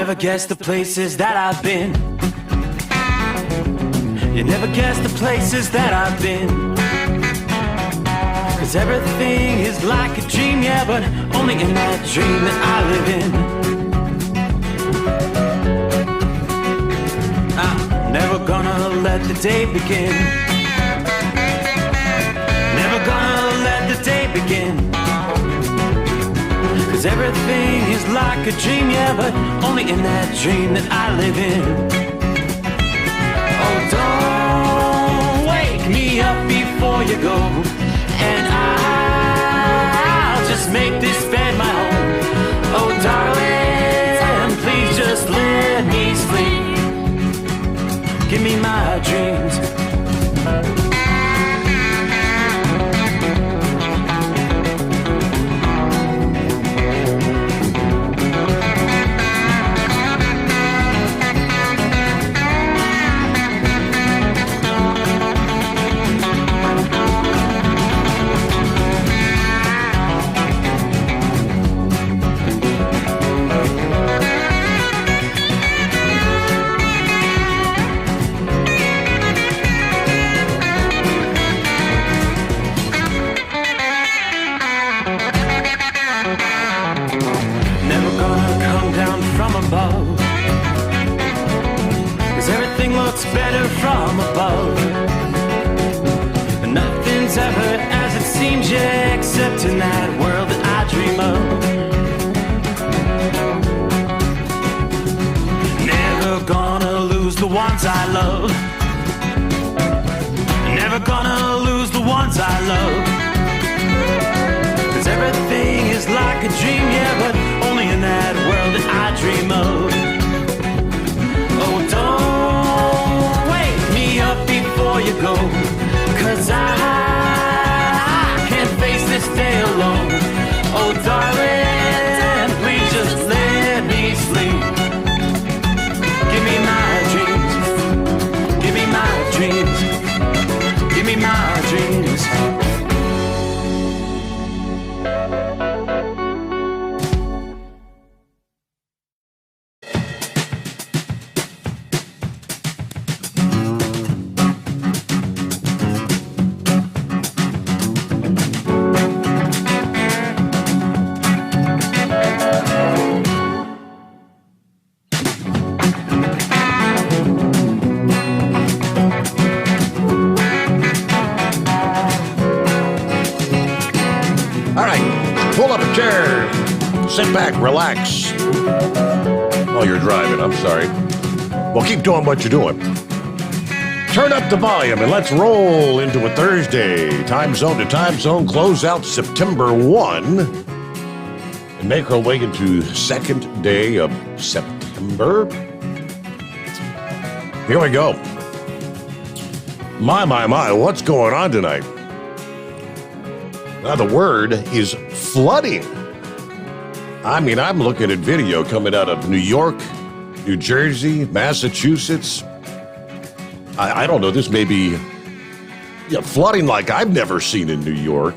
never guess the places that I've been. You never guess the places that I've been. 'Cause everything is like a dream, yeah, but only in that dream that I live in. I'm never gonna let the day begin. Never gonna let the day begin. 'Cause everything is like a dream, yeah, but only in that dream that I live in. Oh, don't wake me up before you go, and I'll just make this bed my home. Oh, darling, please just let me sleep. Give me my dreams. Better from above, but nothing's ever as it seems, yeah, except in that world that I dream of. Never gonna lose the ones I love. Never gonna lose the ones I love. 'Cause everything is like a dream, yeah, but only in that world that I dream of. Oh, don't up before you go, 'cause I can't face this day alone. Oh, darling, please just let me sleep. Give me my dreams. Give me my dreams. Give me my dreams. Sit back, relax. Oh, you're driving, I'm sorry. Well, keep doing what you're doing. Turn up the volume and let's roll into a Thursday. Time zone to time zone, close out September 1 and make our way into second day of September. Here we go. My, what's going on tonight? Now, the word is flooding. I mean, I'm looking at video coming out of New York, New Jersey, Massachusetts. I don't know, this may be flooding like I've never seen in New York.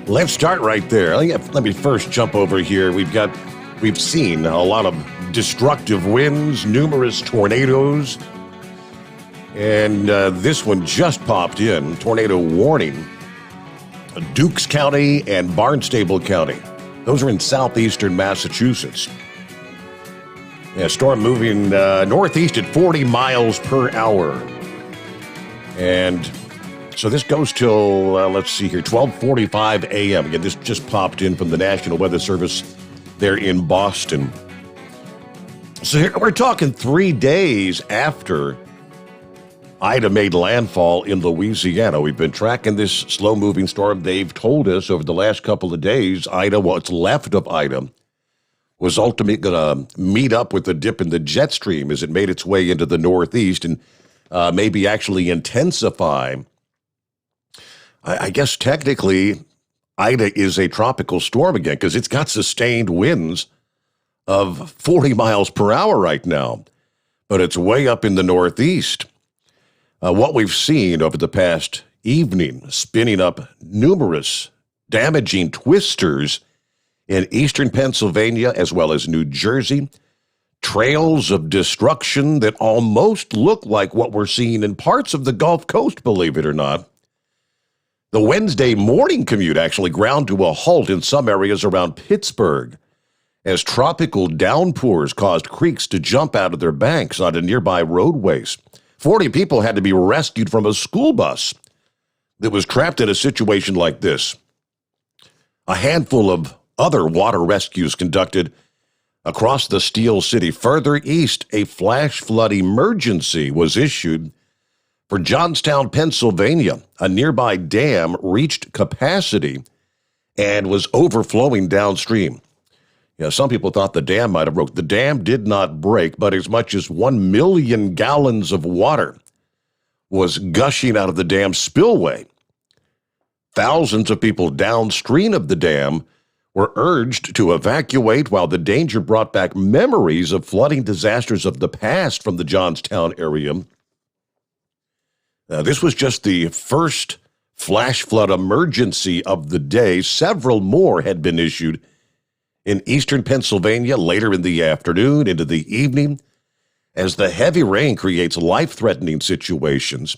Let's start right there. Let me first jump over here. We've seen a lot of destructive winds, numerous tornadoes, and this one just popped in, tornado warning. Dukes County and Barnstable County. Those are in southeastern Massachusetts. Yeah, storm moving northeast at 40 miles per hour. And so this goes till, let's see here, 12:45 a.m. Again, this just popped in from the National Weather Service there in Boston. So here, we're talking 3 days after Ida made landfall in Louisiana. We've been tracking this slow-moving storm. They've told us over the last couple of days, Ida, what's left of Ida, was ultimately going to meet up with the dip in the jet stream as it made its way into the Northeast and maybe actually intensify. I guess technically Ida is a tropical storm again because it's got sustained winds of 40 miles per hour right now, but it's way up in the Northeast. What we've seen over the past evening, spinning up numerous damaging twisters in eastern Pennsylvania as well as New Jersey. Trails of destruction that almost look like what we're seeing in parts of the Gulf Coast, believe it or not. The Wednesday morning commute actually ground to a halt in some areas around Pittsburgh as tropical downpours caused creeks to jump out of their banks onto nearby roadways. 40 people had to be rescued from a school bus that was trapped in a situation like this. A handful of other water rescues conducted across the Steel City. Further east, a flash flood emergency was issued for Johnstown, Pennsylvania. A nearby dam reached capacity and was overflowing downstream. Some people thought the dam might have broke. The dam did not break, but as much as 1 million gallons of water was gushing out of the dam spillway. Thousands of people downstream of the dam were urged to evacuate, while the danger brought back memories of flooding disasters of the past from the Johnstown area. This was just the first flash flood emergency of the day. Several more had been issued in eastern Pennsylvania later in the afternoon into the evening as the heavy rain creates life-threatening situations.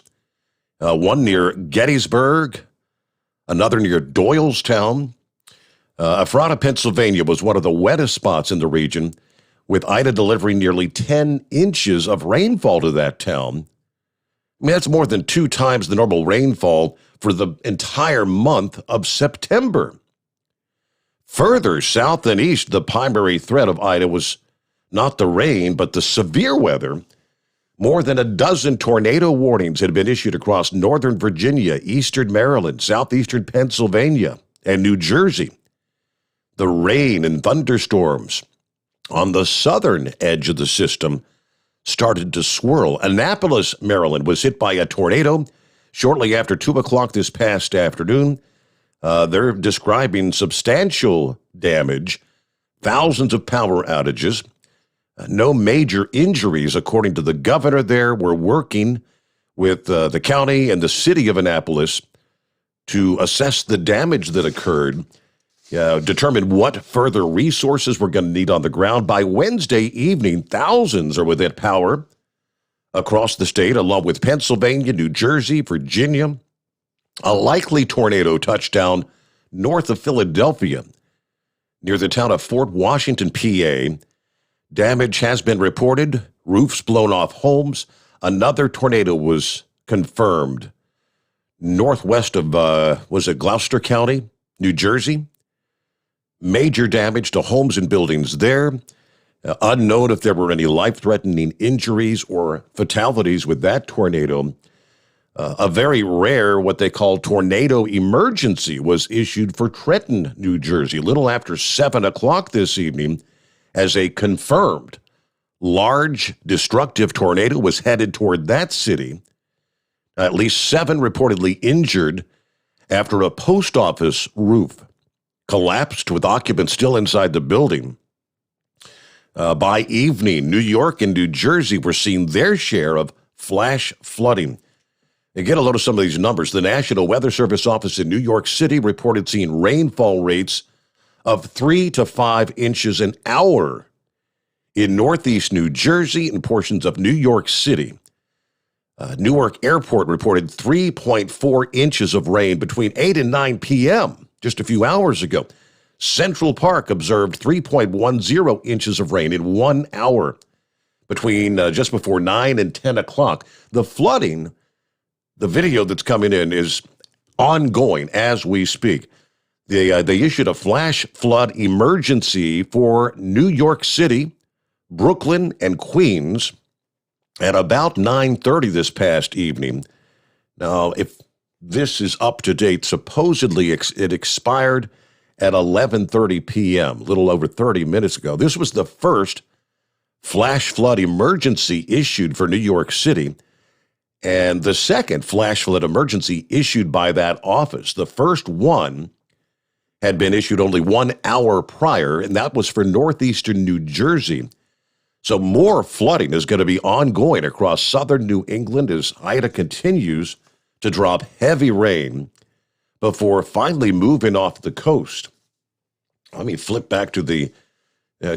One near Gettysburg, another near Doylestown. Ephrata, Pennsylvania was one of the wettest spots in the region, with Ida delivering nearly 10 inches of rainfall to that town. That's more than 2 times the normal rainfall for the entire month of September. Further south and east, the primary threat of Ida was not the rain, but the severe weather. More than a dozen tornado warnings had been issued across northern Virginia, eastern Maryland, southeastern Pennsylvania, and New Jersey. The rain and thunderstorms on the southern edge of the system started to swirl. Annapolis, Maryland, was hit by a tornado shortly after 2 o'clock this past afternoon. They're describing substantial damage, thousands of power outages. No major injuries, according to the governor there. We're working with the county and the city of Annapolis to assess the damage that occurred, determine what further resources we're going to need on the ground. By Wednesday evening, thousands are without power across the state, along with Pennsylvania, New Jersey, Virginia. A likely tornado touchdown north of Philadelphia, near the town of Fort Washington, PA. Damage has been reported, roofs blown off homes. Another tornado was confirmed northwest of, Gloucester County, New Jersey. Major damage to homes and buildings there. Unknown if there were any life-threatening injuries or fatalities with that tornado. A very rare, what they call tornado emergency, was issued for Trenton, New Jersey, a little after 7 o'clock this evening, as a confirmed large destructive tornado was headed toward that city. At least 7 reportedly injured after a post office roof collapsed with occupants still inside the building. By evening, New York and New Jersey were seeing their share of flash flooding. And get a load of some of these numbers. The National Weather Service office in New York City reported seeing rainfall rates of 3 to 5 inches an hour in northeast New Jersey and portions of New York City. Newark Airport reported 3.4 inches of rain between 8 and 9 p.m. just a few hours ago. Central Park observed 3.10 inches of rain in 1 hour between just before 9 and 10 o'clock. The flooding, the video that's coming in, is ongoing as we speak. They issued a flash flood emergency for New York City, Brooklyn, and Queens at about 9:30 this past evening. Now, if this is up to date, supposedly it expired at 11:30 p.m., a little over 30 minutes ago. This was the first flash flood emergency issued for New York City, and the second flash flood emergency issued by that office. The first one had been issued only 1 hour prior, and that was for northeastern New Jersey. So more flooding is going to be ongoing across southern New England as Ida continues to drop heavy rain before finally moving off the coast. Let me flip back to the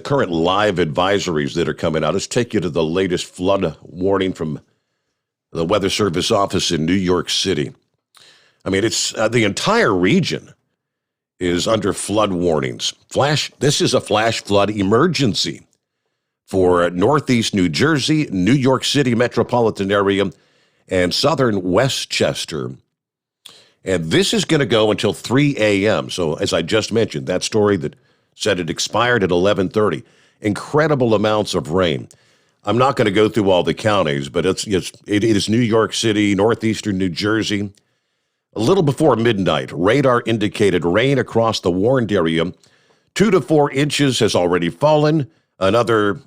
current live advisories that are coming out. Let's take you to the latest flood warning from the Weather Service office in New York City. I mean, it's the entire region is under flood warnings. This is a flash flood emergency for Northeast New Jersey, New York City metropolitan area, and southern Westchester. And this is going to go until 3 a.m. So as I just mentioned, that story that said it expired at 11:30. Incredible amounts of rain. I'm not going to go through all the counties, but it is New York City, northeastern New Jersey. A little before midnight, radar indicated rain across the warned area. 2 to 4 inches has already fallen. Another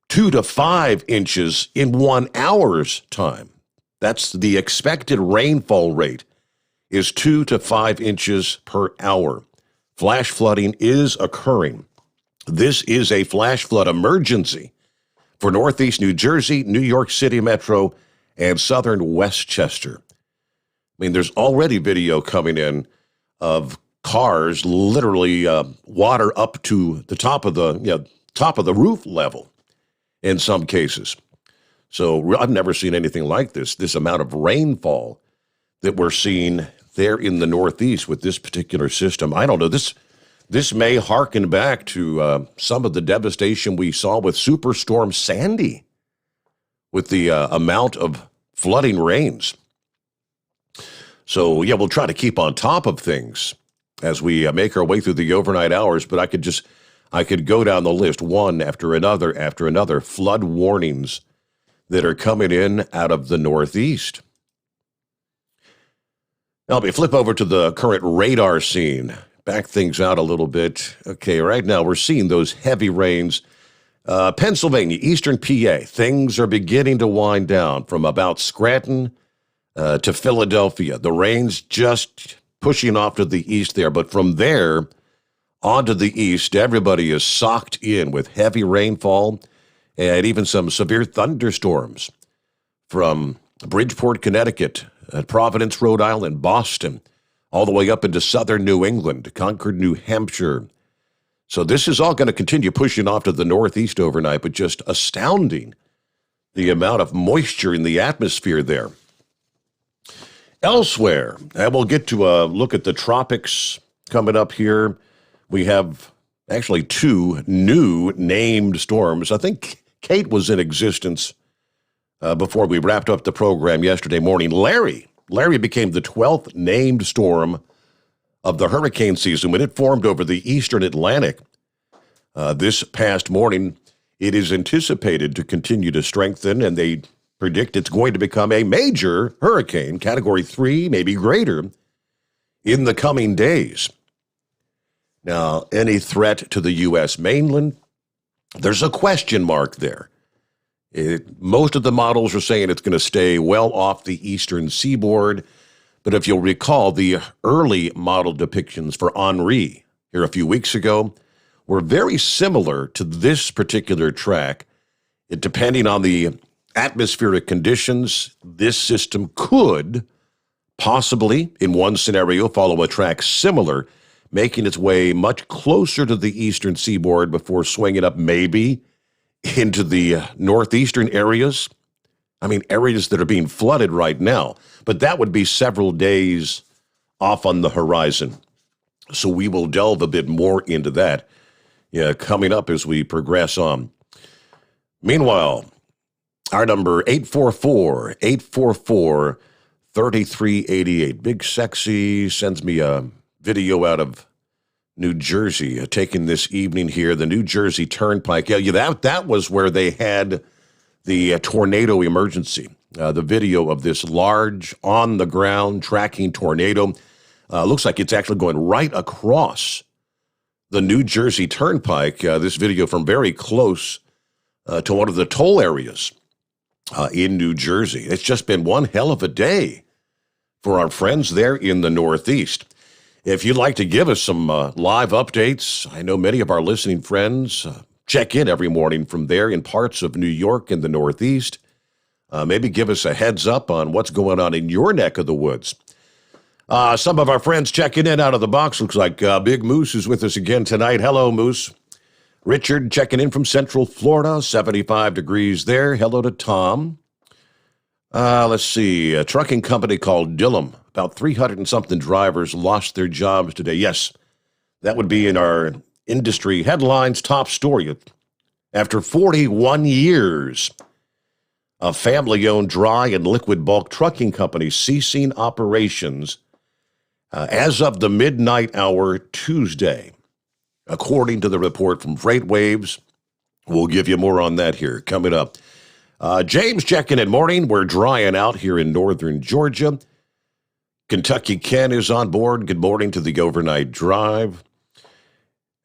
2 to 5 inches in 1 hour's time. That's the expected rainfall rate is 2 to 5 inches per hour. Flash flooding is occurring. This is a flash flood emergency for Northeast New Jersey, New York City Metro, and southern Westchester. I mean, there's already video coming in of cars literally water up to the top of the roof level in some cases. So I've never seen anything like this amount of rainfall that we're seeing there in the Northeast with this particular system. I don't know, this may harken back to some of the devastation we saw with Superstorm Sandy, with the amount of flooding rains. So, yeah, we'll try to keep on top of things as we make our way through the overnight hours, but I could go down the list one after another flood warnings that are coming in out of the Northeast. Now, let me flip over to the current radar scene. Back things out a little bit. Okay, right now we're seeing those heavy rains. Pennsylvania, eastern PA, things are beginning to wind down from about Scranton to Philadelphia. The rain's just pushing off to the east there, but from there on to the east, everybody is socked in with heavy rainfall and even some severe thunderstorms from Bridgeport, Connecticut, Providence, Rhode Island, Boston, all the way up into southern New England, Concord, New Hampshire. So this is all going to continue pushing off to the northeast overnight, but just astounding the amount of moisture in the atmosphere there. Elsewhere, and we'll get to a look at the tropics coming up here. We have actually 2 new named storms. I think Kate was in existence before we wrapped up the program yesterday morning. Larry became the 12th named storm of the hurricane season when it formed over the eastern Atlantic. This past morning, it is anticipated to continue to strengthen, and they predict it's going to become a major hurricane, Category 3, maybe greater, in the coming days. Now, any threat to the U.S. mainland? There's a question mark there. Most of the models are saying it's going to stay well off the eastern seaboard. But if you'll recall, the early model depictions for Henri here a few weeks ago were very similar to this particular track. Depending on the atmospheric conditions, this system could possibly, in one scenario, follow a track similar, making its way much closer to the eastern seaboard before swinging up maybe into the northeastern areas. I mean, areas that are being flooded right now. But that would be several days off on the horizon. So we will delve a bit more into that coming up as we progress on. Meanwhile, our number 844-844-3388. Big Sexy sends me a video out of New Jersey, taking this evening here, the New Jersey Turnpike. That was where they had the tornado emergency. The video of this large, on-the-ground tracking tornado. Looks like it's actually going right across the New Jersey Turnpike. This video from very close to one of the toll areas in New Jersey. It's just been one hell of a day for our friends there in the Northeast. If you'd like to give us some live updates, I know many of our listening friends check in every morning from there in parts of New York and the Northeast. Maybe give us a heads up on what's going on in your neck of the woods. Some of our friends checking in out of the box. Looks like Big Moose is with us again tonight. Hello, Moose. Richard checking in from Central Florida, 75 degrees there. Hello to Tom. Let's see. A trucking company called Dillum. About 300 and something drivers lost their jobs today. Yes, that would be in our industry headlines top story. After 41 years, a family-owned dry and liquid bulk trucking company ceasing operations as of the midnight hour Tuesday, according to the report from FreightWaves. We'll give you more on that here coming up. James checking in. Morning. We're drying out here in northern Georgia. Kentucky Ken is on board. Good morning to the overnight drive.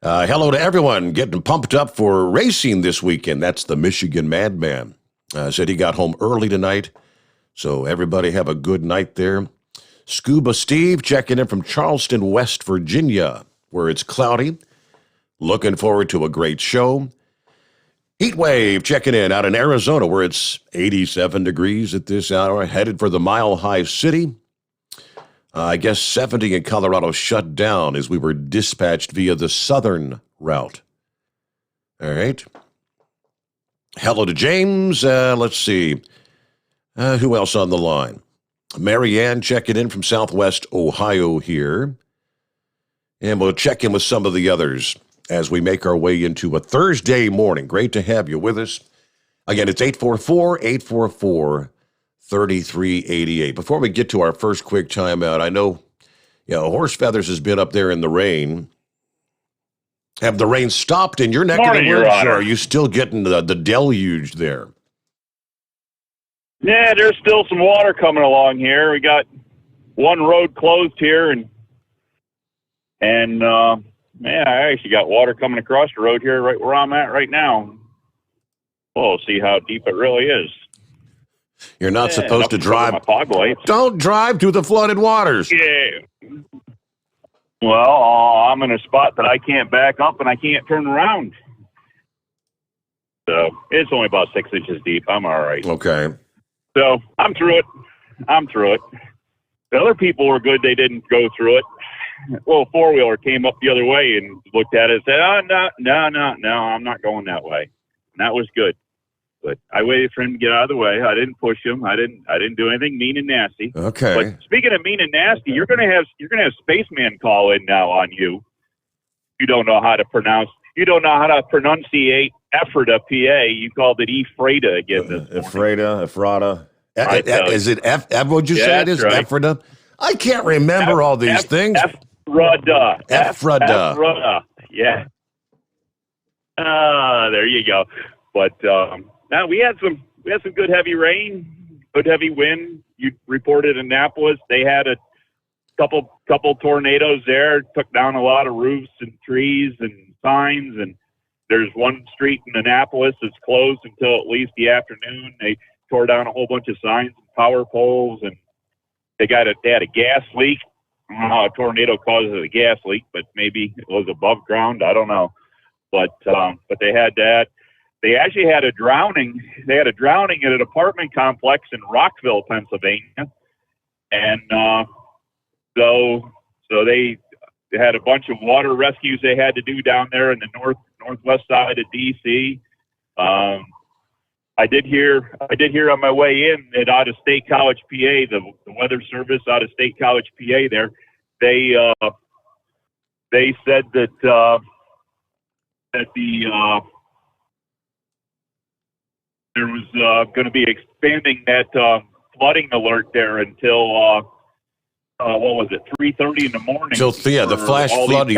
Hello to everyone getting pumped up for racing this weekend. That's the Michigan Madman. Said he got home early tonight, so everybody have a good night there. Scuba Steve checking in from Charleston, West Virginia, where it's cloudy. Looking forward to a great show. Heatwave checking in out in Arizona, where it's 87 degrees at this hour, headed for the Mile High City. I guess 70 in Colorado shut down as we were dispatched via the southern route. All right. Hello to James. Let's see. Who else on the line? Marianne checking in from Southwest Ohio here. And we'll check in with some of the others as we make our way into a Thursday morning. Great to have you with us. Again, it's 844-844-3388. Before we get to our first quick timeout, I know, Horse Feathers has been up there in the rain. Have the rain stopped in your neck of the woods, or are you still getting the deluge there? Yeah, there's still some water coming along here. We got one road closed here, and I actually got water coming across the road here right where I'm at right now. We'll see how deep it really is. You're not supposed to drive. My fog lights. Don't drive to the flooded waters. Yeah. Well, I'm in a spot that I can't back up and I can't turn around. So it's only about 6 inches deep. I'm all right. Okay. So I'm through it. The other people were good. They didn't go through it. Well, a four-wheeler came up the other way and looked at it and said, "Oh, no, I'm not going that way." And that was good. But I waited for him to get out of the way. I didn't push him. I didn't do anything mean and nasty. Okay. But speaking of mean and nasty, you're gonna have Spaceman call in now on you. You don't know how to pronunciate Ephrata, PA. You called it Ephrata again this morning. Ephrata. Is it what'd you say it is? Right. Ephrata? I can't remember all these things. Ephrata. Yeah. There you go. But now we had some good heavy rain, good heavy wind. You reported Annapolis. They had a couple tornadoes there, took down a lot of roofs and trees and signs. And there's one street in Annapolis that's closed until at least the afternoon. They tore down a whole bunch of signs and power poles, and they had a gas leak. I don't know how a tornado causes a gas leak, but maybe it was above ground. I don't know. But they had that. They actually had a drowning. They had a drowning at an apartment complex in Rockville, Pennsylvania, and so they had a bunch of water rescues they had to do down there in the northwest side of D.C. I did hear on my way in that out of State College, PA, the Weather Service out of State College, PA, they said that there was going to be expanding that flooding alert there until what was it, 3:30 in the morning? So the flash flooding,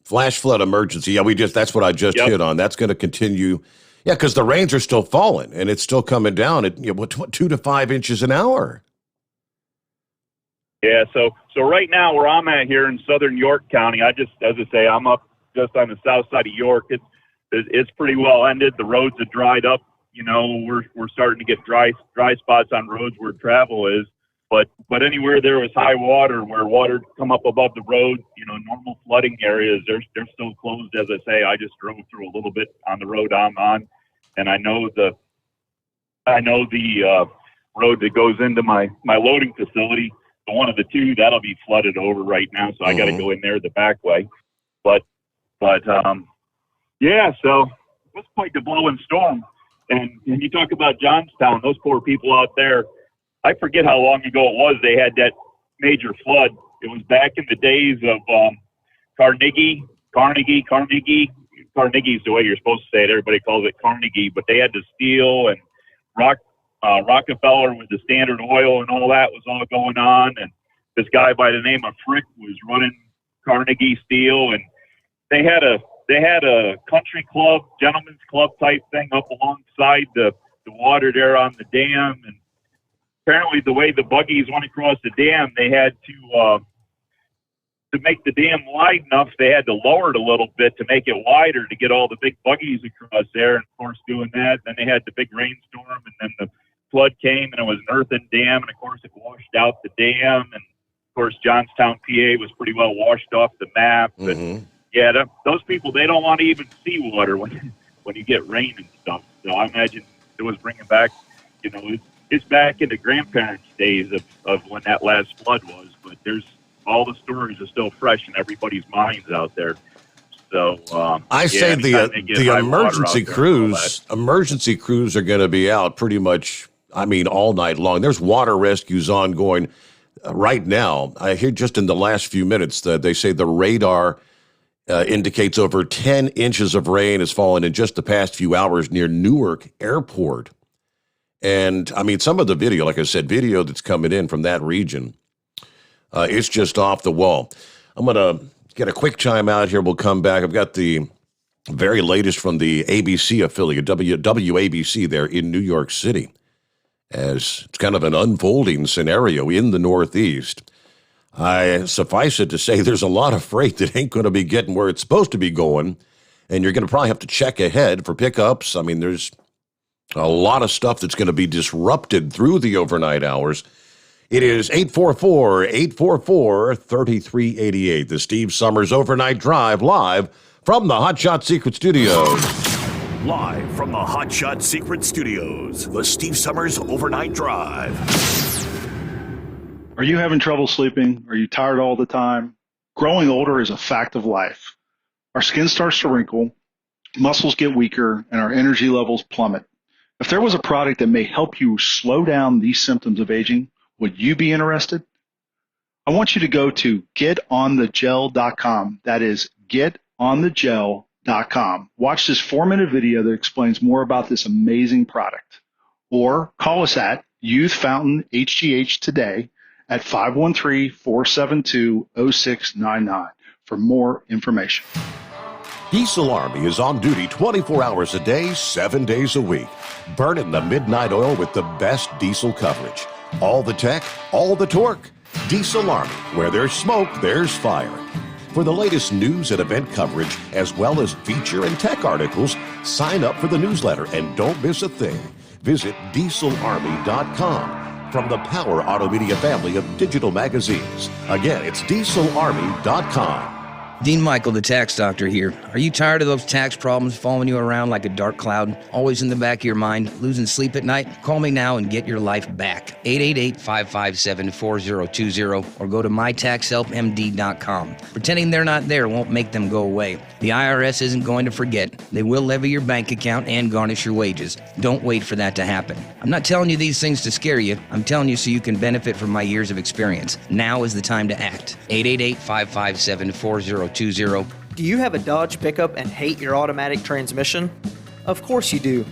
flash flood emergency. Yeah, that's what I just hit on. That's going to continue. Yeah, because the rains are still falling and it's still coming down at 2 to 5 inches an hour. Yeah, so right now where I'm at here in southern York County, I'm up just on the south side of York. It's pretty well ended. The roads have dried up. We're starting to get dry spots on roads where travel is. But anywhere there was high water, where water come up above the road, normal flooding areas, they're still closed. As I say, I just drove through a little bit on the road I'm on, and I know the road that goes into my loading facility. one of the two that'll be flooded over right now. So I got to go in there the back way. But yeah. So it was quite the blowing storm. And you talk about Johnstown, those poor people out there. I forget how long ago it was they had that major flood. It was back in the days of Carnegie. Carnegie's the way you're supposed to say it. Everybody calls it Carnegie, but they had the steel and Rockefeller with the Standard Oil and all that was all going on. And this guy by the name of Frick was running Carnegie Steel, and they had a country club, gentleman's club type thing up alongside the water there on the dam. And apparently the way the buggies went across the dam, they had to make the dam wide enough, they had to lower it a little bit to make it wider to get all the big buggies across there. And of course, doing that, then they had the big rainstorm, and then the flood came, and it was an earthen dam, and of course, it washed out the dam. And of course, Johnstown, PA, was pretty well washed off the map. And yeah, those people, they don't want to even see water when you get rain and stuff. So I imagine it was bringing back, it's back into grandparents' days of when that last flood was. But there's all the stories are still fresh in everybody's minds out there. So I say the emergency crews are going to be out pretty much, all night long. There's water rescues ongoing right now. I hear just in the last few minutes that they say the radar indicates over 10 inches of rain has fallen in just the past few hours near Newark Airport. And some of the video, like I said, video that's coming in from that region, it's just off the wall. I'm going to get a quick chime out here. We'll come back. I've got the very latest from the ABC affiliate, WABC there in New York City, as it's kind of an unfolding scenario in the Northeast. Suffice it to say, there's a lot of freight that ain't going to be getting where it's supposed to be going, and you're going to probably have to check ahead for pickups. There's a lot of stuff that's going to be disrupted through the overnight hours. It is 844-844-3388, the Steve Sommers Overnight Drive, live from the Hot Shot Secret Studios. Live from the Hot Shot Secret Studios, the Steve Sommers Overnight Drive. Are you having trouble sleeping? Are you tired all the time? Growing older is a fact of life. Our skin starts to wrinkle, muscles get weaker, and our energy levels plummet. If there was a product that may help you slow down these symptoms of aging, would you be interested? I want you to go to getonthegel.com. That is getonthegel.com. Watch this 4-minute video that explains more about this amazing product. Or call us at Youth Fountain HGH today at 513-472-0699 for more information. Diesel Army is on duty 24 hours a day, 7 days a week. Burning the midnight oil with the best diesel coverage. All the tech, all the torque. Diesel Army, where there's smoke, there's fire. For the latest news and event coverage, as well as feature and tech articles, sign up for the newsletter and don't miss a thing. Visit dieselarmy.com from the Power Auto Media family of digital magazines. Again, it's dieselarmy.com. Dean Michael, the tax doctor here. Are you tired of those tax problems following you around like a dark cloud, always in the back of your mind, losing sleep at night? Call me now and get your life back. 888-557-4020 or go to mytaxhelpmd.com. Pretending they're not there won't make them go away. The IRS isn't going to forget. They will levy your bank account and garnish your wages. Don't wait for that to happen. I'm not telling you these things to scare you. I'm telling you so you can benefit from my years of experience. Now is the time to act. 888-557-4020. Do you have a Dodge pickup and hate your automatic transmission? Of course you do.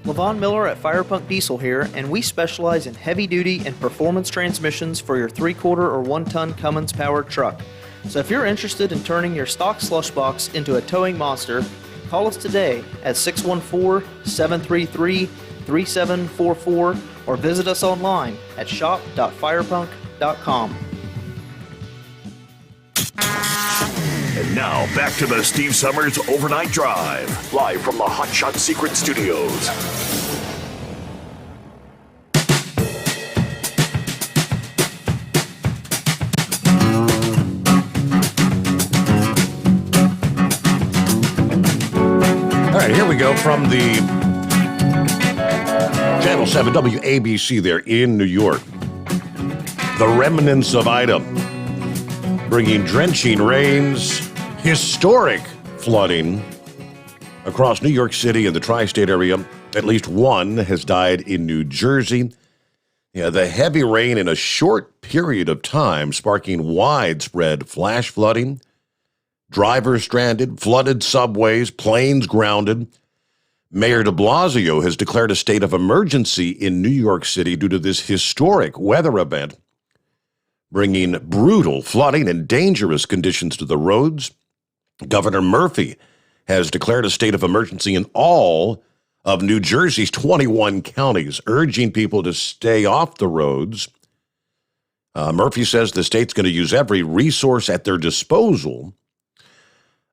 LaVon Miller at Firepunk Diesel here, and we specialize in heavy-duty and performance transmissions for your 3/4 or 1-ton Cummins-powered truck. So if you're interested in turning your stock slush box into a towing monster, call us today at 614-733-3744 or visit us online at shop.firepunk.com. And now, back to the Steve Sommers Overnight Drive, live from the Hot Shot Secret Studios. All right, here we go from the Channel 7 WABC there in New York. the remnants of Ida, bringing drenching rains, historic flooding across New York City and the tri-state area. At least one has died in New Jersey. Yeah, the heavy rain in a short period of time sparking widespread flash flooding, drivers stranded, flooded subways, planes grounded. Mayor de Blasio has declared a state of emergency in New York City due to this historic weather event, bringing brutal flooding and dangerous conditions to the roads. Governor Murphy has declared a state of emergency in all of New Jersey's 21 counties, urging people to stay off the roads. Murphy says the state's going to use every resource at their disposal.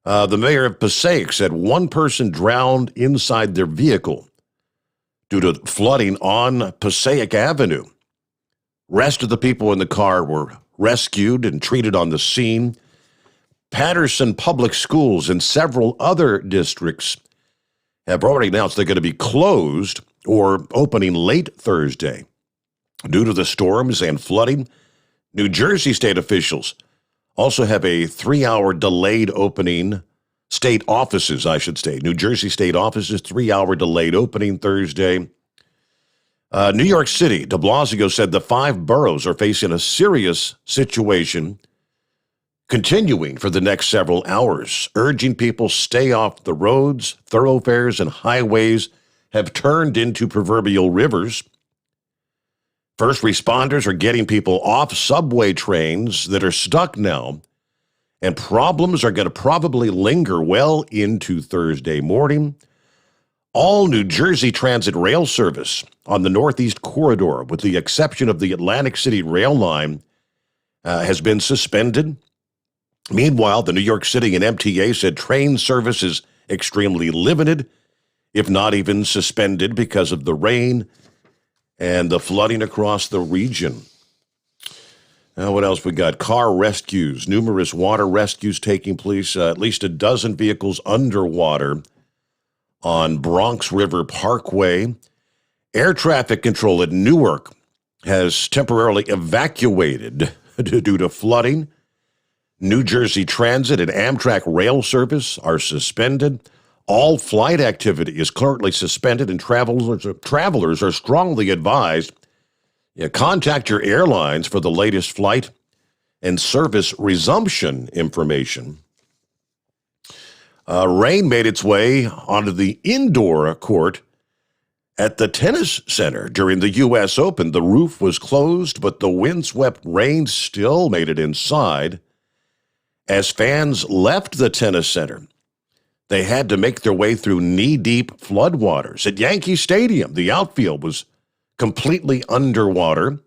The mayor of Passaic said one person drowned inside their vehicle due to flooding on Passaic Avenue. Rest of the people in the car were rescued and treated on the scene. Patterson Public Schools and several other districts have already announced they're going to be closed or opening late Thursday due to the storms and flooding. New Jersey state officials also have a 3-hour delayed opening. State offices, I should say. New Jersey state offices, 3-hour delayed opening Thursday. New York City, de Blasio said the 5 boroughs are facing a serious situation continuing for the next several hours, urging people stay off the roads. Thoroughfares and highways have turned into proverbial rivers. First responders are getting people off subway trains that are stuck now, and problems are going to probably linger well into Thursday morning. All New Jersey Transit rail service on the Northeast Corridor, with the exception of the Atlantic City rail line, has been suspended. Meanwhile, the New York City and MTA said train service is extremely limited, if not even suspended, because of the rain and the flooding across the region. Now, what else we got? Car rescues, numerous water rescues taking place, at least a dozen vehicles underwater on Bronx River Parkway. Air traffic control at Newark has temporarily evacuated due to flooding. New Jersey Transit and Amtrak rail service are suspended. All flight activity is currently suspended, and travelers are strongly advised contact your airlines for the latest flight and service resumption information. Rain made its way onto the indoor court at the tennis center during the U.S. Open. The roof was closed, but the windswept rain still made it inside. As fans left the tennis center, they had to make their way through knee-deep floodwaters. At Yankee Stadium, the outfield was completely underwater.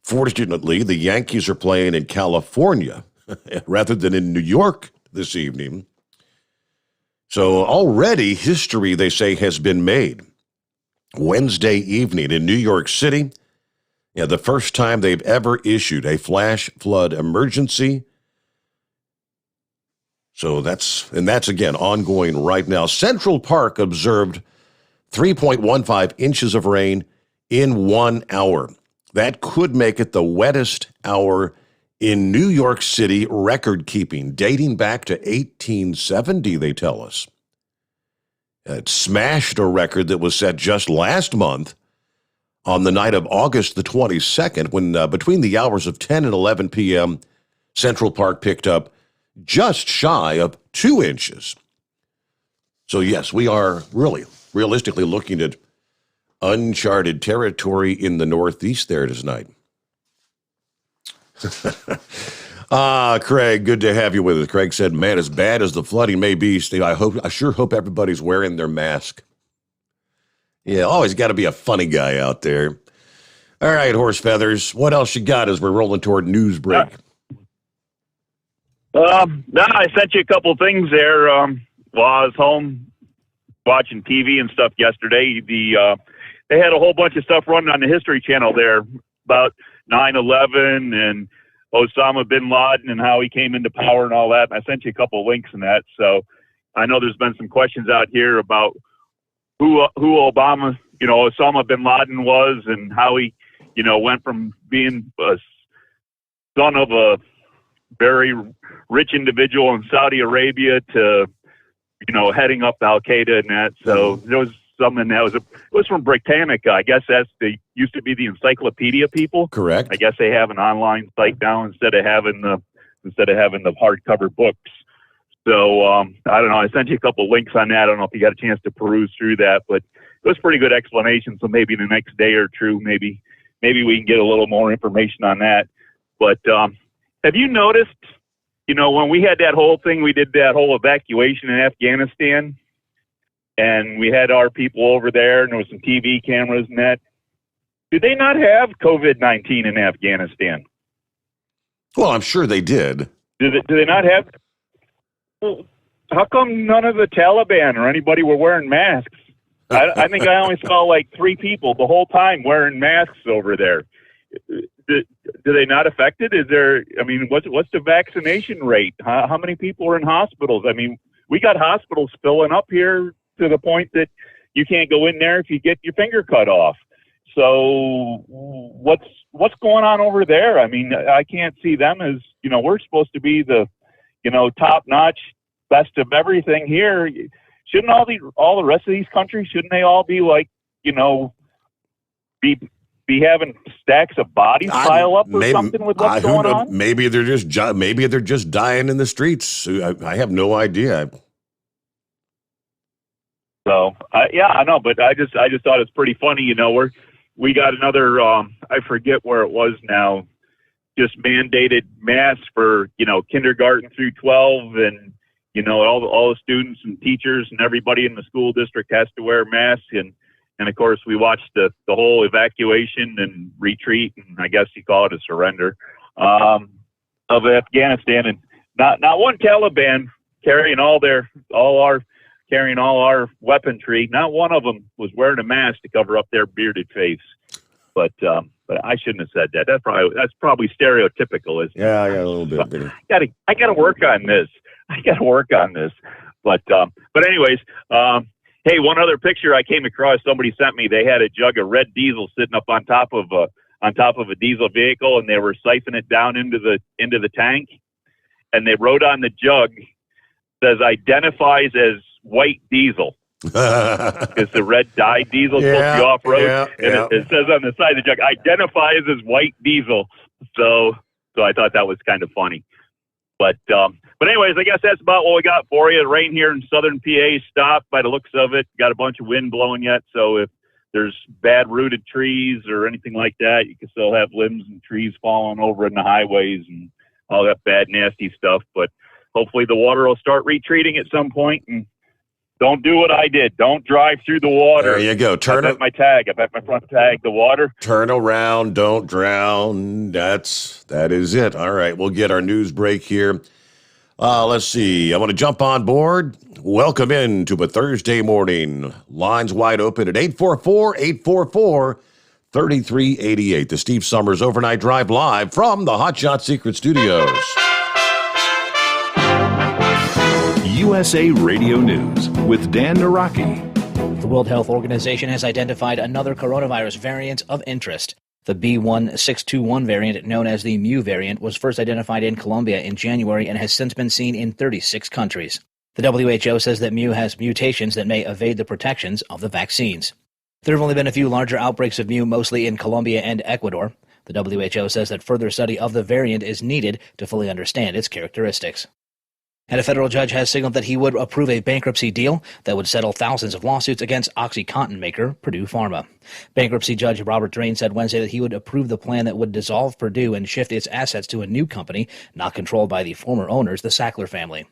Fortunately, the Yankees are playing in California rather than in New York this evening. So already history, they say, has been made. Wednesday evening in New York City, the first time they've ever issued a flash flood emergency. So that's again ongoing right now. Central Park observed 3.15 inches of rain in 1 hour. That could make it the wettest hour in New York City record keeping, dating back to 1870, they tell us. It smashed a record that was set just last month on the night of August the 22nd, when between the hours of 10 and 11 p.m., Central Park picked up just shy of 2 inches. So yes, we are really realistically looking at uncharted territory in the Northeast there tonight. Craig, good to have you with us. Craig said, man, as bad as the flooding may be, Steve, I sure hope everybody's wearing their mask. Yeah, always got to be a funny guy out there. All right, Horse Feathers, what else you got as we're rolling toward news break? No, I sent you a couple things there while I was home watching TV and stuff yesterday. They had a whole bunch of stuff running on the History Channel there about 9/11 and Osama bin Laden and how he came into power and all that. And I sent you a couple of links in that. So I know there's been some questions out here about who Osama bin Laden was and how he, went from being a son of a very rich individual in Saudi Arabia to, heading up Al Qaeda and that. So there was something that was it was from Britannica. I guess they used to be the encyclopedia people. Correct. I guess they have an online site now instead of having the hardcover books. So I don't know. I sent you a couple links on that. I don't know if you got a chance to peruse through that, but it was pretty good explanation. So maybe the next day or two, maybe we can get a little more information on that. But have you noticed, when we had that whole thing, we did that whole evacuation in Afghanistan, and we had our people over there, and there was some TV cameras and that. Do they not have COVID-19 in Afghanistan? Well, I'm sure they did. Do they not have? Well, how come none of the Taliban or anybody were wearing masks? I think I only saw like 3 people the whole time wearing masks over there. Do they not affect it? Is there? I mean, what's the vaccination rate? How many people are in hospitals? I mean, we got hospitals filling up here to the point that you can't go in there if you get your finger cut off. So what's going on over there? I mean, I can't see them as, we're supposed to be the, top notch, best of everything here. Shouldn't all the rest of these countries, shouldn't they all be like, be having stacks of bodies pile up or something with what's going on? Maybe they're just dying in the streets. I have no idea. So I know, but I just thought it's pretty funny. We got another I forget where it was now, just mandated masks for kindergarten through 12, and all the students and teachers and everybody in the school district has to wear masks, and of course we watched the whole evacuation and retreat, and I guess you call it a surrender of Afghanistan, and not one Taliban carrying all our weaponry. Not one of them was wearing a mask to cover up their bearded face. But I shouldn't have said that. That's probably stereotypical, isn't it? Yeah, a little bit. I gotta work on this. But anyways, hey, one other picture I came across. Somebody sent me. They had a jug of red diesel sitting up on top of a diesel vehicle, and they were siphoning it down into the tank. And they wrote on the jug, says identifies as white diesel. Because the red dye diesel supposed to be off-road. It says on the side of the jug, identifies as white diesel. So I thought that was kind of funny. But anyways, I guess that's about what we got for you. The rain here in southern PA stopped by the looks of it. Got a bunch of wind blowing yet. So if there's bad rooted trees or anything like that, you can still have limbs and trees falling over in the highways and all that bad, nasty stuff. But hopefully the water will start retreating at some point, and don't do what I did. Don't drive through the water. There you go. I bet my front tag, the water. Turn around. Don't drown. That is it. All right. We'll get our news break here. Let's see. I want to jump on board. Welcome in to a Thursday morning. Lines wide open at 844-844-3388. The Steve Sommers Overnight Drive live from the Hot Shot Secret Studios. USA Radio News with Dan Naraki. The World Health Organization has identified another coronavirus variant of interest. The B.1.621 variant, known as the Mu variant, was first identified in Colombia in January and has since been seen in 36 countries. The WHO says that Mu has mutations that may evade the protections of the vaccines. There have only been a few larger outbreaks of Mu, mostly in Colombia and Ecuador. The WHO says that further study of the variant is needed to fully understand its characteristics. And a federal judge has signaled that he would approve a bankruptcy deal that would settle thousands of lawsuits against OxyContin maker Purdue Pharma. Bankruptcy Judge Robert Drain said Wednesday that he would approve the plan that would dissolve Purdue and shift its assets to a new company not controlled by the former owners, the Sackler family.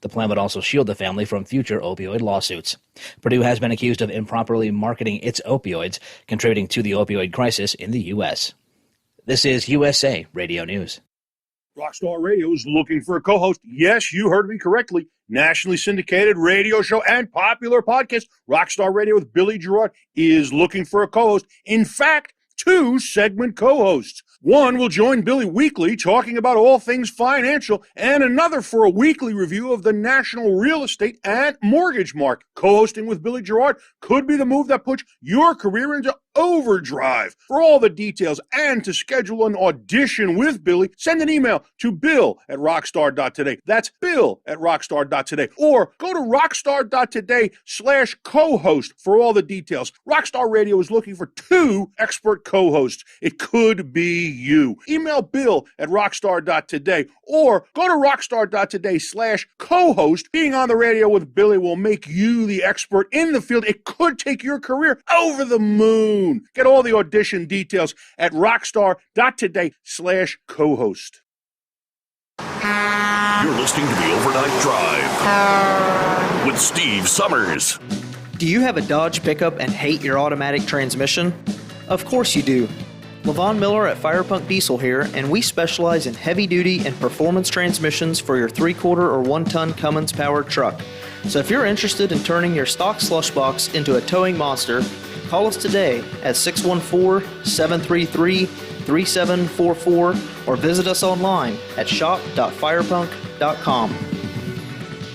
The plan would also shield the family from future opioid lawsuits. Purdue has been accused of improperly marketing its opioids, contributing to the opioid crisis in the U.S. This is USA Radio News. Rockstar Radio is looking for a co-host. Yes, you heard me correctly. Nationally syndicated radio show and popular podcast, Rockstar Radio with Billy Gerard, is looking for a co-host. In fact, 2 segment co-hosts. One will join Billy weekly talking about all things financial, and another for a weekly review of the national real estate and mortgage market. Co-hosting with Billy Gerard could be the move that puts your career into Overdrive. For all the details and to schedule an audition with Billy, send an email to bill@rockstar.today. That's bill@rockstar.today. Or go to rockstar.today/co-host for all the details. Rockstar Radio is looking for 2 expert co-hosts. It could be you. Email bill@rockstar.today or go to rockstar.today/co-host. Being on the radio with Billy will make you the expert in the field. It could take your career over the moon. Get all the audition details at rockstar.today/co-host. You're listening to the Overnight Drive with Steve Summers. Do you have a Dodge pickup and hate your automatic transmission? Of course you do. Levon Miller at Firepunk Diesel here, and we specialize in heavy-duty and performance transmissions for your 3/4 or 1-ton Cummins-powered truck. So if you're interested in turning your stock slush box into a towing monster, call us today at 614-733-3744 or visit us online at shop.firepunk.com.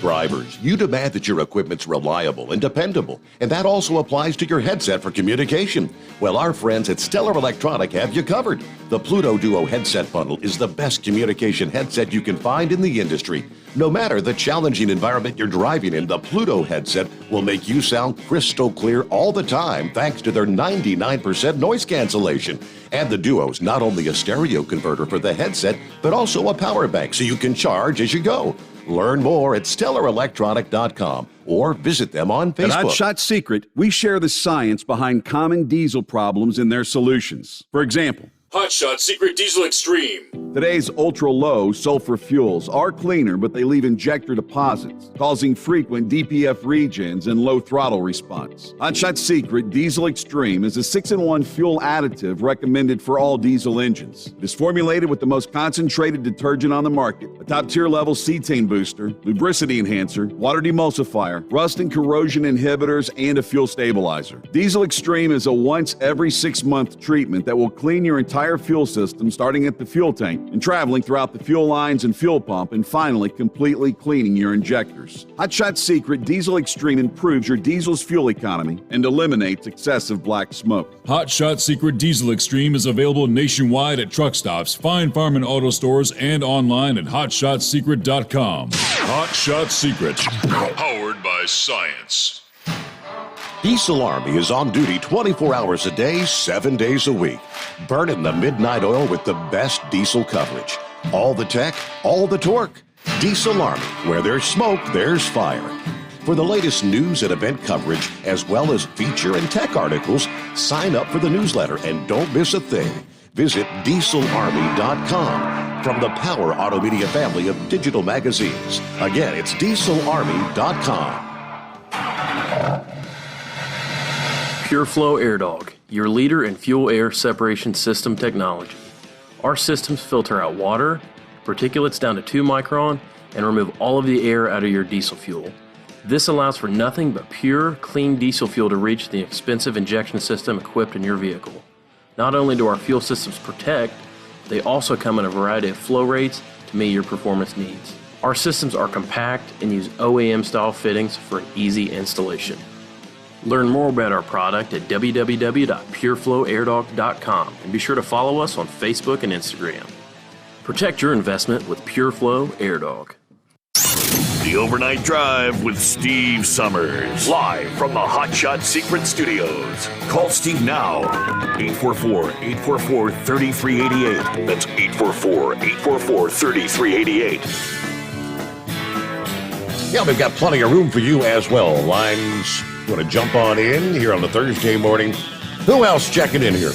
Drivers, you demand that your equipment's reliable and dependable, and that also applies to your headset for communication. Well, our friends at Stellar Electronic have you covered. The Pluto Duo headset bundle is the best communication headset you can find in the industry. No matter the challenging environment you're driving in, the Pluto headset will make you sound crystal clear all the time thanks to their 99% noise cancellation. And the Duo's not only a stereo converter for the headset, but also a power bank so you can charge as you go. Learn more at StellarElectronic.com or visit them on Facebook. At Hot Shot Secret, we share the science behind common diesel problems and their solutions. For example, Hot Shot Secret Diesel Extreme. Today's ultra-low sulfur fuels are cleaner, but they leave injector deposits, causing frequent DPF regens and low throttle response. Hot Shot Secret Diesel Extreme is a 6-in-1 fuel additive recommended for all diesel engines. It is formulated with the most concentrated detergent on the market, a top-tier level cetane booster, lubricity enhancer, water demulsifier, rust and corrosion inhibitors, and a fuel stabilizer. Diesel Extreme is a once every 6-month treatment that will clean your entire fuel system, starting at the fuel tank and traveling throughout the fuel lines and fuel pump, and finally completely cleaning your injectors. Hot Shot Secret Diesel Extreme improves your diesel's fuel economy and eliminates excessive black smoke. Hot Shot Secret Diesel Extreme is available nationwide at truck stops, Fine Farm and auto stores, and online at hotshotsecret.com. Hot Shot Secret, powered by science. Diesel Army is on duty 24 hours a day, 7 days a week. Burning the midnight oil with the best diesel coverage. All the tech, all the torque. Diesel Army, where there's smoke, there's fire. For the latest news and event coverage, as well as feature and tech articles, sign up for the newsletter and don't miss a thing. Visit dieselarmy.com from the Power Auto Media family of digital magazines. Again, it's dieselarmy.com. PureFlow AirDog, your leader in fuel air separation system technology. Our systems filter out water, particulates down to 2 micron, and remove all of the air out of your diesel fuel. This allows for nothing but pure, clean diesel fuel to reach the expensive injection system equipped in your vehicle. Not only do our fuel systems protect, they also come in a variety of flow rates to meet your performance needs. Our systems are compact and use OEM-style fittings for an easy installation. Learn more about our product at www.pureflowairdog.com and be sure to follow us on Facebook and Instagram. Protect your investment with PureFlow AirDog. The Overnight Drive with Steve Summers. Live from the Hot Shot Secret Studios. Call Steve now. 844-844-3388. That's 844-844-3388. Yeah, we've got plenty of room for you as well. Lines, you want to jump on in here on a Thursday morning? Who else checking in here?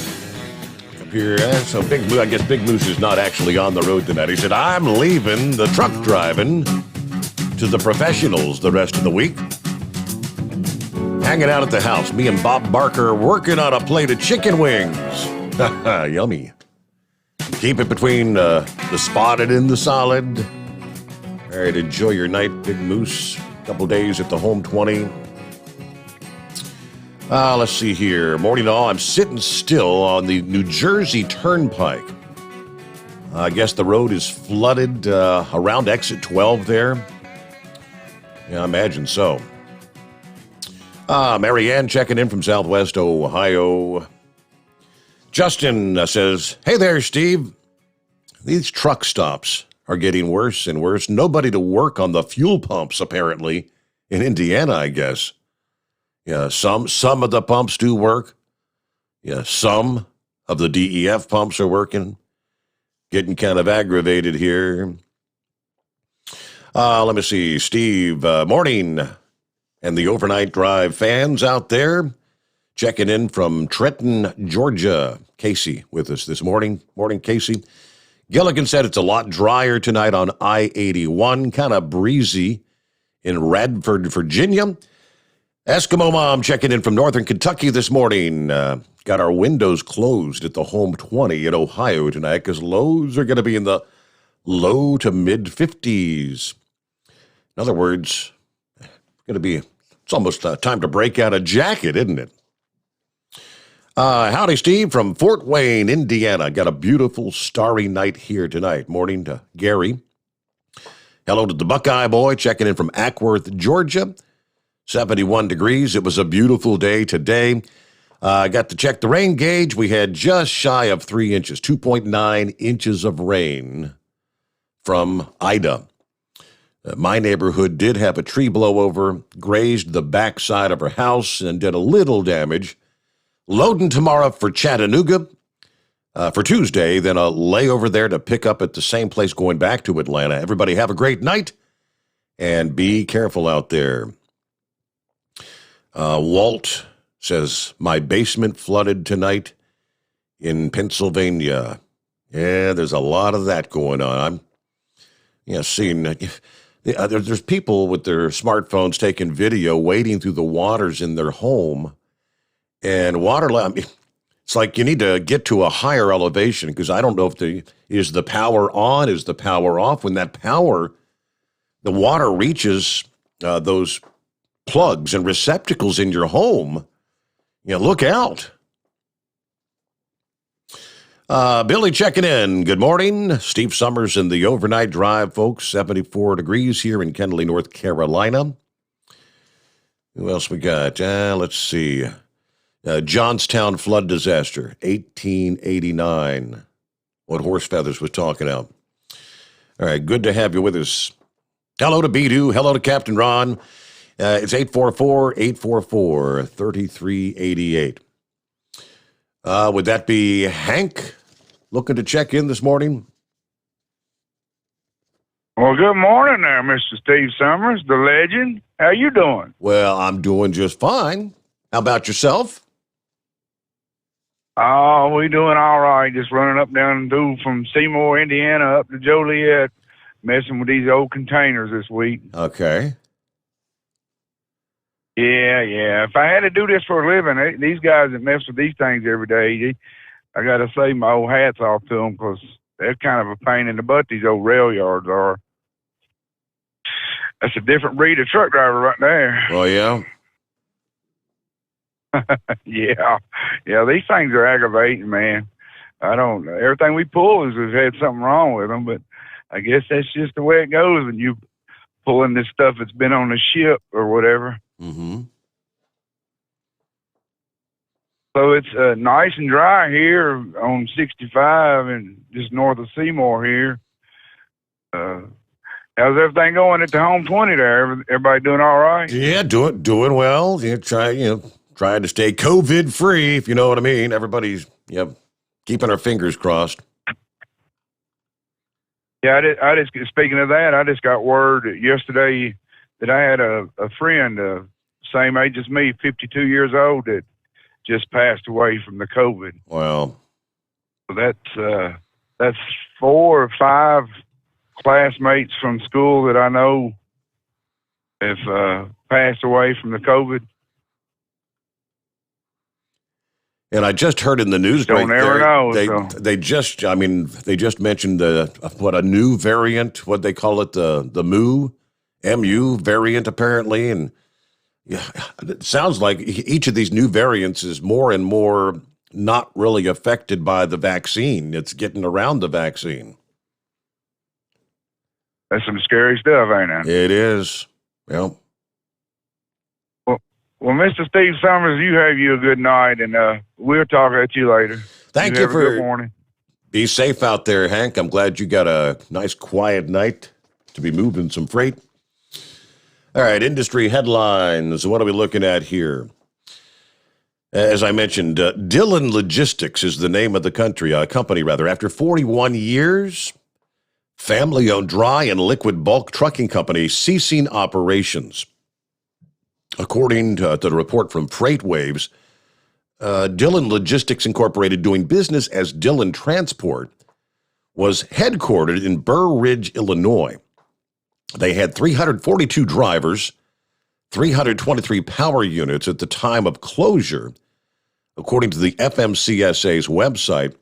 Up here, so Big Moose, I guess Big Moose is not actually on the road tonight. He said, I'm leaving the truck driving to the professionals the rest of the week. Hanging out at the house. Me and Bob Barker working on a plate of chicken wings. Yummy. Keep it between the spotted and the solid. All right, enjoy your night, Big Moose. Couple days at the home 20. Let's see here. Morning all. I'm sitting still on the New Jersey Turnpike. I guess the road is flooded around exit 12 there. Yeah, I imagine so. Mary Ann checking in from Southwest Ohio. Justin says, hey there, Steve. These truck stops are getting worse and worse. Nobody to work on the fuel pumps, apparently, in Indiana, I guess. Yeah, some of the pumps do work. Yeah, some of the DEF pumps are working. Getting kind of aggravated here. Let me see. Steve, morning. And the overnight drive fans out there checking in from Trenton, Georgia. Casey with us this morning. Morning, Casey. Gilligan said it's a lot drier tonight on I-81, kind of breezy in Radford, Virginia. Eskimo Mom checking in from northern Kentucky this morning. Got our windows closed at the home 20 in Ohio tonight because lows are going to be in the low to mid 50s. In other words, it's almost time to break out a jacket, isn't it? Howdy, Steve, from Fort Wayne, Indiana. Got a beautiful starry night here tonight. Morning to Gary. Hello to the Buckeye Boy checking in from Ackworth, Georgia. 71 degrees. It was a beautiful day today. I got to check the rain gauge. We had just shy of 3 inches, 2.9 inches of rain from Ida. My neighborhood did have a tree blow over, grazed the backside of her house, and did a little damage. Loading tomorrow for Chattanooga for Tuesday, then a layover there to pick up at the same place going back to Atlanta. Everybody have a great night, and be careful out there. Walt says, my basement flooded tonight in Pennsylvania. Yeah, there's a lot of that going on. I'm seeing there's people with their smartphones taking video wading through the waters in their home. And it's like you need to get to a higher elevation because I don't know if is the power on, is the power off. When that power, the water reaches those plugs and receptacles in your home, look out. Billy checking in. Good morning. Steve Sommers in the overnight drive, folks. 74 degrees here in Kenneally, North Carolina. Who else we got? Let's see. Johnstown flood disaster, 1889. What Horse Feathers was talking about. All right, good to have you with us. Hello to Bidu. Hello to Captain Ron. It's 844-844-3388. Would that be Hank looking to check in this morning? Well, good morning there, Mr. Steve Sommers, the legend. How you doing? Well, I'm doing just fine. How about yourself? Oh, we doing all right. Just running up down through from Seymour, Indiana, up to Joliet, messing with these old containers this week. Okay. Yeah. If I had to do this for a living, these guys that mess with these things every day, I got to say my old hats off to them because they're kind of a pain in the butt, these old rail yards are. That's a different breed of truck driver right there. Oh, yeah? Yeah, these things are aggravating, man. Everything we pull has had something wrong with them, but I guess that's just the way it goes when you pulling this stuff that's been on the ship or whatever. Mm-hmm. So it's nice and dry here on 65 and just north of Seymour here. How's everything going at the home 20 there? Everybody doing all right? Yeah, doing well. Trying to stay COVID free, if you know what I mean. Everybody's keeping our fingers crossed. Yeah, I just speaking of that, I just got word yesterday that I had a friend, same age as me, 52 years old, that just passed away from the COVID. Wow. So that's 4 or 5 classmates from school that I know have passed away from the COVID. And I just heard in the news Don't ever know. They just mentioned a new variant, what they call it, the MU variant apparently, and it sounds like each of these new variants is more and more not really affected by the vaccine. It's getting around the vaccine. That's some scary stuff, ain't it? It is. Well, Mr. Steve Sommers, you have you a good night, and we'll talk at you later. Thank you have a for. good morning. Be safe out there, Hank. I'm glad you got a nice, quiet night to be moving some freight. All right, industry headlines. What are we looking at here? As I mentioned, Dillon Logistics is the name of the company. After 41 years, family-owned dry and liquid bulk trucking company ceasing operations. According to the report from FreightWaves, Dillon Logistics Incorporated, doing business as Dillon Transport, was headquartered in Burr Ridge, Illinois. They had 342 drivers, 323 power units at the time of closure. According to the FMCSA's website,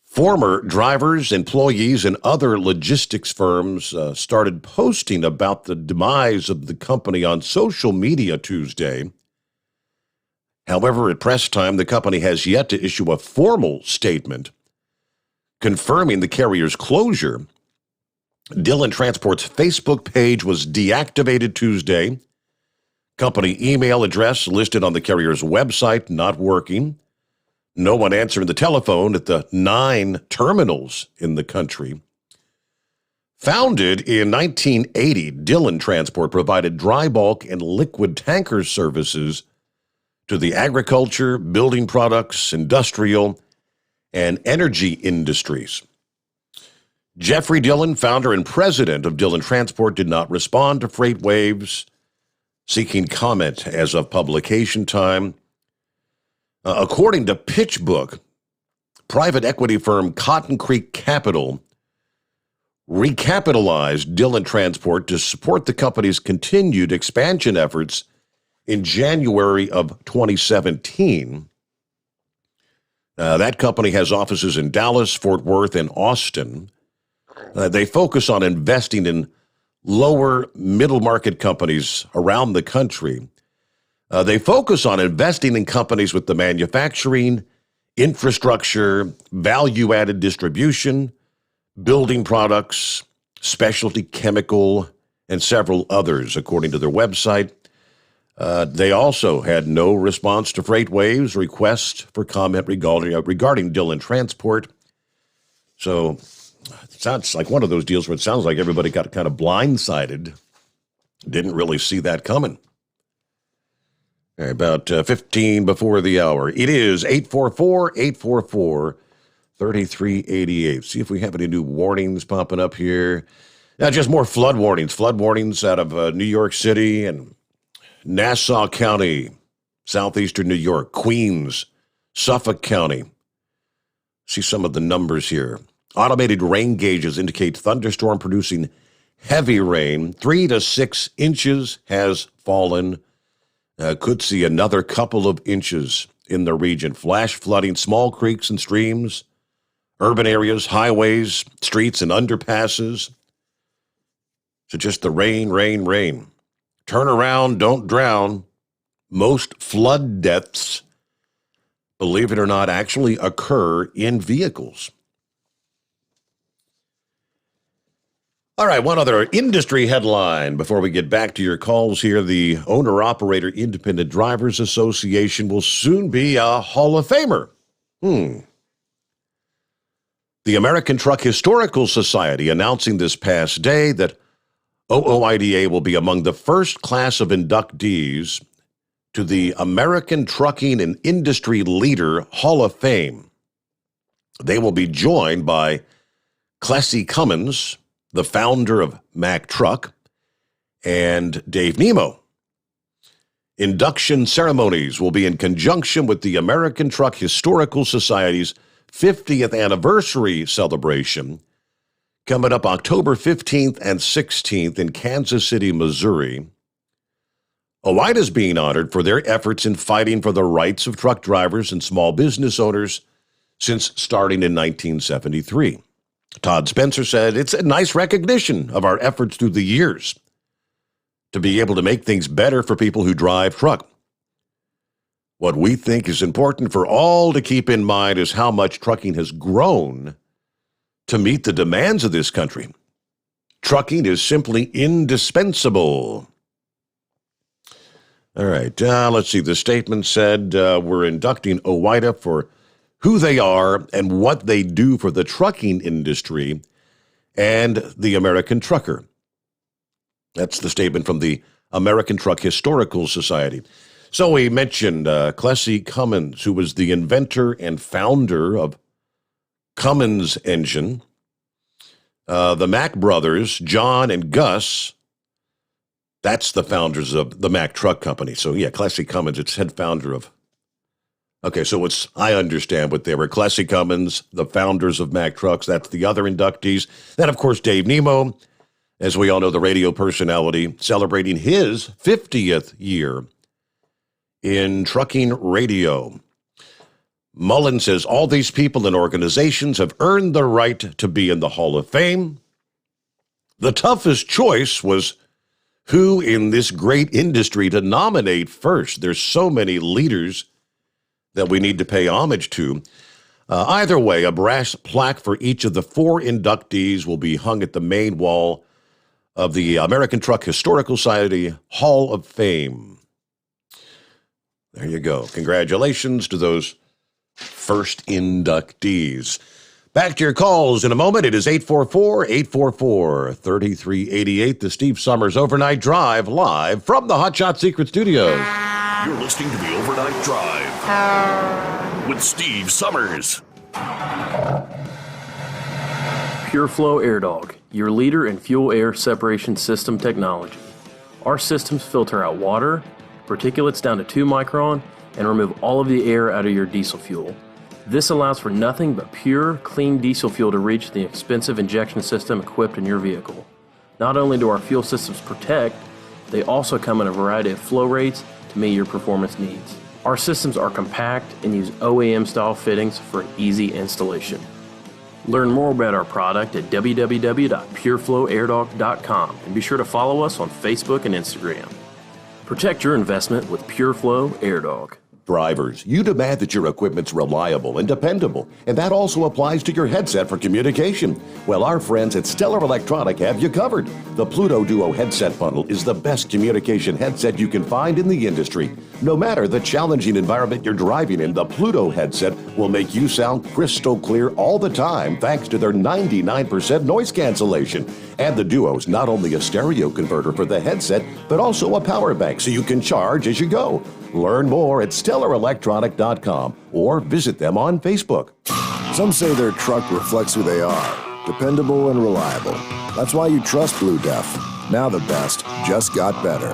former drivers, employees, and other logistics firms started posting about the demise of the company on social media Tuesday. However, at press time, the company has yet to issue a formal statement confirming the carrier's closure. Dillon Transport's Facebook page was deactivated Tuesday. Company email address listed on the carrier's website not working. No one answering the telephone at the 9 terminals in the country. Founded in 1980, Dillon Transport provided dry bulk and liquid tanker services to the agriculture, building products, industrial, and energy industries. Jeffrey Dillon, founder and president of Dillon Transport, did not respond to FreightWaves seeking comment as of publication time. According to PitchBook, private equity firm Cotton Creek Capital recapitalized Dillon Transport to support the company's continued expansion efforts in January of 2017. That company has offices in Dallas, Fort Worth, and Austin. They focus on investing in lower middle market companies around the country. They focus on investing in companies with the manufacturing, infrastructure, value-added distribution, building products, specialty chemical, and several others, according to their website. They also had no response to FreightWaves' request for comment regarding Dillon Transport. So it sounds like one of those deals where it sounds like everybody got kind of blindsided. Didn't really see that coming. About 15 before the hour. It is 844-844-3388. See if we have any new warnings popping up here. Just more flood warnings. Flood warnings out of New York City and Nassau County, southeastern New York, Queens, Suffolk County. See some of the numbers here. Automated rain gauges indicate thunderstorm producing heavy rain. 3 to 6 inches has fallen. Could see another couple of inches in the region. Flash flooding, small creeks and streams, urban areas, highways, streets, and underpasses. So just the rain, rain, rain. Turn around, don't drown. Most flood deaths, believe it or not, actually occur in vehicles. All right, one other industry headline before we get back to your calls here. The Owner-Operator Independent Drivers Association will soon be a Hall of Famer. The American Truck Historical Society announcing this past day that OOIDA will be among the first class of inductees to the American Trucking and Industry Leader Hall of Fame. They will be joined by Clessie Cummins, the founder of Mack Truck, and Dave Nemo. Induction ceremonies will be in conjunction with the American Truck Historical Society's 50th anniversary celebration coming up October 15th and 16th in Kansas City, Missouri. OOIDA is being honored for their efforts in fighting for the rights of truck drivers and small business owners since starting in 1973. Todd Spencer said, "It's a nice recognition of our efforts through the years to be able to make things better for people who drive truck. What we think is important for all to keep in mind is how much trucking has grown to meet the demands of this country. Trucking is simply indispensable." All right, let's see. The statement said we're inducting OOIDA for who they are and what they do for the trucking industry and the American trucker. That's the statement from the American Truck Historical Society. So we mentioned Clessie Cummins, who was the inventor and founder of Cummins engine. The Mack brothers, John and Gus, that's the founders of the Mack Truck Company. So yeah, Clessie Cummins, it's head founder of. Okay, so I understand what they were. Clessie Cummins, the founders of Mack Trucks, that's the other inductees. Then, of course, Dave Nemo, as we all know, the radio personality, celebrating his 50th year in trucking radio. Mullen says all these people and organizations have earned the right to be in the Hall of Fame. The toughest choice was who in this great industry to nominate first. There's so many leaders that we need to pay homage to. Either way, a brass plaque for each of the 4 inductees will be hung at the main wall of the American Truck Historical Society Hall of Fame. There you go. Congratulations to those first inductees. Back to your calls in a moment. It is 844-844-3388, the Steve Sommers Overnight Drive, live from the Hot Shot Secret Studios. You're listening to the Overnight Drive with Steve Sommers. Pure Flow Air Dog, your leader in fuel air separation system technology. Our systems filter out water, particulates down to 2 micron, and remove all of the air out of your diesel fuel. This allows for nothing but pure, clean diesel fuel to reach the expensive injection system equipped in your vehicle. Not only do our fuel systems protect, they also come in a variety of flow rates to meet your performance needs. Our systems are compact and use OEM-style fittings for an easy installation. Learn more about our product at www.pureflowairdog.com and be sure to follow us on Facebook and Instagram. Protect your investment with Pure Flow Air Dog. Drivers, you demand that your equipment's reliable and dependable, and that also applies to your headset for communication. Well, our friends at Stellar Electronic have you covered. The Pluto Duo headset bundle is the best communication headset you can find in the industry. No matter the challenging environment you're driving in, the Pluto headset will make you sound crystal clear all the time thanks to their 99% noise cancellation. And the Duo's not only a stereo converter for the headset, but also a power bank so you can charge as you go. Learn more at StellarElectronic.com or visit them on Facebook. Some say their truck reflects who they are, dependable and reliable. That's why you trust Blue Def. Now the best just got better.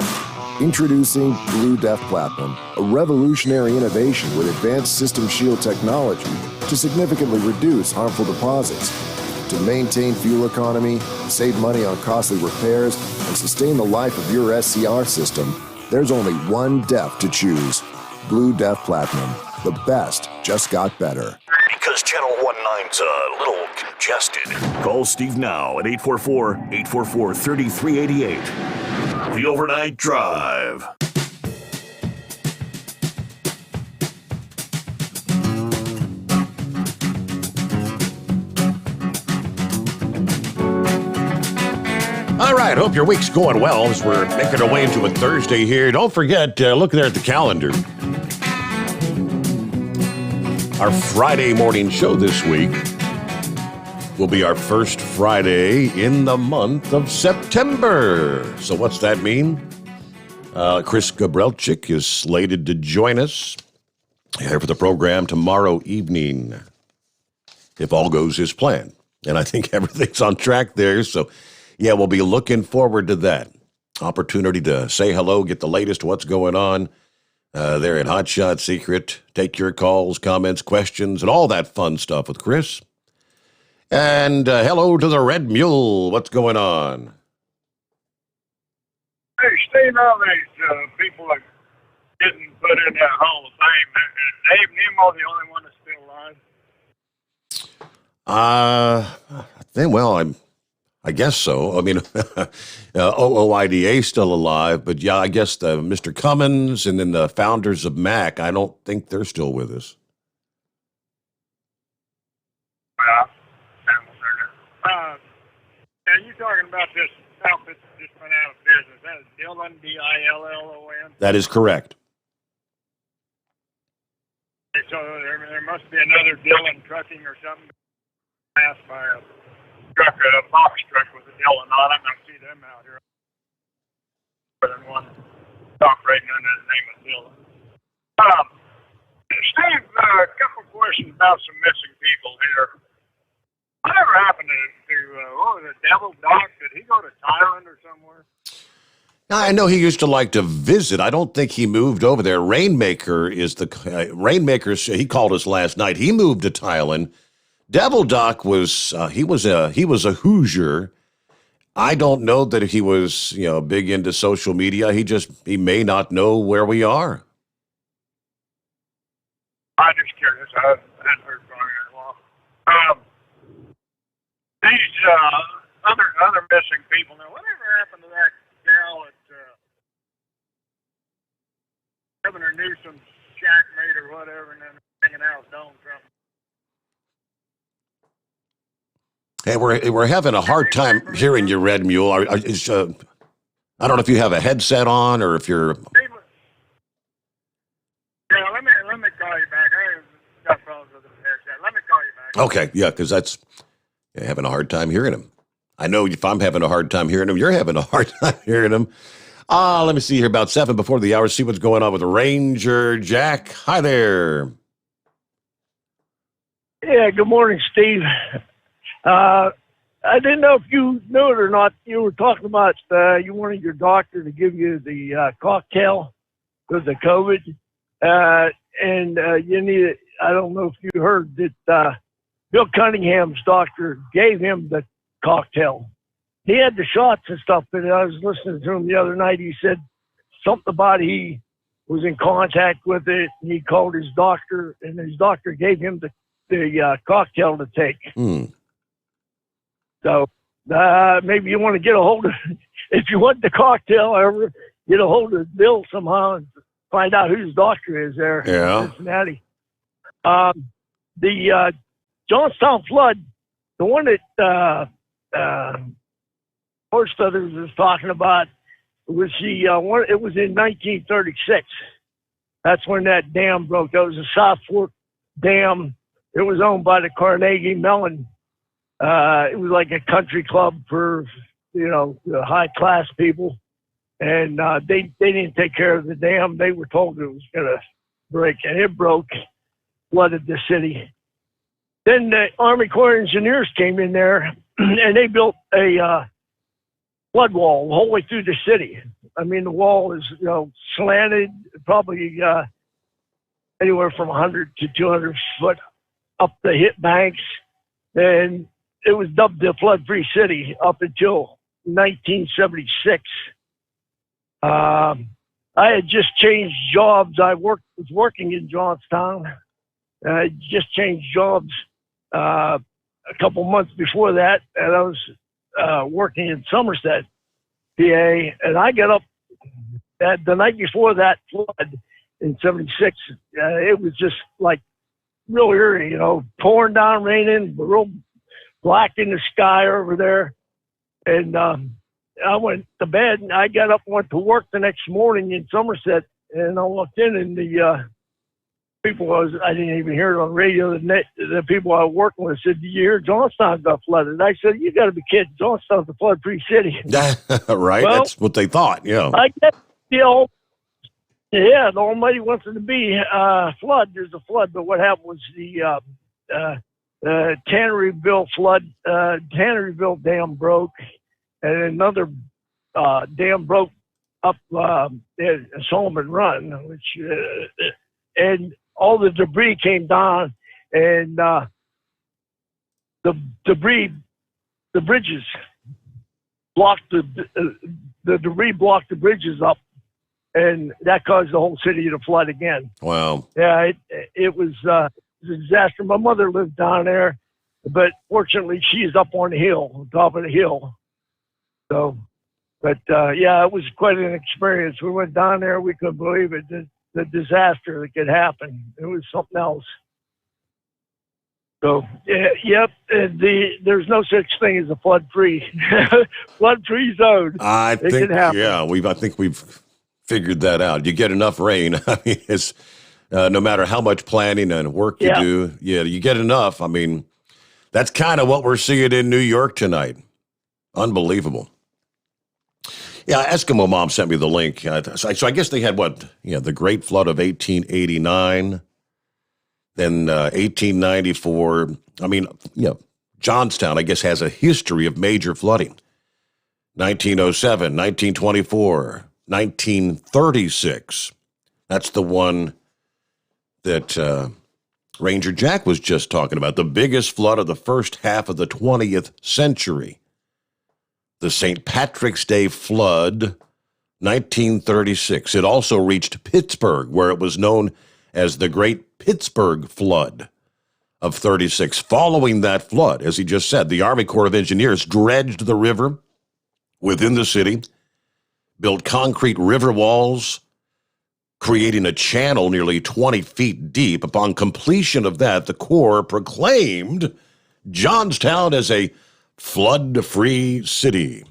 Introducing Blue Def Platinum, a revolutionary innovation with advanced system shield technology to significantly reduce harmful deposits. To maintain fuel economy, save money on costly repairs, and sustain the life of your SCR system, there's only one DEF to choose. Blue Def Platinum. The best just got better. Because Channel 19's a little congested. Call Steve now at 844-844-3388. The Overnight Drive. All right, hope your week's going well as we're making our way into a Thursday here. Don't forget, look there at the calendar. Our Friday morning show this week will be our first Friday in the month of September. So what's that mean? Chris Gabrelchik is slated to join us here for the program tomorrow evening, if all goes as planned. And I think everything's on track there, so yeah, we'll be looking forward to that. Opportunity to say hello, get the latest what's going on there at Hot Shot Secret. Take your calls, comments, questions, and all that fun stuff with Chris. And hello to the Red Mule. What's going on? Hey, Steve, all these people that getting put in that Hall of Fame, is Dave Nemo the only one that's still alive? I guess so. I mean, OOIDA still alive, but yeah, I guess Mr. Cummins and then the founders of Mack, I don't think they're still with us. Well, yeah, you talking about this outfit that just went out of business. That is Dillon, Dillon. That is correct. They So there must be another Dillon trucking or something passed by a truck, a box truck with a Dillon on it. I see them out here. More than one operating under the name of Dillon. Steve, a couple questions about some missing people here. Whatever happened to what was it, Devil Doc? Did he go to Thailand or somewhere? I know he used to like to visit. I don't think he moved over there. Rainmaker is the Rainmaker. He called us last night. He moved to Thailand. Devil Doc was he was a Hoosier. I don't know that he was big into social media. He may not know where we are. I'm just curious. I hadn't heard from him in a while. These other missing people. Now, whatever happened to that gal at Governor Newsom's shackmate or whatever, and then hanging out with Donald Trump? Hey, we're having a hard time hearing you, Red Mule. I don't know if you have a headset on or if you're. Yeah, let me call you back. I got problems with the headset. Let me call you back. Okay, yeah, because that's having a hard time hearing him. I know if I'm having a hard time hearing him, you're having a hard time hearing him. Let me see here, about 7 before the hour, see what's going on with Ranger Jack. Hi there. Yeah, good morning, Steve. I didn't know if you knew it or not. You were talking about you wanted your doctor to give you the cocktail with the COVID. And you need it. I don't know if you heard that Bill Cunningham's doctor gave him the cocktail. He had the shots and stuff, but I was listening to him the other night. He said something about he was in contact with it, and he called his doctor, and his doctor gave him the cocktail to take. So maybe you want to get a hold of, if you want the cocktail, ever get a hold of Bill somehow and find out who his doctor is there in Cincinnati. The Johnstown flood, the one that Horse Feathers was talking about, was it was in 1936. That's when that dam broke. That was the South Fork Dam. It was owned by the Carnegie Mellon. It was like a country club for, the high class people. And they didn't take care of the dam. They were told it was going to break, and it broke, flooded the city. Then the Army Corps of Engineers came in there, and they built a flood wall the whole way through the city. I mean, the wall is, slanted, probably anywhere from 100 to 200 foot up the hit banks. And it was dubbed the flood-free city up until 1976. I had just changed jobs. I was working in Johnstown. I just changed jobs a couple months before that, and I was working in Somerset, PA. And I got up the night before that flood in 76. It was just like real eerie, pouring down, raining, real black in the sky over there. And I went to bed, and I got up and went to work the next morning in Somerset, and I walked in, and the people I didn't even hear it on the radio. The people I was working with said, "You hear Johnstown got flooded?" I said, "You got to be kidding! Johnstown's a flood-free city." Right? Well, that's what they thought. Yeah. I guess the Almighty wants it to be flood. There's a flood, but what happened was the Tanneryville flood. Tanneryville dam broke, and another dam broke up at Solomon Run, which and all the debris came down, and the bridges blocked the debris blocked the bridges up, and that caused the whole city to flood again. Wow. Yeah, it was a disaster. My mother lived down there, but fortunately she's up on the hill, on top of the hill. So, but it was quite an experience. We went down there, we couldn't believe it. The disaster that could happen. It was something else. So, yep, there's no such thing as a flood-free zone. I think we've figured that out. You get enough rain. I mean, No matter how much planning and work you do, you get enough. I mean, that's kind of what we're seeing in New York tonight. Unbelievable. Yeah, Eskimo Mom sent me the link. So I guess they had the Great Flood of 1889, then 1894. I mean, Johnstown, I guess, has a history of major flooding. 1907, 1924, 1936. That's the one that Ranger Jack was just talking about, the biggest flood of the first half of the 20th century. The St. Patrick's Day flood, 1936. It also reached Pittsburgh, where it was known as the Great Pittsburgh Flood of 36. Following that flood, as he just said, the Army Corps of Engineers dredged the river within the city, built concrete river walls, creating a channel nearly 20 feet deep. Upon completion of that, the Corps proclaimed Johnstown as a flood-free city.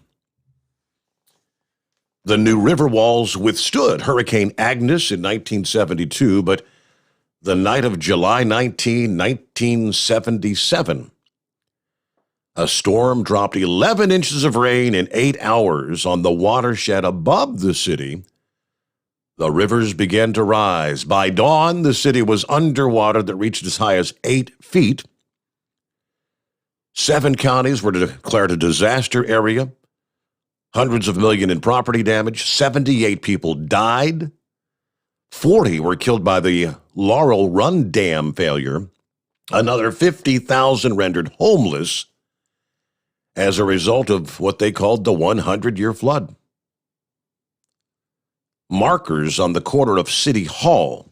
The new river walls withstood Hurricane Agnes in 1972, but the night of July 19, 1977, a storm dropped 11 inches of rain in 8 hours on the watershed above the city. The rivers began to rise. By dawn, the city was underwater that reached as high as 8 feet. 7 counties were declared a disaster area. Hundreds of millions in property damage. 78 people died. 40 were killed by the Laurel Run Dam failure. Another 50,000 rendered homeless as a result of what they called the 100-year flood. Markers on the corner of City Hall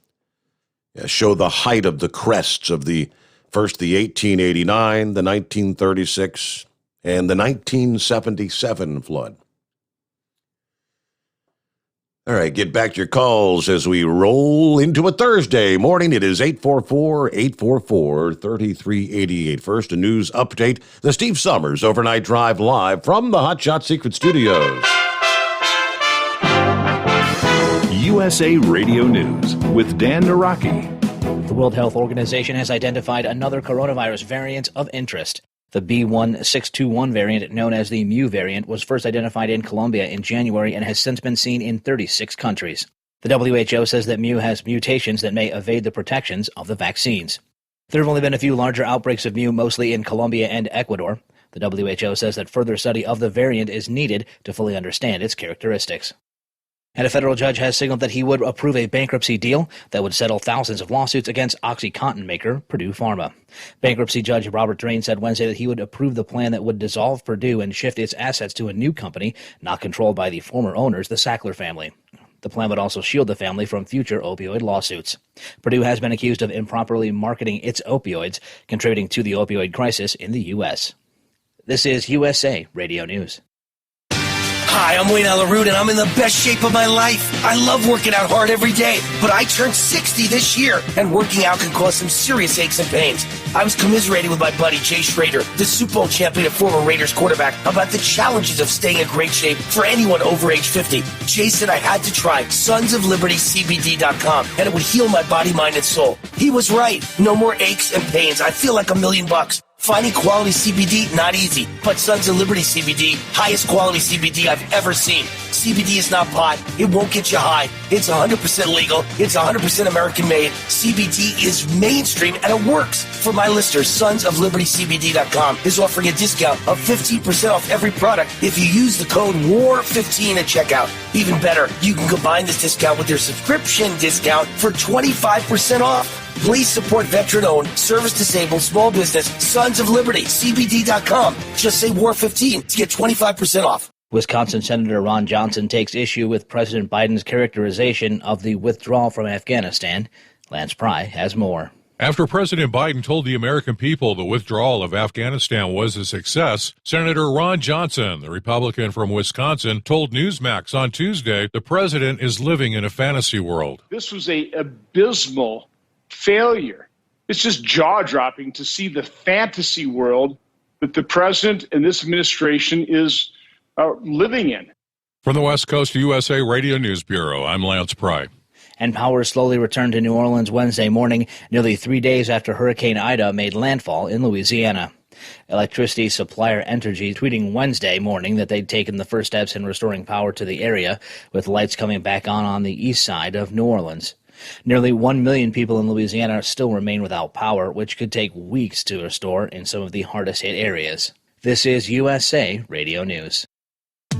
show the height of the crests of the 1889, the 1936, and the 1977 flood. All right, get back to your calls as we roll into a Thursday morning. It is 844-844-3388. First, a news update. The Steve Sommers Overnight Drive live from the Hot Shot Secret Studios. USA Radio News with Dan Naraki. The World Health Organization has identified another coronavirus variant of interest. The B.1.621 variant, known as the Mu variant, was first identified in Colombia in January and has since been seen in 36 countries. The WHO says that Mu has mutations that may evade the protections of the vaccines. There have only been a few larger outbreaks of Mu, mostly in Colombia and Ecuador. The WHO says that further study of the variant is needed to fully understand its characteristics. And a federal judge has signaled that he would approve a bankruptcy deal that would settle thousands of lawsuits against OxyContin maker Purdue Pharma. Bankruptcy Judge Robert Drain said Wednesday that he would approve the plan that would dissolve Purdue and shift its assets to a new company not controlled by the former owners, the Sackler family. The plan would also shield the family from future opioid lawsuits. Purdue has been accused of improperly marketing its opioids, contributing to the opioid crisis in the U.S. This is USA Radio News. Hi, I'm Wayne Alaroot, and I'm in the best shape of my life. I love working out hard every day, but I turned 60 this year, and working out can cause some serious aches and pains. I was commiserating with my buddy Jay Schrader, the Super Bowl champion and former Raiders quarterback, about the challenges of staying in great shape for anyone over age 50. Jay said I had to try sonsoflibertycbd.com, and it would heal my body, mind, and soul. He was right. No more aches and pains. I feel like $1 million. Finding quality CBD, not easy, but Sons of Liberty CBD, highest quality CBD I've ever seen. CBD is not pot. It won't get you high. It's 100% legal. It's 100% American made. CBD is mainstream and it works. For my listeners, sonsoflibertycbd.com is offering a discount of 15% off every product if you use the code WAR15 at checkout. Even better, you can combine this discount with their subscription discount for 25% off. Please support veteran-owned, service-disabled, small business, Sons of Liberty, CBD.com. Just say WAR15 to get 25% off. Wisconsin Senator Ron Johnson takes issue with President Biden's characterization of the withdrawal from Afghanistan. Lance Pry has more. After President Biden told the American people the withdrawal of Afghanistan was a success, Senator Ron Johnson, the Republican from Wisconsin, told Newsmax on Tuesday the president is living in a fantasy world. This was an abysmal failure. It's just jaw-dropping to see the fantasy world that the president and this administration is living in. From the West Coast USA Radio News Bureau, I'm Lance Pry. And power slowly returned to New Orleans Wednesday morning, nearly 3 days after Hurricane Ida made landfall in Louisiana. Electricity supplier Entergy tweeting Wednesday morning that they'd taken the first steps in restoring power to the area, with lights coming back on the east side of New Orleans. Nearly 1 million people in Louisiana still remain without power, which could take weeks to restore in some of the hardest hit areas. This is USA Radio News.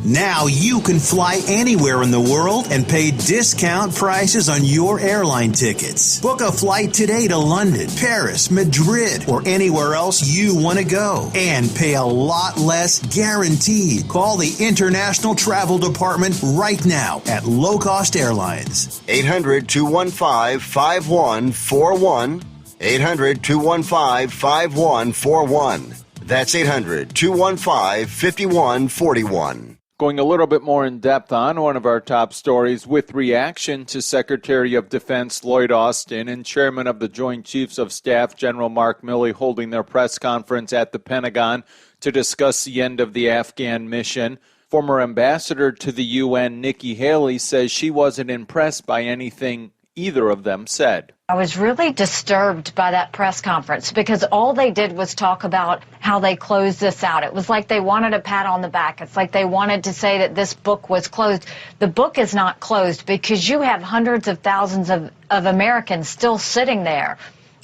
Now you can fly anywhere in the world and pay discount prices on your airline tickets. Book a flight today to London, Paris, Madrid, or anywhere else you want to go and pay a lot less guaranteed. Call the International Travel Department right now at Low Cost Airlines. 800-215-5141. 800-215-5141. That's 800-215-5141. Going a little bit more in depth on one of our top stories with reaction to Secretary of Defense Lloyd Austin and Chairman of the Joint Chiefs of Staff General Mark Milley holding their press conference at the Pentagon to discuss the end of the Afghan mission. Former ambassador to the UN, Nikki Haley, says she wasn't impressed by anything either of them said. I was really disturbed by that press conference because all they did was talk about how they closed this out. It was like they wanted a pat on the back. It's like they wanted to say that this book was closed. The book is not closed because you have hundreds of thousands of Americans still sitting there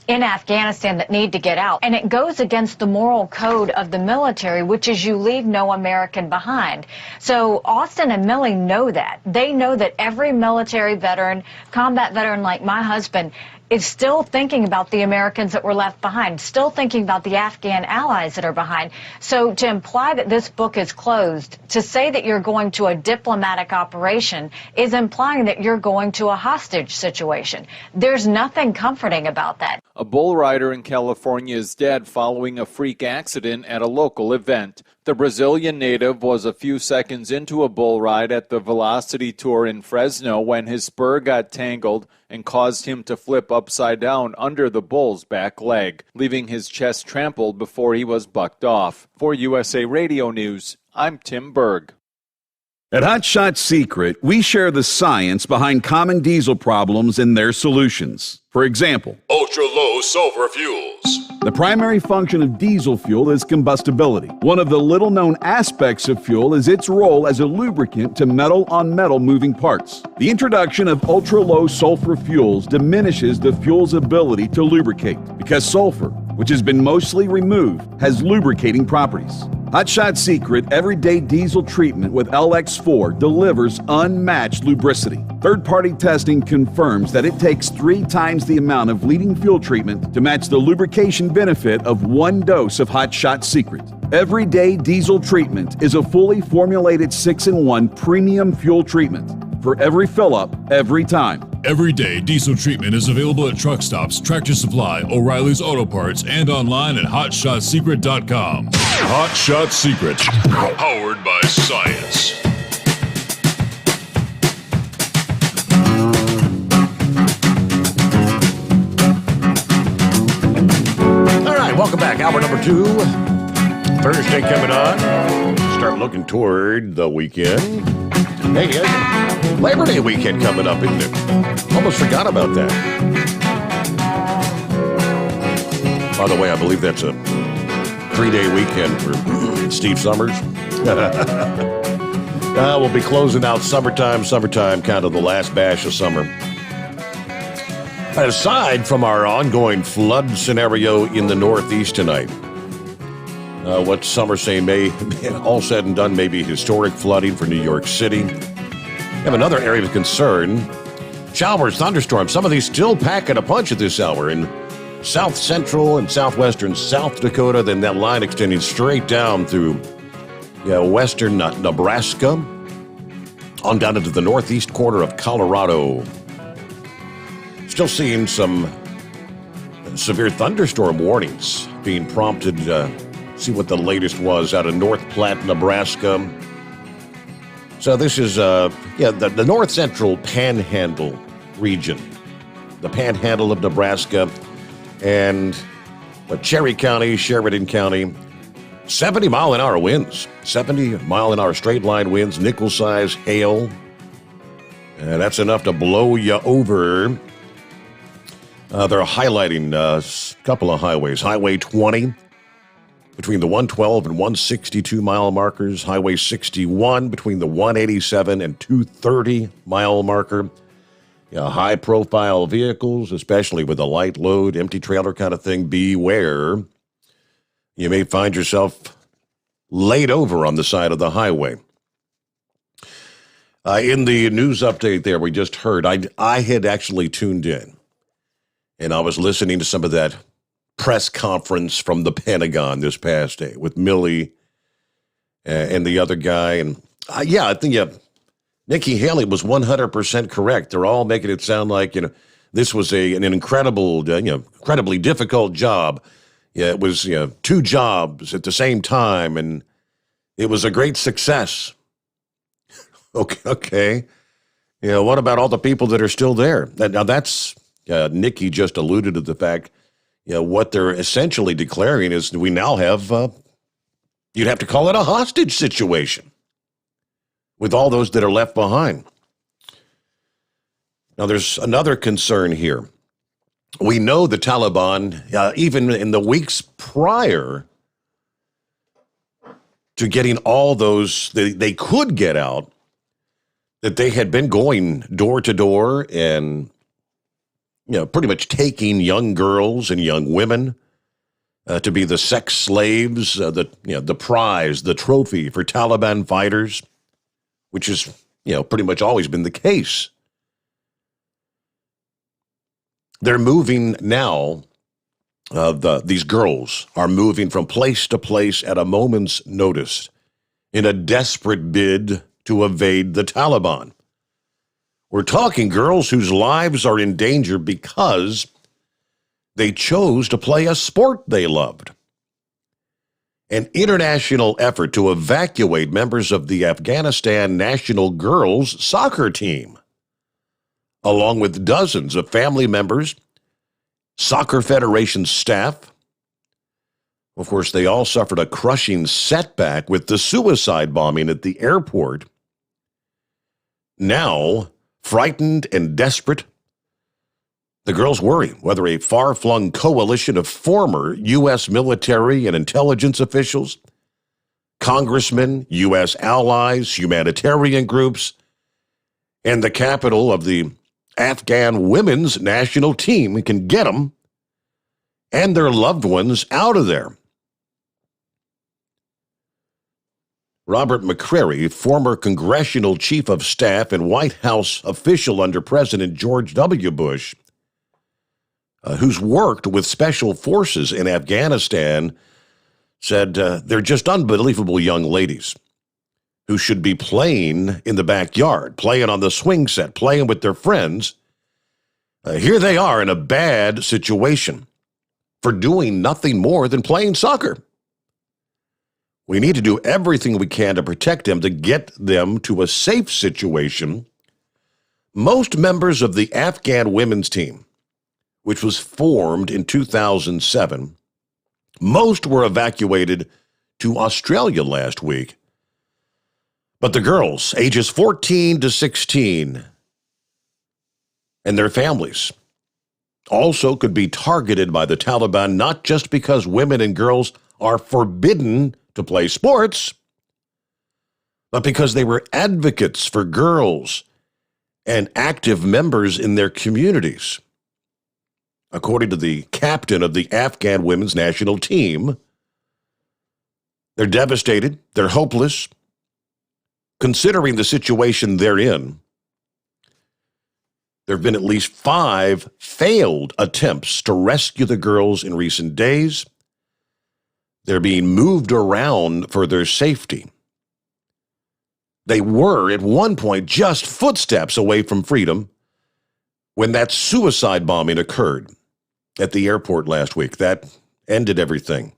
in Afghanistan that need to get out. And it goes against the moral code of the military, which is you leave no American behind. So Austin and Milley know that. They know that every military veteran, combat veteran like my husband, is still thinking about the Americans that were left behind, still thinking about the Afghan allies that are behind. So to imply that this book is closed, to say that you're going to a diplomatic operation is implying that you're going to a hostage situation. There's nothing comforting about that. A bull rider in California is dead following a freak accident at a local event. The Brazilian native was a few seconds into a bull ride at the Velocity Tour in Fresno when his spur got tangled and caused him to flip upside down under the bull's back leg, leaving his chest trampled before he was bucked off. For USA Radio News, I'm Tim Berg. At Hot Shot Secret, we share the science behind common diesel problems and their solutions. For example, ultra-low sulfur fuels. The primary function of diesel fuel is combustibility. One of the little-known aspects of fuel is its role as a lubricant to metal-on-metal moving parts. The introduction of ultra-low sulfur fuels diminishes the fuel's ability to lubricate because sulfur, which has been mostly removed, has lubricating properties. Hot Shot Secret Everyday Diesel Treatment with LX4 delivers unmatched lubricity. Third-party testing confirms that it takes 3 times the amount of leading fuel treatment to match the lubrication benefit of 1 dose of Hot Shot Secret. Everyday Diesel Treatment is a fully formulated 6-in-1 premium fuel treatment for every fill-up, every time. Everyday Diesel Treatment is available at truck stops, Tractor Supply, O'Reilly's Auto Parts, and online at HotShotSecret.com. Hot Shot Secret, powered by science. All right, welcome back. Hour number 2. Thursday coming on. Start looking toward the weekend. Hey, guys, Labor Day weekend coming up, isn't it? Almost forgot about that. By the way, I believe that's a 3-day weekend for Steve Sommers. We'll be closing out summertime, kind of the last bash of summer. Aside from our ongoing flood scenario in the Northeast tonight, what some are saying may, all said and done, may be historic flooding for New York City. We have another area of concern. Showers, thunderstorms, some of these still packing a punch at this hour in south central and southwestern South Dakota, then that line extending straight down through western Nebraska, on down into the northeast corner of Colorado. Still seeing some severe thunderstorm warnings being prompted. See what the latest was out of North Platte, Nebraska. So this is the north central panhandle region, the panhandle of Nebraska, and Cherry County, Sheridan County. 70-mile-an-hour winds, 70-mile-an-hour straight-line winds, nickel-size hail, And that's enough to blow you over. They're highlighting a couple of highways. Highway 20 between the 112 and 162 mile markers. Highway 61 between the 187 and 230 mile marker. High profile vehicles, especially with a light load, empty trailer kind of thing, beware. You may find yourself laid over on the side of the highway. In the news update there we just heard, I had actually tuned in, and I was listening to some of that press conference from the Pentagon this past day with Milley and the other guy. And I think Nikki Haley was 100% correct. They're all making it sound like, this was an incredible, incredibly difficult job. It was, two jobs at the same time, and it was a great success. Okay. What about all the people that are still there? Now that's, Nikki just alluded to the fact, what they're essentially declaring is we now have, you'd have to call it a hostage situation with all those that are left behind. Now there's another concern here. We know the Taliban, even in the weeks prior to getting all those they could get out, that they had been going door to door and, pretty much taking young girls and young women to be the sex slaves, the prize, the trophy for Taliban fighters, which is, pretty much always been the case. They're moving now. These girls are moving from place to place at a moment's notice in a desperate bid to evade the Taliban. We're talking girls whose lives are in danger because they chose to play a sport they loved. An international effort to evacuate members of the Afghanistan national girls soccer team, along with dozens of family members, soccer federation staff. Of course, they all suffered a crushing setback with the suicide bombing at the airport. Now, frightened and desperate, the girls worry whether a far-flung coalition of former U.S. military and intelligence officials, congressmen, U.S. allies, humanitarian groups, and the capital of the Afghan women's national team can get them and their loved ones out of there. Robert McCrary, former congressional chief of staff and White House official under President George W. Bush, who's worked with special forces in Afghanistan, said they're just unbelievable young ladies who should be playing in the backyard, playing on the swing set, playing with their friends. Here they are in a bad situation for doing nothing more than playing soccer. We need to do everything we can to protect them, to get them to a safe situation. Most members of the Afghan women's team, which was formed in 2007, most were evacuated to Australia last week. But the girls, ages 14 to 16, and their families also could be targeted by the Taliban, not just because women and girls are forbidden to play sports, but because they were advocates for girls and active members in their communities. According to the captain of the Afghan women's national team, they're devastated, they're hopeless, considering the situation they're in. There have been at least 5 failed attempts to rescue the girls in recent days. They're being moved around for their safety. They were, at one point, just footsteps away from freedom when that suicide bombing occurred at the airport last week. That ended everything.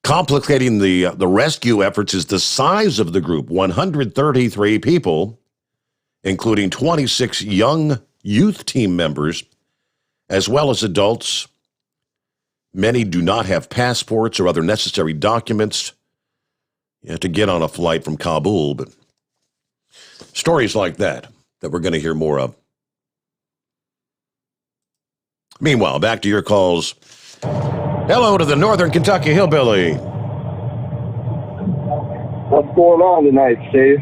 Complicating the rescue efforts is the size of the group, 133 people, including 26 young youth team members, as well as adults. Many do not have passports or other necessary documents to get on a flight from Kabul. But Stories like that we're going to hear more of. Meanwhile, back to your calls. Hello to the Northern Kentucky Hillbilly. What's going on tonight, Steve?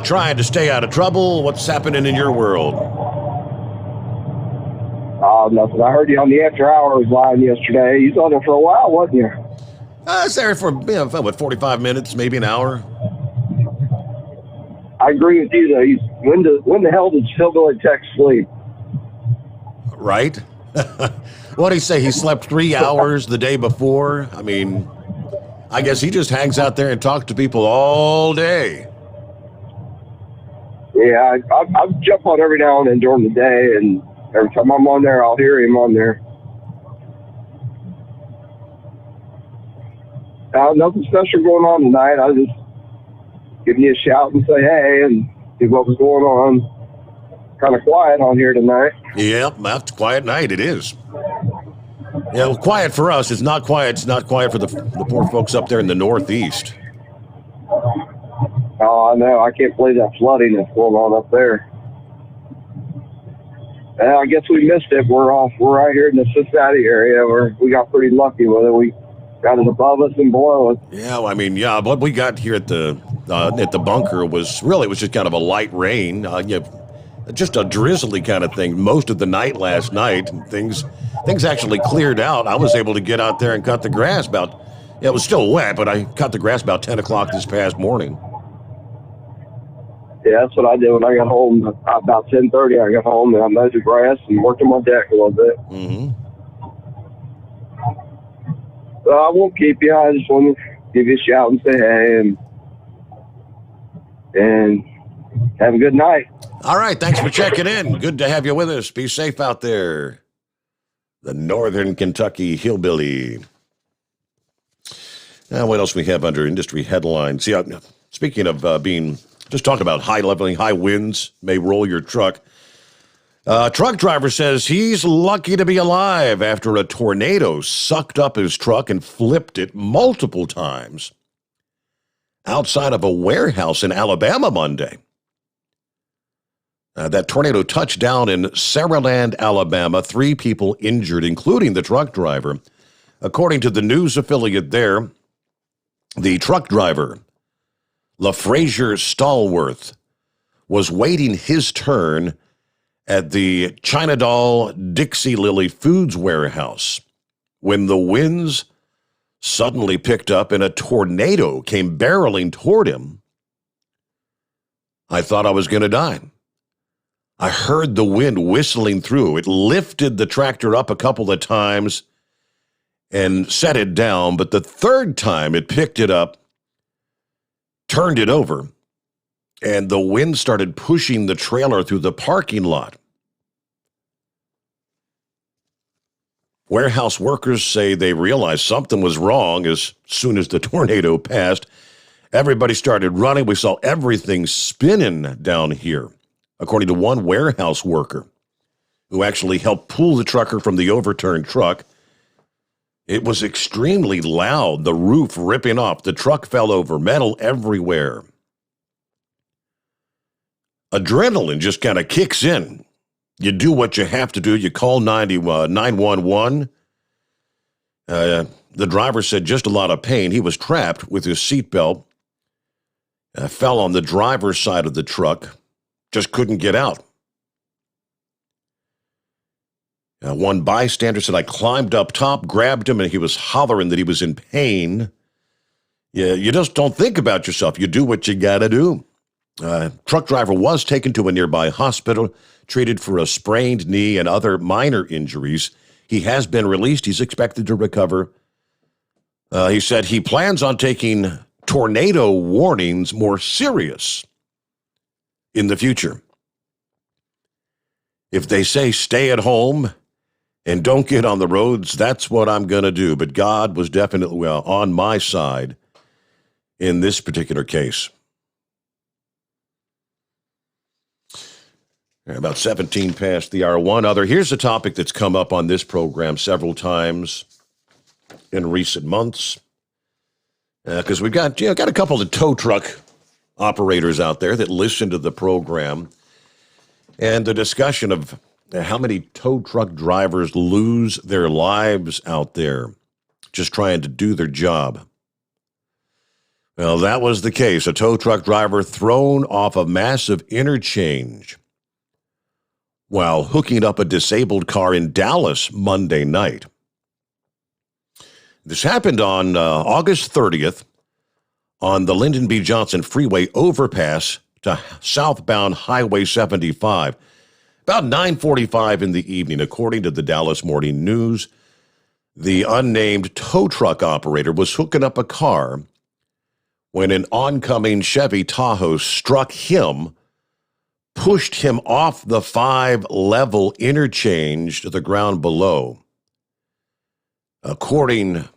Trying to stay out of trouble. What's happening in your world? Nothing. I heard you on the after hours line yesterday. You was on there for a while, wasn't you? I was there for, 45 minutes, maybe an hour. I agree with you, though. When the hell does Hillbilly Tech sleep? Right? What did he say? He slept 3 hours the day before? I mean, I guess he just hangs out there and talks to people all day. Yeah, I jump on every now and then during the day, and every time I'm on there, I'll hear him on there. Nothing special going on tonight. I was just giving you a shout and say hey and see what was going on. Kind of quiet on here tonight. Yep, that's a quiet night. It is. Yeah, well, quiet for us. It's not quiet. It's not quiet for the poor folks up there in the Northeast. Oh, I know. I can't believe that flooding that's going on up there. I guess we missed it. We're right here in the Cincinnati area where we got pretty lucky with it. We got it above us and below us. Yeah, well, I mean, what we got here at the bunker was just kind of a light rain. Just a drizzly kind of thing most of the night last night. Things actually cleared out. I was able to get out there and cut the grass it was still wet, but I cut the grass about 10 o'clock this past morning. Yeah, that's what I did when I got home. About 10:30, I got home and I mowed the grass and worked on my deck a little bit. Mm-hmm. So I won't keep you. I just want to give you a shout and say hey and have a good night. All right, thanks for checking in. Good to have you with us. Be safe out there. The Northern Kentucky Hillbilly. Now, what else we have under industry headlines? See, speaking of just talking about high winds may roll your truck. Truck driver says he's lucky to be alive after a tornado sucked up his truck and flipped it multiple times outside of a warehouse in Alabama Monday. That tornado touched down in Saraland, Alabama. 3 people injured, including the truck driver. According to the news affiliate there, the truck driver, LaFrazier Stallworth, was waiting his turn at the Chinadal Dixie Lily Foods warehouse when the winds suddenly picked up and a tornado came barreling toward him. I thought I was going to die. I heard the wind whistling through. It lifted the tractor up a couple of times and set it down, but the third time it picked it up, turned it over, and the wind started pushing the trailer through the parking lot. Warehouse workers say they realized something was wrong as soon as the tornado passed. Everybody started running. We saw everything spinning down here, according to one warehouse worker who actually helped pull the trucker from the overturned truck. It was extremely loud, the roof ripping off. The truck fell over, metal everywhere. Adrenaline just kind of kicks in. You do what you have to do. You call 911. The driver said just a lot of pain. He was trapped with his seatbelt. Fell on the driver's side of the truck. Just couldn't get out. One bystander said, I climbed up top, grabbed him, and he was hollering that he was in pain. You just don't think about yourself. You do what you got to do. Truck driver was taken to a nearby hospital, treated for a sprained knee and other minor injuries. He has been released. He's expected to recover. He said he plans on taking tornado warnings more serious in the future. If they say stay at home and don't get on the roads, that's what I'm going to do. But God was definitely on my side in this particular case. About 17 past the hour. One other. Here's a topic that's come up on this program several times in recent months. Because we've got a couple of tow truck operators out there that listen to the program and the discussion of how many tow truck drivers lose their lives out there just trying to do their job. Well, that was the case. A tow truck driver thrown off a massive interchange while hooking up a disabled car in Dallas Monday night. This happened on August 30th on the Lyndon B. Johnson Freeway overpass to southbound Highway 75. About 9:45 in the evening, according to the Dallas Morning News, the unnamed tow truck operator was hooking up a car when an oncoming Chevy Tahoe struck him, pushed him off the 5-level interchange to the ground below. According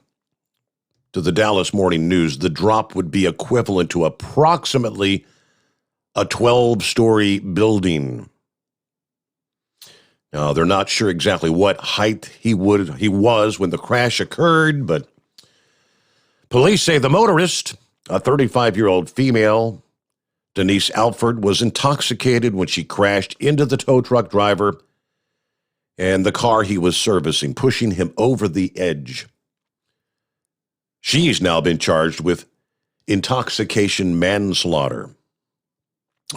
to the Dallas Morning News, the drop would be equivalent to approximately a 12-story building. Now, they're not sure exactly what height he was when the crash occurred, but police say the motorist, a 35-year-old female, Denise Alford, was intoxicated when she crashed into the tow truck driver and the car he was servicing, pushing him over the edge. She's now been charged with intoxication manslaughter,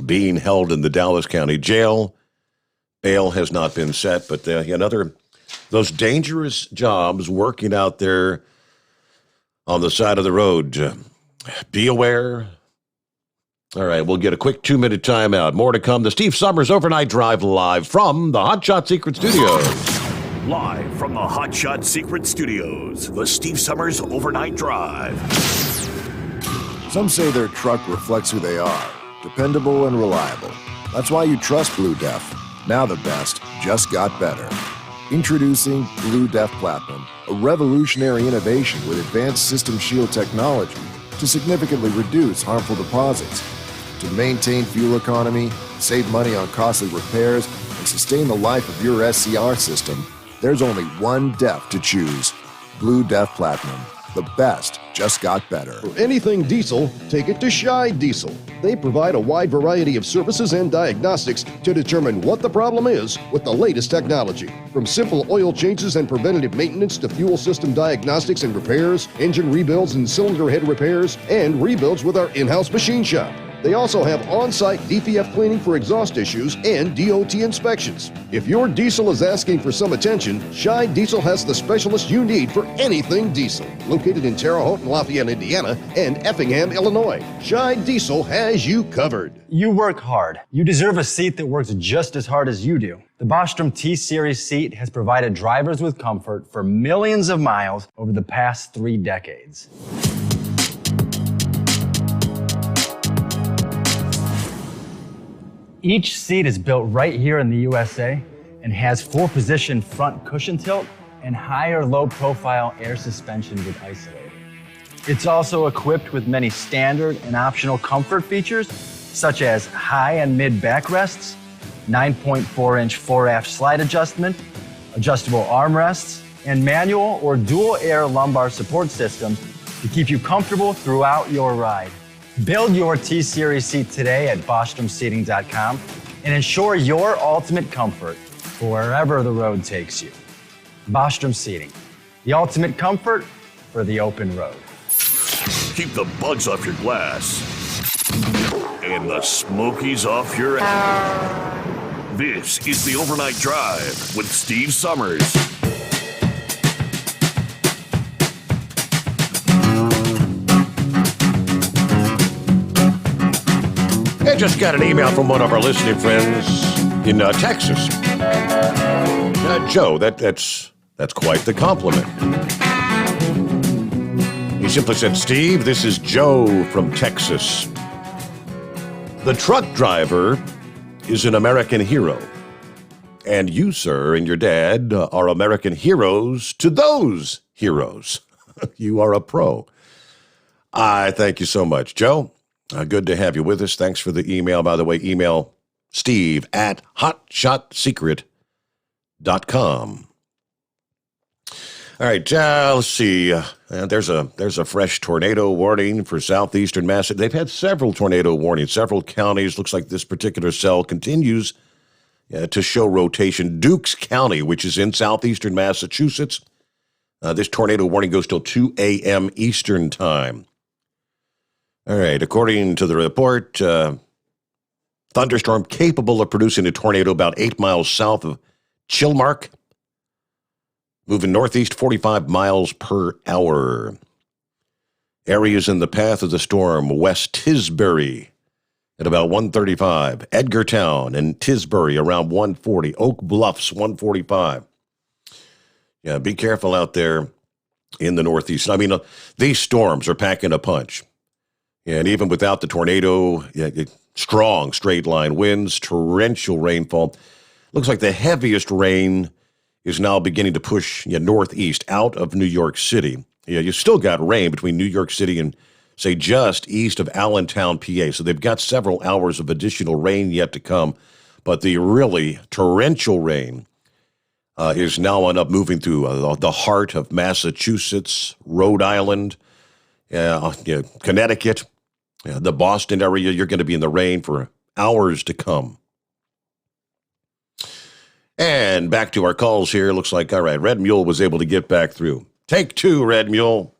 being held in the Dallas County Jail. Bail has not been set, but those dangerous jobs working out there on the side of the road. Be aware. All right, we'll get a quick 2-minute timeout. More to come. The Steve Sommers Overnight Drive live from the Hot Shot Secret Studios. Live from the Hot Shot Secret Studios, the Steve Sommers Overnight Drive. Some say their truck reflects who they are, dependable and reliable. That's why you trust Blue Def. Now the best just got better. Introducing Blue Def Platinum, a revolutionary innovation with advanced system shield technology to significantly reduce harmful deposits, to maintain fuel economy, save money on costly repairs, and sustain the life of your SCR system. There's only one DEF to choose. Blue Def Platinum. The best just got better. For anything diesel, take it to Shy Diesel. They provide a wide variety of services and diagnostics to determine what the problem is with the latest technology. From simple oil changes and preventative maintenance to fuel system diagnostics and repairs, engine rebuilds and cylinder head repairs, and rebuilds with our in-house machine shop. They also have on-site DPF cleaning for exhaust issues and DOT inspections. If your diesel is asking for some attention, Shy Diesel has the specialist you need for anything diesel. Located in Terre Haute and Lafayette, Indiana, and Effingham, Illinois, Shy Diesel has you covered. You work hard. You deserve a seat that works just as hard as you do. The Bostrom T-Series seat has provided drivers with comfort for millions of miles over the past 3 decades. Each seat is built right here in the USA and has 4-position front cushion tilt and higher low-profile air suspension with isolator. It's also equipped with many standard and optional comfort features, such as high and mid backrests, 9.4-inch fore-aft slide adjustment, adjustable armrests, and manual or dual air lumbar support system to keep you comfortable throughout your ride. Build your T-Series seat today at BostromSeating.com and ensure your ultimate comfort for wherever the road takes you. Bostrom Seating, the ultimate comfort for the open road. Keep the bugs off your glass and the smokies off your ass. This is the Overnight Drive with Steve Sommers. I just got an email from one of our listening friends in Texas. Joe, that's quite the compliment. He simply said, Steve, this is Joe from Texas. The truck driver is an American hero. And you, sir, and your dad are American heroes to those heroes. You are a pro. I thank you so much, Joe. Good to have you with us. Thanks for the email. By the way, email steve@hotshotsecret.com. All right, let's see. There's a fresh tornado warning for southeastern Massachusetts. They've had several tornado warnings, several counties. Looks like this particular cell continues to show rotation. Dukes County, which is in southeastern Massachusetts, this tornado warning goes till 2 a.m. Eastern time. All right, according to the report, thunderstorm capable of producing a tornado about 8 miles south of Chilmark, moving northeast 45 miles per hour. Areas in the path of the storm: West Tisbury at about 135, Edgartown and Tisbury around 140, Oak Bluffs 145. Yeah, be careful out there in the northeast. I mean, these storms are packing a punch. And even without the tornado, strong straight line winds, torrential rainfall. Looks like the heaviest rain is now beginning to push northeast out of New York City. Yeah, you still got rain between New York City and, say, just east of Allentown, PA. So they've got several hours of additional rain yet to come. But the really torrential rain is now on up, moving through the heart of Massachusetts, Rhode Island, Connecticut, the Boston area. You're going to be in the rain for hours to come. And back to our calls here. Looks like, all right, Red Mule was able to get back through. Take two, Red Mule.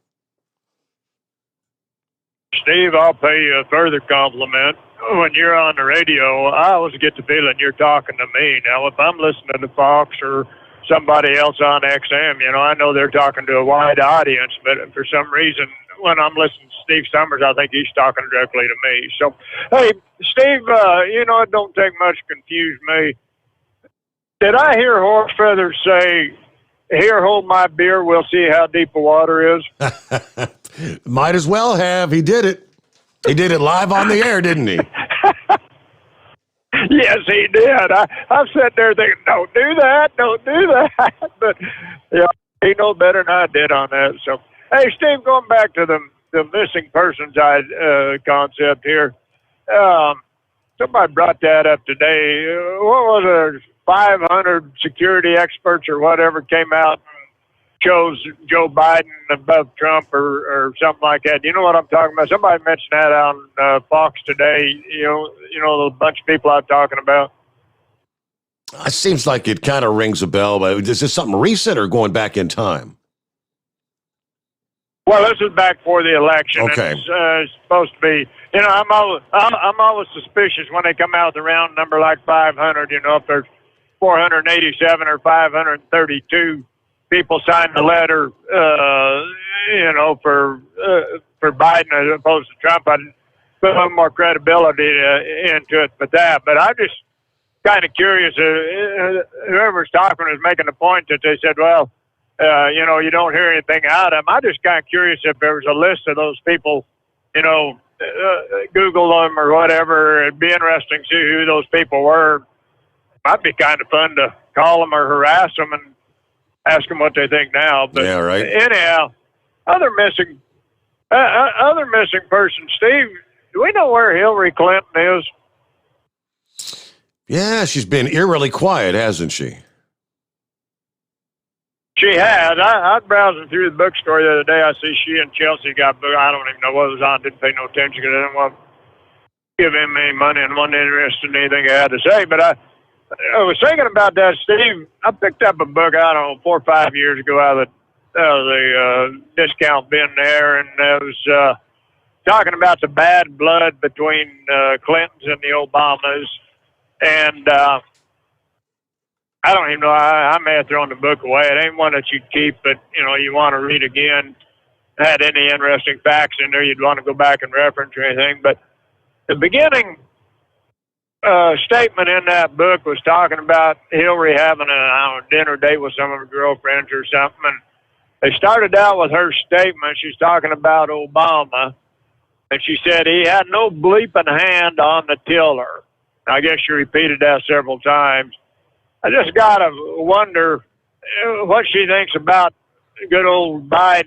Steve, I'll pay you a further compliment. When you're on the radio, I always get the feeling you're talking to me. Now, if I'm listening to Fox or somebody else on XM, I know they're talking to a wide audience, but for some reason, when I'm listening to Steve Sommers, I think he's talking directly to me. So, hey, Steve, it don't take much to confuse me. Did I hear Horsefeather say, "Here, hold my beer, we'll see how deep the water is"? Might as well have. He did it. He did it live on the air, didn't he? Yes, he did. I'm sitting there thinking, don't do that. But, he knows better than I did on that. So, hey, Steve, going back to the missing persons concept here. Somebody brought that up today. What was it? 500 security experts or whatever came out and chose Joe Biden above Trump or something like that. You know what I'm talking about? Somebody mentioned that on Fox today. The bunch of people I'm talking about. It seems like it kind of rings a bell, but is this something recent or going back in time? Well, this is back for the election. Okay. And it's supposed to be, I'm always suspicious when they come out with a round number like 500, if there's 487 or 532 people signed the letter, for Biden as opposed to Trump. I'd put a little more credibility into it but that. But I'm just kind of curious. Whoever's talking was making the point that they said, well, you don't hear anything out of them. I'm just kind of curious if there was a list of those people, Google them or whatever. It'd be interesting to see who those people were. Might be kind of fun to call them or harass them and ask them what they think now. But yeah, right. Anyhow, other missing person, Steve. Do we know where Hillary Clinton is? Yeah, she's been eerily quiet, hasn't she? She has. I was browsing through the bookstore the other day. I see she and Chelsea got book. I don't even know what was on. Didn't pay no attention because I didn't want to give him any money and wasn't interested in anything I had to say. But I was thinking about that, Steve. I picked up a book, I don't know, 4 or 5 years ago out of the discount bin there, and it was talking about the bad blood between Clintons and the Obamas. And I don't even know. I may have thrown the book away. It ain't one that you'd keep, but, you want to read again. Had any interesting facts in there you'd want to go back and reference or anything. But the beginning statement in that book was talking about Hillary having a dinner date with some of her girlfriends or something. And they started out with her statement. She's talking about Obama. And she said he had no bleeping hand on the tiller. I guess she repeated that several times. I just got to wonder what she thinks about good old Biden.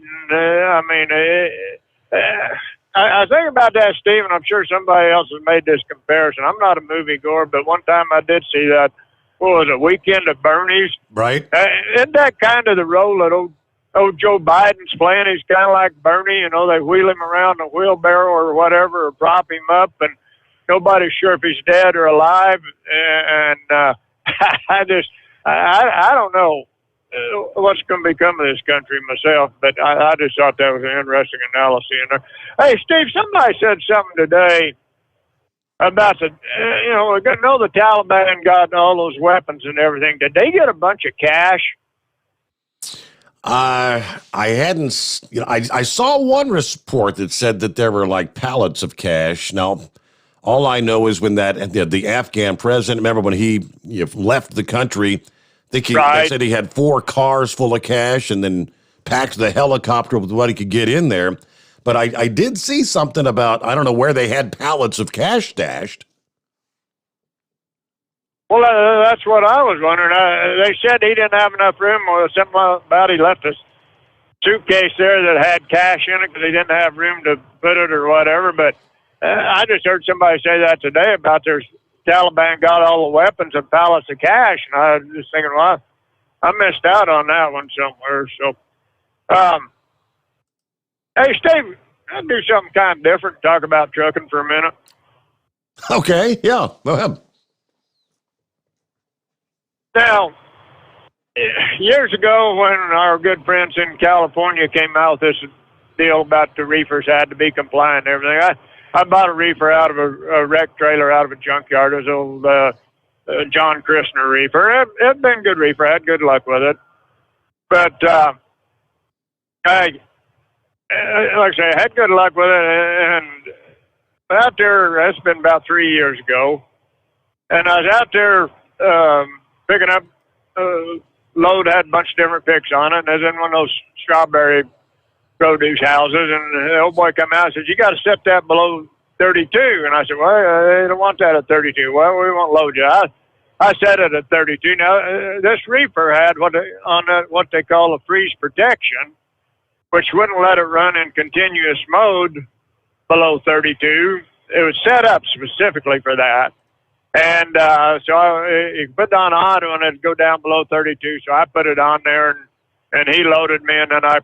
I think about that, Steve, and I'm sure somebody else has made this comparison. I'm not a moviegoer, but one time I did see that, what was it, Weekend at Bernie's? Right. Isn't that kind of the role that old Joe Biden's playing. He's kind of like Bernie. You know, they wheel him around a wheelbarrow or whatever, or prop him up, and nobody's sure if he's dead or alive. And I don't know what's going to become of this country myself, but I just thought that was an interesting analysis in there. Hey, Steve, somebody said something today about the Taliban got all those weapons and everything. Did they get a bunch of cash? I hadn't, I saw one report that said that there were like pallets of cash. Now, all I know is when the Afghan president, remember when he left the country, they said he had 4 cars full of cash and then packed the helicopter with what he could get in there. But I did see something about, I don't know where they had pallets of cash stashed. Well, that's what I was wondering. They said he didn't have enough room, or something about he left a suitcase there that had cash in it because he didn't have room to put it or whatever. But I just heard somebody say that today about their Taliban got all the weapons and pallets of cash, and I was just thinking, well, I missed out on that one somewhere. So, hey, Steve, I'll do something kind of different. Talk about trucking for a minute. Okay, yeah, go ahead. Now, years ago when our good friends in California came out with this deal about the reefers had to be compliant and everything, I bought a reefer out of a wreck trailer out of a junkyard. It was old John Christner reefer. It'd been a good reefer. I had good luck with it. But like I say, I had good luck with it. And out there, that's been about 3 years ago. And I was out there picking up load, had a bunch of different picks on it, and I was in one of those strawberry produce houses, and the old boy come out and said, you got to set that below 32. And I said, well, they don't want that at 32. Well, we won't load you. I set it at 32. Now, this reefer had what they call a freeze protection, which wouldn't let it run in continuous mode below 32. It was set up specifically for that. And so he put on auto and it'd go down below 32. So I put it on there, and he loaded me, and then I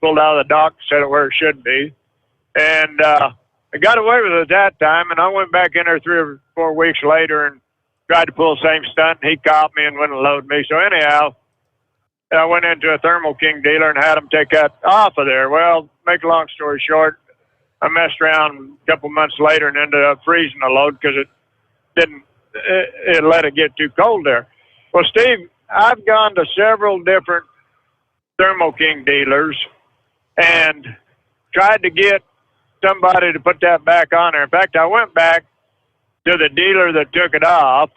pulled out of the dock, set it where it should be. And I got away with it at that time, and I went back in there 3 or 4 weeks later and tried to pull the same stunt, and he caught me and wouldn't load me. So anyhow, I went into a Thermo King dealer and had him take that off of there. Well, make a long story short, I messed around a couple months later and ended up freezing the load because it let it get too cold there. Well, Steve, I've gone to several different Thermo King dealers and tried to get somebody to put that back on there. In fact, I went back to the dealer that took it off,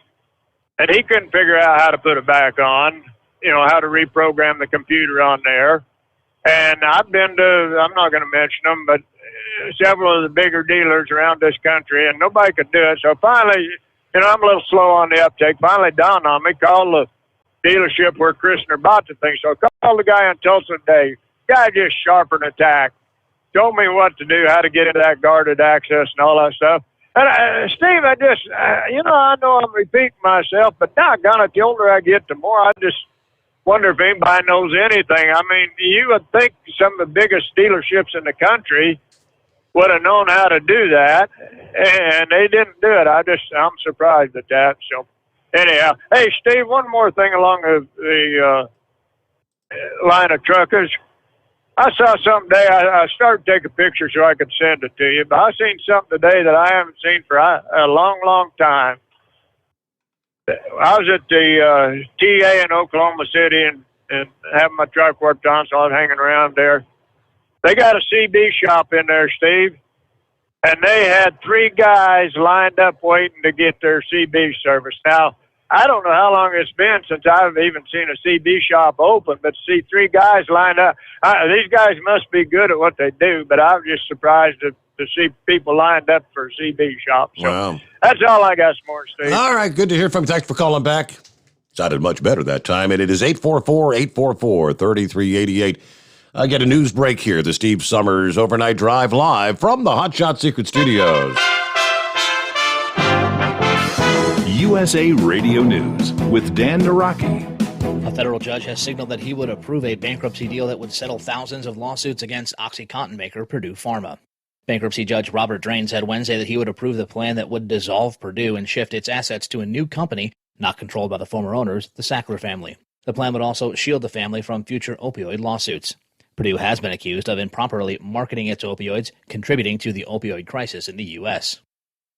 and he couldn't figure out how to put it back on, how to reprogram the computer on there. And I've been to, I'm not going to mention them, but several of the bigger dealers around this country, and nobody could do it. So finally, I'm a little slow on the uptake. Finally dawned on me, called the dealership where Christner bought the thing. So I called the guy in Tulsa today. Guy just sharp an attack. Told me what to do, how to get into that guarded access and all that stuff. And Steve, I just, I know I'm repeating myself, but doggone it, the older I get, the more I just wonder if anybody knows anything. I mean, you would think some of the biggest dealerships in the country would have known how to do that, and they didn't do it. I'm surprised at that. So anyhow, hey, Steve, one more thing along the line of truckers. I saw something today. I started to take a picture so I could send it to you, but I seen something today that I haven't seen for a long, long time. I was at the TA in Oklahoma City and having my truck worked on, so I was hanging around there. They got a CB shop in there, Steve, and they had 3 guys lined up waiting to get their CB service. Now, I don't know how long it's been since I've even seen a CB shop open, but to see 3 guys lined up, these guys must be good at what they do, but I'm just surprised to see people lined up for a CB shop. So wow. That's all I got this morning, Steve. All right, good to hear from you. Thanks for calling back. Sounded much better that time, and it is 844-844-3388. I get a news break here, the Steve Sommers Overnight Drive live from the Hot Shot Secret Studios. USA Radio News with Dan Naraki. A federal judge has signaled that he would approve a bankruptcy deal that would settle thousands of lawsuits against OxyContin maker Purdue Pharma. Bankruptcy Judge Robert Drain said Wednesday that he would approve the plan that would dissolve Purdue and shift its assets to a new company not controlled by the former owners, the Sackler family. The plan would also shield the family from future opioid lawsuits. Purdue has been accused of improperly marketing its opioids, contributing to the opioid crisis in the U.S.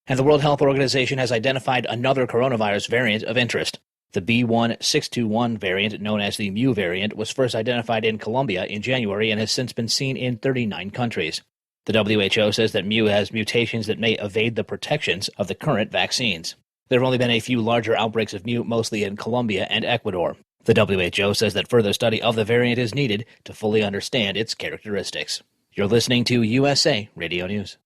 And the World Health Organization has identified another coronavirus variant of interest. The B.1.621 variant, known as the Mu variant, was first identified in Colombia in January and has since been seen in 39 countries. The WHO says that Mu has mutations that may evade the protections of the current vaccines. There have only been a few larger outbreaks of Mu, mostly in Colombia and Ecuador. The WHO says that further study of the variant is needed to fully understand its characteristics. You're listening to USA Radio News.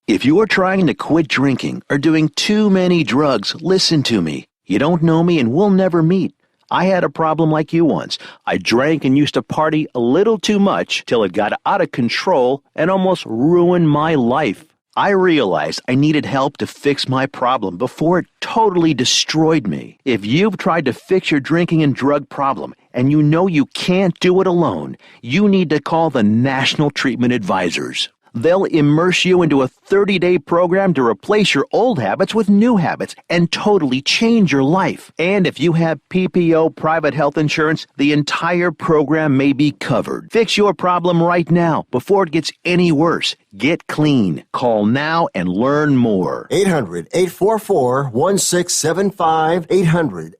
If you are trying to quit drinking or doing too many drugs, listen to me. You don't know me and we'll never meet. I had a problem like you once. I drank and used to party a little too much till it got out of control and almost ruined my life. I realized I needed help to fix my problem before it totally destroyed me. If you've tried to fix your drinking and drug problem and you know you can't do it alone, you need to call the National Treatment Advisors. They'll immerse you into a 30-day program to replace your old habits with new habits and totally change your life. And if you have PPO private health insurance, the entire program may be covered. Fix your problem right now before it gets any worse. Get clean. Call now and learn more. 800-844-1675.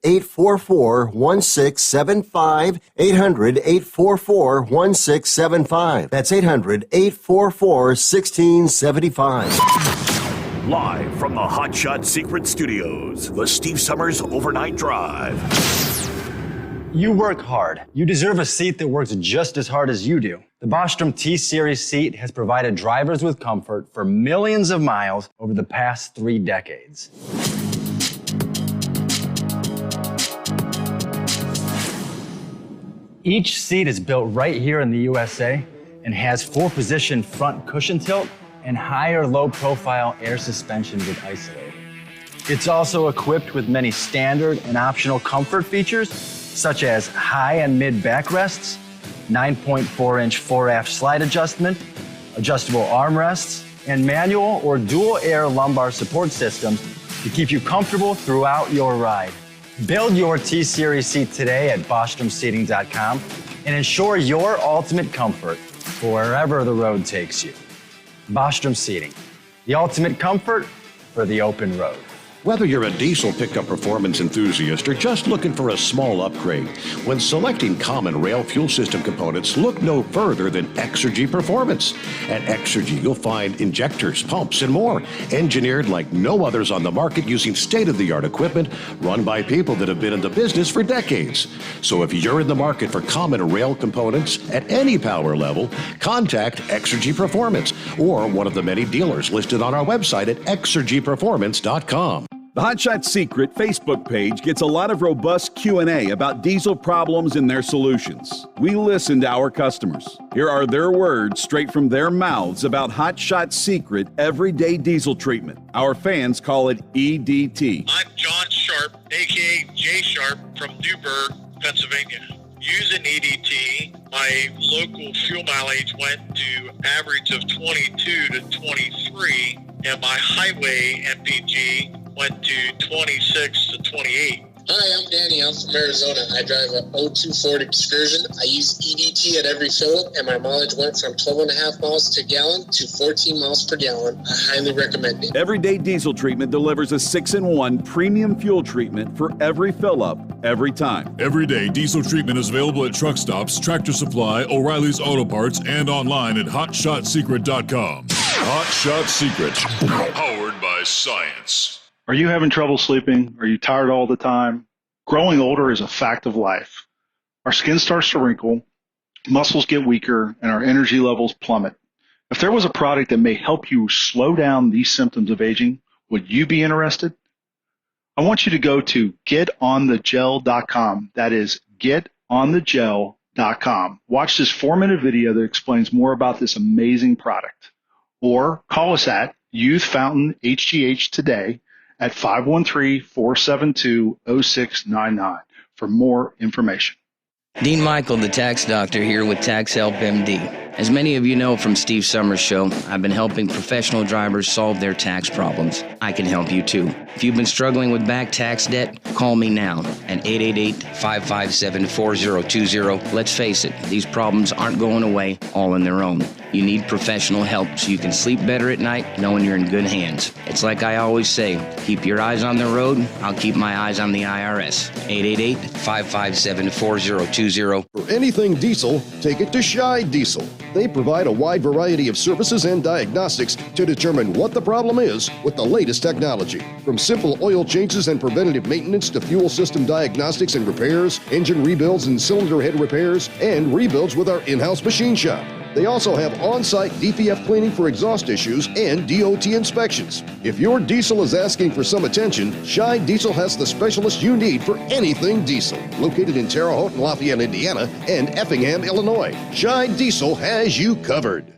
800-844-1675. 800-844-1675. That's 800-844-1675. Live from the Hot Shot Secret Studios, the Steve Sommers Overnight Drive. You work hard. You deserve a seat that works just as hard as you do. The Bostrom T-Series seat has provided drivers with comfort for millions of miles over the past 3 decades. Each seat is built right here in the USA and has 4-position front cushion tilt and higher low-profile air suspension with isolator. It's also equipped with many standard and optional comfort features, such as high and mid backrests, 9.4-inch 4-aft slide adjustment, adjustable armrests, and manual or dual air lumbar support systems to keep you comfortable throughout your ride. Build your T-Series seat today at BostromSeating.com and ensure your ultimate comfort for wherever the road takes you. Bostrom Seating, the ultimate comfort for the open road. Whether you're a diesel pickup performance enthusiast or just looking for a small upgrade, when selecting common rail fuel system components, look no further than Exergy Performance. At Exergy, you'll find injectors, pumps, and more, engineered like no others on the market using state-of-the-art equipment run by people that have been in the business for decades. So if you're in the market for common rail components at any power level, contact Exergy Performance or one of the many dealers listed on our website at exergyperformance.com. The Hot Shot Secret Facebook page gets a lot of robust Q&A about diesel problems and their solutions. We listen to our customers. Here are their words straight from their mouths about Hot Shot Secret everyday diesel treatment. Our fans call it EDT. I'm John Sharp, a.k.a. Jay Sharp from Newburgh, Pennsylvania. Using EDT, my local fuel mileage went to average of 22 to 23, and my highway MPG went to 26 to 28. Hi, I'm Danny. I'm from Arizona. I drive a 02 Ford Excursion. I use EDT at every fill, and my mileage went from 12.5 miles to gallon to 14 miles per gallon. I highly recommend it. Everyday diesel treatment delivers a 6-in-1 premium fuel treatment for every fill-up, every time. Everyday diesel treatment is available at truck stops, Tractor Supply, O'Reilly's Auto Parts, and online at HotShotSecret.com. Hot Shot Secret, powered by science. Are you having trouble sleeping? Are you tired all the time? Growing older is a fact of life. Our skin starts to wrinkle, muscles get weaker, and our energy levels plummet. If there was a product that may help you slow down these symptoms of aging, would you be interested? I want you to go to getonthegel.com. That is getonthegel.com. Watch this 4-minute video that explains more about this amazing product. Or call us at Youth Fountain HGH today at 513-472-0699 for more information. Dean Michael, the tax doctor, here with Tax Help MD. As many of you know from Steve Sommers' show, I've been helping professional drivers solve their tax problems. I can help you too. If you've been struggling with back tax debt, call me now at 888-557-4020. Let's face it, these problems aren't going away all on their own. You need professional help so you can sleep better at night knowing you're in good hands. It's like I always say, keep your eyes on the road, I'll keep my eyes on the IRS. 888-557-4020. For anything diesel, take it to Shy Diesel. They provide a wide variety of services and diagnostics to determine what the problem is with the latest technology. From simple oil changes and preventative maintenance to fuel system diagnostics and repairs, engine rebuilds and cylinder head repairs, and rebuilds with our in-house machine shop. They also have on-site DPF cleaning for exhaust issues and DOT inspections. If your diesel is asking for some attention, Shy Diesel has the specialist you need for anything diesel. Located in Terre Haute and Lafayette, Indiana, and Effingham, Illinois, Shy Diesel has you covered.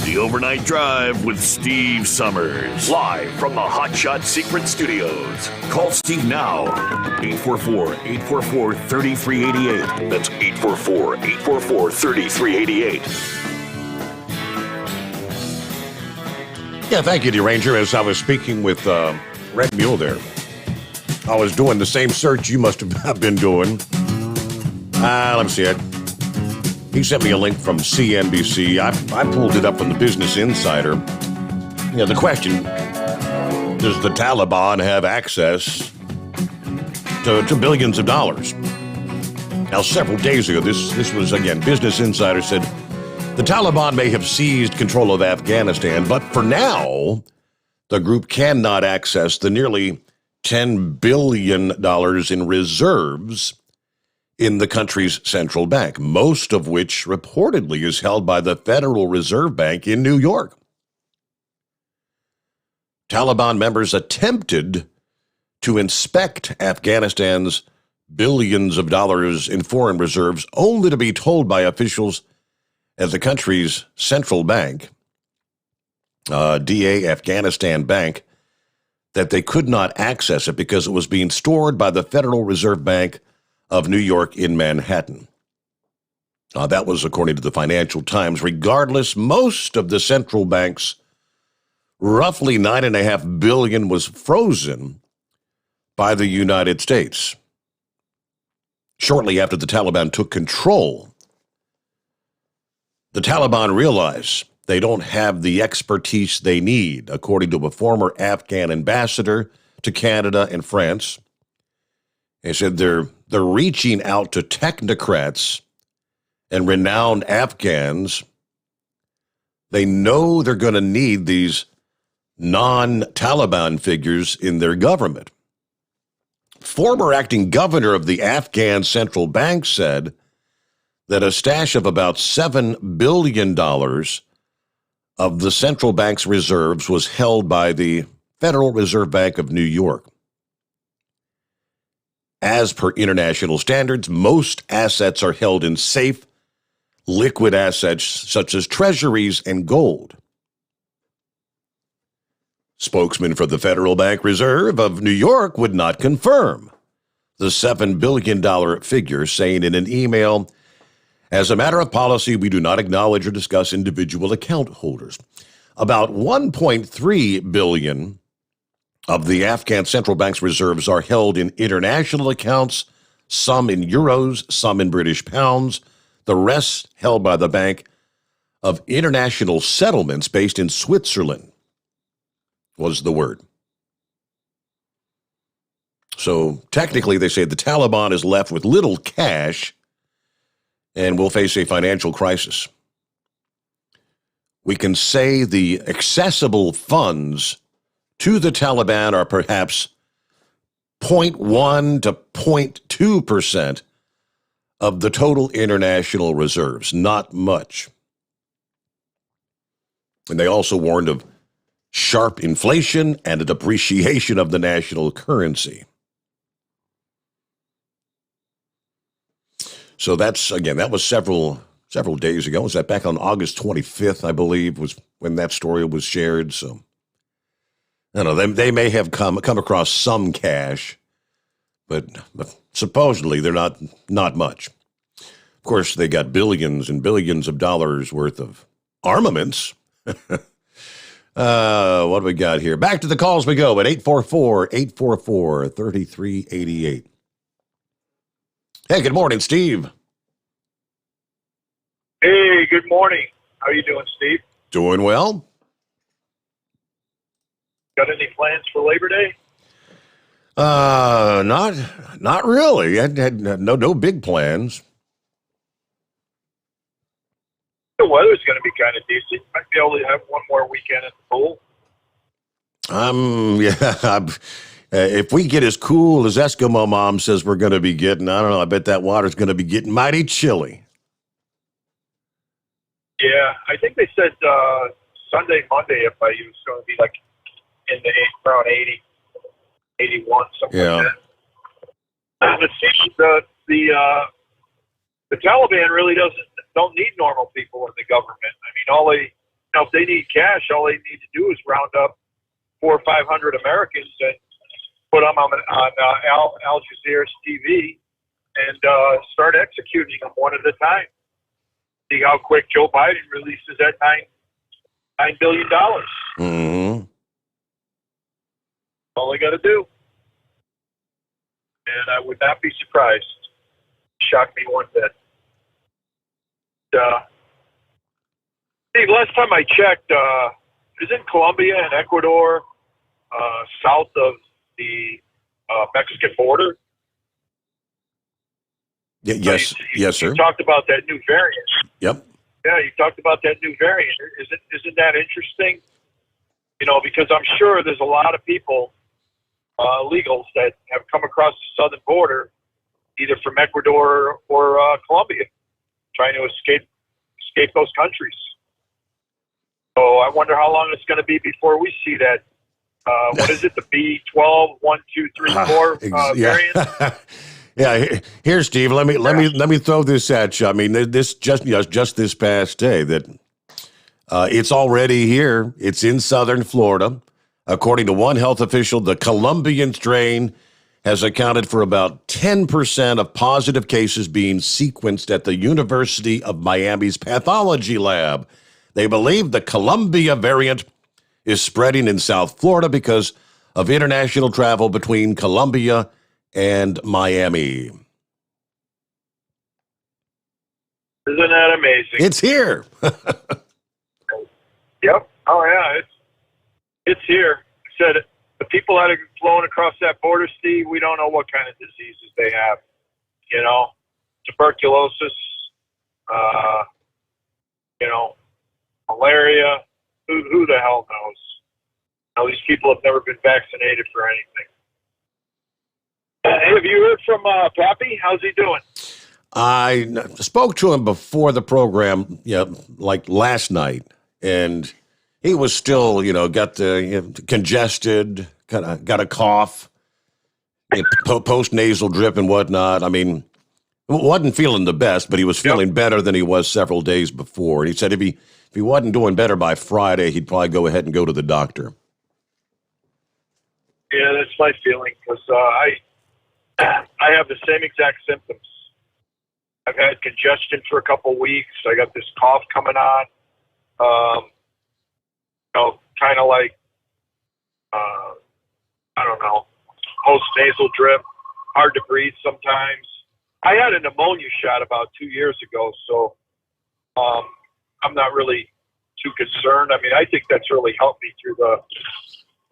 The Overnight Drive with Steve Sommers. Live from the Hot Shot Secret Studios. Call Steve now. 844-844-3388. That's 844-844-3388. Yeah, thank you, Ranger. As I was speaking with Red Mule there, I was doing the same search you must have been doing. Let me see it. He sent me a link from CNBC. I pulled it up from the Business Insider. Yeah, the question, does the Taliban have access to billions of dollars? Now, several days ago, this was, again, Business Insider said, the Taliban may have seized control of Afghanistan, but for now, the group cannot access the nearly $10 billion in reserves in the country's central bank, most of which reportedly is held by the Federal Reserve Bank in New York. Taliban members attempted to inspect Afghanistan's billions of dollars in foreign reserves, only to be told by officials at the country's central bank, DA Afghanistan Bank, that they could not access it because it was being stored by the Federal Reserve Bank of New York in Manhattan. That was according to the Financial Times. Regardless, most of the central bank's roughly $9.5 billion was frozen by the United States. Shortly after the Taliban took control, the Taliban realized they don't have the expertise they need, according to a former Afghan ambassador to Canada and France. They said they're reaching out to technocrats and renowned Afghans. They know they're going to need these non-Taliban figures in their government. Former acting governor of the Afghan Central Bank said that a stash of about $7 billion of the central bank's reserves was held by the Federal Reserve Bank of New York. As per international standards, most assets are held in safe, liquid assets such as treasuries and gold. Spokesman for the Federal Bank Reserve of New York would not confirm the $7 billion figure, saying in an email, as a matter of policy, we do not acknowledge or discuss individual account holders. About $1.3 billion of the Afghan Central Bank's reserves are held in international accounts, some in euros, some in British pounds, the rest held by the Bank of International Settlements based in Switzerland, was the word. So technically, they say the Taliban is left with little cash and will face a financial crisis. We can say the accessible funds to the Taliban are perhaps 0.1 to 0.2% of the total international reserves. Not much. And they also warned of sharp inflation and a depreciation of the national currency. So that's, again, that was several days ago. Was that back on August 25th, I believe, was when that story was shared. So, I don't know, they may have come across some cash, but supposedly they're not much. Of course, they got billions and billions of dollars worth of armaments. What do we got here? Back to the calls we go at 844-844-3388. Hey, good morning, Steve. Hey, good morning. How you doing, Steve? Doing well. Got any plans for Labor Day? Not really. I had no big plans. The weather's going to be kind of decent. Might be able to have one more weekend at the pool. Yeah. If we get as cool as Eskimo Mom says we're going to be getting, I don't know. I bet that water's going to be getting mighty chilly. Yeah, I think they said Sunday, Monday, if I use, going to be like in the around 80, 81, something like that. But see, the Taliban really don't need normal people in the government. I mean, if they need cash, all they need to do is round up 400 or 500 Americans and put them on Al Jazeera's TV and start executing them one at a time. See how quick Joe Biden releases that $9 billion. Mm-hmm. All they got to do. And I would not be surprised. Shocked me one bit. Steve, last time I checked, isn't Colombia and Ecuador south of the Mexican border? Yes, yes, sir. You talked about that new variant. Yep. Yeah, you talked about that new variant. Isn't that interesting? You know, because I'm sure there's a lot of people, illegals, that have come across the southern border, either from Ecuador or Colombia, trying to escape those countries. So I wonder how long it's going to be before we see that. What is it? The B12 1, 2, 3, 4 variant. Yeah, here, Steve. Let me throw this at you. I mean, this just this past day that it's already here. It's in southern Florida. According to one health official, the Colombian strain has accounted for about 10% of positive cases being sequenced at the University of Miami's pathology lab. They believe the Colombia variant is spreading in South Florida because of international travel between Colombia and Miami. Isn't that amazing? It's here. Yep. Oh, yeah. It's here. I said the people that are flowing across that border, Steve, we don't know what kind of diseases they have. You know, tuberculosis, malaria. Who the hell knows? You know, these people have never been vaccinated for anything. Have you heard from Pappy? How's he doing? I spoke to him before the program, like last night, and he was still, got congested, got a cough, post-nasal drip and whatnot. I mean, wasn't feeling the best, but he was feeling better than he was several days before. And he said if he wasn't doing better by Friday, he'd probably go ahead and go to the doctor. Yeah, that's my feeling, because I have the same exact symptoms. I've had congestion for a couple weeks. I got this cough coming on. Kind of like, I don't know, post-nasal drip, hard to breathe sometimes. I had a pneumonia shot about 2 years ago, so I'm not really too concerned. I mean, I think that's really helped me through the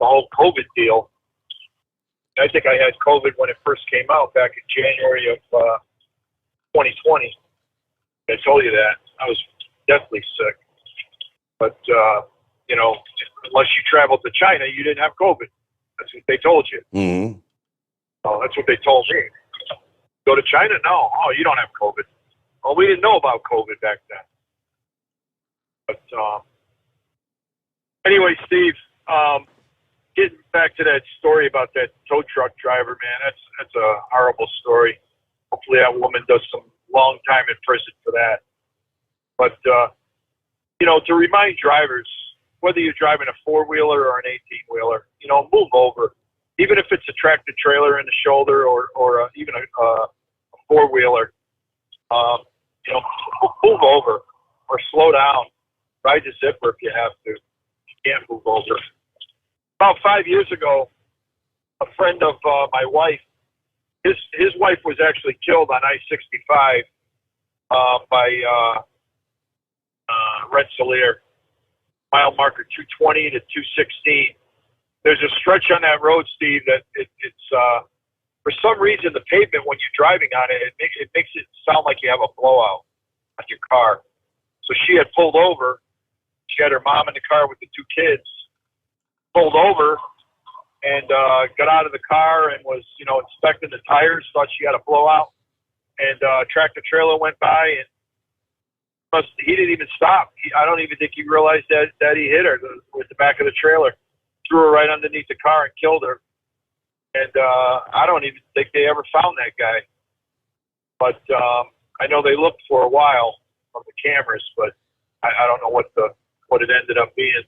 whole COVID deal. I think I had COVID when it first came out back in January of 2020. I told you that. I was deathly sick. But, unless you traveled to China, you didn't have COVID. That's what they told you. Mm-hmm. Oh, that's what they told me. Go to China? No. Oh, you don't have COVID. Well, we didn't know about COVID back then. But anyway, Steve, getting back to that story about that tow truck driver, man, that's a horrible story. Hopefully that woman does some long time in prison for that. But, to remind drivers, whether you're driving a 4-wheeler or an 18-wheeler, move over. even if it's a tractor trailer in the shoulder or even a four-wheeler, move over or slow down. Ride the zipper if you have to. You can't move over. About 5 years ago, a friend of my wife, his wife was actually killed on I-65 by Rensselaer, mile marker 220 to 216. There's a stretch on that road, Steve, that it's for some reason the pavement when you're driving on it, it makes it sound like you have a blowout on your car. So she had pulled over. She had her mom in the car with the two kids. Pulled over and got out of the car and was, inspecting the tires. Thought she had a blowout, and tractor trailer went by and he didn't even stop. I don't even think he realized that he hit her with the back of the trailer, threw her right underneath the car and killed her. And I don't even think they ever found that guy. But I know they looked for a while from the cameras, but I don't know what it ended up being.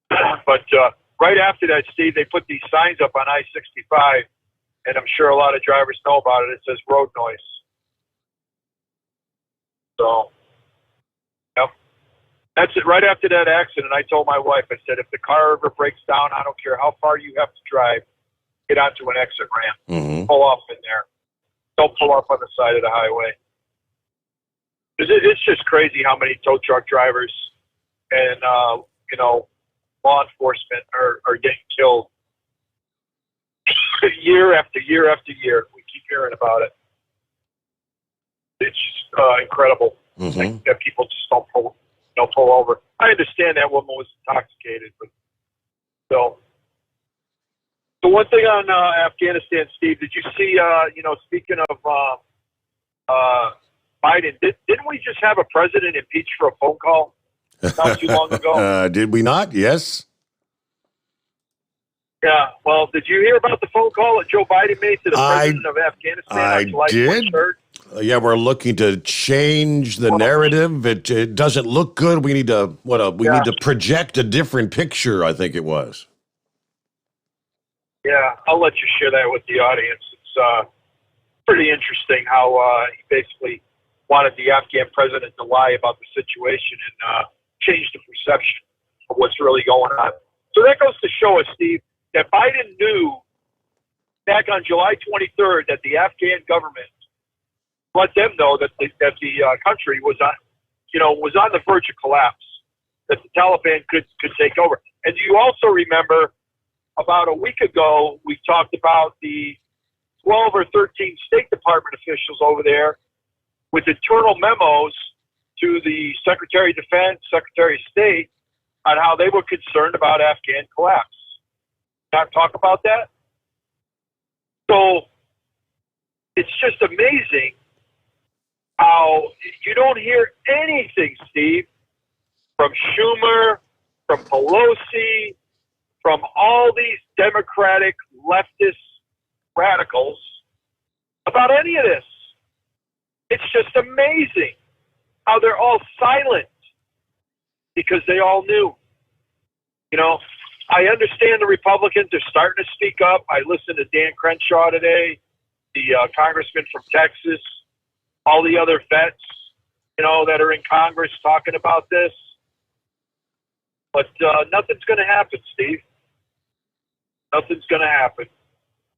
But right after that, Steve, they put these signs up on I-65, and I'm sure a lot of drivers know about it. It says road noise. So, yep. That's it. Right after that accident, I told my wife, I said, if the car ever breaks down, I don't care how far you have to drive, get onto an exit ramp. Mm-hmm. Pull off in there. Don't pull off on the side of the highway. It's just crazy how many tow truck drivers and, law enforcement are getting killed year after year after year. We keep hearing about it. It's just incredible that people just don't pull over. I understand that woman was intoxicated, but still. So one thing on Afghanistan, Steve, did you see, speaking of Biden, didn't we just have a president impeached for a phone call not too long ago? Did we not? Yes. Yeah. Well, did you hear about the phone call that Joe Biden made to the president of Afghanistan on July 23rd? Yeah, we're looking to change the narrative. It doesn't look good. We need to need to project a different picture, I think it was. Yeah, I'll let you share that with the audience. It's pretty interesting how he basically wanted the Afghan president to lie about the situation and change the perception of what's really going on. So that goes to show us, Steve, that Biden knew back on July 23rd that the Afghan government let them know that the country was on the verge of collapse, that the Taliban could take over. And do you also remember about a week ago we talked about the 12 or 13 State Department officials over there with internal memos to the Secretary of Defense, Secretary of State, on how they were concerned about Afghan collapse. Not talk about that? So it's just amazing how you don't hear anything, Steve, from Schumer, from Pelosi, from all these Democratic leftist radicals about any of this. It's just amazing how they're all silent because they all knew. I understand the Republicans are starting to speak up. I listened to Dan Crenshaw today, the congressman from Texas, all the other vets, that are in Congress talking about this. But nothing's going to happen, Steve. Nothing's going to happen.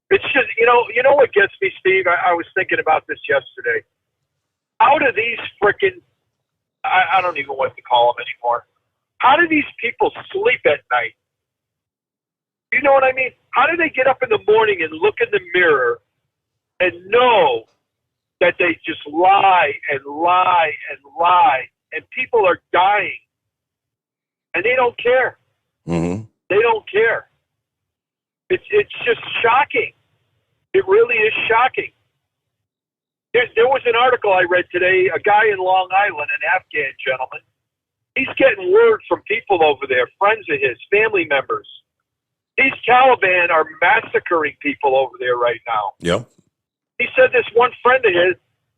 It's just, what gets me, Steve? I was thinking about this yesterday. How do these frickin', I don't even know what to call them anymore. How do these people sleep at night? You know what I mean? How do they get up in the morning and look in the mirror and know that they just lie and lie and lie, and people are dying, and they don't care? Mm-hmm. They don't care. It's just shocking. It really is shocking. There was an article I read today, a guy in Long Island, an Afghan gentleman. He's getting word from people over there, friends of his, family members. These Taliban are massacring people over there right now. Yep. He said this one friend of his,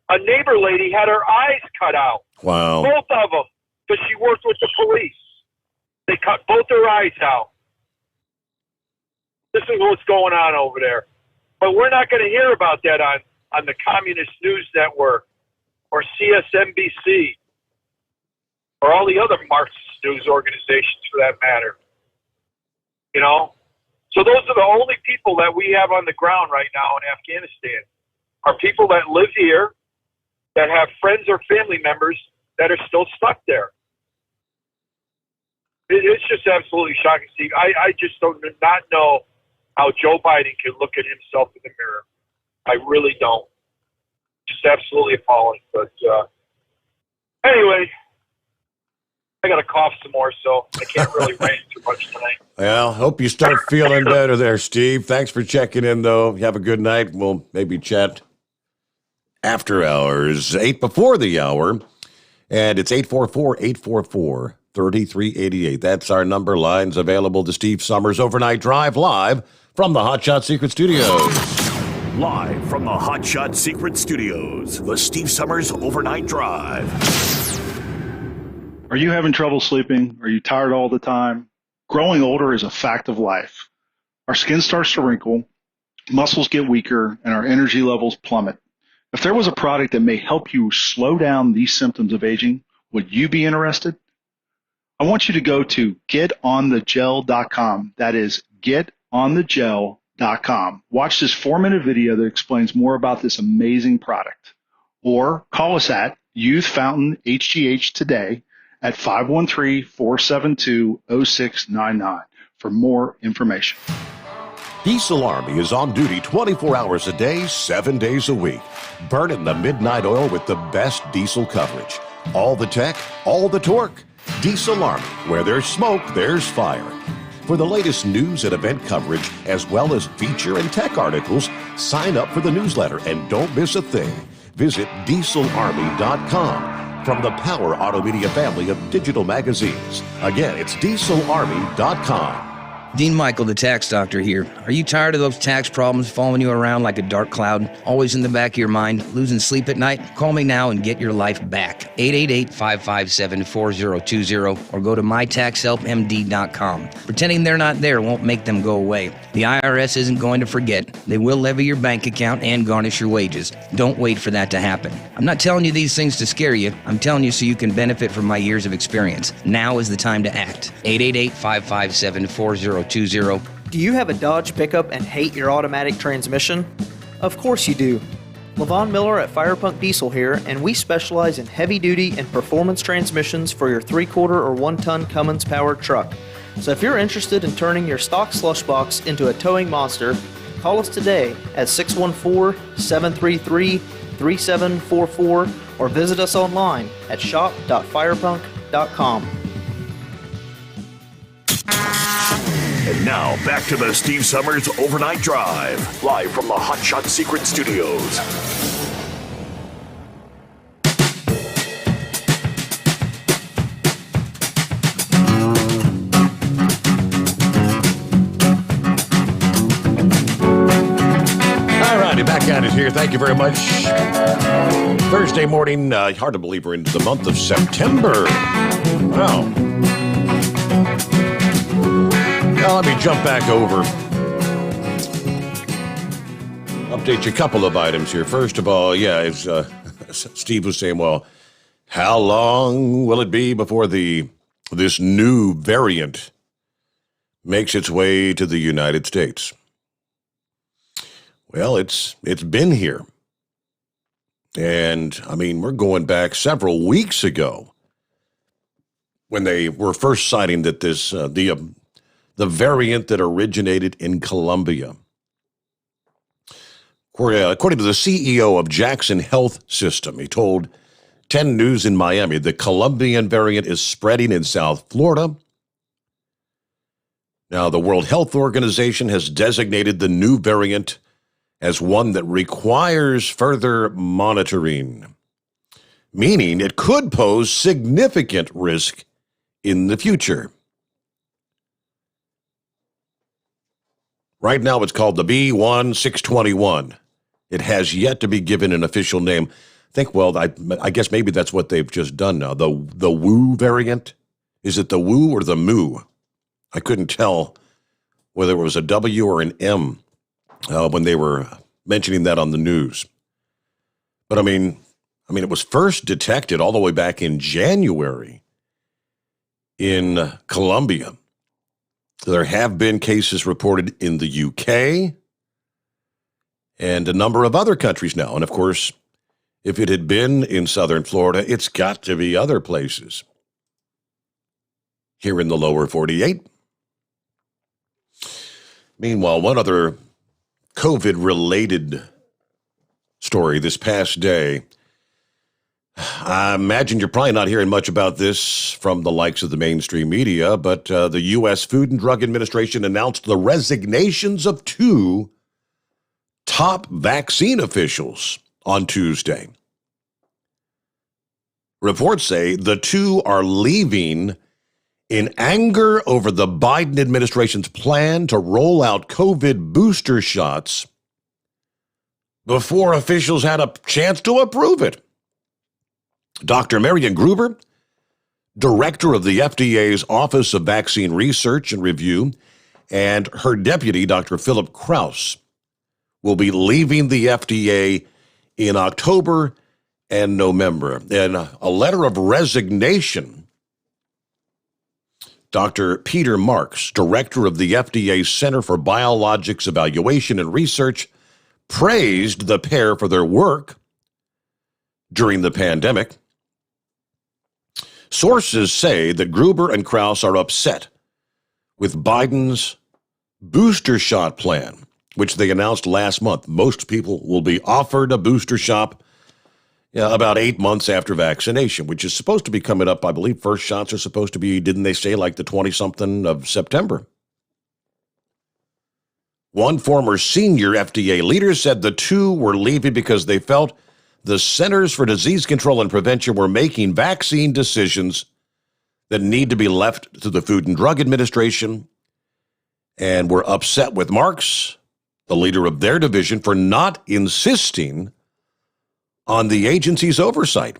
a neighbor lady, had her eyes cut out. Wow. Both of them, because she worked with the police. They cut both her eyes out. This is what's going on over there. But we're not going to hear about that on the Communist News Network or CSNBC or all the other Marxist news organizations for that matter. You know? So those are the only people that we have on the ground right now in Afghanistan are people that live here, that have friends or family members that are still stuck there. It's just absolutely shocking, Steve. I just do not know how Joe Biden can look at himself in the mirror. I really don't. Just absolutely appalling. But anyway, I got to cough some more, so I can't really rant too much tonight. Well, hope you start feeling better there, Steve. Thanks for checking in, though. Have a good night. We'll maybe chat after hours, 8 before the hour. And it's 844-844-3388. That's our number. Lines available to Steve Sommers Overnight Drive live from the Hot Shot Secret Studios. Live from the Hot Shot Secret Studios, the Steve Sommers Overnight Drive. Are you having trouble sleeping? Are you tired all the time? Growing older is a fact of life. Our skin starts to wrinkle, muscles get weaker, and our energy levels plummet. If there was a product that may help you slow down these symptoms of aging, would you be interested? I want you to go to getonthegel.com. That is getonthegel.com. Watch this 4-minute video that explains more about this amazing product. Or call us at Youth Fountain HGH today at 513-472-0699 for more information. Diesel Army is on duty 24 hours a day, 7 days a week. Burning the midnight oil with the best diesel coverage. All the tech, all the torque. Diesel Army, where there's smoke, there's fire. For the latest news and event coverage, as well as feature and tech articles, sign up for the newsletter and don't miss a thing. Visit dieselarmy.com from the Power Auto Media family of digital magazines. Again, it's dieselarmy.com. Dean Michael, the tax doctor here. Are you tired of those tax problems following you around like a dark cloud, always in the back of your mind, losing sleep at night? Call me now and get your life back. 888-557-4020 or go to mytaxhelpmd.com. Pretending they're not there won't make them go away. The IRS isn't going to forget. They will levy your bank account and garnish your wages. Don't wait for that to happen. I'm not telling you these things to scare you. I'm telling you so you can benefit from my years of experience. Now is the time to act. 888-557-4020. Do you have a Dodge pickup and hate your automatic transmission? Of course you do. LaVon Miller at Firepunk Diesel here, and we specialize in heavy-duty and performance transmissions for your 3/4 or 1-ton Cummins-powered truck. So if you're interested in turning your stock slush box into a towing monster, call us today at 614-733-3744 or visit us online at shop.firepunk.com. And now, back to the Steve Sommers Overnight Drive, live from the Hot Shot Secret Studios. All righty, back at it here. Thank you very much. Thursday morning, hard to believe we're into the month of September. Wow. Now, let me jump back over. Update you a couple of items here. First of all, as Steve was saying, well, how long will it be before this new variant makes its way to the United States? Well, it's been here. And, I mean, we're going back several weeks ago when they were first citing that this, the variant that originated in Colombia. According to the CEO of Jackson Health System, he told 10 News in Miami, the Colombian variant is spreading in South Florida. Now, the World Health Organization has designated the new variant as one that requires further monitoring, meaning it could pose significant risk in the future. Right now, it's called the B1621. It has yet to be given an official name. I guess maybe that's what they've just done now. The Wu variant? Is it the Wu or the Mu? I couldn't tell whether it was a W or an M when they were mentioning that on the news. But I mean, it was first detected all the way back in January in Colombia. There have been cases reported in the UK and a number of other countries now. And of course, if it had been in southern Florida, it's got to be other places. Here in the lower 48. Meanwhile, one other COVID-related story this past day. I imagine you're probably not hearing much about this from the likes of the mainstream media, but the U.S. Food and Drug Administration announced the resignations of 2 top vaccine officials on Tuesday. Reports say the 2 are leaving in anger over the Biden administration's plan to roll out COVID booster shots before officials had a chance to approve it. Dr. Marian Gruber, director of the FDA's Office of Vaccine Research and Review, and her deputy, Dr. Philip Krause, will be leaving the FDA in October and November. In a letter of resignation, Dr. Peter Marks, director of the FDA Center for Biologics Evaluation and Research, praised the pair for their work during the pandemic. Sources say that Gruber and Krause are upset with Biden's booster shot plan, which they announced last month. Most people will be offered a booster shot about 8 months after vaccination, which is supposed to be coming up. I believe first shots are supposed to be, didn't they say, like the 20-something of September? One former senior FDA leader said the 2 were leaving because they felt the Centers for Disease Control and Prevention were making vaccine decisions that need to be left to the Food and Drug Administration, and were upset with Marks, the leader of their division, for not insisting on the agency's oversight.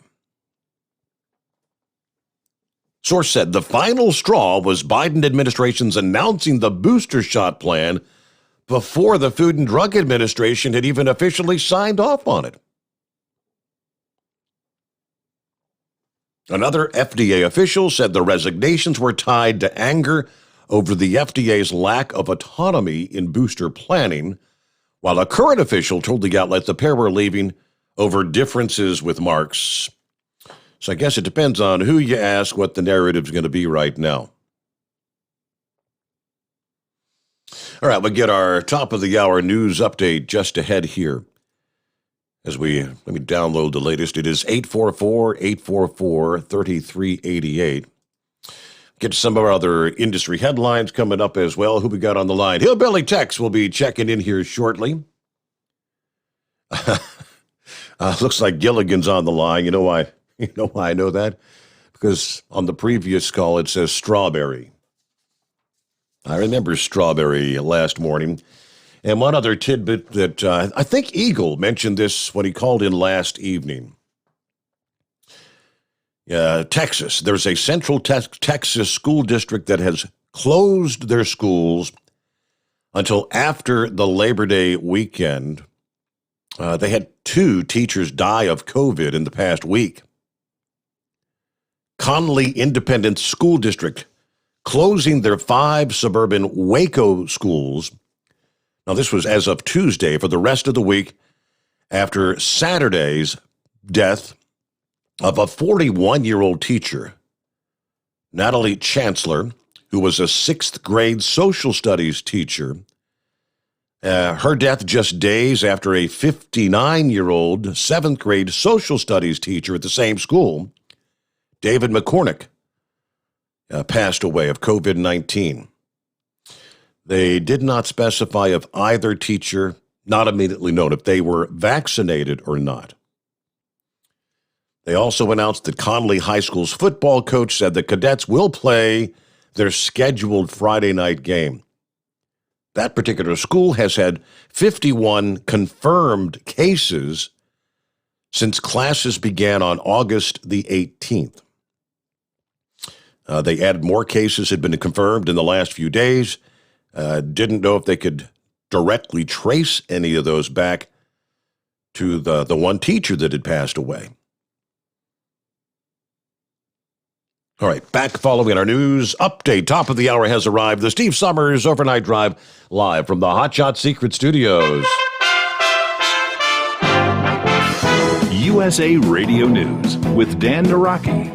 Source said the final straw was Biden administration's announcing the booster shot plan before the Food and Drug Administration had even officially signed off on it. Another FDA official said the resignations were tied to anger over the FDA's lack of autonomy in booster planning, while a current official told the outlet the pair were leaving over differences with Marks. So I guess it depends on who you ask what the narrative is going to be right now. All right, we'll get our top of the hour news update just ahead here. Let me download the latest. It is 844-844-3388. Get to some of our other industry headlines coming up as well. Who we got on the line? Hillbilly Tex will be checking in here shortly. Looks like Gilligan's on the line. You know why I know that? Because on the previous call it says strawberry. I remember strawberry last morning. And one other tidbit that I think Eagle mentioned this when he called in last evening. Texas. There's a central Texas school district that has closed their schools until after the Labor Day weekend. They had 2 teachers die of COVID in the past week. Conley Independent School District closing their 5 suburban Waco schools. Now, this was as of Tuesday for the rest of the week after Saturday's death of a 41-year-old teacher, Natalie Chancellor, who was a 6th grade social studies teacher. Her death just days after a 59-year-old 7th grade social studies teacher at the same school, David McCormick, passed away of COVID-19. They did not specify if either teacher, not immediately known, if they were vaccinated or not. They also announced that Conley High School's football coach said the cadets will play their scheduled Friday night game. That particular school has had 51 confirmed cases since classes began on August the 18th. They added more cases had been confirmed in the last few days. Didn't know if they could directly trace any of those back to the one teacher that had passed away. All right, back following our news update. Top of the hour has arrived. The Steve Sommers Overnight Drive, live from the Hot Shot Secret Studios. USA Radio News with Dan Naraki.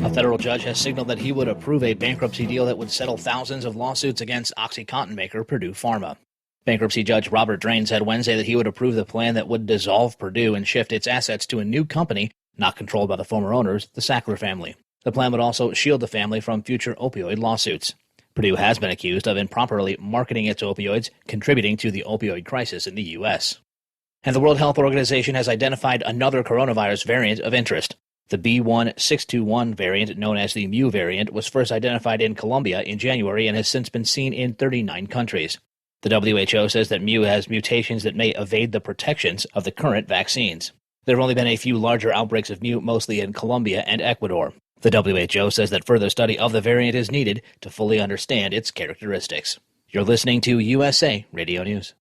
A federal judge has signaled that he would approve a bankruptcy deal that would settle thousands of lawsuits against OxyContin maker Purdue Pharma. Bankruptcy Judge Robert Drain said Wednesday that he would approve the plan that would dissolve Purdue and shift its assets to a new company not controlled by the former owners, the Sackler family. The plan would also shield the family from future opioid lawsuits. Purdue has been accused of improperly marketing its opioids, contributing to the opioid crisis in the U.S. And the World Health Organization has identified another coronavirus variant of interest. The B.1.621 variant, known as the Mu variant, was first identified in Colombia in January and has since been seen in 39 countries. The WHO says that Mu has mutations that may evade the protections of the current vaccines. There have only been a few larger outbreaks of Mu, mostly in Colombia and Ecuador. The WHO says that further study of the variant is needed to fully understand its characteristics. You're listening to USA Radio News.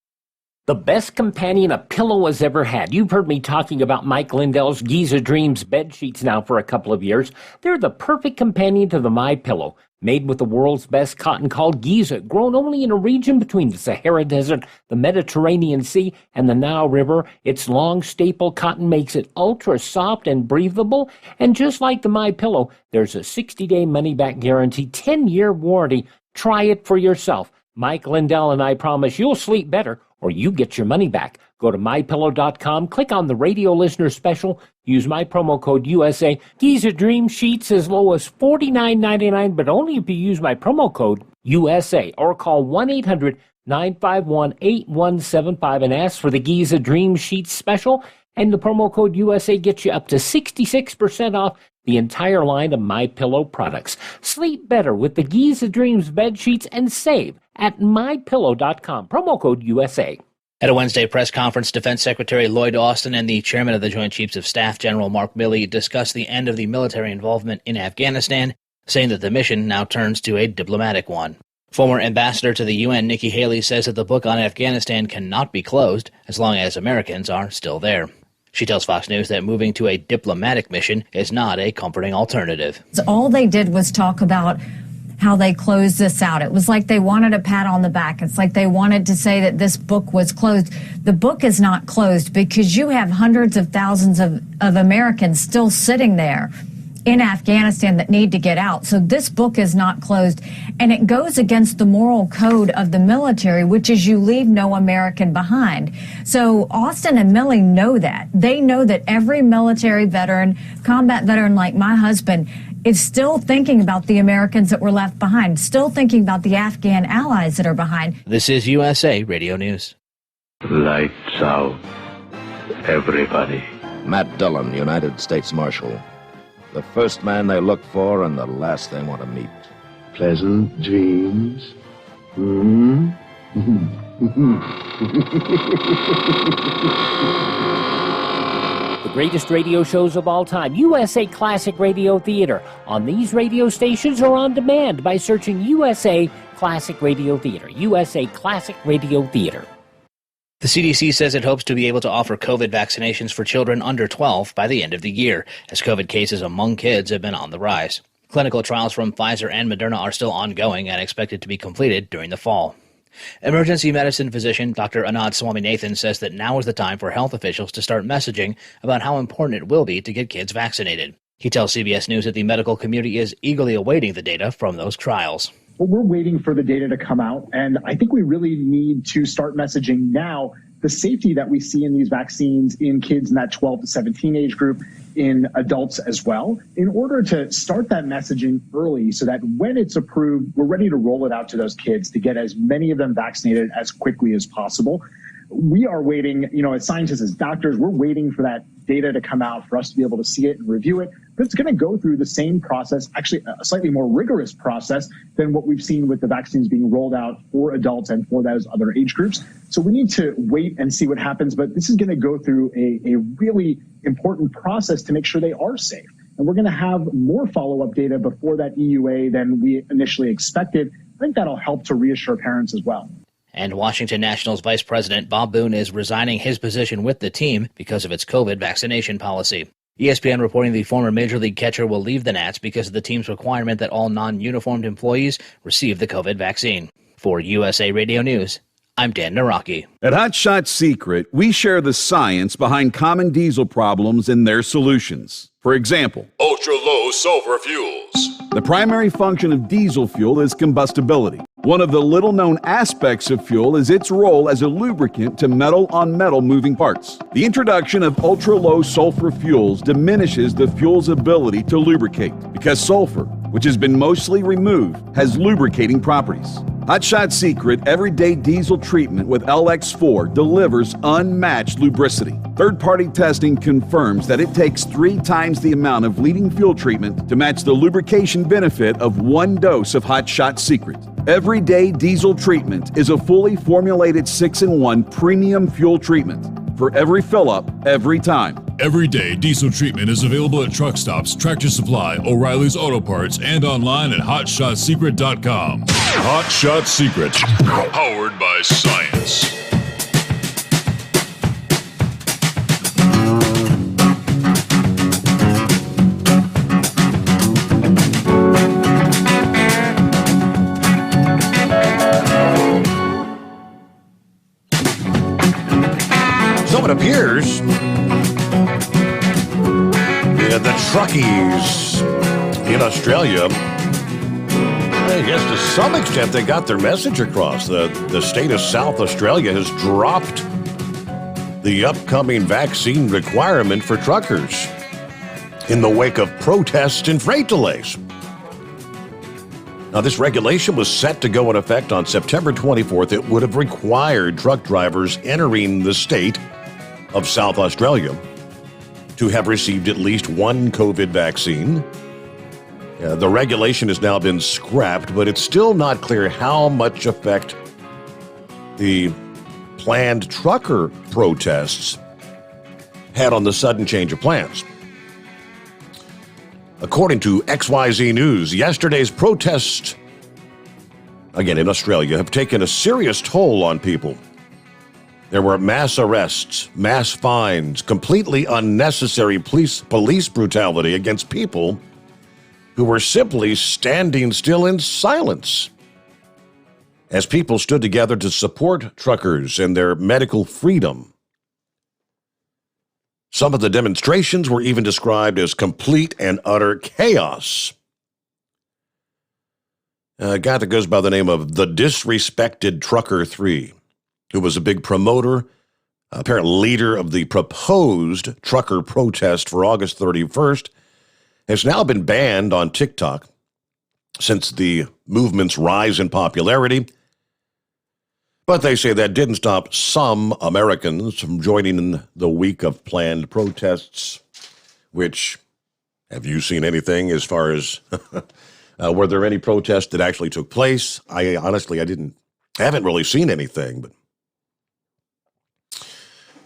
The best companion a pillow has ever had. You've heard me talking about Mike Lindell's Giza Dreams bed sheets now for a couple of years. They're the perfect companion to the MyPillow. Made with the world's best cotton called Giza, grown only in a region between the Sahara Desert, the Mediterranean Sea, and the Nile River. Its long staple cotton makes it ultra soft and breathable. And just like the MyPillow, there's a 60-day money-back guarantee, 10-year warranty. Try it for yourself. Mike Lindell and I promise you'll sleep better or you get your money back. Go to MyPillow.com, click on the radio listener special, use my promo code USA. Giza Dream Sheets as low as $49.99, but only if you use my promo code USA, or call 1-800-951-8175 and ask for the Giza Dream Sheets special, and the promo code USA gets you up to 66% off the entire line of MyPillow products. Sleep better with the Giza Dreams bed sheets and save at MyPillow.com. Promo code USA. At a Wednesday press conference, Defense Secretary Lloyd Austin and the Chairman of the Joint Chiefs of Staff, General Mark Milley, discussed the end of the military involvement in Afghanistan, saying that the mission now turns to a diplomatic one. Former Ambassador to the UN, Nikki Haley, says that the book on Afghanistan cannot be closed as long as Americans are still there. She tells Fox News that moving to a diplomatic mission is not a comforting alternative. All they did was talk about how they closed this out. It was like they wanted a pat on the back. It's like they wanted to say that this book was closed. The book is not closed because you have hundreds of thousands of Americans still sitting there in Afghanistan that need to get out. So this book is not closed, and it goes against the moral code of the military, which is you leave no American behind. So Austin and Milley know that. They know that every military veteran, combat veteran like my husband, is still thinking about the Americans that were left behind, still thinking about the Afghan allies that are behind. This is USA Radio News. Lights out, everybody. Matt Dillon, United States Marshal. The first man they look for and the last they want to meet. Pleasant dreams. The greatest radio shows of all time, USA Classic Radio Theater, on these radio stations or on demand by searching USA Classic Radio Theater. USA Classic Radio Theater. The CDC says it hopes to be able to offer COVID vaccinations for children under 12 by the end of the year, as COVID cases among kids have been on the rise. Clinical trials from Pfizer and Moderna are still ongoing and expected to be completed during the fall. Emergency medicine physician Dr. Anand Swaminathan says that now is the time for health officials to start messaging about how important it will be to get kids vaccinated. He tells CBS News that the medical community is eagerly awaiting the data from those trials. Well, we're waiting for the data to come out, and I think we really need to start messaging now the safety that we see in these vaccines in kids in that 12 to 17 age group, in adults as well, in order to start that messaging early so that when it's approved, we're ready to roll it out to those kids to get as many of them vaccinated as quickly as possible. We are waiting, as scientists, as doctors, we're waiting for that data to come out for us to be able to see it and review it. But it's going to go through the same process, actually a slightly more rigorous process than what we've seen with the vaccines being rolled out for adults and for those other age groups. So we need to wait and see what happens. But this is going to go through a really important process to make sure they are safe. And we're going to have more follow-up data before that EUA than we initially expected. I think that'll help to reassure parents as well. And Washington Nationals Vice President Bob Boone is resigning his position with the team because of its COVID vaccination policy. ESPN reporting the former Major League catcher will leave the Nats because of the team's requirement that all non-uniformed employees receive the COVID vaccine. For USA Radio News, I'm Dan Naraki. At Hot Shot Secret, we share the science behind common diesel problems and their solutions. For example, ultra-low sulfur fuels. The primary function of diesel fuel is combustibility. One of the little-known aspects of fuel is its role as a lubricant to metal-on-metal moving parts. The introduction of ultra-low sulfur fuels diminishes the fuel's ability to lubricate because sulfur, which has been mostly removed, has lubricating properties. Hot Shot Secret Everyday Diesel Treatment with LX4 delivers unmatched lubricity. Third-party testing confirms that it takes 3 times the amount of leading fuel treatment to match the lubrication benefit of 1 dose of Hot Shot Secret. Everyday Diesel Treatment is a fully formulated 6-in-1 premium fuel treatment for every fill-up, every time. Everyday Diesel Treatment is available at truck stops, Tractor Supply, O'Reilly's Auto Parts, and online at HotShotSecret.com. Hot Shot Secret, powered by science. So it appears the truckies in Australia, I guess to some extent they got their message across. The state of South Australia has dropped the upcoming vaccine requirement for truckers in the wake of protests and freight delays. Now, this regulation was set to go in effect on September 24th. It would have required truck drivers entering the state of South Australia to have received at least 1 COVID vaccine. The regulation has now been scrapped, but it's still not clear how much effect the planned trucker protests had on the sudden change of plans. According to XYZ News, yesterday's protests, again in Australia, have taken a serious toll on people. There were mass arrests, mass fines, completely unnecessary police brutality against people who were simply standing still in silence as people stood together to support truckers and their medical freedom. Some of the demonstrations were even described as complete and utter chaos. A guy that goes by the name of the Disrespected Trucker 3, who was a big promoter, apparent leader of the proposed trucker protest for August 31st, has now been banned on TikTok since the movement's rise in popularity. But they say that didn't stop some Americans from joining in the week of planned protests, which, have you seen anything as far as, were there any protests that actually took place? I haven't really seen anything, but.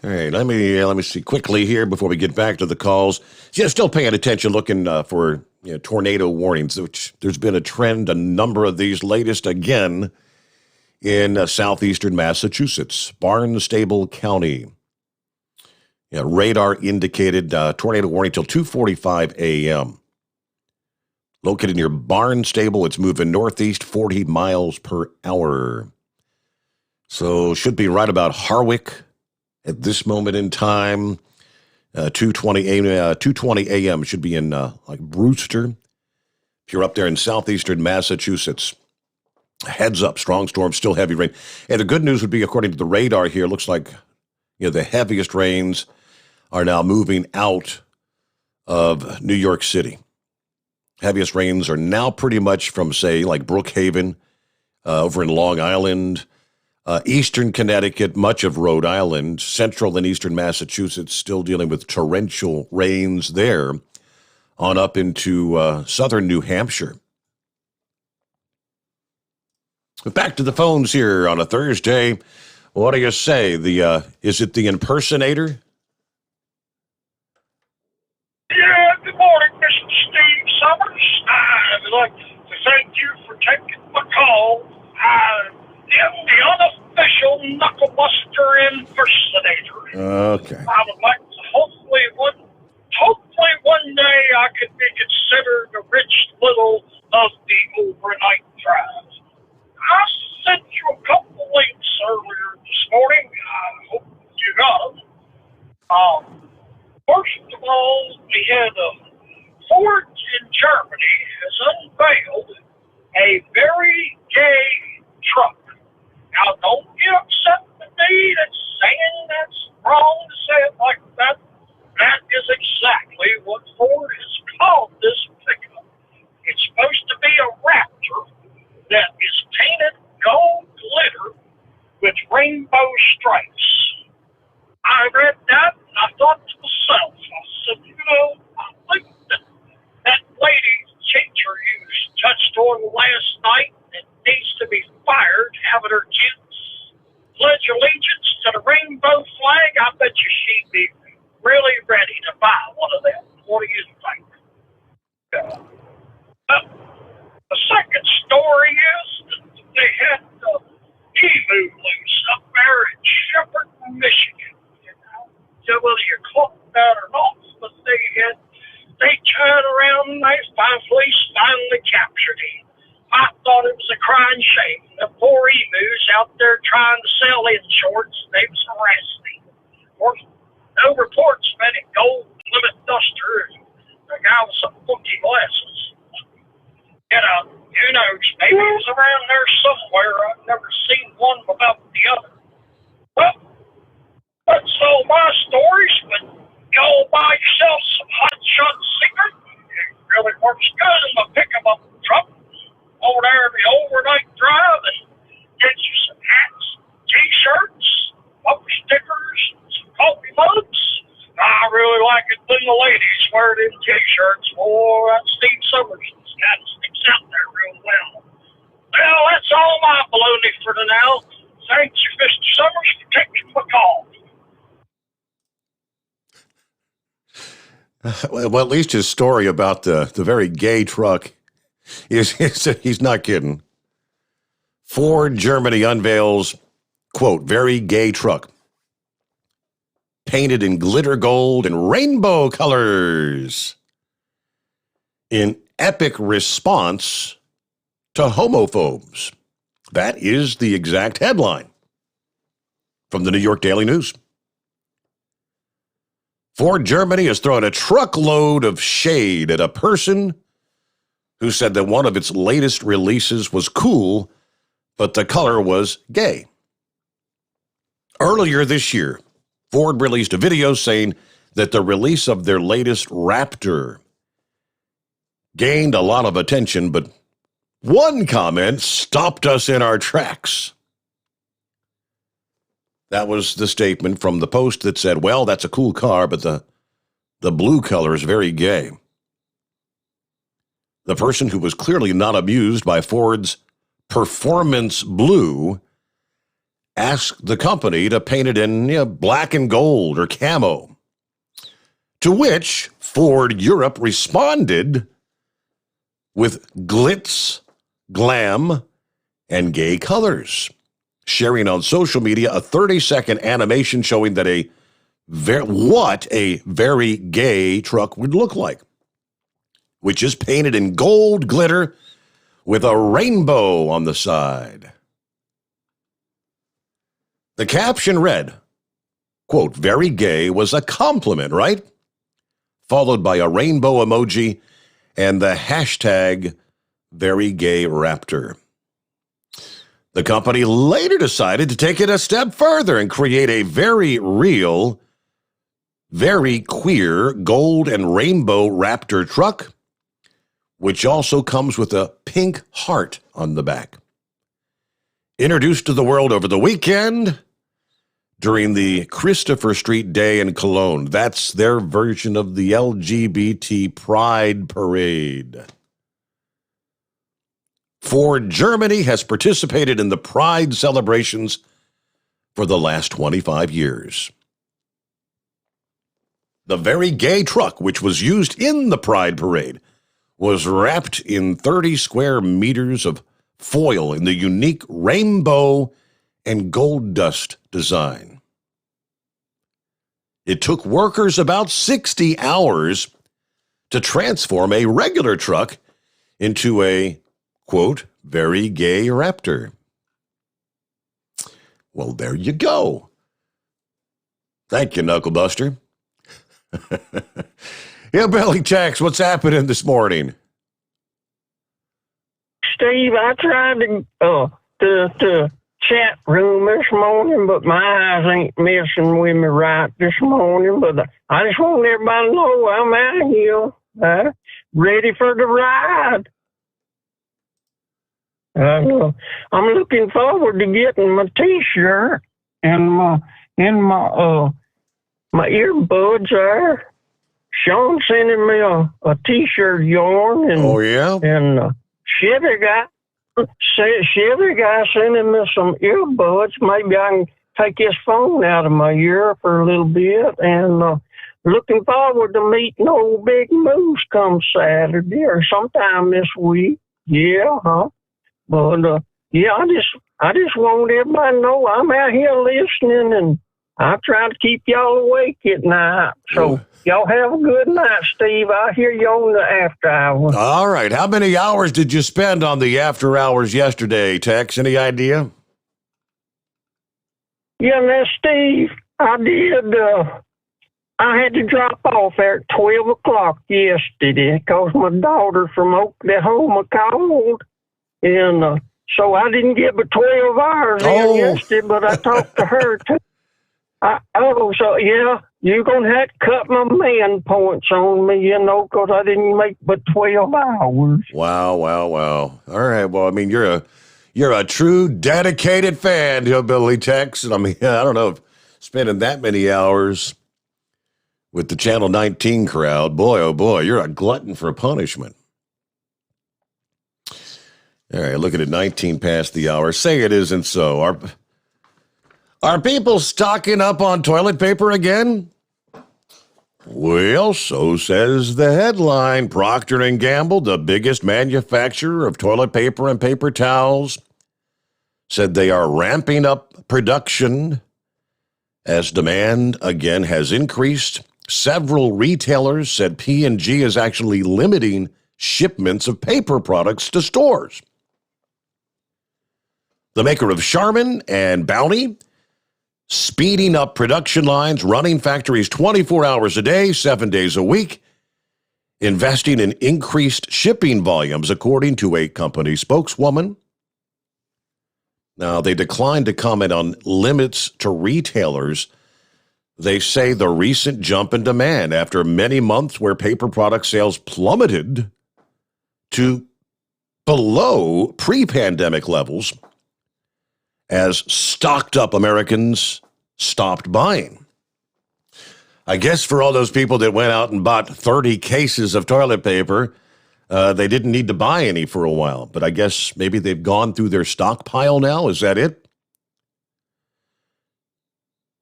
All right, let me see quickly here before we get back to the calls. Still paying attention, looking for tornado warnings, which there's been a trend, a number of these, latest again in southeastern Massachusetts, Barnstable County. Radar indicated tornado warning till 2:45 a.m. Located near Barnstable, it's moving northeast 40 miles per hour. So should be right about Harwick at this moment in time. 2:20 a.m. should be in like Brewster. If you're up there in southeastern Massachusetts, heads up, strong storm, still heavy rain. And the good news would be, according to the radar here, looks like the heaviest rains are now moving out of New York City. Heaviest rains are now pretty much from, say, like Brookhaven, over in Long Island, eastern Connecticut, much of Rhode Island, central and eastern Massachusetts, still dealing with torrential rains there, on up into southern New Hampshire. Back to the phones here on a Thursday. What do you say? Is it the impersonator? Yeah, good morning, Mr. Steve Sommers. I'd like to thank you for taking my call the unofficial knucklebuster impersonator. Okay. I would like to hopefully one day I could be considered the Rich Little of the overnight drive. I sent you a couple links earlier this morning. I hope you got them. First of all, we had Ford in Germany has unveiled a very gay truck. Now, don't get upset with me that's saying that's wrong to say it like that. That is exactly what Ford has called this pickup. It's supposed to be a Raptor that is painted gold glitter with rainbow stripes. I read that and I thought to myself, I said, I think that lady teacher you touched on last night that needs to be fired, having her kids pledge allegiance to the rainbow flag. I bet you she'd be really ready to buy one of them. What do you think? The second story is that they had the emu loose up there in Shepherd, Michigan. Whether you caught that or not, but they turned around and police finally captured him. I thought it was a crying shame. The poor emus out there trying to sell in shorts, they was harassing him. Of course, no reports of any gold Plymouth Duster. The guy with some funky glasses. Who knows? Maybe he was around there somewhere. I've never seen one without the other. Well, that's all my stories, but y'all buy yourself some Hot Shot Secret. It really works good in my pick-em-up truck over there in the overnight drive, and get you some hats, T-shirts, bumper stickers, some coffee mugs. I really like it when the ladies wear them T-shirts. Boy, that Steve Sommers kind of sticks out there real well. Well, that's all my baloney for now. Thank you, Mr. Sommers, for taking my call. Well, at least his story about the very gay truck is he's not kidding. Ford Germany unveils, quote, very gay truck. Painted in glitter gold and rainbow colors. In epic response to homophobes. That is the exact headline from the New York Daily News. Ford Germany has thrown a truckload of shade at a person who said that one of its latest releases was cool, but the color was gay. Earlier this year, Ford released a video saying that the release of their latest Raptor gained a lot of attention, but one comment stopped us in our tracks. That was the statement from the Post that said, well, that's a cool car, but the blue color is very gay. The person who was clearly not amused by Ford's performance blue asked the company to paint it in black and gold or camo. To which Ford Europe responded with glitz, glam, and gay colors, sharing on social media a 30-second animation showing that what a very gay truck would look like, which is painted in gold glitter with a rainbow on the side. The caption read, quote, very gay was a compliment, right? Followed by a rainbow emoji and the hashtag very gay Raptor. The company later decided to take it a step further and create a very real, very queer gold and rainbow Raptor truck, which also comes with a pink heart on the back. Introduced to the world over the weekend during the Christopher Street Day in Cologne. That's their version of the LGBT Pride Parade. Ford Germany has participated in the Pride celebrations for the last 25 years. The very gay truck, which was used in the Pride Parade, was wrapped in 30 square meters of foil in the unique rainbow and gold dust design. It took workers about 60 hours to transform a regular truck into a, quote, very gay Raptor. Well, there you go. Thank you, Knucklebuster. Hillbilly Tex, what's happening this morning? Steve, I tried to chat room this morning, but my eyes ain't messing with me right this morning. But I just want everybody to know I'm out here, ready for the ride. I'm looking forward to getting my T-shirt and my earbuds there. Sean sending me a T-shirt yarn, and and Chevy guy sending me some earbuds. Maybe I can take his phone out of my ear for a little bit, and looking forward to meeting old Big Moose come Saturday or sometime this week. But I just want everybody to know I'm out here listening, and I try to keep y'all awake at night. So y'all have a good night, Steve. I'll hear you on the after hours. All right. How many hours did you spend on the after hours yesterday, Tex? Any idea? Yeah, now, Steve, I did. I had to drop off there at 12 o'clock yesterday because my daughter from Oklahoma called. And so I didn't get but 12 hours in yesterday, but I talked to her too. You're going to have to cut my man points on me, because I didn't make but 12 hours. Wow. All right. Well, I mean, you're a true dedicated fan, Hillbilly Tex. And I mean, I don't know if spending that many hours with the Channel 19 crowd, boy, oh boy, you're a glutton for punishment. All right, looking at 19 past the hour. Say it isn't so. Are people stocking up on toilet paper again? Well, so says the headline. Procter & Gamble, the biggest manufacturer of toilet paper and paper towels, said they are ramping up production as demand again has increased. Several retailers said P&G is actually limiting shipments of paper products to stores. The maker of Charmin and Bounty, speeding up production lines, running factories 24 hours a day, 7 days a week, investing in increased shipping volumes, according to a company spokeswoman. Now, they declined to comment on limits to retailers. They say the recent jump in demand after many months where paper product sales plummeted to below pre-pandemic levels as stocked up Americans stopped buying. I guess for all those people that went out and bought 30 cases of toilet paper, they didn't need to buy any for a while. But I guess maybe they've gone through their stockpile now. Is that it?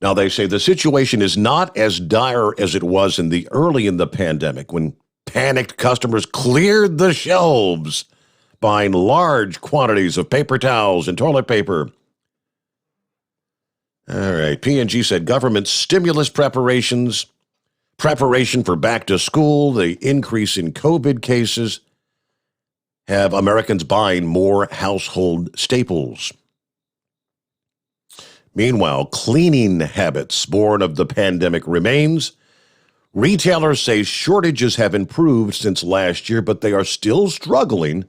Now, they say the situation is not as dire as it was early in the pandemic when panicked customers cleared the shelves, buying large quantities of paper towels and toilet paper. All right. P&G said government stimulus preparation for back to school, the increase in COVID cases have Americans buying more household staples. Meanwhile, cleaning habits born of the pandemic remains. Retailers say shortages have improved since last year, but they are still struggling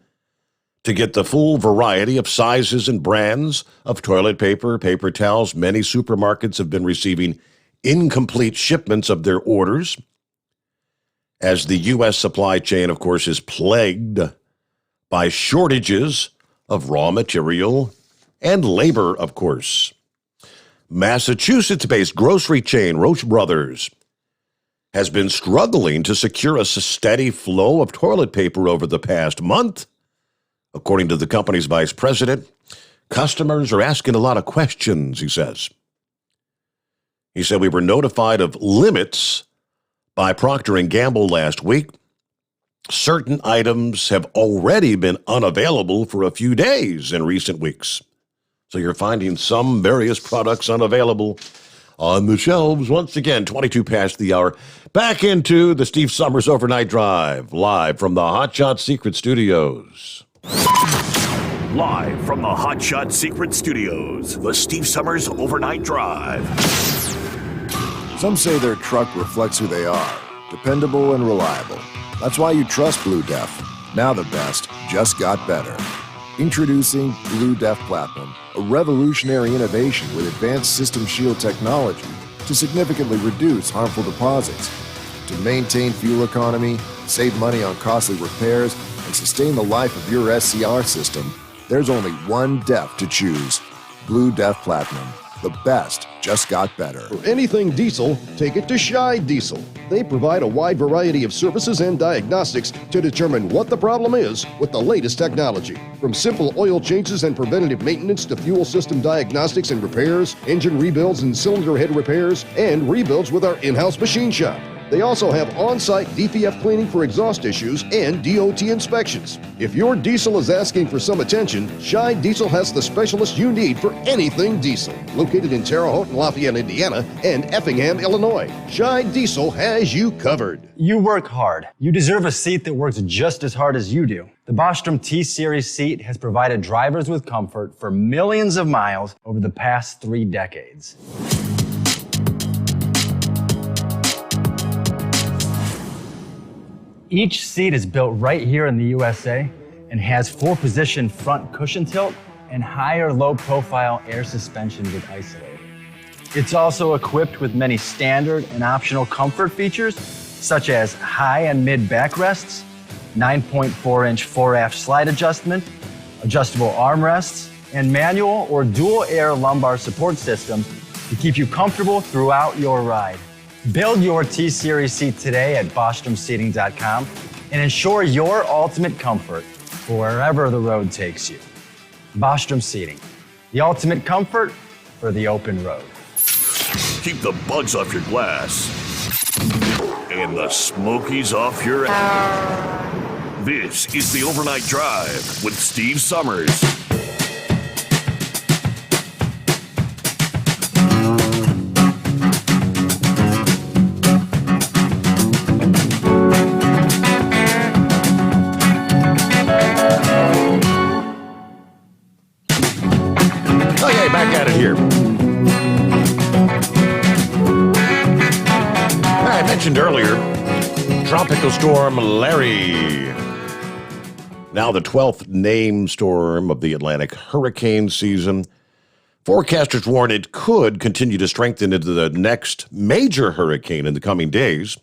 to get the full variety of sizes and brands of toilet paper, paper towels. Many supermarkets have been receiving incomplete shipments of their orders, as the U.S. supply chain, of course, is plagued by shortages of raw material and labor, of course. Massachusetts-based grocery chain Roche Brothers has been struggling to secure a steady flow of toilet paper over the past month. According to the company's vice president, customers are asking a lot of questions, he says. He said, we were notified of limits by Procter & Gamble last week. certain items have already been unavailable for a few days in recent weeks. So you're finding some various products unavailable on the shelves. Once again, 22 past the hour. Back into the Steve Sommers Overnight Drive, live from the Hot Shot Secret Studios. Live from the Hot Shot Secret Studios, the Steve Sommers Overnight Drive. Some say their truck reflects who they are, dependable and reliable. That's why you trust Blue Def. Now the best just got better. Introducing Blue Def Platinum, a revolutionary innovation with advanced system shield technology to significantly reduce harmful deposits, to maintain fuel economy, save money on costly repairs, and sustain the life of your SCR system. There's only one DEF to choose. Blue Def Platinum. The best just got better. For anything diesel, take it to Scheid Diesel. They provide a wide variety of services and diagnostics to determine what the problem is with the latest technology. From simple oil changes and preventative maintenance to fuel system diagnostics and repairs, engine rebuilds and cylinder head repairs, and rebuilds with our in-house machine shop. They also have on-site DPF cleaning for exhaust issues and DOT inspections. If your diesel is asking for some attention, Scheid Diesel has the specialist you need for anything diesel. Located in Terre Haute and Lafayette, Indiana, and Effingham, Illinois, Scheid Diesel has you covered. You work hard. You deserve a seat that works just as hard as you do. The Bostrom T-Series seat has provided drivers with comfort for millions of miles over the past 3 decades. Each seat is built right here in the USA and has 4-position front cushion tilt and higher low-profile air suspension with isolator. It's also equipped with many standard and optional comfort features, such as high and mid backrests, 9.4-inch fore-aft slide adjustment, adjustable armrests, and manual or dual air lumbar support system to keep you comfortable throughout your ride. Build your T-Series seat today at BostromSeating.com and ensure your ultimate comfort for wherever the road takes you. Bostrom Seating, the ultimate comfort for the open road. Keep the bugs off your glass and the smokies off your ass. This is the Overnight Drive with Steve Sommers. Back at it here. I mentioned earlier, Tropical Storm Larry. Now the 12th named storm of the Atlantic hurricane season. Forecasters warn it could continue to strengthen into the next major hurricane in the coming days.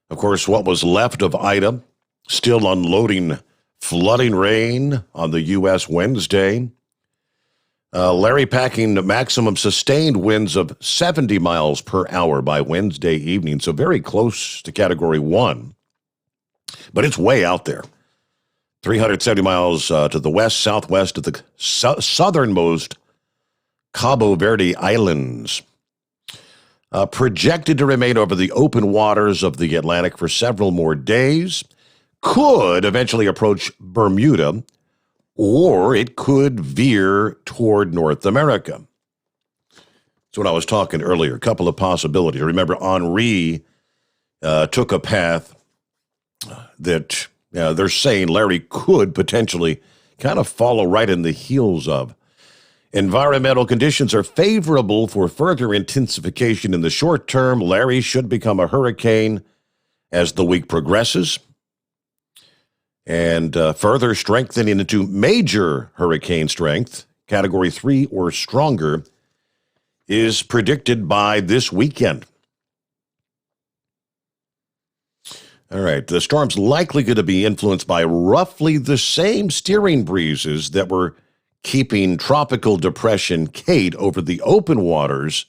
Of course, what was left of Ida still unloading flooding rain on the U.S. Wednesday. Larry packing maximum sustained winds of 70 miles per hour by Wednesday evening, so very close to Category 1. But it's way out there. 370 miles to the west-southwest of the southernmost Cabo Verde Islands. Projected to remain over the open waters of the Atlantic for several more days. Could eventually approach Bermuda, or it could veer toward North America. That's what I was talking earlier, a couple of possibilities. Remember, Henri took a path that they're saying Larry could potentially kind of follow right in the heels of. Environmental conditions are favorable for further intensification in the short term. Larry should become a hurricane as the week progresses. And further strengthening into major hurricane strength, Category 3 or stronger, is predicted by this weekend. All right, the storm's likely going to be influenced by roughly the same steering breezes that were keeping Tropical Depression Kate over the open waters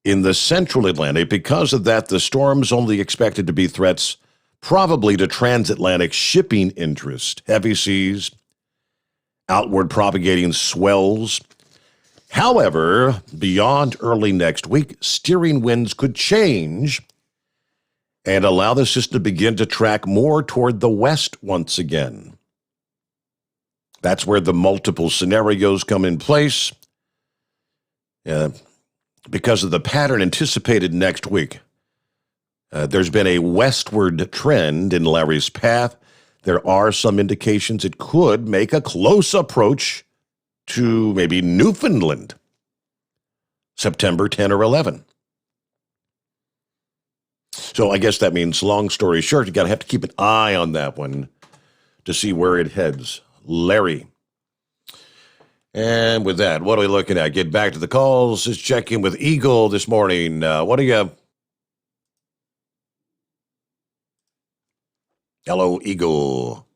in the central Atlantic. Because of that, the storm's only expected to be threats probably to transatlantic shipping interest, heavy seas, outward propagating swells. However, beyond early next week, steering winds could change and allow the system to begin to track more toward the west once again. That's where the multiple scenarios come in place. Because of the pattern anticipated next week. There's been a westward trend in Larry's path. There are some indications it could make a close approach to maybe Newfoundland, September 10 or 11. So I guess that means, long story short, you got to have to keep an eye on that one to see where it heads. Larry. And with that, what are we looking at? Get back to the calls. Let's check in with Eagle this morning. What do you... Hello, Eagle.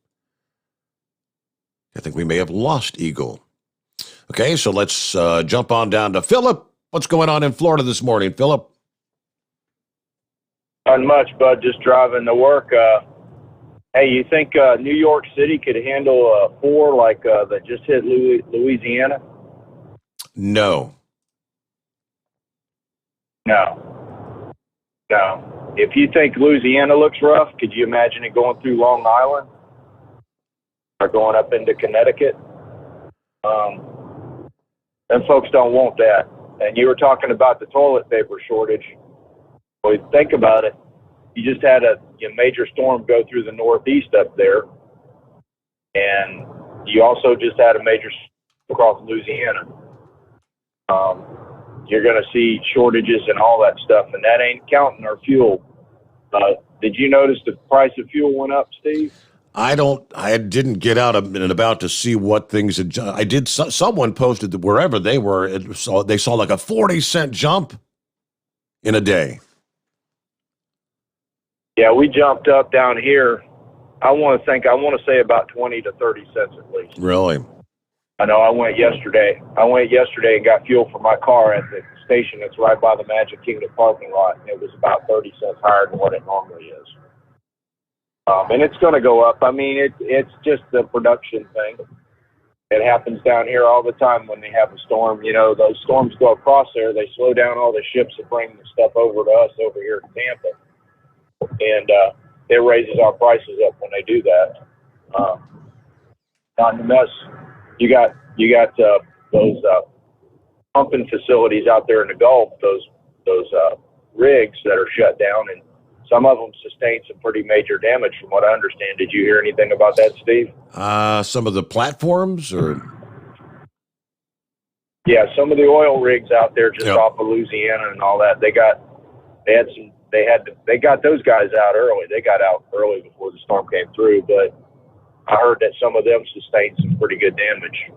I think we may have lost Eagle. Okay, so let's jump on down to Philip. What's going on in Florida this morning, Philip? Not much, bud. Just driving to work. Hey, you think New York City could handle 4 like that just hit Louisiana? No. No. If you think Louisiana looks rough, could you imagine it going through Long Island or going up into Connecticut? Them folks don't want that. And you were talking about the toilet paper shortage. Well, think about it. You just had a major storm go through the Northeast up there, and you also just had a major storm across Louisiana. You're going to see shortages and all that stuff, and that ain't counting our fuel. Did you notice the price of fuel went up, Steve? I didn't get out and about to see what things had. I did. Someone posted that wherever they were, they saw like a 40-cent jump in a day. Yeah, we jumped up down here. I want to say about 20 to 30 cents at least. Really? I know. I went yesterday and got fuel for my car at the station that's right by the Magic Kingdom parking lot, and it was about 30 cents higher than what it normally is. And it's going to go up. I mean, it's just the production thing. It happens down here all the time when they have a storm. You know, those storms go across there. They slow down all the ships that bring the stuff over to us over here to Tampa. And it raises our prices up when they do that. Not in the mess. You got those pumping facilities out there in the Gulf, those rigs that are shut down, and some of them sustained some pretty major damage from what I understand. Did you hear anything about that, Steve? Some of the platforms, or? Yeah, some of the oil rigs out there just off of Louisiana and all that. They got those guys out early. They got out early before the storm came through, but I heard that some of them sustained some pretty good damage.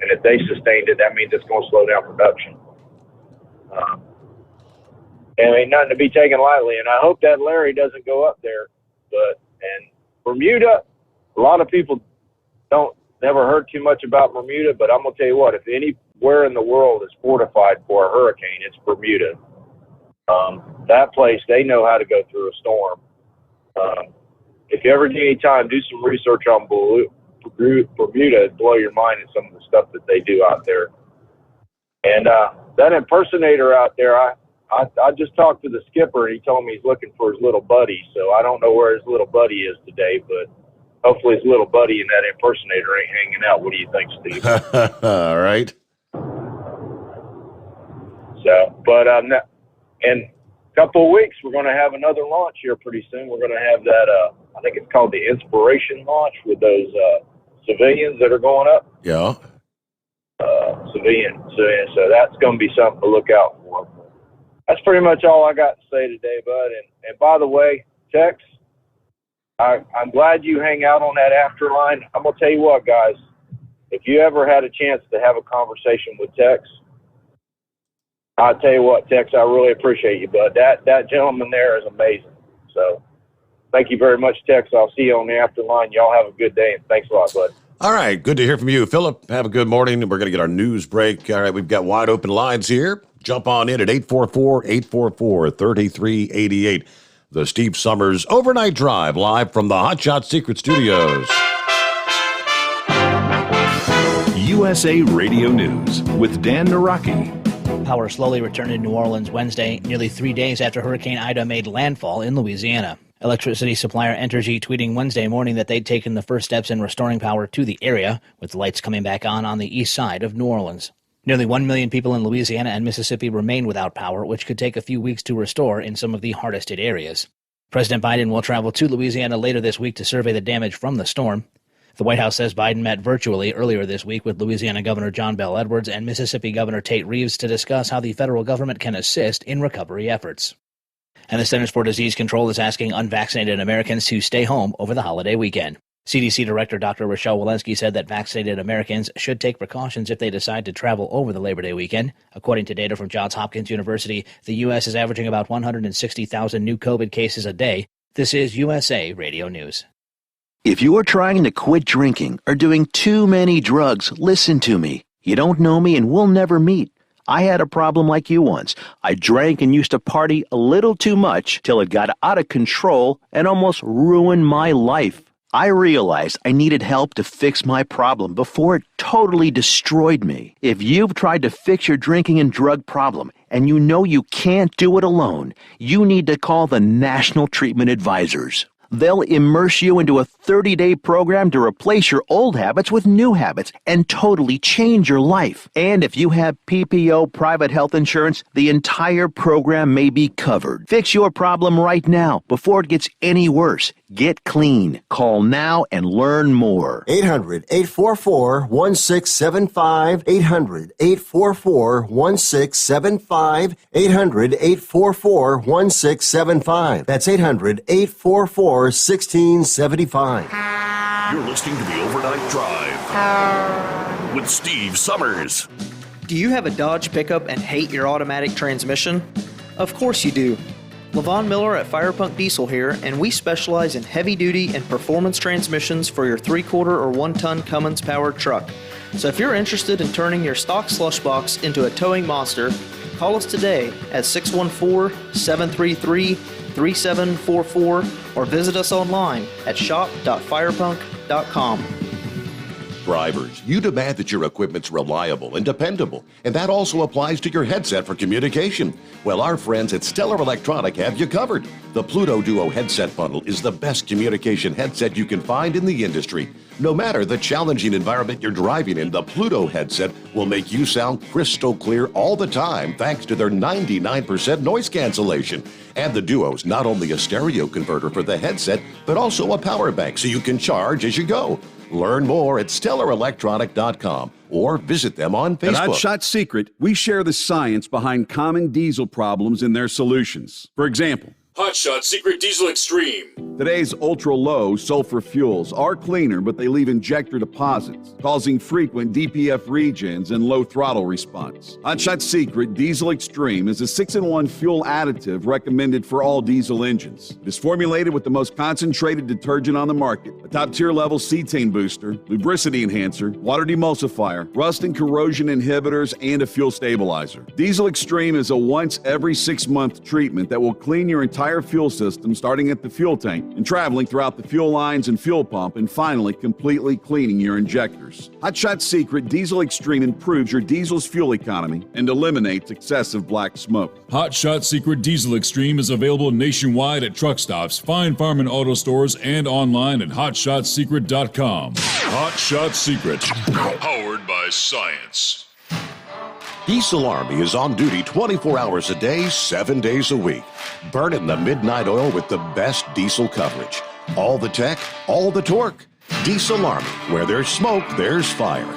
And if they sustained it, that means it's going to slow down production. And ain't nothing to be taken lightly. And I hope that Larry doesn't go up there. And Bermuda, a lot of people never heard too much about Bermuda, but I'm going to tell you what, if anywhere in the world is fortified for a hurricane, it's Bermuda. That place, they know how to go through a storm. If you ever get any time, do some research on Bermuda and blow your mind at some of the stuff that they do out there. And that impersonator out there, I just talked to the skipper, and he told me he's looking for his little buddy. So I don't know where his little buddy is today, but hopefully his little buddy and that impersonator ain't hanging out. What do you think, Steve? All right. So, but in a couple of weeks, we're going to have another launch here pretty soon. We're going to have that, I think it's called the Inspiration launch with those civilians that are going up. Yeah. Civilian. So that's going to be something to look out for. That's pretty much all I got to say today, bud. And by the way, Tex, I'm glad you hang out on that afterline. I'm going to tell you what, guys. If you ever had a chance to have a conversation with Tex, I'll tell you what, Tex, I really appreciate you, bud. That gentleman there is amazing. So thank you very much, Tex. I'll see you on the afterline. Y'all have a good day, and thanks a lot, bud. All right, good to hear from you, Philip. Have a good morning. We're going to get our news break. All right, we've got wide open lines here. Jump on in at 844-844-3388. The Steve Sommers Overnight Drive, live from the Hot Shot Secret Studios. USA Radio News with Dan Naraki. power slowly returned to New Orleans Wednesday, nearly 3 days after Hurricane Ida made landfall in Louisiana. Electricity supplier Entergy tweeting Wednesday morning that they'd taken the first steps in restoring power to the area, with lights coming back on the east side of New Orleans. Nearly 1 million people in Louisiana and Mississippi remain without power, which could take a few weeks to restore in some of the hardest hit areas. President Biden will travel to Louisiana later this week to survey the damage from the storm. The White House says Biden met virtually earlier this week with Louisiana Governor John Bel Edwards and Mississippi Governor Tate Reeves to discuss how the federal government can assist in recovery efforts. And the Centers for Disease Control is asking unvaccinated Americans to stay home over the holiday weekend. CDC Director Dr. Rochelle Walensky said that vaccinated Americans should take precautions if they decide to travel over the Labor Day weekend. According to data from Johns Hopkins University, the U.S. is averaging about 160,000 new COVID cases a day. This is USA Radio News. If you are trying to quit drinking or doing too many drugs, listen to me. You don't know me and we'll never meet. I had a problem like you once. I drank and used to party a little too much till it got out of control and almost ruined my life. I realized I needed help to fix my problem before it totally destroyed me. If you've tried to fix your drinking and drug problem and you know you can't do it alone, you need to call the National Treatment Advisors. They'll immerse you into a 30-day program to replace your old habits with new habits and totally change your life. And if you have PPO private health insurance, the entire program may be covered. Fix your problem right now before it gets any worse. Get clean. Call now and learn more. 800-844-1675. 800-844-1675. 800-844-1675. That's 800-844-1675. You're listening to the Overnight Drive with Steve Sommers. Do you have a Dodge pickup and hate your automatic transmission? Of course you do. Levon Miller at Firepunk Diesel here, and we specialize in heavy-duty and performance transmissions for your 3-quarter or 1-ton Cummins-powered truck. So if you're interested in turning your stock slush box into a towing monster, call us today at 614-733-3744 or visit us online at shop.firepunk.com. Drivers, you demand that your equipment's reliable and dependable, and that also applies to your headset for communication. Well, our friends at Stellar Electronic have you covered. The Pluto Duo headset bundle is the best communication headset you can find in the industry. No matter the challenging environment you're driving in, the Pluto headset will make you sound crystal clear all the time thanks to their 99% noise cancellation. And the Duo's not only a stereo converter for the headset, but also a power bank so you can charge as you go. Learn more at StellarElectronic.com or visit them on Facebook. At Hot Shot Secret, we share the science behind common diesel problems and their solutions. For example, Hot Shot Secret Diesel Extreme. Today's ultra-low sulfur fuels are cleaner, but they leave injector deposits, causing frequent DPF regens and low throttle response. Hot Shot Secret Diesel Extreme is a 6-in-1 fuel additive recommended for all diesel engines. It is formulated with the most concentrated detergent on the market, a top-tier level cetane booster, lubricity enhancer, water demulsifier, rust and corrosion inhibitors, and a fuel stabilizer. Diesel Extreme is a once every 6-month treatment that will clean your entire fuel system, starting at the fuel tank and traveling throughout the fuel lines and fuel pump, and finally completely cleaning your injectors. Hot Shot Secret Diesel Extreme improves your diesel's fuel economy and eliminates excessive black smoke. Hot Shot Secret Diesel Extreme is available nationwide at truck stops, Fine Farm and auto stores, and online at hotshotsecret.com. Hot Shot Secret, powered by science. Diesel Army is on duty 24 hours a day, 7 days a week. Burning the midnight oil with the best diesel coverage. All the tech, all the torque. Diesel Army, where there's smoke, there's fire.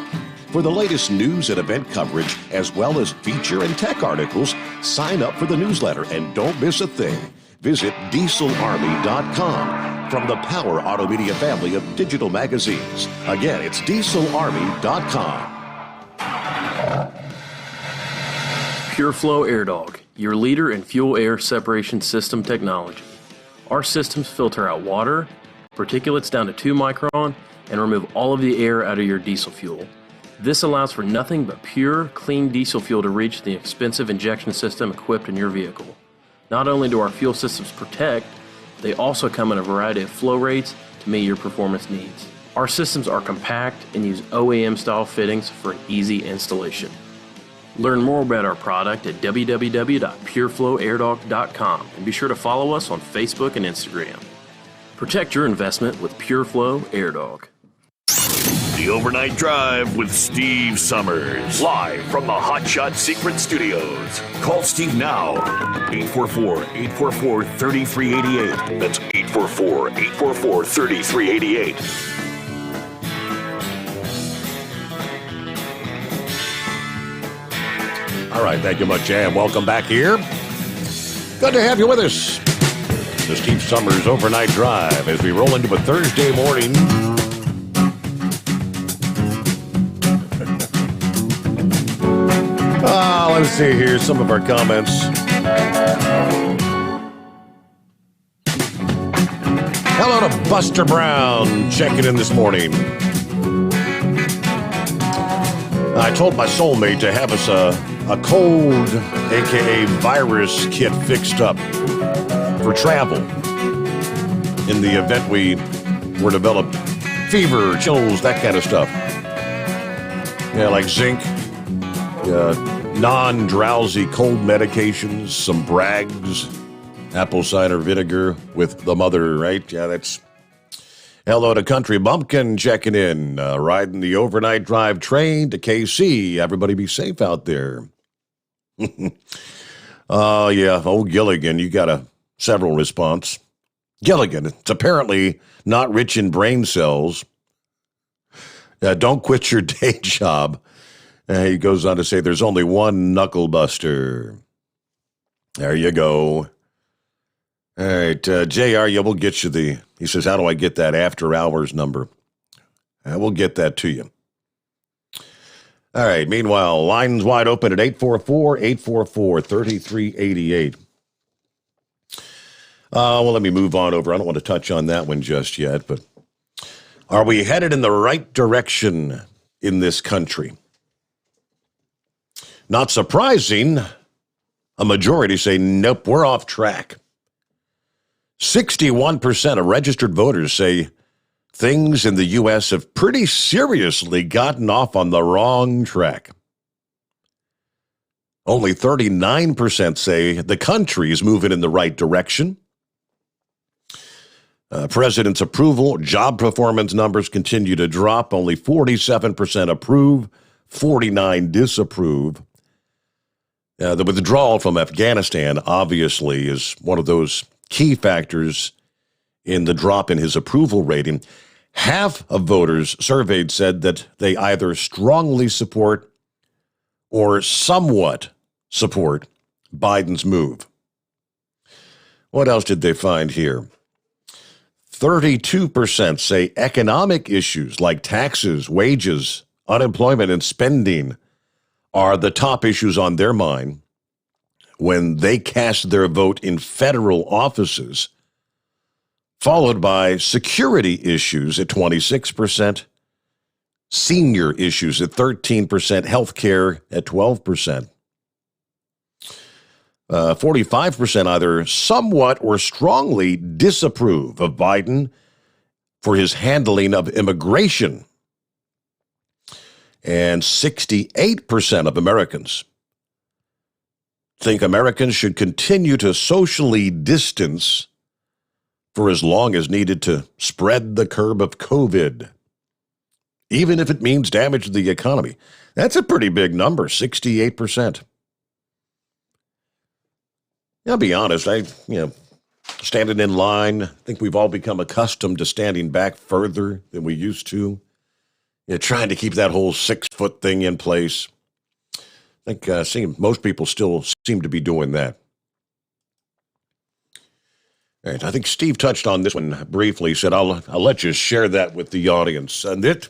For the latest news and event coverage, as well as feature and tech articles, sign up for the newsletter and don't miss a thing. Visit dieselarmy.com from the Power Auto Media family of digital magazines. Again, it's dieselarmy.com. PureFlow Air Dog, your leader in fuel air separation system technology. Our systems filter out water, particulates down to 2 micron, and remove all of the air out of your diesel fuel. This allows for nothing but pure, clean diesel fuel to reach the expensive injection system equipped in your vehicle. Not only do our fuel systems protect, they also come in a variety of flow rates to meet your performance needs. Our systems are compact and use OEM-style fittings for an easy installation. Learn more about our product at www.pureflowairdog.com and be sure to follow us on Facebook and Instagram. Protect your investment with PureFlow Air Dog. The Overnight Drive with Steve Sommers. Live from the Hot Shot Secret Studios. Call Steve now. 844-844-3388. That's 844-844-3388. All right, thank you much, and welcome back here. Good to have you with us. The Steve Sommers Overnight Drive as we roll into a Thursday morning. Let's see here, some of our comments. Hello to Buster Brown, checking in this morning. I told my soulmate to have us a cold, a.k.a. virus kit fixed up for travel in the event we were developed fever, chills, that kind of stuff. Yeah, like zinc, non-drowsy cold medications, some Bragg's, apple cider vinegar with the mother, right? Yeah, that's... Hello to Country Bumpkin checking in, riding the overnight drive train to KC. Everybody be safe out there. Oh, yeah, old Gilligan, you got several response. Gilligan, it's apparently not rich in brain cells. Don't quit your day job. He goes on to say there's only one knuckle buster. There you go. All right, JR, yeah, we'll get you he says, how do I get that after hours number? We'll get that to you. All right, meanwhile, lines wide open at 844-844-3388. Well, let me move on over. I don't want to touch on that one just yet, but are we headed in the right direction in this country? Not surprising, a majority say, nope, we're off track. 61% of registered voters say things in the U.S. have pretty seriously gotten off on the wrong track. Only 39% say the country is moving in the right direction. President's approval, job performance numbers continue to drop. Only 47% approve, 49% disapprove. The withdrawal from Afghanistan obviously is one of those key factors in the drop in his approval rating. Half of voters surveyed said that they either strongly support or somewhat support Biden's move. What else did they find here? 32% say economic issues like taxes, wages, unemployment, and spending are the top issues on their mind when they cast their vote in federal offices, followed by security issues at 26%, senior issues at 13%, healthcare at 12%. 45% either somewhat or strongly disapprove of Biden for his handling of immigration. And 68% of Americans think Americans should continue to socially distance for as long as needed to spread the curve of COVID, even if it means damage to the economy. That's a pretty big number, 68%. I'll be honest, standing in line, I think we've all become accustomed to standing back further than we used to. Trying to keep that whole 6-foot thing in place. I think most people still seem to be doing that. All right, I think Steve touched on this one briefly. He said, I'll let you share that with the audience. And this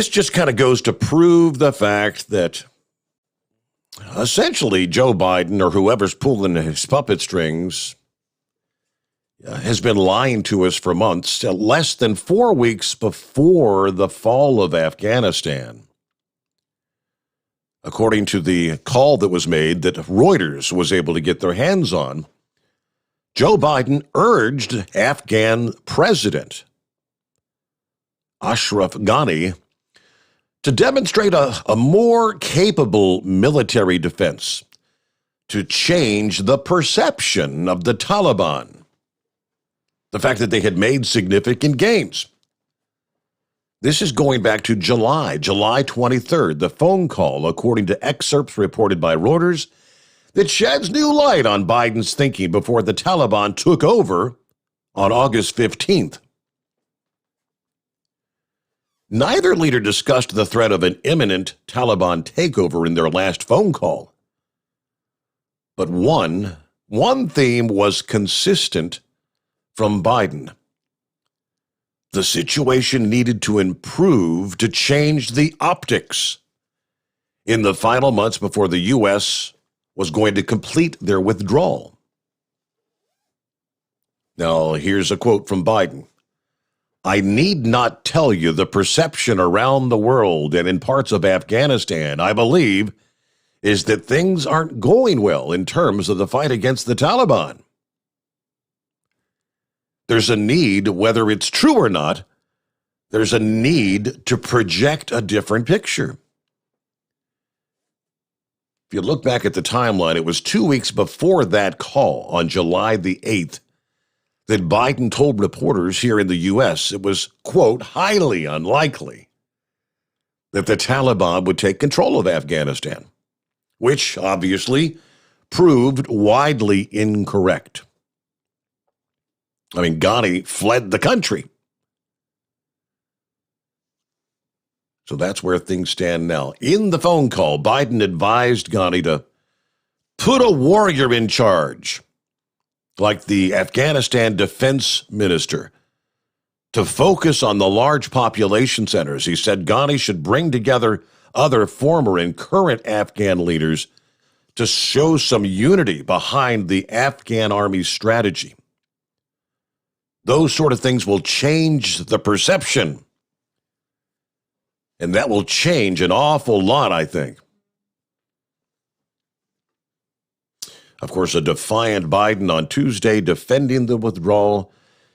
just kind of goes to prove the fact that essentially Joe Biden, or whoever's pulling his puppet strings, has been lying to us for months, less than 4 weeks before the fall of Afghanistan. According to the call that was made that Reuters was able to get their hands on, Joe Biden urged Afghan President Ashraf Ghani to demonstrate a more capable military defense, to change the perception of the Taliban, the fact that they had made significant gains. This is going back to July 23rd, the phone call, according to excerpts reported by Reuters, that sheds new light on Biden's thinking before the Taliban took over on August 15th. Neither leader discussed the threat of an imminent Taliban takeover in their last phone call. But one theme was consistent from Biden. The situation needed to improve to change the optics in the final months before the U.S. was going to complete their withdrawal. Now, here's a quote from Biden. I need not tell you the perception around the world and in parts of Afghanistan, I believe, is that things aren't going well in terms of the fight against the Taliban. There's a need, whether it's true or not, there's a need to project a different picture. If you look back at the timeline, it was 2 weeks before that call on July the 8th that Biden told reporters here in the U.S. it was, quote, highly unlikely that the Taliban would take control of Afghanistan, which obviously proved widely incorrect. I mean, Ghani fled the country. So that's where things stand now. In the phone call, Biden advised Ghani to put a warrior in charge, like the Afghanistan defense minister, to focus on the large population centers. He said Ghani should bring together other former and current Afghan leaders to show some unity behind the Afghan army's strategy. Those sort of things will change the perception. And that will change an awful lot, I think. Of course, a defiant Biden on Tuesday defending the withdrawal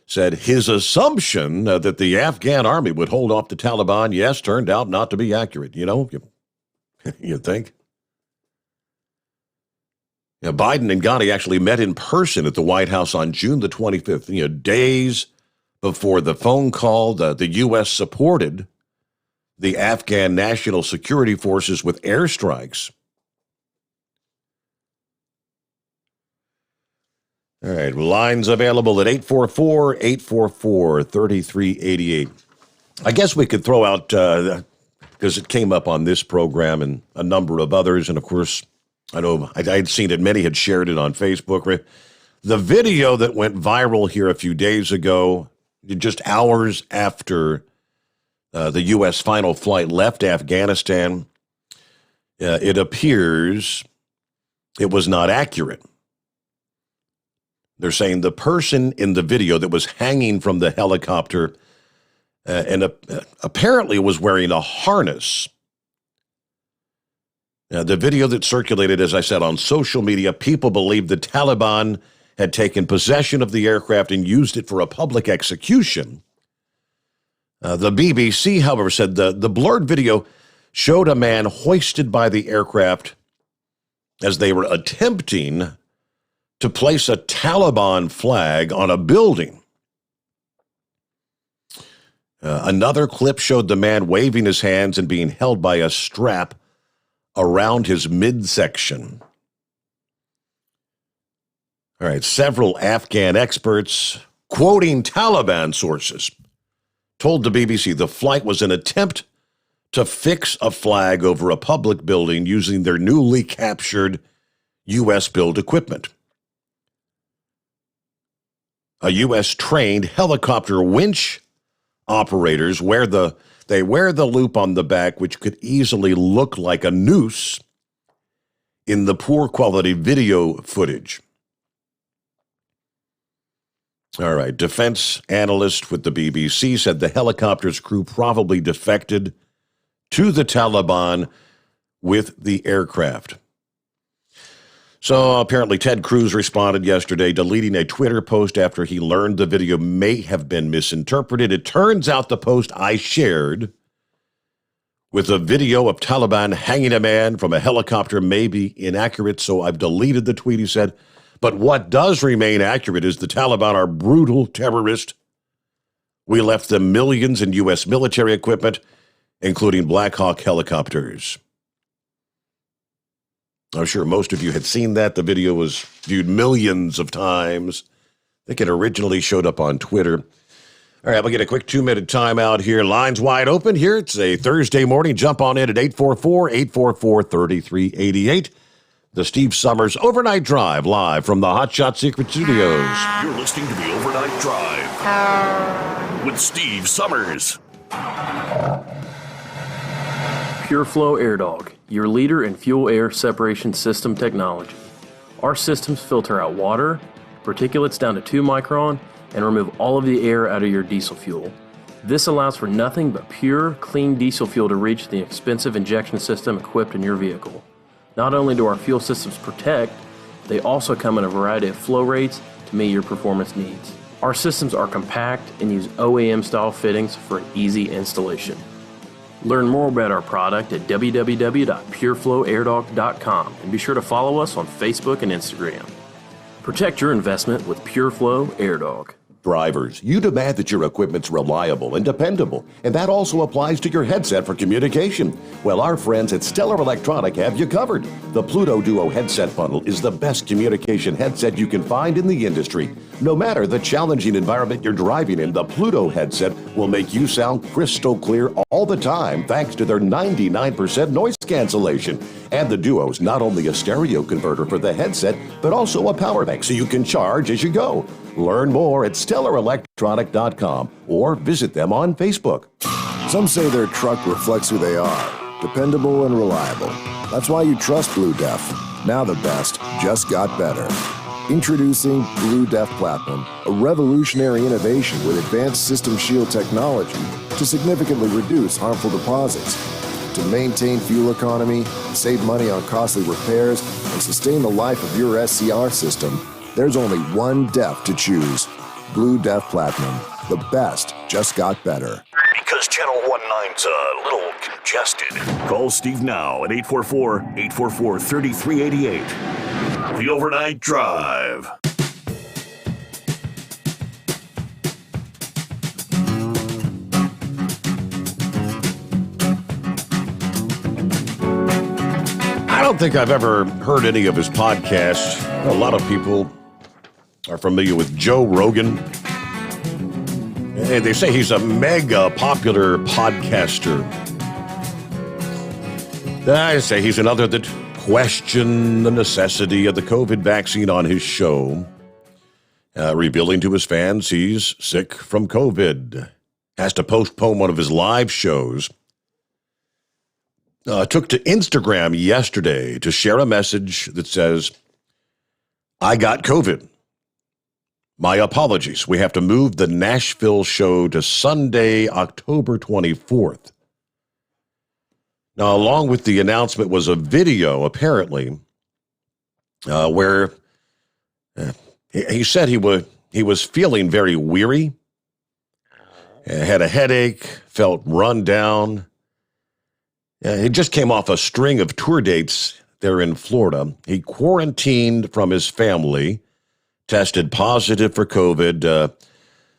said his assumption that the Afghan army would hold off the Taliban, yes, turned out not to be accurate. You know, you think? Yeah, Biden and Ghani actually met in person at the White House on June the 25th, days before the phone call. The U.S. supported the Afghan National Security Forces with airstrikes. All right, lines available at 844-844-3388. I guess we could throw out, because it came up on this program and a number of others, and of course, I know I'd seen it, many had shared it on Facebook. The video that went viral here a few days ago, just hours after the U.S. final flight left Afghanistan, it appears it was not accurate. They're saying the person in the video that was hanging from the helicopter and apparently was wearing a harness. The video that circulated, as I said, on social media, people believed the Taliban had taken possession of the aircraft and used it for a public execution. The BBC, however, said the blurred video showed a man hoisted by the aircraft as they were attempting to place a Taliban flag on a building. Another clip showed the man waving his hands and being held by a strap around his midsection. All right, several Afghan experts, quoting Taliban sources, told the BBC the flight was an attempt to fix a flag over a public building using their newly captured U.S.-built equipment. A U.S.-trained helicopter winch operators wear the loop on the back, which could easily look like a noose in the poor quality video footage. All right, defense analyst with the BBC said the helicopter's crew probably defected to the Taliban with the aircraft. So apparently Ted Cruz responded yesterday, deleting a Twitter post after he learned the video may have been misinterpreted. It turns out the post I shared with a video of Taliban hanging a man from a helicopter may be inaccurate, so I've deleted the tweet, he said. But what does remain accurate is the Taliban are brutal terrorists. We left them millions in U.S. military equipment, including Black Hawk helicopters. I'm sure most of you had seen that. The video was viewed millions of times. I think it originally showed up on Twitter. All right, we'll get a quick 2-minute timeout here. Lines wide open here. It's a Thursday morning. Jump on in at 844-844-3388. The Steve Sommers Overnight Drive, live from the Hot Shot Secret Studios. You're listening to the Overnight Drive with Steve Sommers. PureFlow AirDog, your leader in fuel air separation system technology. Our systems filter out water, particulates down to 2 micron, and remove all of the air out of your diesel fuel. This allows for nothing but pure, clean diesel fuel to reach the expensive injection system equipped in your vehicle. Not only do our fuel systems protect, they also come in a variety of flow rates to meet your performance needs. Our systems are compact and use OEM-style fittings for an easy installation. Learn more about our product at www.pureflowairdog.com and be sure to follow us on Facebook and Instagram. Protect your investment with PureFlow AirDog. Drivers, you demand that your equipment's reliable and dependable, and that also applies to your headset for communication. Well, our friends at Stellar Electronic have you covered. The Pluto Duo headset bundle is the best communication headset you can find in the industry. No matter the challenging environment you're driving in, the Pluto headset will make you sound crystal clear all the time thanks to their 99% noise cancellation. And the Duo's not only a stereo converter for the headset, but also a power bank so you can charge as you go. Learn more at StellarElectronic.com or visit them on Facebook. Some say their truck reflects who they are, dependable and reliable. That's why you trust Blue Def. Now the best just got better. Introducing Blue Def Platinum, a revolutionary innovation with advanced system shield technology to significantly reduce harmful deposits. To maintain fuel economy, save money on costly repairs, and sustain the life of your SCR system, there's only one DEF to choose. Blue Def Platinum. The best just got better. Because Channel 19's a little congested. Call Steve now at 844-844-3388. The Overnight Drive. I don't think I've ever heard any of his podcasts. A lot of people are familiar with Joe Rogan. And they say he's a mega popular podcaster. I say he's another that questioned the necessity of the COVID vaccine on his show, revealing to his fans he's sick from COVID. Has to postpone one of his live shows. Took to Instagram yesterday to share a message that says, I got COVID. My apologies. We have to move the Nashville show to Sunday, October 24th. Now, along with the announcement was a video, apparently, where he said he was feeling very weary, had a headache, felt run down. He just came off a string of tour dates there in Florida. He quarantined from his family, tested positive for COVID.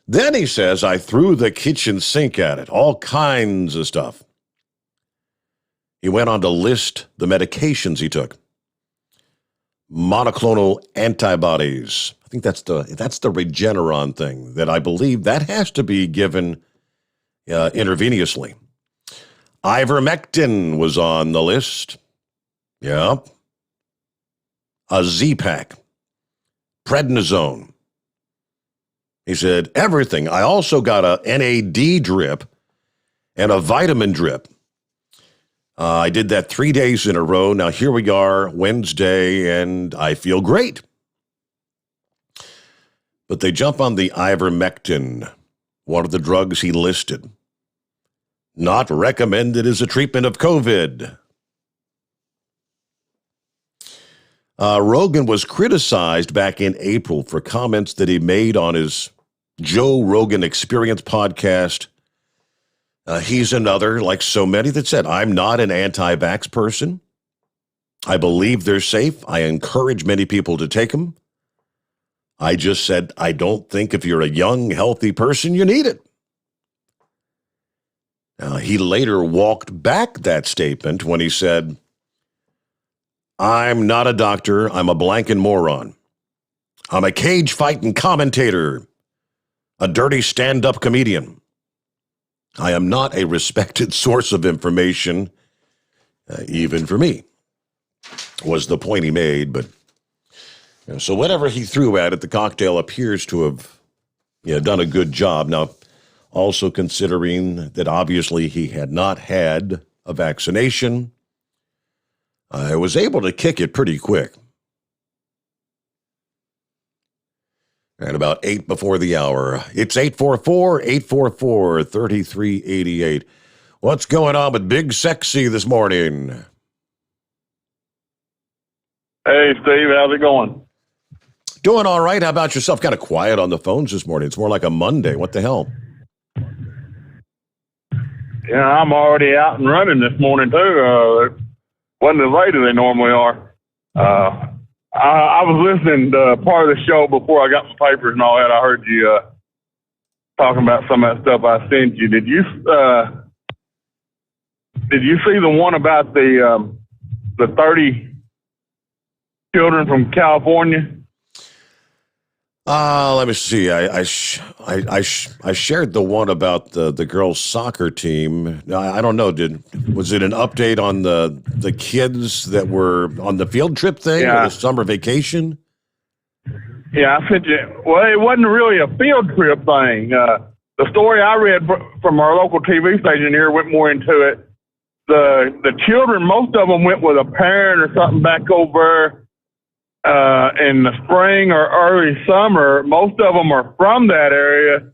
Then he says, I threw the kitchen sink at it, all kinds of stuff. He went on to list the medications he took. Monoclonal antibodies. I think that's the Regeneron thing that I believe that has to be given intravenously. Ivermectin was on the list. Yep. A Z-Pack. Prednisone. He said, everything. I also got a NAD drip and a vitamin drip. I did that 3 days in a row. Now here we are, Wednesday, and I feel great. But they jump on the ivermectin, one of the drugs he listed. Not recommended as a treatment of COVID. Rogan was criticized back in April for comments that he made on his Joe Rogan Experience podcast He's another, like so many, that said, I'm not an anti-vax person. I believe they're safe. I encourage many people to take them. I just said, I don't think if you're a young, healthy person, you need it. He later walked back that statement when he said, I'm not a doctor. I'm a blanking moron. I'm a cage-fighting commentator, a dirty stand-up comedian. I am not a respected source of information, even for me, was the point he made. But so whatever he threw at it, the cocktail appears to have done a good job. Now, also considering that obviously he had not had a vaccination, I was able to kick it pretty quick. At about 8 before the hour. It's 844-844-3388. What's going on with Big Sexy this morning? Hey, Steve, how's it going? Doing all right. How about yourself? Kind of quiet on the phones this morning. It's more like a Monday. What the hell? Yeah, I'm already out and running this morning, too. Wasn't as late as they normally are. I was listening to part of the show before I got my papers and all that. I heard you talking about some of that stuff I sent you. Did you see the one about the 30 children from California? Let me see. I shared the one about the girls' soccer team. I don't know. Was it an update on the kids that were on the field trip thing or the summer vacation? Yeah, I sent you. Well, it wasn't really a field trip thing. The story I read from our local TV station here went more into it. The children, most of them went with a parent or something back over in the spring or early summer. Most of them are from that area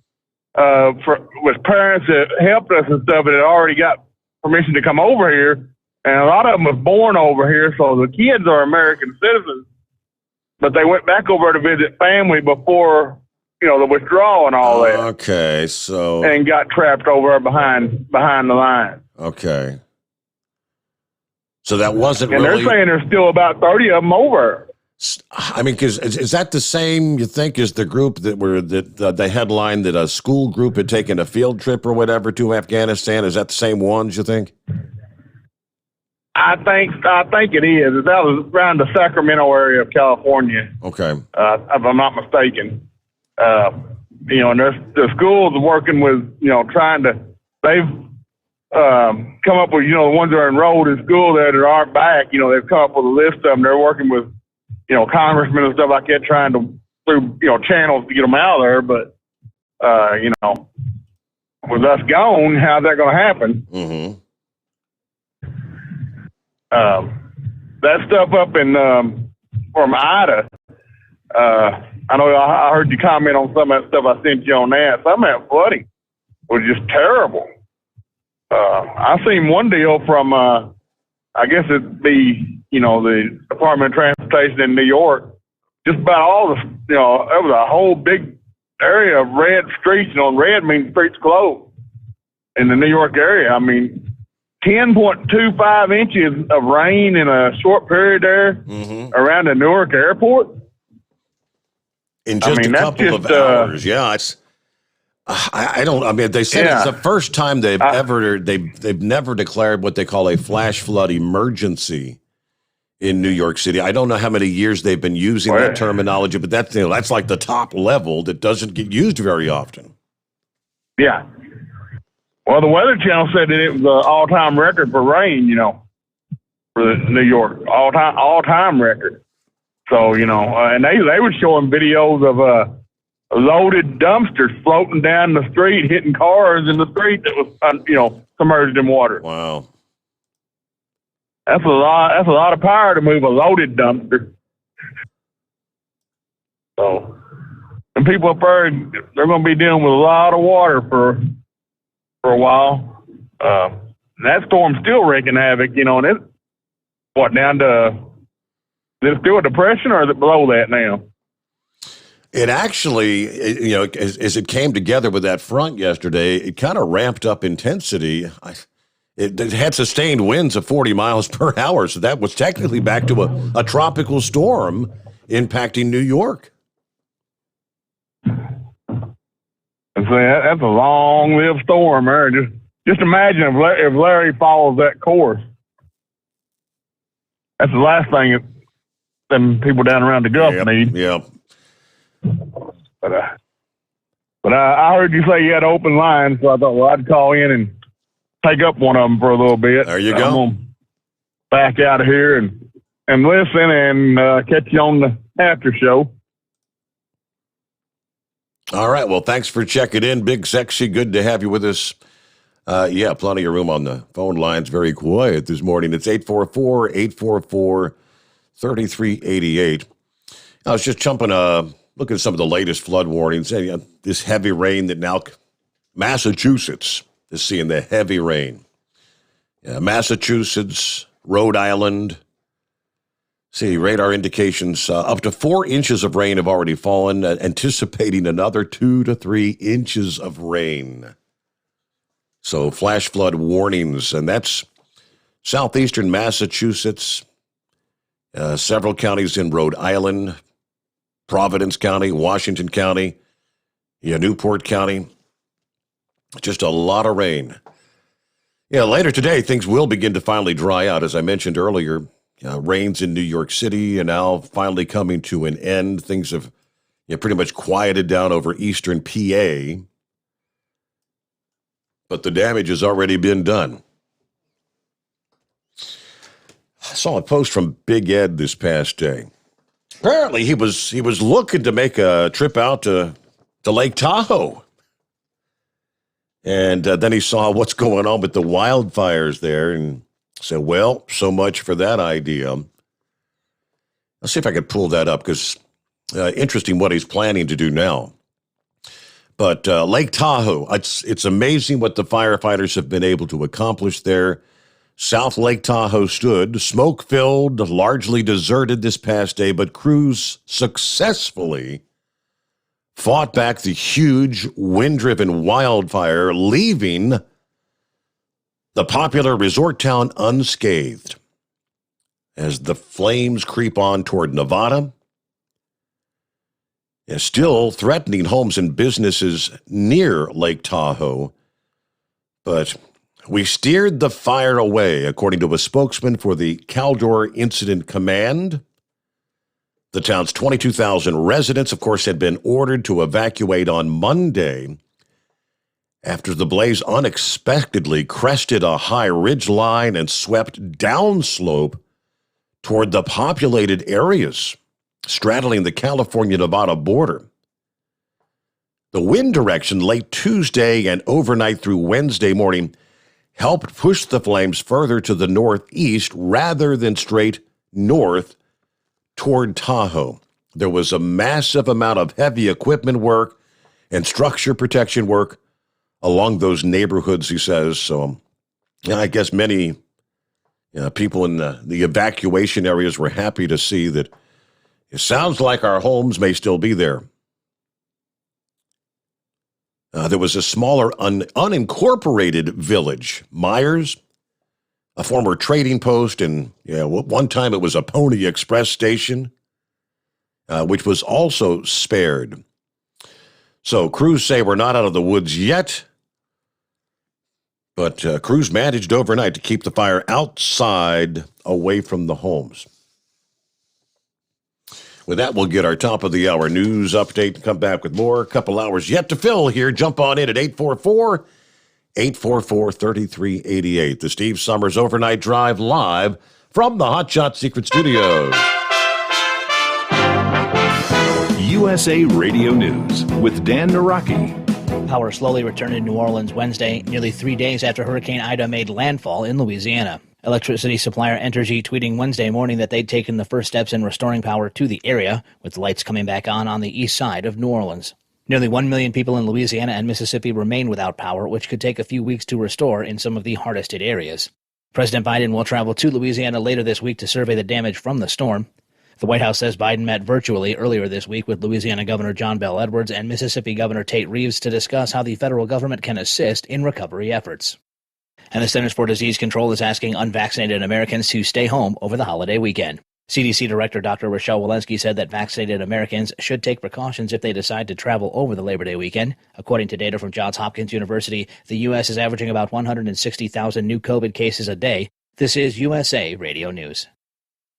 with parents that helped us and stuff that had already got permission to come over here. And a lot of them was born over here, so the kids are American citizens. But they went back over to visit family before, the withdrawal and all that. Okay, so... And got trapped over behind the line. Okay. So that wasn't and really... they're saying there's still about 30 of them over. I mean, because is that the same, you think, as the group that were the headline that a school group had taken a field trip or whatever to Afghanistan? Is that the same ones, you think? I think it is. That was around the Sacramento area of California. Okay. If I'm not mistaken. And the schools are working with, they've come up with, the ones that are enrolled in school that aren't back, they've come up with a list of them. They're working with, congressmen and stuff like that, trying to, through, channels to get them out of there. But, with us gone, how's that going to happen? Mm-hmm. That stuff up in, from Ida, I know I heard you comment on some of that stuff I sent you on that. Some of that flooding was just terrible. I seen one deal from, I guess it'd be, the Department of Transportation in New York. Just about all the, it was a whole big area of red streets. Red means streets closed in the New York area. I mean, 10.25 inches of rain in a short period there around the Newark airport. In just a couple of hours. Yeah, it's... they said it's the first time they've never declared what they call a flash flood emergency in New York City. I don't know how many years they've been using that terminology, but that's like the top level that doesn't get used very often. Yeah. Well, the Weather Channel said that it was an all-time record for rain, for New York, all-time record. So, and they were showing videos of loaded dumpsters floating down the street, hitting cars in the street that was, submerged in water. Wow. That's a lot of power to move a loaded dumpster. So, and people up there, they're going to be dealing with a lot of water for a while. And that storm's still wreaking havoc, and it's, down to, is it still a depression or is it below that now? It actually, as it came together with that front yesterday, it kind of ramped up intensity. It had sustained winds of 40 miles per hour, so that was technically back to a tropical storm impacting New York. That's a long-lived storm there. Just imagine if Larry follows that course. That's the last thing that them people down around the Gulf need. Yeah. But I heard you say you had open lines, so I thought, well, I'd call in and take up one of them for a little bit. There you I'm go. gonna back out of here and listen and catch you on the after show. All right. Well, thanks for checking in, Big Sexy. Good to have you with us. Plenty of room on the phone lines. Very quiet this morning. It's 844-844-3388. I was just looking at some of the latest flood warnings. This heavy rain that now Massachusetts is seeing the heavy rain. Massachusetts, Rhode Island. See, radar indications up to 4 inches of rain have already fallen, anticipating another 2 to 3 inches of rain. So flash flood warnings, and that's southeastern Massachusetts, several counties in Rhode Island, Providence County, Washington County, Newport County. Just a lot of rain. Later today, things will begin to finally dry out. As I mentioned earlier, rains in New York City are now finally coming to an end. Things have pretty much quieted down over eastern PA. But the damage has already been done. I saw a post from Big Ed this past day. Apparently, he was looking to make a trip out to Lake Tahoe. And then he saw what's going on with the wildfires there and said, well, so much for that idea. Let's see if I could pull that up, because interesting what he's planning to do now. But Lake Tahoe, it's amazing what the firefighters have been able to accomplish there. South Lake Tahoe stood, smoke-filled, largely deserted this past day, but crews successfully fought back the huge wind-driven wildfire, leaving the popular resort town unscathed. As the flames creep on toward Nevada, is still threatening homes and businesses near Lake Tahoe. But we steered the fire away, according to a spokesman for the Caldor Incident Command. The town's 22,000 residents, of course, had been ordered to evacuate on Monday after the blaze unexpectedly crested a high ridge line and swept downslope toward the populated areas straddling the California-Nevada border. The wind direction late Tuesday and overnight through Wednesday morning helped push the flames further to the northeast rather than straight north toward Tahoe. There was a massive amount of heavy equipment work and structure protection work along those neighborhoods, he says. So I guess many people in the evacuation areas were happy to see that it sounds like our homes may still be there. There was a smaller unincorporated village, Myers, a former trading post, and one time it was a Pony Express station, which was also spared. So crews say we're not out of the woods yet, but crews managed overnight to keep the fire outside, away from the homes. With that, we'll get our top of the hour news update and come back with more. A couple hours yet to fill here. Jump on in at 844-844-3388. The Steve Sommers Overnight Drive live from the Hot Shot Secret Studios. USA Radio News with Dan Naraki. Power slowly returned in New Orleans Wednesday, nearly 3 days after Hurricane Ida made landfall in Louisiana. Electricity supplier Entergy tweeting Wednesday morning that they'd taken the first steps in restoring power to the area, with lights coming back on the east side of New Orleans. Nearly 1 million people in Louisiana and Mississippi remain without power, which could take a few weeks to restore in some of the hardest hit areas. President Biden will travel to Louisiana later this week to survey the damage from the storm. The White House says Biden met virtually earlier this week with Louisiana Governor John Bel Edwards and Mississippi Governor Tate Reeves to discuss how the federal government can assist in recovery efforts. And the Centers for Disease Control is asking unvaccinated Americans to stay home over the holiday weekend. CDC Director Dr. Rochelle Walensky said that vaccinated Americans should take precautions if they decide to travel over the Labor Day weekend. According to data from Johns Hopkins University, the U.S. is averaging about 160,000 new COVID cases a day. This is USA Radio News.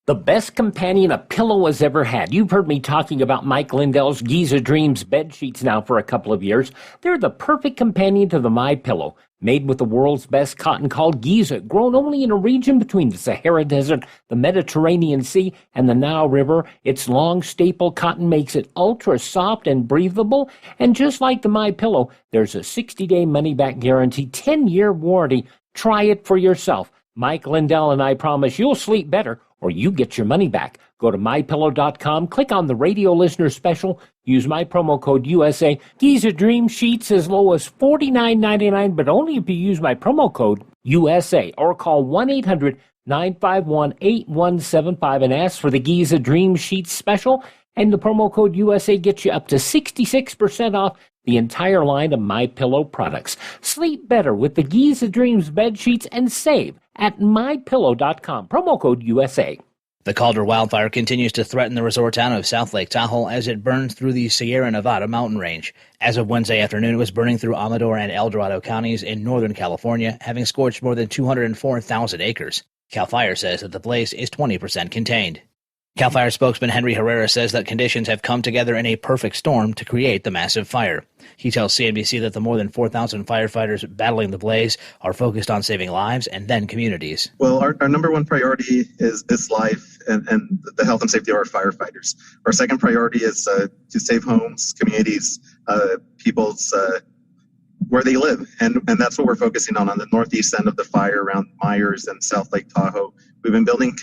The best companion a pillow has ever had. You've heard me talking about Mike Lindell's Giza Dreams bed sheets now for a couple of years. They're the perfect companion to the MyPillow. Made with the world's best cotton called Giza, grown only in a region between the Sahara Desert, the Mediterranean Sea, and the Nile River. Its long staple cotton makes it ultra soft and breathable. And just like the MyPillow, there's a 60-day money-back guarantee, 10-year warranty. Try it for yourself. Mike Lindell and I promise you'll sleep better or you get your money back. Go to MyPillow.com, click on the radio listener special, use my promo code USA. Giza Dream Sheets as low as $49.99, but only if you use my promo code USA, or call 1-800-951-8175 and ask for the Giza Dream Sheets special, and the promo code USA gets you up to 66% off the entire line of MyPillow products. Sleep better with the Giza Dreams bed sheets and save at MyPillow.com. Promo code USA. The Calder wildfire continues to threaten the resort town of South Lake Tahoe as it burns through the Sierra Nevada mountain range. As of Wednesday afternoon, it was burning through Amador and El Dorado counties in Northern California, having scorched more than 204,000 acres. CAL FIRE says that the blaze is 20% contained. CAL FIRE spokesman Henry Herrera says that conditions have come together in a perfect storm to create the massive fire. He tells CNBC that the more than 4,000 firefighters battling the blaze are focused on saving lives and then communities. Well, our number one priority is life and the health and safety of our firefighters. Our second priority is to save homes, communities, people's where they live. And that's what we're focusing on the northeast end of the fire around Myers and South Lake Tahoe. We've been building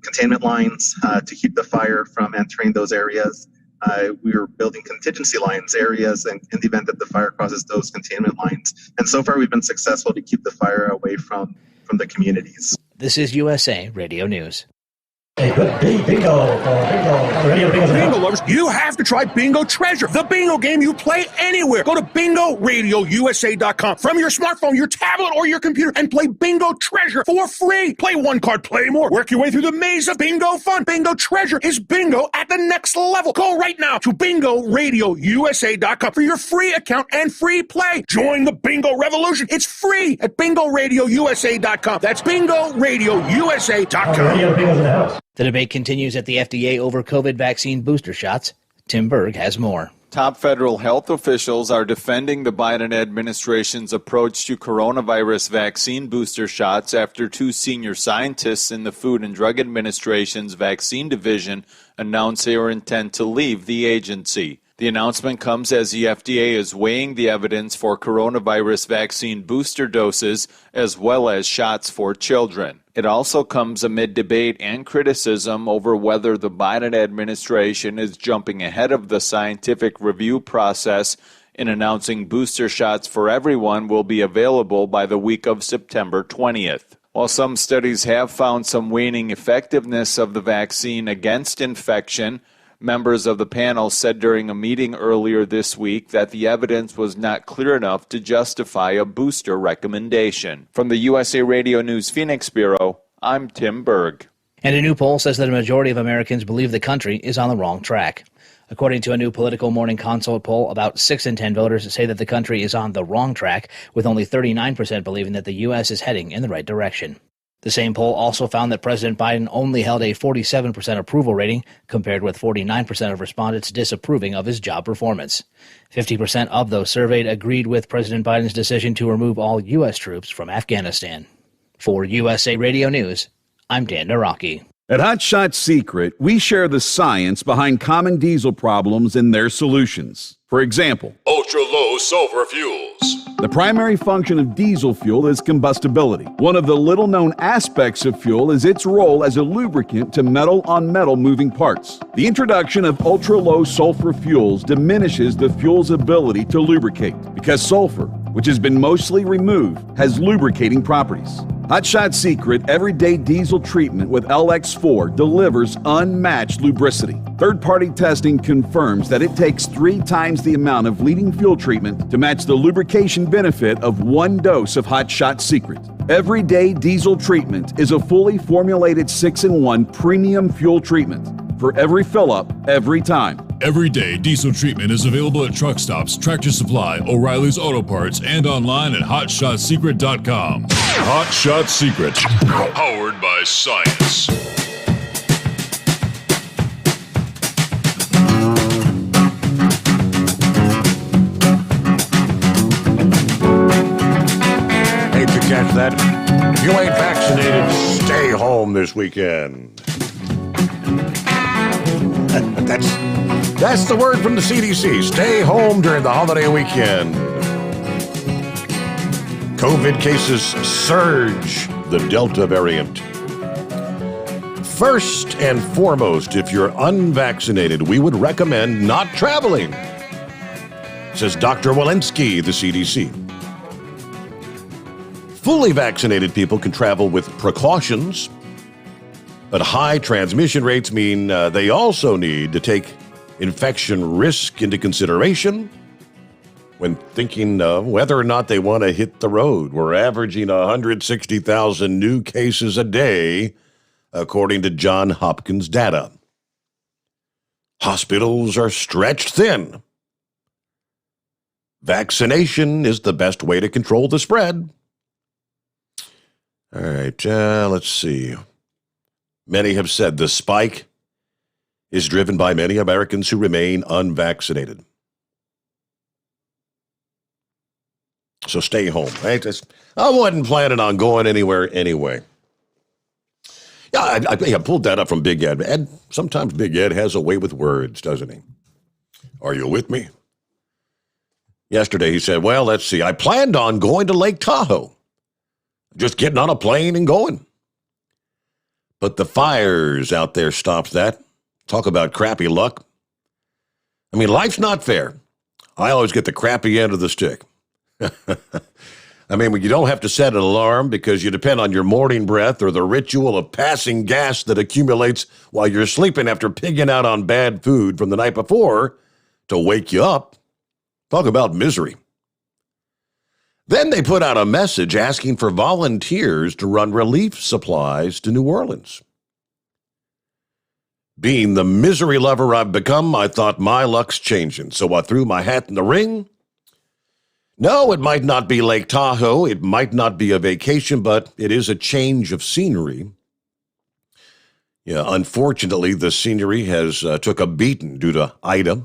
containment lines to keep the fire from entering those areas. We were building contingency lines areas in the event that the fire crosses those containment lines. And so far, we've been successful to keep the fire away from the communities. This is USA Radio News. Bingo lovers, you have to try Bingo Treasure, the bingo game you play anywhere. Go to BingoRadioUSA.com from your smartphone, your tablet, or your computer and play Bingo Treasure for free. Play one card, play more. Work your way through the maze of bingo fun. Bingo Treasure is bingo at the next level. Go right now to BingoRadioUSA.com for your free account and free play. Join the bingo revolution. It's free at BingoRadioUSA.com. That's BingoRadioUSA.com. The debate continues at the FDA over COVID vaccine booster shots. Tim Berg has more. Top federal health officials are defending the Biden administration's approach to coronavirus vaccine booster shots after two senior scientists in the Food and Drug Administration's vaccine division announced their intent to leave the agency. The announcement comes as the FDA is weighing the evidence for coronavirus vaccine booster doses as well as shots for children. It also comes amid debate and criticism over whether the Biden administration is jumping ahead of the scientific review process in announcing booster shots for everyone will be available by the week of September 20th. While some studies have found some waning effectiveness of the vaccine against infection, members of the panel said during a meeting earlier this week that the evidence was not clear enough to justify a booster recommendation. From the USA Radio News Phoenix Bureau, I'm Tim Berg. And a new poll says that a majority of Americans believe the country is on the wrong track. According to a new Political Morning Consult poll, about 6 in 10 voters say that the country is on the wrong track, with only 39% believing that the U.S. is heading in the right direction. The same poll also found that President Biden only held a 47% approval rating, compared with 49% of respondents disapproving of his job performance. 50% of those surveyed agreed with President Biden's decision to remove all U.S. troops from Afghanistan. For USA Radio News, I'm Dan Naraki. At Hot Shot Secret, we share the science behind common diesel problems and their solutions. For example, ultra-low sulfur fuels. The primary function of diesel fuel is combustibility. One of the little-known aspects of fuel is its role as a lubricant to metal-on-metal moving parts. The introduction of ultra-low sulfur fuels diminishes the fuel's ability to lubricate because sulfur, which has been mostly removed, has lubricating properties. Hot Shot Secret Everyday Diesel Treatment with LX4 delivers unmatched lubricity. Third-party testing confirms that it takes 3 times the amount of leading fuel treatment to match the lubrication benefit of 1 dose of Hot Shot Secret. Everyday Diesel Treatment is a fully formulated 6-in-1 premium fuel treatment for every fill-up, every time. Everyday Diesel Treatment is available at truck stops, Tractor Supply, O'Reilly's Auto Parts, and online at HotShotSecret.com. Hot Shot Secret, powered by science. Hate to catch that. If you ain't vaccinated, stay home this weekend. That's the word from the CDC. Stay home during the holiday weekend. COVID cases surge, the Delta variant. First and foremost, if you're unvaccinated, we would recommend not traveling, says Dr. Walensky, the CDC. Fully vaccinated people can travel with precautions, but high transmission rates mean they also need to take infection risk into consideration when thinking whether or not they want to hit the road. We're averaging 160,000 new cases a day, according to Johns Hopkins data. Hospitals are stretched thin. Vaccination is the best way to control the spread. All right, let's see. Many have said the spike is driven by many Americans who remain unvaccinated. So stay home. I wasn't planning on going anywhere anyway. Yeah, I pulled that up from Big Ed. And sometimes Big Ed has a way with words, doesn't he? Are you with me? Yesterday he said, well, let's see. I planned on going to Lake Tahoe. Just getting on a plane and going. But the fires out there stopped that. Talk about crappy luck. I mean, life's not fair. I always get the crappy end of the stick. I mean, you don't have to set an alarm because you depend on your morning breath or the ritual of passing gas that accumulates while you're sleeping after pigging out on bad food from the night before to wake you up. Talk about misery. Then they put out a message asking for volunteers to run relief supplies to New Orleans. Being the misery lover I've become, I thought my luck's changing, so I threw my hat in the ring. No, it might not be Lake Tahoe, it might not be a vacation, but it is a change of scenery. Yeah, unfortunately, the scenery has took a beating due to Ida.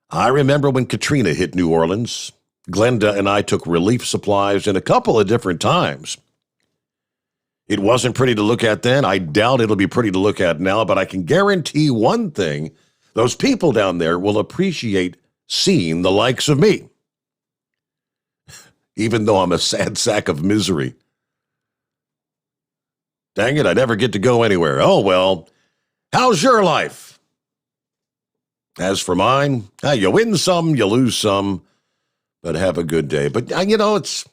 I remember when Katrina hit New Orleans. Glenda and I took relief supplies in a couple of different times. It wasn't pretty to look at then. I doubt it'll be pretty to look at now, but I can guarantee one thing. Those people down there will appreciate seeing the likes of me. Even though I'm a sad sack of misery. Dang it, I never get to go anywhere. Oh, well, how's your life? As for mine, you win some, you lose some, but have a good day. But, it's...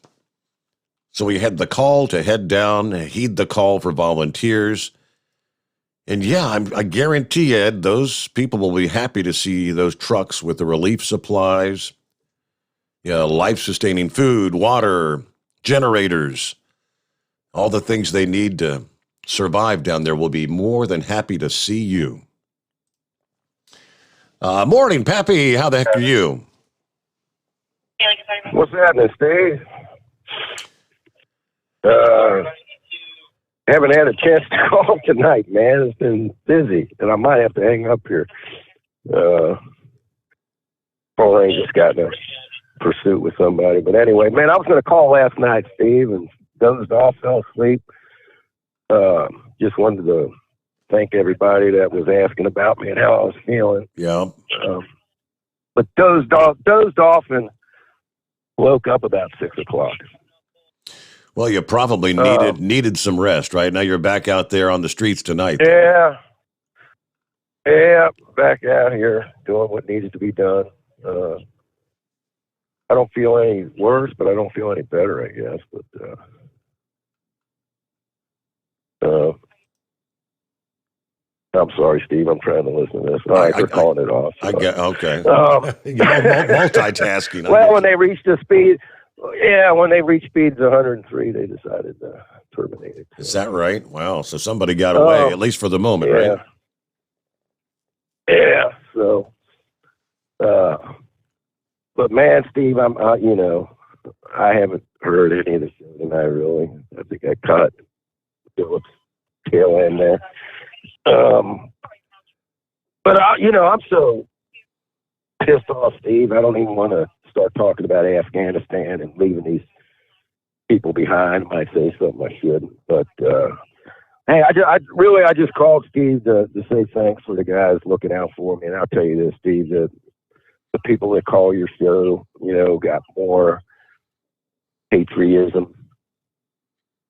So we had the call to head down, heed the call for volunteers. And I guarantee, Ed, those people will be happy to see those trucks with the relief supplies, life-sustaining food, water, generators, all the things they need to survive down there. Will be more than happy to see you. Morning, Pappy. How the heck are you? What's happening, Steve? Haven't had a chance to call tonight, man. It's been busy, and I might have to hang up here. Poor thing just got in a pursuit with somebody. But anyway, man, I was going to call last night, Steve, and dozed off, fell asleep. Just wanted to thank everybody that was asking about me and how I was feeling. Yeah. But dozed off and woke up about 6 o'clock. Well, you probably needed some rest, right? Now you're back out there on the streets tonight. Yeah, back out here doing what needed to be done. I don't feel any worse, but I don't feel any better, I guess. But I'm sorry, Steve. I'm trying to listen to this. All right, they're calling it off. I get okay. You're multitasking. Well, when they reached the speed, when they reached speeds 103, they decided to terminate it. Is that right? Wow. So somebody got away, at least for the moment, right? Yeah. So, but man, Steve, I haven't heard any of the show tonight, really. I think I caught Philip's tail end there. But I'm so pissed off, Steve. I don't even want to start talking about Afghanistan and leaving these people behind. I might say something I shouldn't, but hey, I just called Steve to say thanks for the guys looking out for me. And I'll tell you this, Steve, the people that call your show, got more patriotism.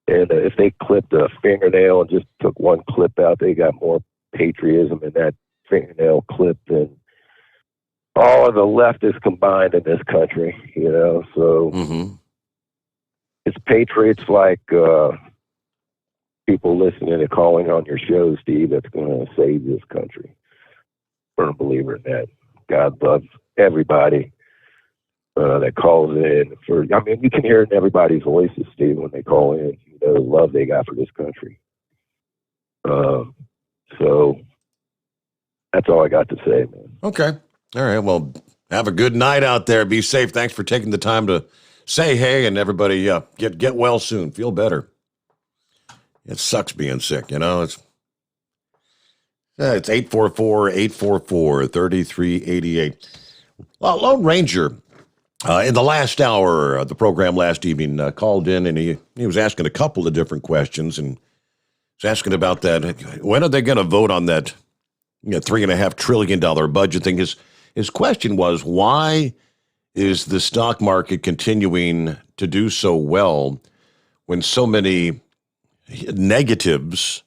And if they clipped a fingernail and just took one clip out, they got more patriotism in that fingernail clip than all of the leftists combined in this country, So it's patriots like people listening and calling on your show, Steve, that's going to save this country. Firm believer in that. God loves everybody that calls in. You can hear it in everybody's voices, Steve, when they call in. The love they got for this country. So that's all I got to say, man. Okay. All right. Well, have a good night out there. Be safe. Thanks for taking the time to say hey, and everybody get well soon. Feel better. It sucks being sick, It's 844-844-3388. Lone Ranger, in the last hour of the program last evening, called in, and he was asking a couple of different questions, and was asking about that. When are they going to vote on that $3.5 trillion budget thing? His question was, why is the stock market continuing to do so well when so many negatives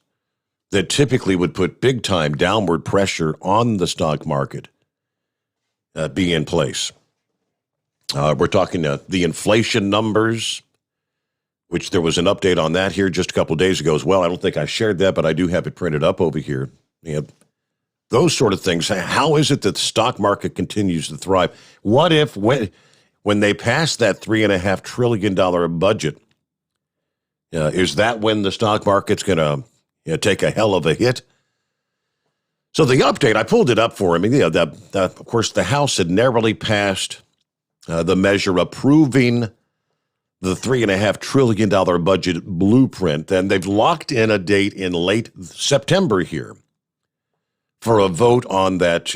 that typically would put big-time downward pressure on the stock market be in place? We're talking the inflation numbers, which there was an update on that here just a couple of days ago as well. I don't think I shared that, but I do have it printed up over here. Those sort of things. How is it that the stock market continues to thrive? What if when they pass that $3.5 trillion budget, is that when the stock market's going to take a hell of a hit? So the update, I pulled it up for him. Of course, the House had narrowly passed the measure approving the $3.5 trillion budget blueprint, and they've locked in a date in late September here for a vote on that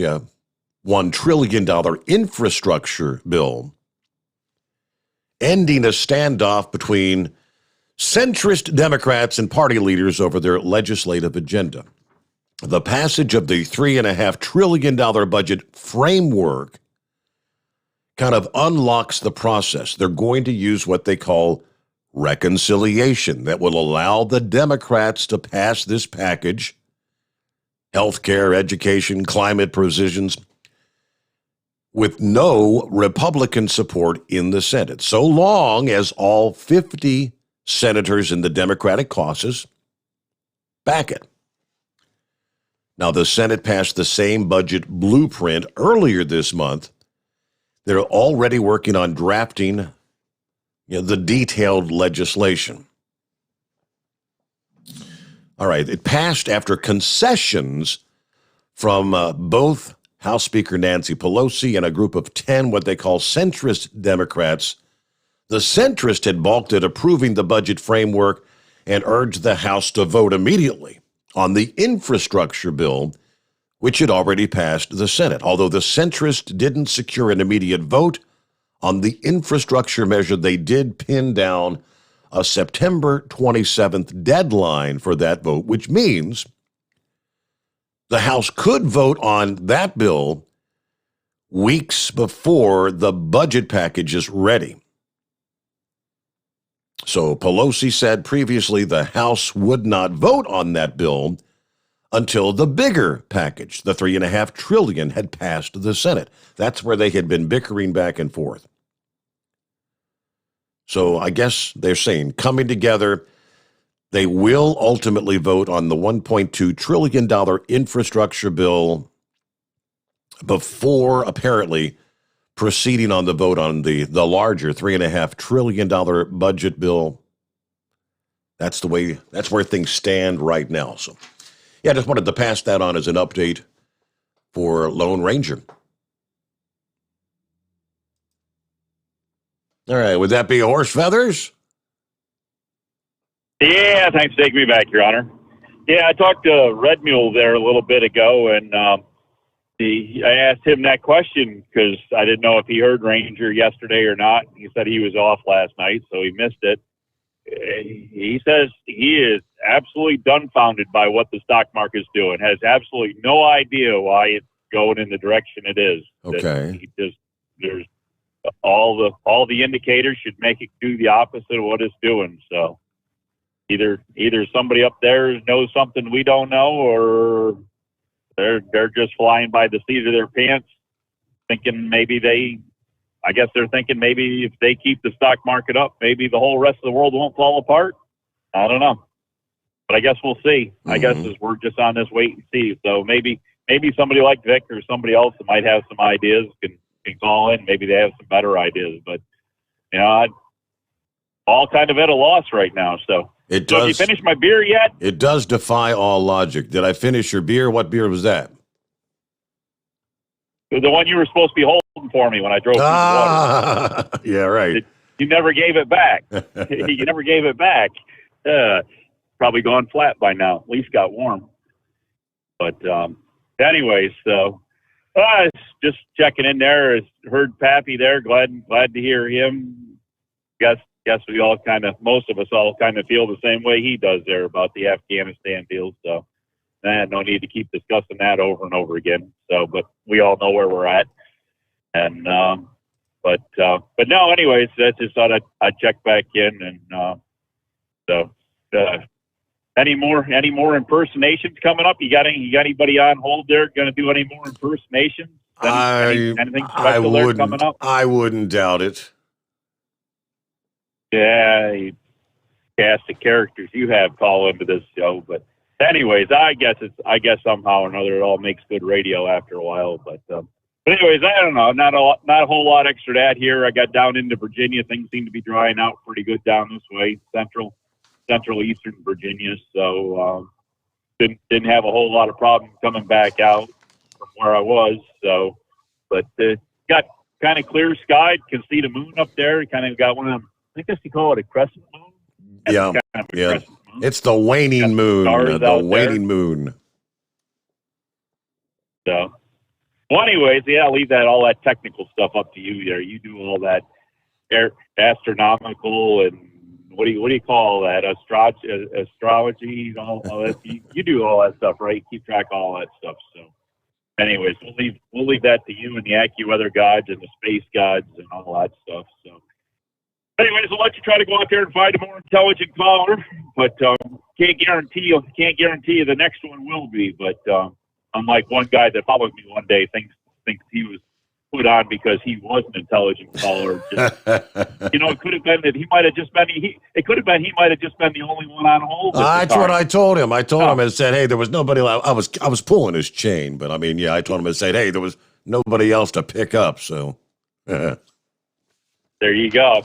$1 trillion infrastructure bill, ending a standoff between centrist Democrats and party leaders over their legislative agenda. The passage of the $3.5 trillion budget framework kind of unlocks the process. They're going to use what they call reconciliation that will allow the Democrats to pass this package, healthcare, education, climate provisions, with no Republican support in the Senate, so long as all 50 senators in the Democratic caucus back it. Now, the Senate passed the same budget blueprint earlier this month. They're already working on drafting the detailed legislation. All right, it passed after concessions from both House Speaker Nancy Pelosi and a group of 10 what they call centrist Democrats. The centrist had balked at approving the budget framework and urged the House to vote immediately on the infrastructure bill, which had already passed the Senate. Although the centrist didn't secure an immediate vote on the infrastructure measure, they did pin down a September 27th deadline for that vote, which means the House could vote on that bill weeks before the budget package is ready. So Pelosi said previously the House would not vote on that bill until the bigger package, the $3.5 trillion, had passed the Senate. That's where they had been bickering back and forth. So I guess they're saying coming together. They will ultimately vote on the $1.2 trillion infrastructure bill before, apparently, proceeding on the vote on the larger $3.5 trillion budget bill. That's where things stand right now. So, yeah, I just wanted to pass that on as an update for Lone Ranger. All right, would that be horse feathers? Yeah, thanks for taking me back, Your Honor. Yeah, I talked to Red Mule there a little bit ago, and I asked him that question because I didn't know if he heard Ranger yesterday or not. He said he was off last night, so he missed it. He says he is absolutely dumbfounded by what the stock market is doing, has absolutely no idea why it's going in the direction it is. Okay. There's all the indicators should make it do the opposite of what it's doing. So either somebody up there knows something we don't know, or they're just flying by the seat of their pants, thinking they're thinking maybe if they keep the stock market up, maybe the whole rest of the world won't fall apart. I don't know, but I guess we'll see. I guess we're just on this wait and see. So maybe somebody like Vic or somebody else that might have some ideas can call in. Maybe they have some better ideas, but I'm all kind of at a loss right now. So Have you finished my beer yet? It does defy all logic. Did I finish your beer? What beer was that? The one you were supposed to be holding for me when I drove through the water. Yeah, right. You never gave it back. You never gave it back. Probably gone flat by now. At least got warm. But anyways, so just checking in there. Heard Pappy there. Glad to hear him. Guess we all most of us all kind of feel the same way he does there about the Afghanistan deal. So no need to keep discussing that over and over again. So, but we all know where we're at. And but no. Anyways, I just thought I'd check back in. And any more impersonations coming up? You got anybody on hold there? Going to do any more impersonations? Anything special there coming up? I wouldn't doubt it. Yeah, you cast the characters you have call into this show, but anyways, I guess somehow or another it all makes good radio after a while. But anyways, I don't know, not a whole lot extra to add here. I got down into Virginia. Things seem to be drying out pretty good down this way, central eastern Virginia. So didn't have a whole lot of problem coming back out from where I was. So, but got kind of clear sky. Can see the moon up there. Kind of got one of them. I guess you call it a crescent moon. Yeah, yeah. It's the waning moon. The waning moon. So, well, anyways, yeah, I'll leave all that technical stuff up to you there. You do all that astronomical and what do you call that? Astrology, all that. You do all that stuff, right? Keep track of all that stuff. So, anyways, we'll leave that to you and the AccuWeather gods and the space gods and all that stuff. So. Anyways, I'll let you try to go out there and find a more intelligent caller, but can't guarantee you the next one will be. But unlike one guy that followed me one day, thinks he was put on because he was an intelligent caller. It could have been that he might have just been it could have been he might have just been the only one on hold. That's what I told him. I told him and said, hey, there was nobody. I was pulling his chain, but I mean, yeah, I told him and said, hey, there was nobody else to pick up. So there you go.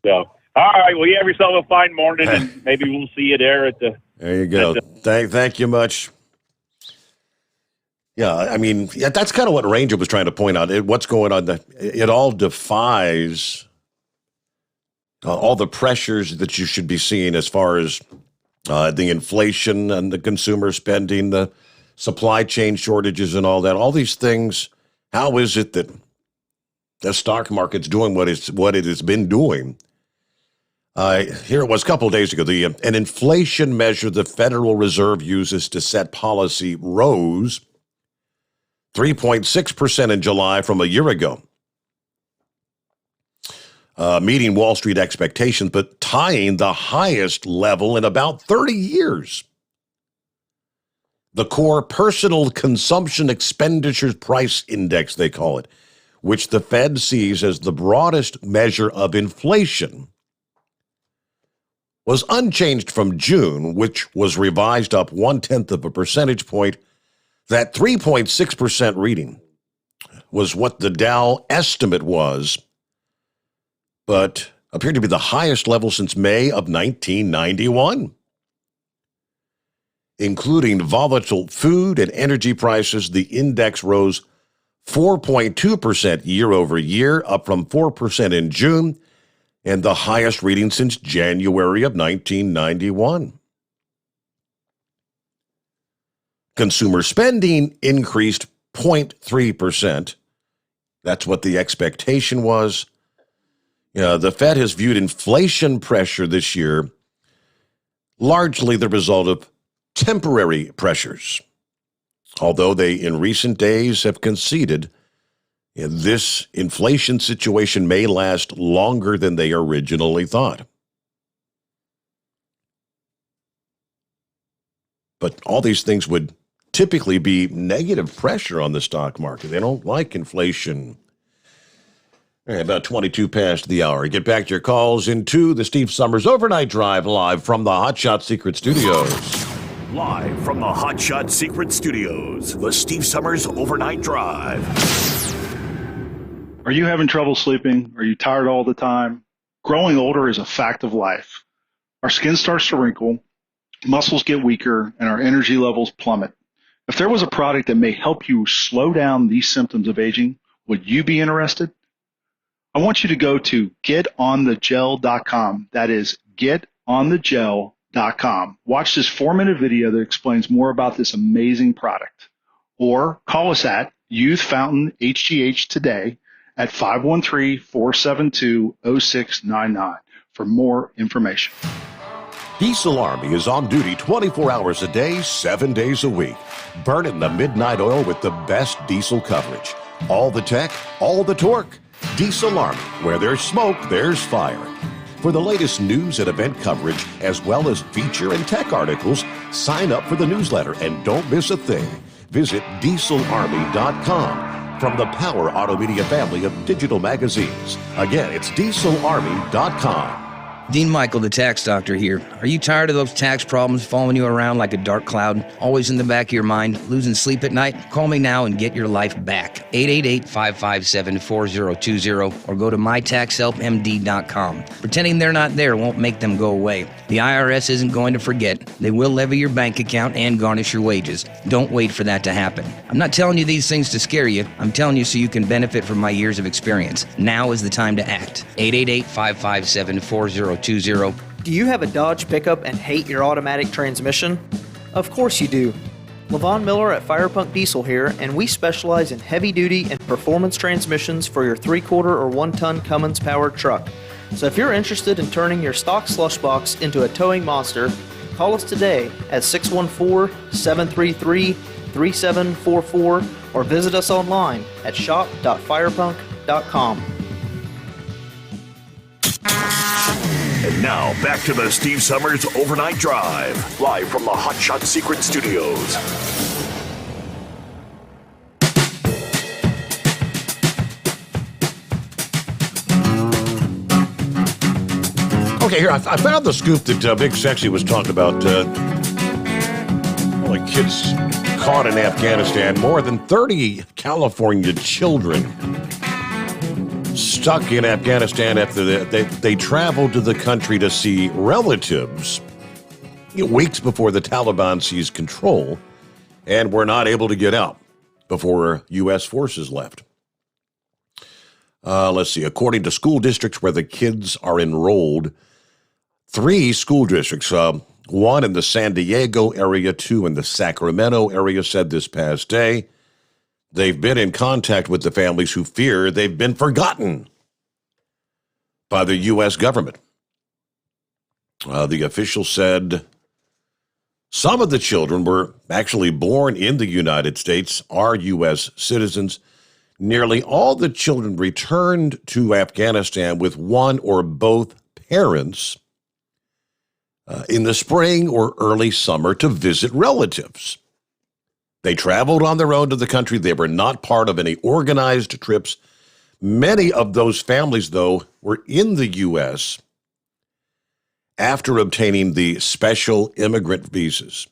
So, all right. Well, you have yourself a fine morning, and maybe we'll see you there at the. There you go. Thank you much. Yeah, I mean, that's kind of what Ranger was trying to point out. What's going on? It all defies all the pressures that you should be seeing as far as the inflation and the consumer spending, the supply chain shortages, and all that. All these things. How is it that the stock market's doing what it has been doing? Here it was a couple of days ago. An inflation measure the Federal Reserve uses to set policy rose 3.6% in July from a year ago, meeting Wall Street expectations, but tying the highest level in about 30 years. The core personal consumption expenditures price index, they call it, which the Fed sees as the broadest measure of inflation, was unchanged from June, which was revised up 0.1 of a percentage point. That 3.6% reading was what the Dow estimate was, but appeared to be the highest level since May of 1991. Including volatile food and energy prices, the index rose 4.2% year over year, up from 4% in June, and the highest reading since January of 1991. Consumer spending increased 0.3%. That's what the expectation was. The Fed has viewed inflation pressure this year largely the result of temporary pressures, although they in recent days have conceded this inflation situation may last longer than they originally thought. But all these things would typically be negative pressure on the stock market. They don't like inflation. All right, about 22 past the hour. Get back to your calls into the Steve Sommers Overnight Drive live from the Hot Shot Secret Studios. Live from the Hot Shot Secret Studios, the Steve Sommers Overnight Drive. Are you having trouble sleeping? Are you tired all the time? Growing older is a fact of life. Our skin starts to wrinkle, muscles get weaker, and our energy levels plummet. If there was a product that may help you slow down these symptoms of aging, would you be interested? I want you to go to getonthegel.com. That is getonthegel.com. Watch this 4-minute video that explains more about this amazing product. Or call us at Youth Fountain HGH today at 513-472-0699 for more information. Diesel Army is on duty 24 hours a day, 7 days a week. Burning the midnight oil with the best diesel coverage. All the tech, all the torque. Diesel Army, where there's smoke, there's fire. For the latest news and event coverage, as well as feature and tech articles, sign up for the newsletter and don't miss a thing. Visit dieselarmy.com. From the Power Auto Media family of digital magazines. Again, it's dieselarmy.com. Dean Michael, the tax doctor here. Are you tired of those tax problems following you around like a dark cloud, always in the back of your mind, losing sleep at night? Call me now and get your life back. 888-557-4020 or go to mytaxhelpmd.com. Pretending they're not there won't make them go away. The IRS isn't going to forget. They will levy your bank account and garnish your wages. Don't wait for that to happen. I'm not telling you these things to scare you. I'm telling you so you can benefit from my years of experience. Now is the time to act. 888-557-4020. Do you have a Dodge pickup and hate your automatic transmission? Of course you do. Levon Miller at Firepunk Diesel here, and we specialize in heavy-duty and performance transmissions for your 3-quarter or 1-ton Cummins-powered truck. So if you're interested in turning your stock slush box into a towing monster, call us today at 614-733-3744 or visit us online at shop.firepunk.com. And now, back to the Steve Sommers Overnight Drive, live from the Hot Shot Secret Studios. Okay, here, I found the scoop that Big Sexy was talking about. Kids caught in Afghanistan. More than 30 California children stuck in Afghanistan after they traveled to the country to see relatives weeks before the Taliban seized control and were not able to get out before U.S. forces left. Let's see. According to school districts where the kids are enrolled, 3 school districts, one in the San Diego area, 2 in the Sacramento area, said this past day they've been in contact with the families who fear they've been forgotten by the U.S. government. The official said some of the children were actually born in the United States, are U.S. citizens. Nearly all the children returned to Afghanistan with one or both parents in the spring or early summer to visit relatives. They traveled on their own to the country. They were not part of any organized trips. Many of those families, though, were in the U.S. after obtaining the special immigrant visas.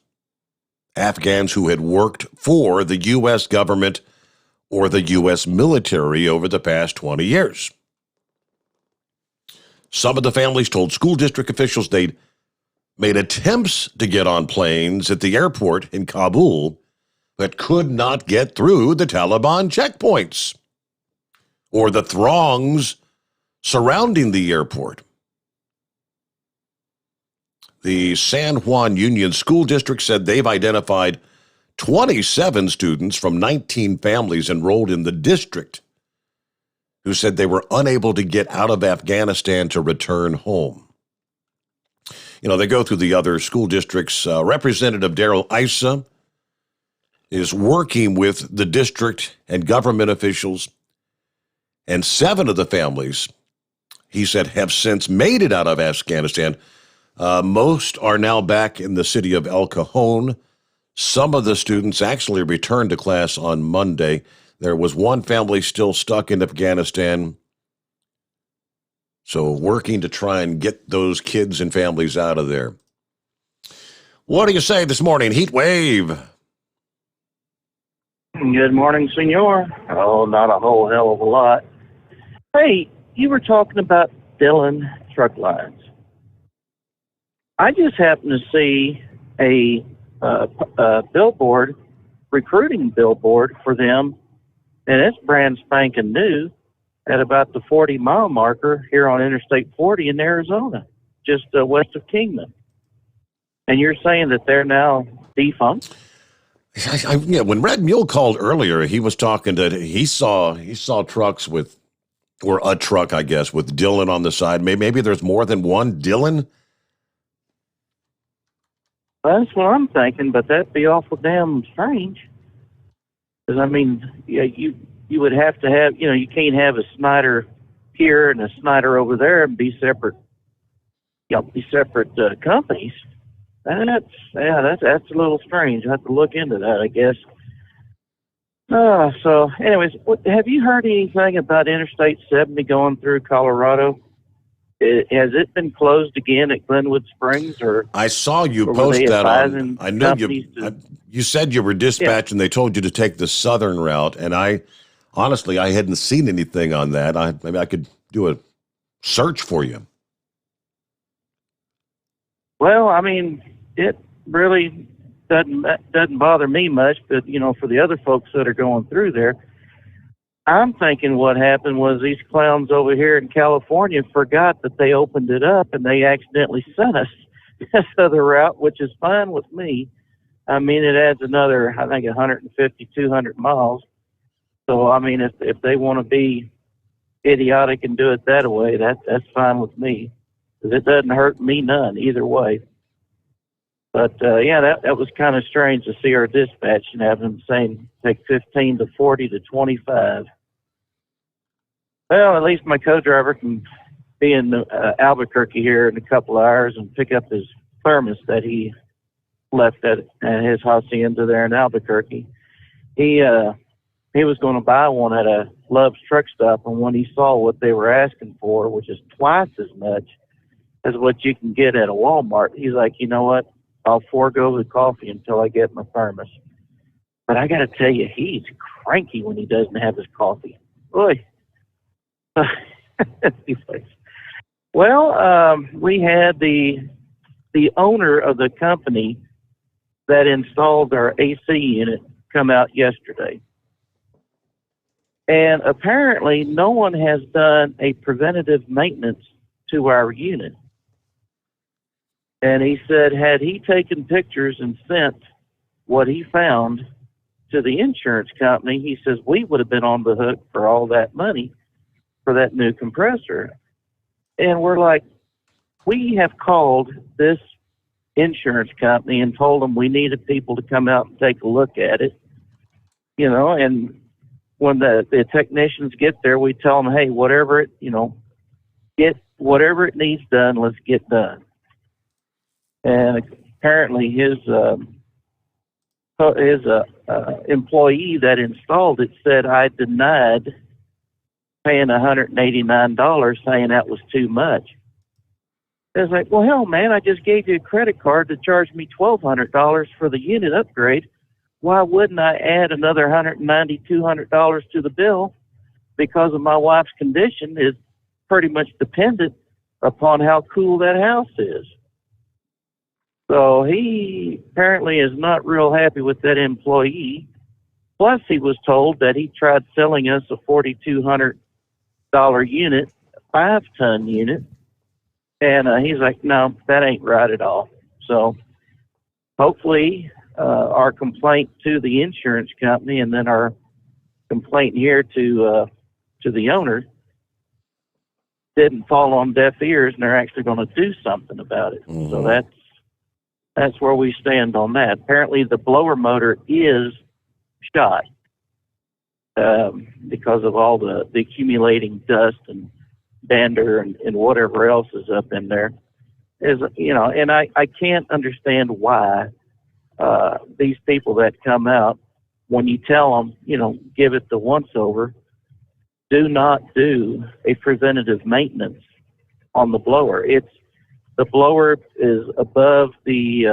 Afghans who had worked for the U.S. government or the U.S. military over the past 20 years. Some of the families told school district officials they'd made attempts to get on planes at the airport in Kabul, but could not get through the Taliban checkpoints or the throngs surrounding the airport. The San Juan Union School District said they've identified 27 students from 19 families enrolled in the district who said they were unable to get out of Afghanistan to return home. You know, they go through the other school districts. Representative Daryl Issa is working with the district and government officials, and 7 of the families, he said, have since made it out of Afghanistan. Most are now back in the city of El Cajon. Some of the students actually returned to class on Monday. There was one family still stuck in Afghanistan. So working to try and get those kids and families out of there. What do you say this morning, Heat Wave? Good morning, senor. Oh, not a whole hell of a lot. Hey, you were talking about Dillon Truck Lines. I just happened to see a billboard, recruiting billboard for them, and it's brand spanking new at about the 40-mile marker here on Interstate 40 in Arizona, just west of Kingman. And you're saying that they're now defunct? Yeah, when Red Mule called earlier, he was talking that he saw trucks with, or a truck, I guess, with Dillon on the side. Maybe there's more than one Dillon. That's what I'm thinking, but that'd be awful damn strange. Because, I mean, yeah, you would have to have, you can't have a Snyder here and a Snyder over there and be separate, companies. That's a little strange. I have to look into that, I guess. So, anyways, have you heard anything about Interstate 70 going through Colorado? Has it been closed again at Glenwood Springs, or I saw you post that on. I know you said you were dispatched, and they told you to take the southern route. And I honestly hadn't seen anything on that. Maybe I could do a search for you. Well, I mean, it really doesn't bother me much, but for the other folks that are going through there, I'm thinking what happened was these clowns over here in California forgot that they opened it up, and they accidentally sent us this other route, which is fine with me. I mean, it adds another, I think, 150, 200 miles. So, I mean, if they want to be idiotic and do it that way, that's fine with me, because it doesn't hurt me none either way. But, that was kind of strange to see our dispatch and have them saying take 15 to 40 to 25. Well, at least my co-driver can be in Albuquerque here in a couple of hours and pick up his thermos that he left at his hacienda there in Albuquerque. He was going to buy one at a Love's truck stop, and when he saw what they were asking for, which is twice as much as what you can get at a Walmart, he's like, you know what? I'll forego the coffee until I get my thermos. But I got to tell you, he's cranky when he doesn't have his coffee. Boy. Well, we had the owner of the company that installed our AC unit come out yesterday. And apparently no one has done a preventative maintenance to our unit. And he said, had he taken pictures and sent what he found to the insurance company, he says, we would have been on the hook for all that money for that new compressor. And we're like, we have called this insurance company and told them we needed people to come out and take a look at it, and when the technicians get there, we tell them, hey, whatever it needs done, let's get done. And apparently his employee that installed it said I denied paying $189, saying that was too much. It's like, well, hell, man, I just gave you a credit card to charge me $1,200 for the unit upgrade. Why wouldn't I add another $190, $200 to the bill? Because of my wife's condition is pretty much dependent upon how cool that house is. So he apparently is not real happy with that employee. Plus, he was told that he tried selling us a $4,200 unit, a 5-ton unit. And he's like, no, that ain't right at all. So hopefully our complaint to the insurance company and then our complaint here to the owner didn't fall on deaf ears, and they're actually going to do something about it. Mm-hmm. So that's where we stand on that. Apparently the blower motor is shot because of all the accumulating dust and dander and whatever else is up in there. And I can't understand why these people that come out, when you tell them, give it the once over, do not do a preventative maintenance on the blower. The blower is above the,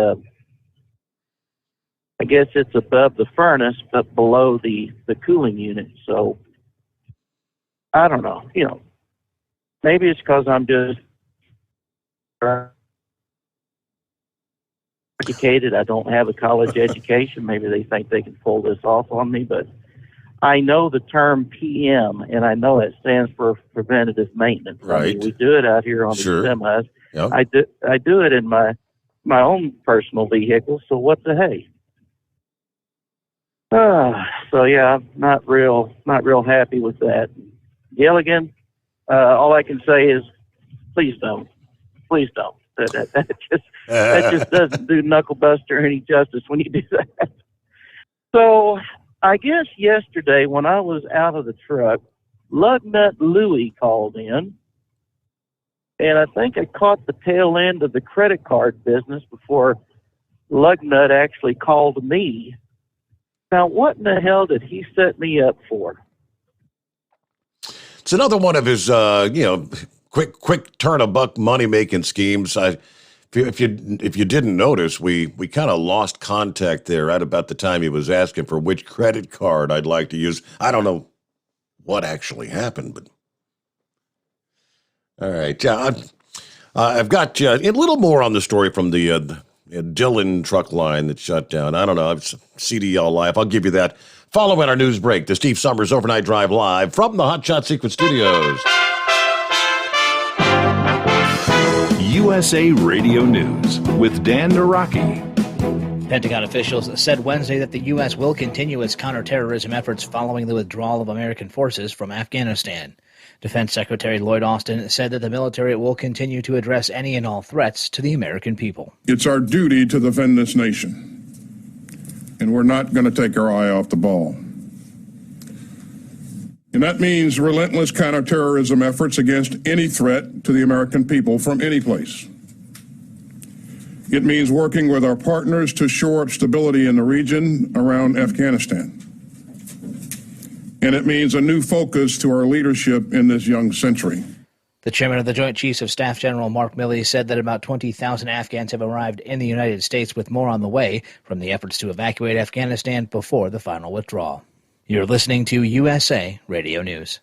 I guess it's above the furnace, but below the cooling unit. So I don't know, maybe it's because I'm just educated. I don't have a college education. Maybe they think they can pull this off on me, but I know the term PM, and I know it stands for preventative maintenance. Right. I mean, we do it out here on the semis. Yep. I do it in my own personal vehicle. So what the hey? So yeah, I'm not real happy with that. Gilligan, all I can say is, please don't. That just doesn't do Knucklebuster any justice when you do that. So I guess yesterday when I was out of the truck, Lugnut Louie called in, and I think I caught the tail end of the credit card business before Lugnut actually called me. Now, what in the hell did he set me up for? It's another one of his, quick turn a buck money making schemes. If you didn't notice, we kind of lost contact there at about the time he was asking for which credit card I'd like to use. I don't know what actually happened, but all right. Yeah, I've got a little more on the story from the Dillon truck line that shut down. I don't know. It's CDL Live. I'll give you that following our news break. The Steve Sommers Overnight Drive live from the Hot Shot Secret Studios. USA Radio News with Dan Naraki. Pentagon officials said Wednesday that the U.S. will continue its counterterrorism efforts following the withdrawal of American forces from Afghanistan. Defense Secretary Lloyd Austin said that the military will continue to address any and all threats to the American people. It's our duty to defend this nation, and we're not going to take our eye off the ball. And that means relentless counterterrorism efforts against any threat to the American people from any place. It means working with our partners to shore up stability in the region around Afghanistan. And it means a new focus to our leadership in this young century. The chairman of the Joint Chiefs of Staff, General Mark Milley, said that about 20,000 Afghans have arrived in the United States, with more on the way from the efforts to evacuate Afghanistan before the final withdrawal. You're listening to USA Radio News.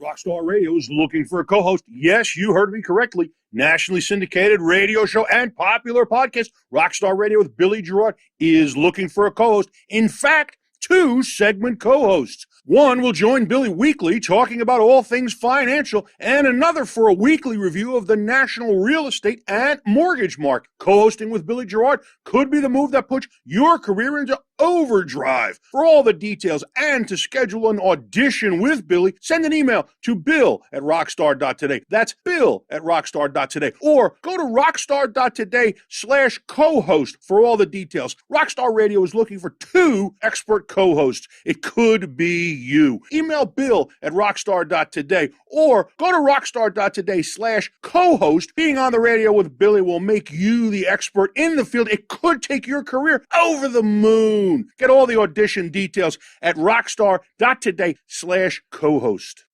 Rockstar Radio is looking for a co-host. Yes, you heard me correctly. Nationally syndicated radio show and popular podcast, Rockstar Radio with Billy Gerard, is looking for a co-host. In fact, 2 segment co-hosts. One will join Billy weekly talking about all things financial, and another for a weekly review of the national real estate and mortgage market. Co-hosting with Billy Gerard could be the move that puts your career into overdrive. For all the details and to schedule an audition with Billy, send an email to bill@rockstar.today. That's bill@rockstar.today. Or go to rockstar.today/co-host for all the details. Rockstar Radio is looking for 2 expert co-hosts. It could be you. Email bill@rockstar.today or go to rockstar.today/co-host. Being on the radio with Billy will make you the expert in the field. It could take your career over the moon. Get all the audition details at rockstar.today/co-host.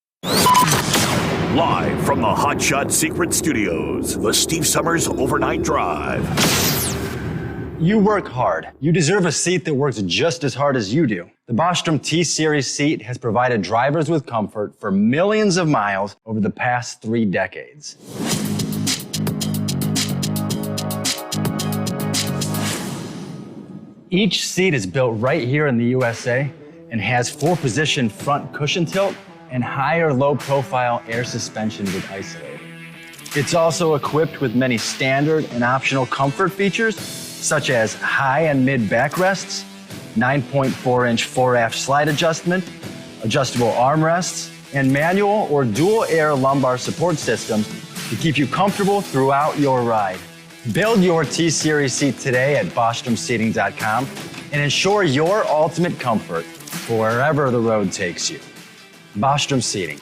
Live from the Hot Shot Secret Studios, the Steve Sommers Overnight Drive. You work hard. You deserve a seat that works just as hard as you do. The Bostrom T-Series seat has provided drivers with comfort for millions of miles over the past 3 decades. Each seat is built right here in the USA and has 4-position front cushion tilt and higher low-profile air suspension with Isolate. It's also equipped with many standard and optional comfort features, such as high and mid backrests, 9.4-inch 4-aft slide adjustment, adjustable armrests, and manual or dual air lumbar support systems to keep you comfortable throughout your ride. Build your T-Series seat today at BostromSeating.com and ensure your ultimate comfort for wherever the road takes you. Bostrom Seating,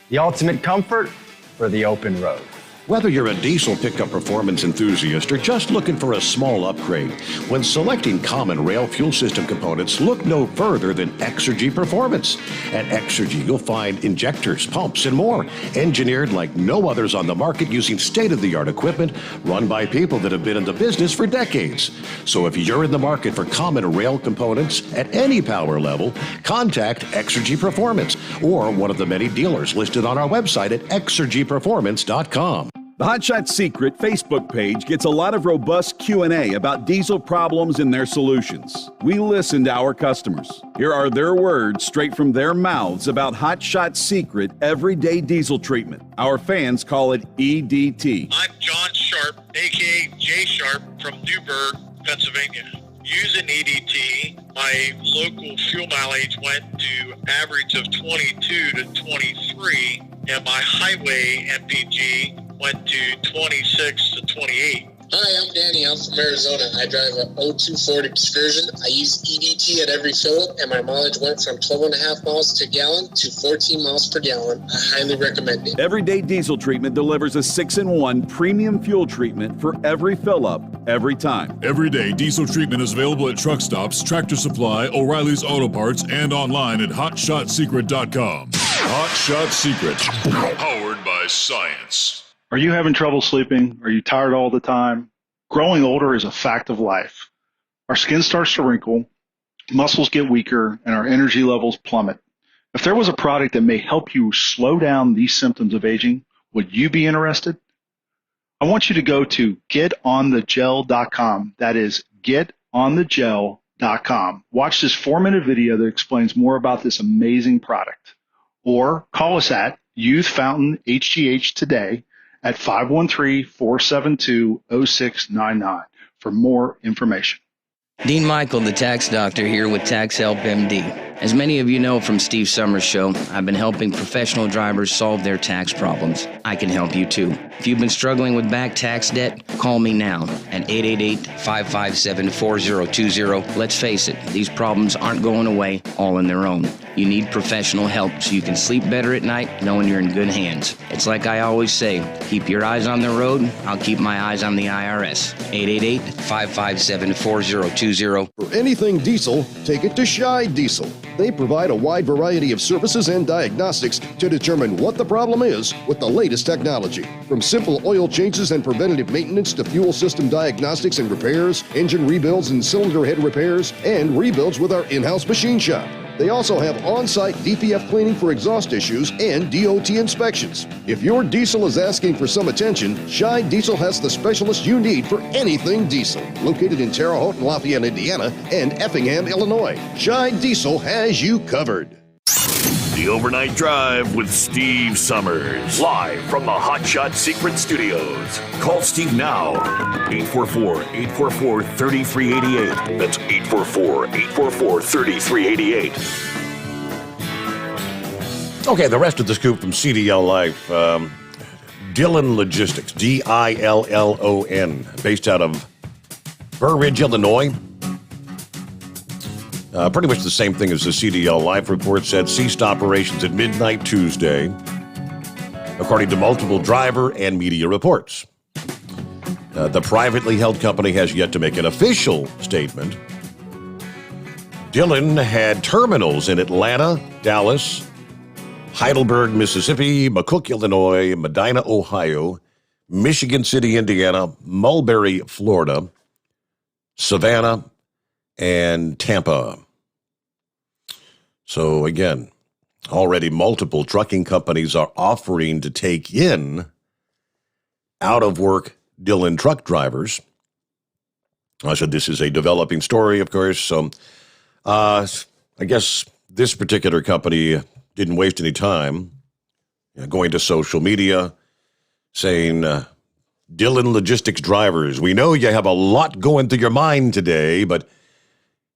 the ultimate comfort for the open road. Whether you're a diesel pickup performance enthusiast or just looking for a small upgrade, when selecting common rail fuel system components, look no further than Exergy Performance. At Exergy, you'll find injectors, pumps, and more, engineered like no others on the market using state-of-the-art equipment run by people that have been in the business for decades. So if you're in the market for common rail components at any power level, contact Exergy Performance or one of the many dealers listed on our website at exergyperformance.com. The Hot Shot Secret Facebook page gets a lot of robust Q&A about diesel problems and their solutions. We listen to our customers. Here are their words straight from their mouths about Hot Shot Secret everyday diesel treatment. Our fans call it EDT. I'm John Sharp, a.k.a. Jay Sharp from Newburgh, Pennsylvania. Using EDT, my local fuel mileage went to average of 22 to 23, and my highway MPG went to 26 to 28. Hi, I'm Danny. I'm from Arizona. I drive a 02 Ford Excursion. I use EDT at every fill-up, and my mileage went from 12.5 miles per gallon to 14 miles per gallon. I highly recommend it. Everyday diesel treatment delivers a 6-in-1 premium fuel treatment for every fill-up, every time. Everyday diesel treatment is available at truck stops, Tractor Supply, O'Reilly's Auto Parts, and online at HotShotSecret.com. Hot Shot Secret, powered by science. Are you having trouble sleeping? Are you tired all the time? Growing older is a fact of life. Our skin starts to wrinkle, muscles get weaker, and our energy levels plummet. If there was a product that may help you slow down these symptoms of aging, would you be interested? I want you to go to getonthegel.com. That is getonthegel.com. Watch this 4-minute video that explains more about this amazing product. Or call us at Youth Fountain HGH today at 513-472-0699 for more information. Dean Michael, the tax doctor, here with Tax Help MD. As many of you know from Steve Sommers' show, I've been helping professional drivers solve their tax problems. I can help you too. If you've been struggling with back tax debt, call me now at 888-557-4020. Let's face it, these problems aren't going away all on their own. You need professional help so you can sleep better at night knowing you're in good hands. It's like I always say, keep your eyes on the road, I'll keep my eyes on the IRS. 888-557-4020. For anything diesel, take it to Shy Diesel. They provide a wide variety of services and diagnostics to determine what the problem is with the latest technology. From simple oil changes and preventative maintenance to fuel system diagnostics and repairs, engine rebuilds and cylinder head repairs, and rebuilds with our in-house machine shop. They also have on-site DPF cleaning for exhaust issues and DOT inspections. If your diesel is asking for some attention, Shy Diesel has the specialist you need for anything diesel. Located in Terre Haute and Lafayette, Indiana, and Effingham, Illinois, Shy Diesel has you covered. The Overnight Drive with Steve Sommers. Live from the Hot Shot Secret Studios. Call Steve now. 844-844-3388. That's 844-844-3388. Okay, the rest of the scoop from CDL Life. Dillon Logistics, Dillon, based out of Burr Ridge, Illinois. Pretty much the same thing as the CDL Life report said. Ceased operations at midnight Tuesday, according to multiple driver and media reports. The privately held company has yet to make an official statement. Dillon had terminals in Atlanta, Dallas, Heidelberg, Mississippi, McCook, Illinois, Medina, Ohio, Michigan City, Indiana, Mulberry, Florida, Savannah, and Tampa. So again, already multiple trucking companies are offering to take in out-of-work Dillon truck drivers. I said this is a developing story, of course. So I guess this particular company didn't waste any time going to social media saying, Dillon Logistics drivers, we know you have a lot going through your mind today, but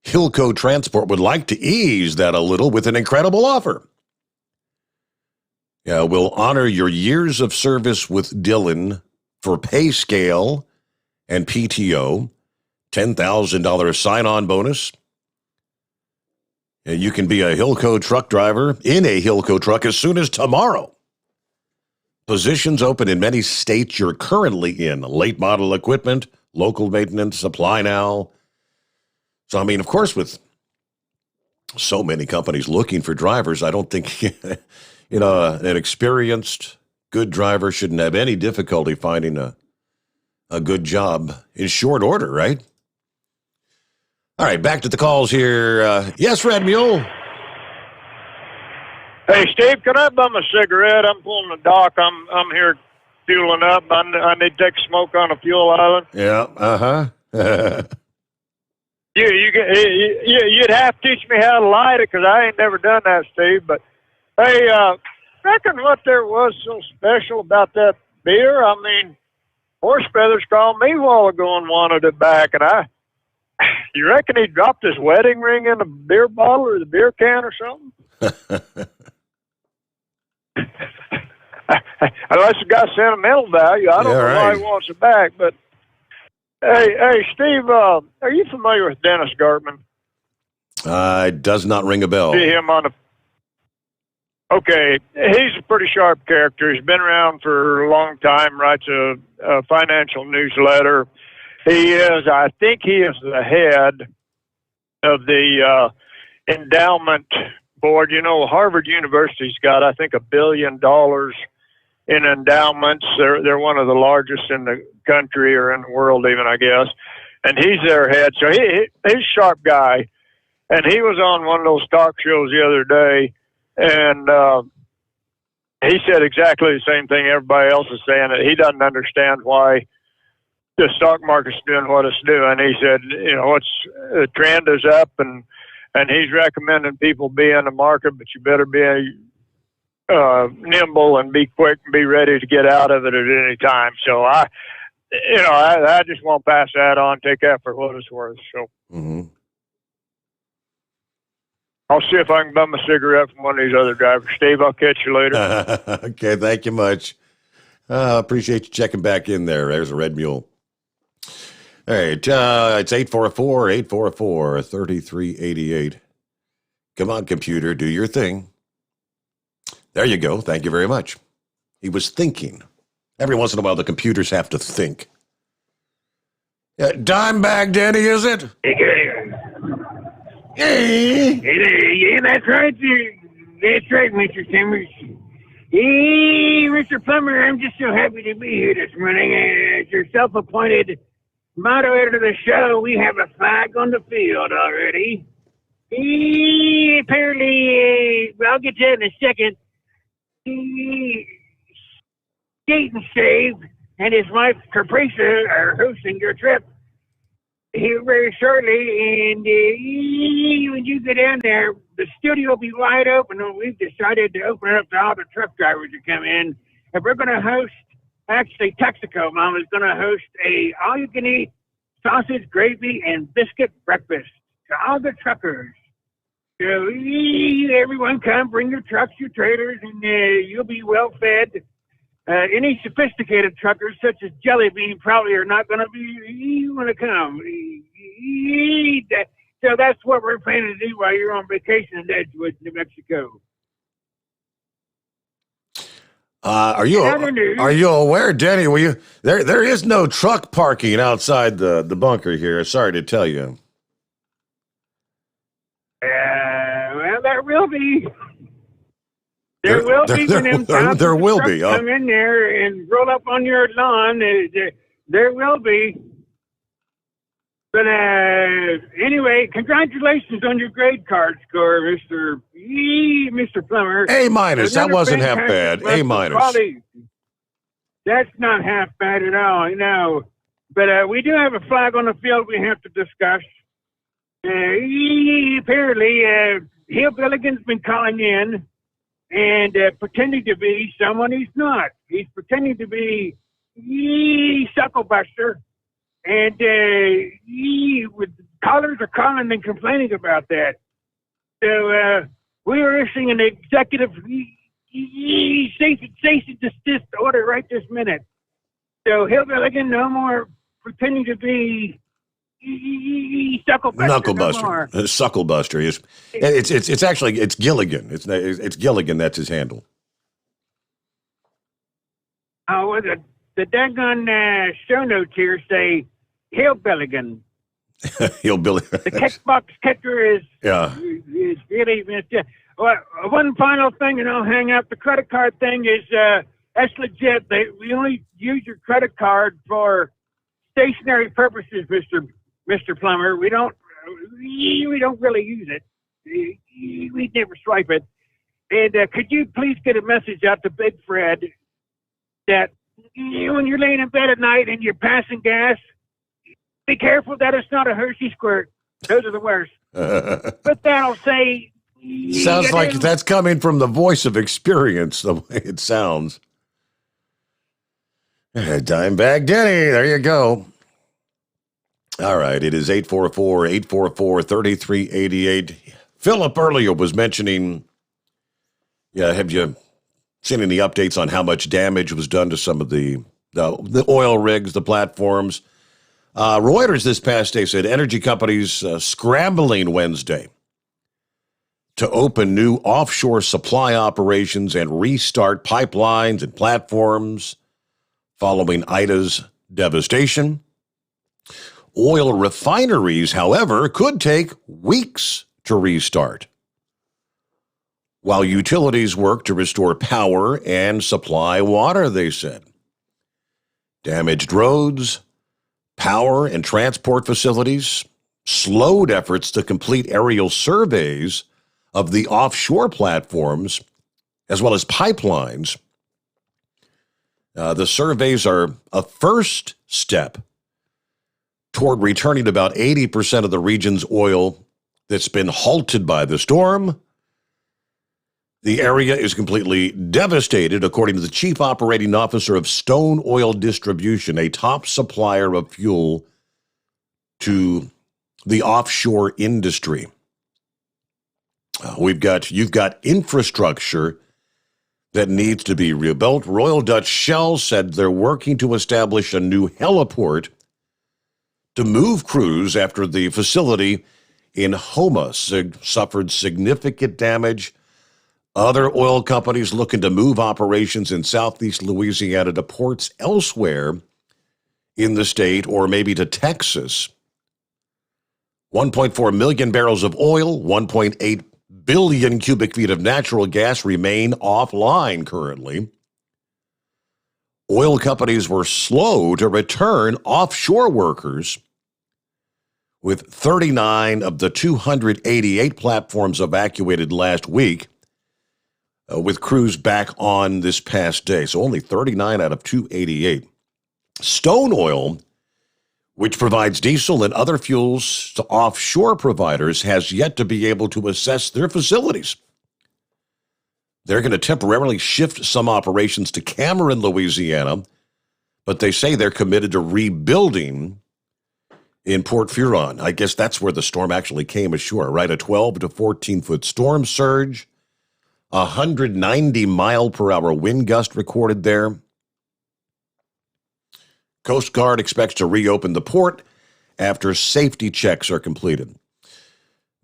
Hilco Transport would like to ease that a little with an incredible offer. Yeah, we'll honor your years of service with Dillon for pay scale and PTO, $10,000 sign-on bonus. And you can be a Hilco truck driver in a Hilco truck as soon as tomorrow. Positions open in many states you're currently in. Late model equipment, local maintenance, apply now. So, I mean, of course, with so many companies looking for drivers, I don't think, an experienced, good driver shouldn't have any difficulty finding a good job in short order, right? All right, back to the calls here. Yes, Red Mule. Hey, Steve, can I bum a cigarette? I'm pulling the dock. I'm here fueling up. I need to take a smoke on a fuel island. Yeah, You'd have to teach me how to light it because I ain't never done that, Steve. But, hey, reckon what there was so special about that beer? I mean, Horse Feathers called me a while ago and wanted it back, and you reckon he dropped his wedding ring in the beer bottle or the beer can or something? Unless it got sentimental value. I don't know why he wants it back. But, hey, Steve, are you familiar with Dennis Gartman? It does not ring a bell. See him on the... Okay, he's a pretty sharp character. He's been around for a long time, writes a financial newsletter. I think he is the head of the endowment board. You know, Harvard University's got, I think, $1 billion in endowments. They're one of the largest in the country or in the world even, I guess. And he's their head. So he's a sharp guy. And he was on one of those talk shows the other day, and he said exactly the same thing everybody else is saying, that he doesn't understand why the stock market's doing what it's doing. He said, the trend is up, and he's recommending people be in the market, but you better be nimble and be quick and be ready to get out of it at any time. So I just want to pass that on, take that for what it's worth. So I'll see if I can bum a cigarette from one of these other drivers. Steve, I'll catch you later. Okay, thank you much. Appreciate you checking back in there. There's a Red Mule. All right, it's 844-3388. Come on, computer, do your thing. There you go. Thank you very much. He was thinking. Every once in a while, the computers have to think. Dimebag Danny, is it? Hey, yeah, that's right, sir. That's right, Mr. Sommers. Hey, Mr. Plummer, I'm just so happy to be here this morning. As your self-appointed moderator of the show, we have a flag on the field already. Apparently, I'll get to that in a second. Skate and Save and his wife, Capricia, are hosting your trip here very shortly, and when you get down there, the studio will be wide open, and we've decided to open it up to all the truck drivers to come in, and we're going to host, actually, Texaco Mom is going to host a all-you-can-eat sausage, gravy, and biscuit breakfast to all the truckers. So everyone come, bring your trucks, your trailers, and you'll be well fed. Any sophisticated truckers, such as Jelly Bean, probably are not going to be want to come. So that's what we're planning to do while you're on vacation in Edgewood, New Mexico. Are you aware, Danny? There is no truck parking outside the bunker here. Sorry to tell you. Well, there will be. There will be when them there will be. Come in there and roll up on your lawn. There will be. But anyway, congratulations on your grade card score, Mr. Plummer. A minus. That wasn't half bad. A minus. That's not half bad at all, no. But we do have a flag on the field we have to discuss. Apparently, Hillbilligan's been calling in and pretending to be someone he's not. He's pretending to be Sucklebuster. And callers are calling and complaining about that. So we are issuing an executive cease and desist order right this minute. So Hillbilligan, no more pretending to be Sucklebuster. Knucklebuster. No Sucklebuster. It's actually Gilligan. It's Gilligan. That's his handle. Oh, well, the daggone show notes here say Hillbilligan. Hillbilly. The kickbox kicker is really missed. One final thing, and I'll hang up. The credit card thing is that's legit. We only use your credit card for stationary purposes, Mr. Plummer. We don't really use it. We never swipe it. And could you please get a message out to Big Fred that when you're laying in bed at night and you're passing gas, be careful that it's not a Hershey squirt. Those are the worst. But that'll say... Sounds like that's coming from the voice of experience, the way it sounds. Dimebag Denny, there you go. All right, it is 844-844-3388. Philip earlier was mentioning, have you seen any updates on how much damage was done to some of the oil rigs, the platforms? Reuters this past day said energy companies scrambling Wednesday to open new offshore supply operations and restart pipelines and platforms following Ida's devastation. Oil refineries, however, could take weeks to restart, while utilities work to restore power and supply water, they said. Damaged roads, power and transport facilities slowed efforts to complete aerial surveys of the offshore platforms, as well as pipelines. The surveys are a first step toward returning about 80% of the region's oil that's been halted by the storm. The area is completely devastated, according to the chief operating officer of Stone Oil Distribution, a top supplier of fuel to the offshore industry. You've got infrastructure that needs to be rebuilt. Royal Dutch Shell said they're working to establish a new heliport to move crews after the facility in Homa suffered significant damage. Other oil companies looking to move operations in southeast Louisiana to ports elsewhere in the state or maybe to Texas. 1.4 million barrels of oil, 1.8 billion cubic feet of natural gas remain offline currently. Oil companies were slow to return offshore workers, with 39 of the 288 platforms evacuated last week, with crews back on this past day. So only 39 out of 288. Stone Oil, which provides diesel and other fuels to offshore providers, has yet to be able to assess their facilities. They're going to temporarily shift some operations to Cameron, Louisiana, but they say they're committed to rebuilding in Port Huron. I guess that's where the storm actually came ashore, right? A 12 to 14-foot storm surge, 190-mile-per-hour wind gust recorded there. Coast Guard expects to reopen the port after safety checks are completed.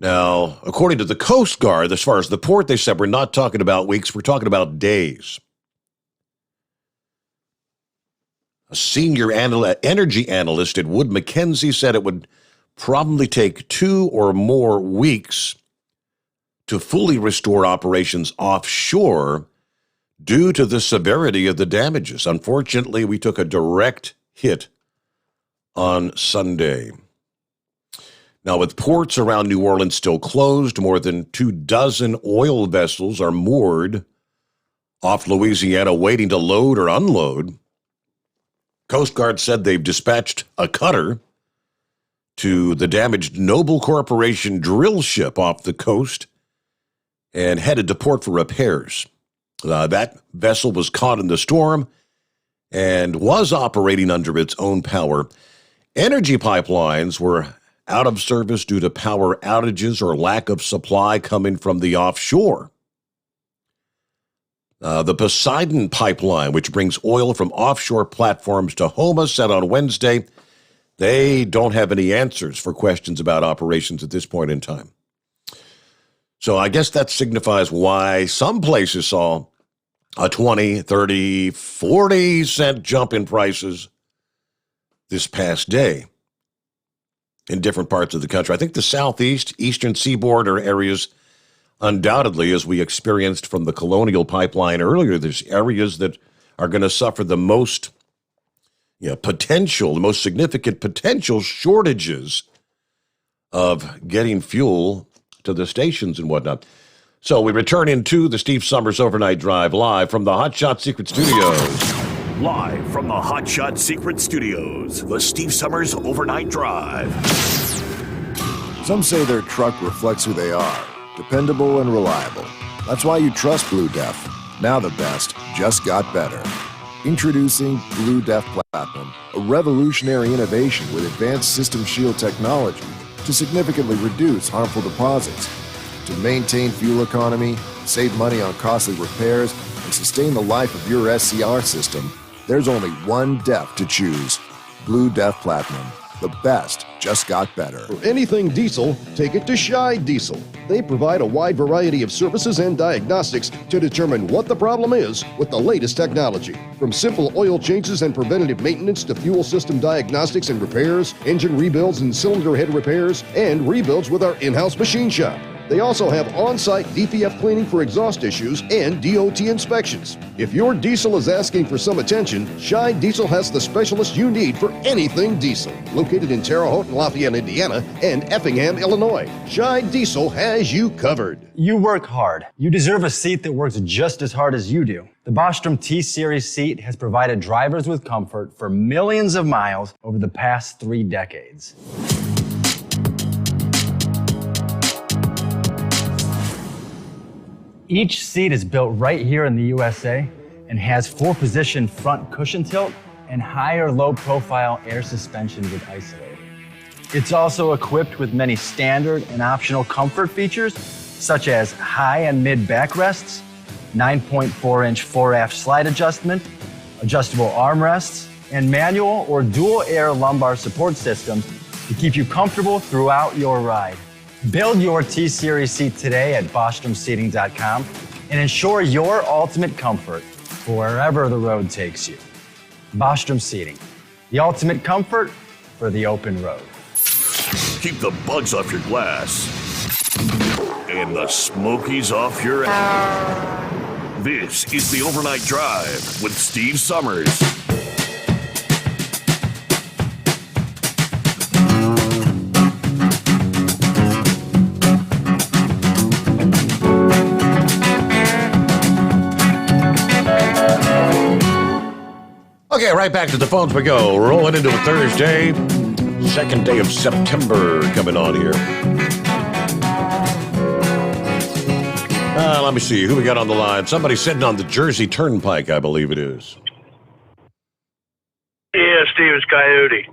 Now, according to the Coast Guard, as far as the port, they said we're not talking about weeks, we're talking about days. A senior energy analyst at Wood Mackenzie said it would probably take 2 or more weeks to fully restore operations offshore due to the severity of the damages. Unfortunately, we took a direct hit on Sunday. Now, with ports around New Orleans still closed, more than 24 oil vessels are moored off Louisiana waiting to load or unload. Coast Guard said they've dispatched a cutter to the damaged Noble Corporation drill ship off the coast and headed to port for repairs. That vessel was caught in the storm and was operating under its own power. Energy pipelines were out of service due to power outages or lack of supply coming from the offshore. The Poseidon pipeline, which brings oil from offshore platforms to Houma, said on Wednesday they don't have any answers for questions about operations at this point in time. So I guess that signifies why some places saw a 20, 30, 40 cent jump in prices this past day in different parts of the country. I think the southeast, eastern seaboard are areas, undoubtedly, as we experienced from the Colonial Pipeline earlier, there's areas that are going to suffer the most the most significant potential shortages of getting fuel to the stations and whatnot. So we return into the Steve Sommers Overnight Drive live from the Hot Shot Secret Studios. Live from the Hot Shot Secret Studios, the Steve Sommers Overnight Drive. Some say their truck reflects who they are, dependable and reliable. That's why you trust Blue Def. Now the best just got better. Introducing Blue Def Platinum, a revolutionary innovation with advanced System Shield technology to significantly reduce harmful deposits, to maintain fuel economy, save money on costly repairs, and sustain the life of your SCR system. There's only one DEF to choose. Blue Def Platinum. The best just got better. For anything diesel, take it to Scheid Diesel. They provide a wide variety of services and diagnostics to determine what the problem is with the latest technology. From simple oil changes and preventative maintenance to fuel system diagnostics and repairs, engine rebuilds and cylinder head repairs, and rebuilds with our in-house machine shop. They also have on-site DPF cleaning for exhaust issues and DOT inspections. If your diesel is asking for some attention, Scheid Diesel has the specialist you need for anything diesel. Located in Terre Haute and Lafayette, Indiana, and Effingham, Illinois, Scheid Diesel has you covered. You work hard. You deserve a seat that works just as hard as you do. The Bostrom T-Series seat has provided drivers with comfort for millions of miles over the past 3 decades. Each seat is built right here in the USA and has 4-position front cushion tilt and higher low-profile air suspension with Isolate. It's also equipped with many standard and optional comfort features, such as high and mid backrests, 9.4-inch 4-aft slide adjustment, adjustable armrests, and manual or dual air lumbar support systems to keep you comfortable throughout your ride. Build your T-Series seat today at BostromSeating.com and ensure your ultimate comfort for wherever the road takes you. Bostrom Seating, the ultimate comfort for the open road. Keep the bugs off your glass and the smokies off your ass. This is the Overnight Drive with Steve Sommers. Okay, right back to the phones we go. Rolling into a Thursday, second day of September coming on here. Let me see, who we got on the line? Somebody sitting on the Jersey Turnpike, I believe it is. Yeah, Stevens Coyote.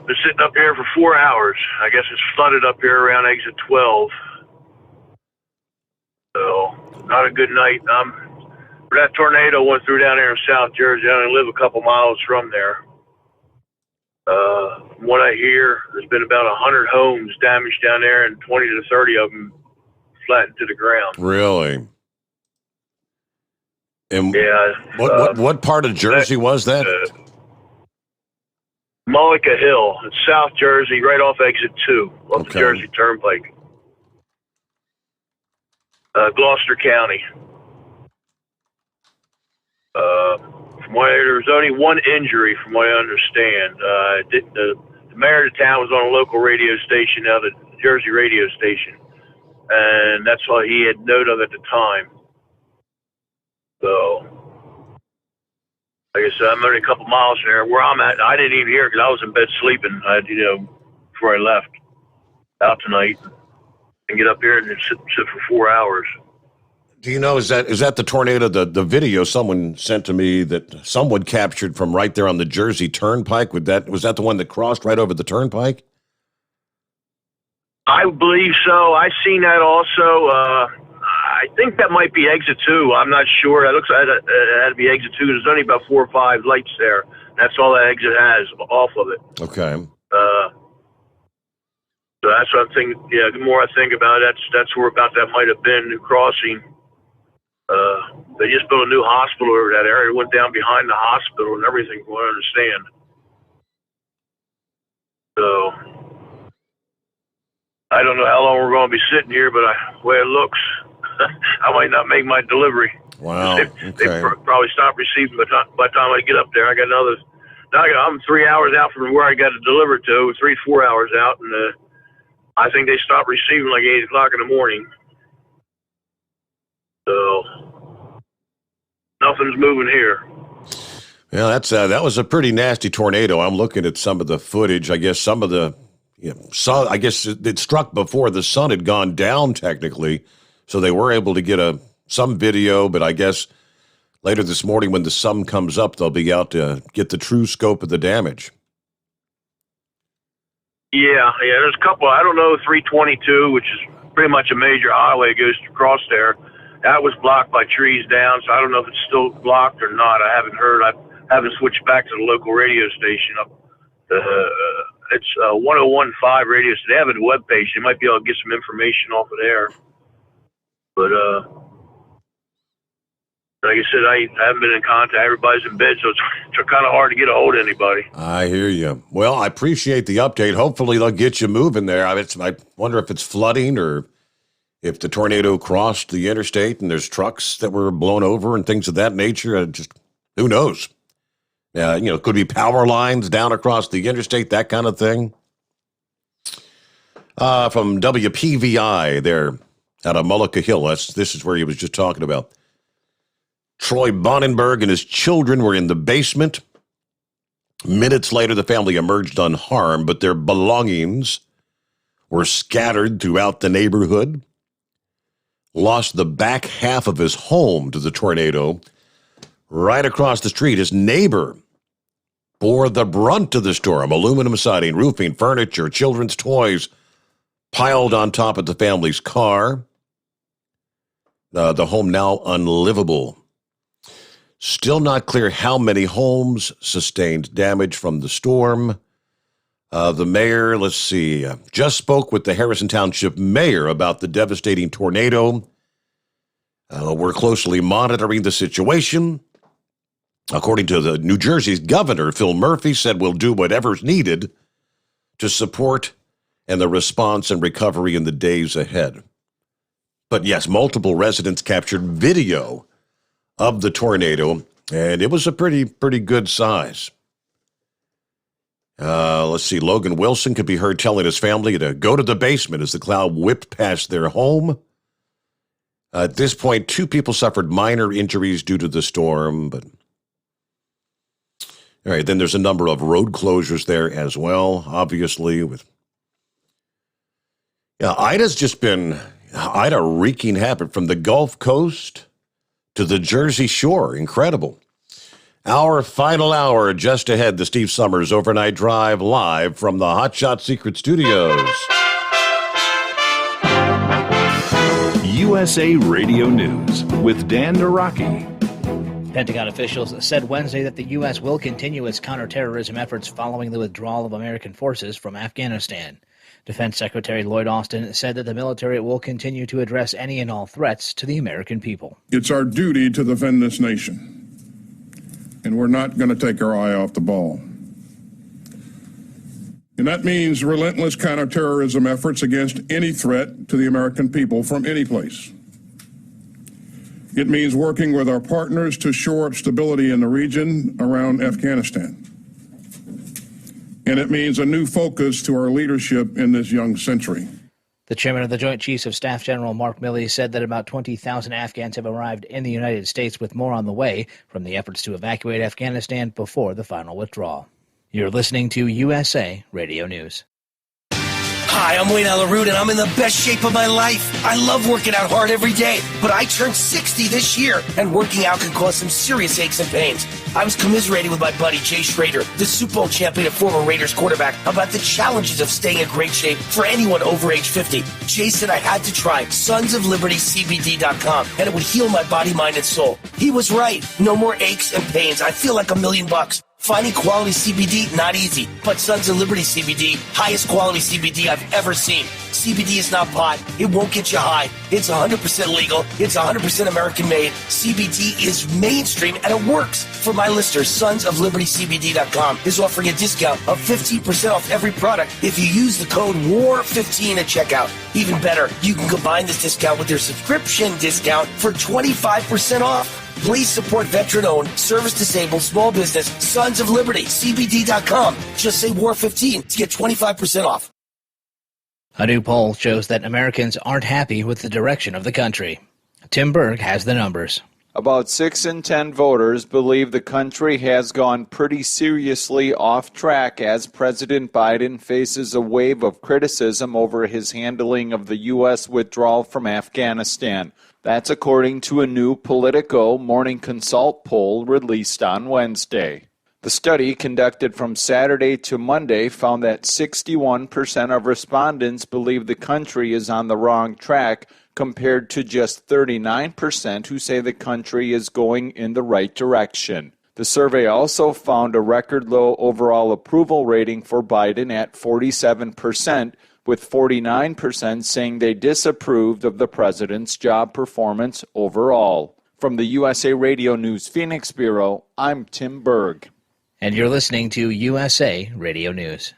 Been sitting up here for 4 hours. I guess it's flooded up here around exit 12. So, not a good night. That tornado went through down there in South Jersey. I only live a couple miles from there. From what I hear, there's been about 100 homes damaged down there, and 20 to 30 of them flattened to the ground. Really? And yeah. What part of Jersey was that? Mullica Hill. It's South Jersey, right off exit 2 of the Jersey Turnpike. Gloucester County. There's only one injury, from what I understand. The mayor of the town was on a local radio station, now the Jersey radio station, and that's all he had note of at the time. So, like I said, I'm only a couple miles from there. Where I'm at, I didn't even hear it because I was in bed sleeping. Before I left out tonight, and get up here and sit for 4 hours. Do you know, is that the tornado, the video someone sent to me that someone captured from right there on the Jersey Turnpike? Was that the one that crossed right over the turnpike? I believe so. I seen that also. I think that might be exit 2. I'm not sure. It looks like it had to be exit 2. There's only about 4 or 5 lights there. That's all that exit has off of it. Okay. So that's what I'm thinking. Yeah, the more I think about it, that's where about that might have been, New Crossing. They just built a new hospital over that area. It went down behind the hospital and everything, from what I understand. So I don't know how long we're going to be sitting here, but the way it looks, I might not make my delivery. Wow. They probably stop receiving by the time I get up there. I'm 3 hours out from where I got to deliver to, 3 to 4 hours out, and I think they stopped receiving like 8 o'clock in the morning. So nothing's moving here. Yeah, that was a pretty nasty tornado. I'm looking at some of the footage. I guess some of the sun. I guess it struck before the sun had gone down technically, so they were able to get some video. But I guess later this morning, when the sun comes up, they'll be out to get the true scope of the damage. Yeah. There's a couple. I don't know, 322, which is pretty much a major highway, goes across there. That was blocked by trees down, so I don't know if it's still blocked or not. I haven't heard. I haven't switched back to the local radio station. It's 1015 radio station. They have a web page. They might be able to get some information off of there. But like I said, I haven't been in contact. Everybody's in bed, so it's kind of hard to get a hold of anybody. I hear you. Well, I appreciate the update. Hopefully they'll get you moving there. I wonder if it's flooding or if the tornado crossed the interstate and there's trucks that were blown over and things of that nature. Who knows? Could be power lines down across the interstate, that kind of thing. From WPVI there out of Mullica Hill. This is where he was just talking about. Troy Bonenberg and his children were in the basement. Minutes later, the family emerged unharmed, but their belongings were scattered throughout the neighborhood. Lost the back half of his home to the tornado. Right across the street, his neighbor bore the brunt of the storm. Aluminum siding, roofing, furniture, children's toys piled on top of the family's car. The home now unlivable. Still not clear how many homes sustained damage from the storm. The mayor, just spoke with the Harrison Township mayor about the devastating tornado. We're closely monitoring the situation. According to the New Jersey's governor, Phil Murphy, said we'll do whatever's needed to support and the response and recovery in the days ahead. But yes, multiple residents captured video of the tornado, and it was a pretty good size. Logan Wilson could be heard telling his family to go to the basement as the cloud whipped past their home. At this point, 2 people suffered minor injuries due to the storm, but all right, then there's a number of road closures there as well, obviously. Ida wreaking havoc from the Gulf Coast to the Jersey Shore. Incredible. Our final hour just ahead, the Steve Sommers Overnight Drive live from the Hot Shot Secret Studios. USA Radio News with Dan Naraki. Pentagon officials said Wednesday that the U.S. will continue its counterterrorism efforts following the withdrawal of American forces from Afghanistan. Defense Secretary Lloyd Austin said that the military will continue to address any and all threats to the American people. It's our duty to defend this nation, and we're not going to take our eye off the ball. And that means relentless counterterrorism efforts against any threat to the American people from any place. It means working with our partners to shore up stability in the region around Afghanistan. And it means a new focus to our leadership in this young century. The chairman of the Joint Chiefs of Staff, General Mark Milley, said that about 20,000 Afghans have arrived in the United States, with more on the way from the efforts to evacuate Afghanistan before the final withdrawal. You're listening to USA Radio News. Hi, I'm Wayne Alaroot, and I'm in the best shape of my life. I love working out hard every day, but I turned 60 this year, and working out can cause some serious aches and pains. I was commiserating with my buddy Jay Schrader, the Super Bowl champion and former Raiders quarterback, about the challenges of staying in great shape for anyone over age 50. Jay said I had to try sonsoflibertycbd.com, and it would heal my body, mind, and soul. He was right. No more aches and pains. I feel like $1 million. Finding quality CBD, not easy, but Sons of Liberty CBD, highest quality CBD I've ever seen. CBD is not pot. It won't get you high. It's 100% legal. It's 100% American made. CBD is mainstream and it works. For my listeners, sonsoflibertycbd.com is offering a discount of 15% off every product if you use the code WAR15 at checkout. Even better, you can combine this discount with your subscription discount for 25% off. Please support veteran-owned, service-disabled, small business, Sons of Liberty, CBD.com. Just say WAR15 to get 25% off. A new poll shows that Americans aren't happy with the direction of the country. Tim Berg has the numbers. About 6 in 10 voters believe the country has gone pretty seriously off track as President Biden faces a wave of criticism over his handling of the U.S. withdrawal from Afghanistan. That's according to a new Politico Morning Consult poll released on Wednesday. The study, conducted from Saturday to Monday, found that 61% of respondents believe the country is on the wrong track, compared to just 39% who say the country is going in the right direction. The survey also found a record low overall approval rating for Biden at 47%, with 49% saying they disapproved of the president's job performance overall. From the USA Radio News Phoenix Bureau, I'm Tim Berg. And you're listening to USA Radio News.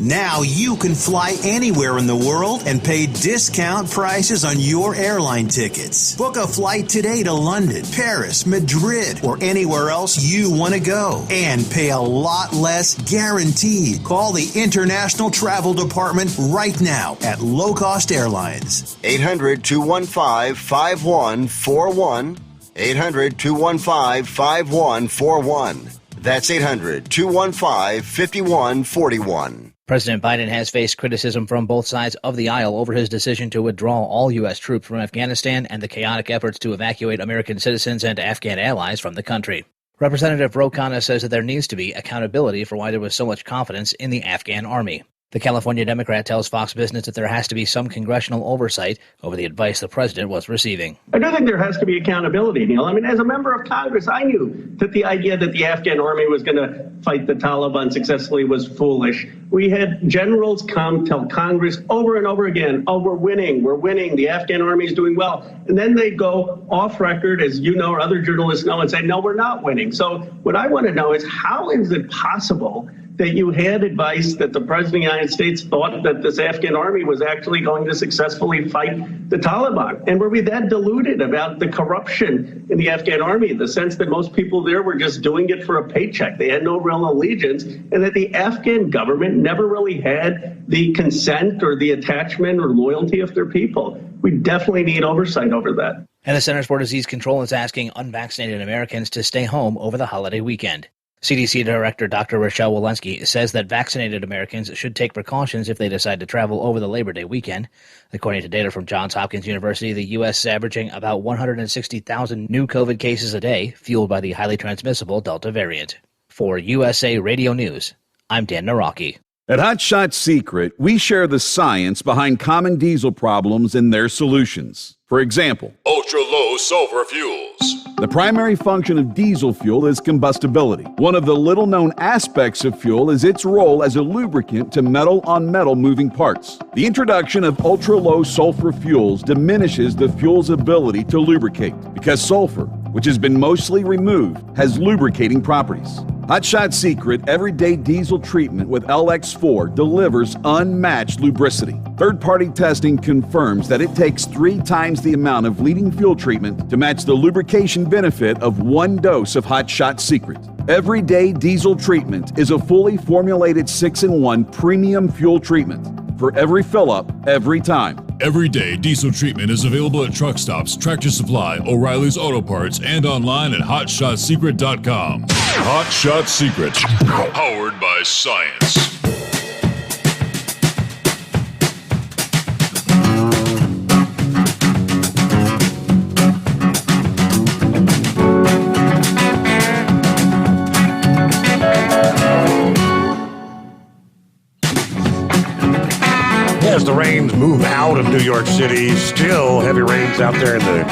Now you can fly anywhere in the world and pay discount prices on your airline tickets. Book a flight today to London, Paris, Madrid, or anywhere else you want to go and pay a lot less guaranteed. Call the International Travel Department right now at Low Cost Airlines. 800-215-5141. 800-215-5141. That's 800-215-5141. President Biden has faced criticism from both sides of the aisle over his decision to withdraw all U.S. troops from Afghanistan and the chaotic efforts to evacuate American citizens and Afghan allies from the country. Representative Ro Khanna says that there needs to be accountability for why there was so much confidence in the Afghan army. The California Democrat tells Fox Business that there has to be some congressional oversight over the advice the president was receiving. I do think there has to be accountability, Neil. I mean, as a member of Congress, I knew that the idea that the Afghan army was going to fight the Taliban successfully was foolish. We had generals come tell Congress over and over again, oh, we're winning, the Afghan army is doing well. And then they go off record, as you know, or other journalists know, and say, no, we're not winning. So what I want to know is, how is it possible that you had advice that the President of the United States thought that this Afghan army was actually going to successfully fight the Taliban? And were we that deluded about the corruption in the Afghan army, the sense that most people there were just doing it for a paycheck? They had no real allegiance, and that the Afghan government never really had the consent or the attachment or loyalty of their people. We definitely need oversight over that. And the Centers for Disease Control is asking unvaccinated Americans to stay home over the holiday weekend. CDC Director Dr. Rochelle Walensky says that vaccinated Americans should take precautions if they decide to travel over the Labor Day weekend. According to data from Johns Hopkins University, the U.S. is averaging about 160,000 new COVID cases a day, fueled by the highly transmissible Delta variant. For USA Radio News, I'm Dan Naraki. At Hot Shot Secret, we share the science behind common diesel problems and their solutions. For example, ultra-low sulfur fuels. The primary function of diesel fuel is combustibility. One of the little-known aspects of fuel is its role as a lubricant to metal-on-metal moving parts. The introduction of ultra-low sulfur fuels diminishes the fuel's ability to lubricate because sulfur, which has been mostly removed, has lubricating properties. Hot Shot Secret Everyday Diesel Treatment with LX4 delivers unmatched lubricity. Third-party testing confirms that it takes 3 times the amount of leading fuel treatment to match the lubrication benefit of 1 dose of Hot Shot Secret. Everyday Diesel Treatment is a fully formulated 6-in-1 premium fuel treatment for every fill-up, every time. Everyday Diesel Treatment is available at truck stops, Tractor Supply, O'Reilly's Auto Parts, and online at HotShotSecret.com. Hot Shot Secret, powered by science. As the rains move out of New York City, still heavy rains out there in the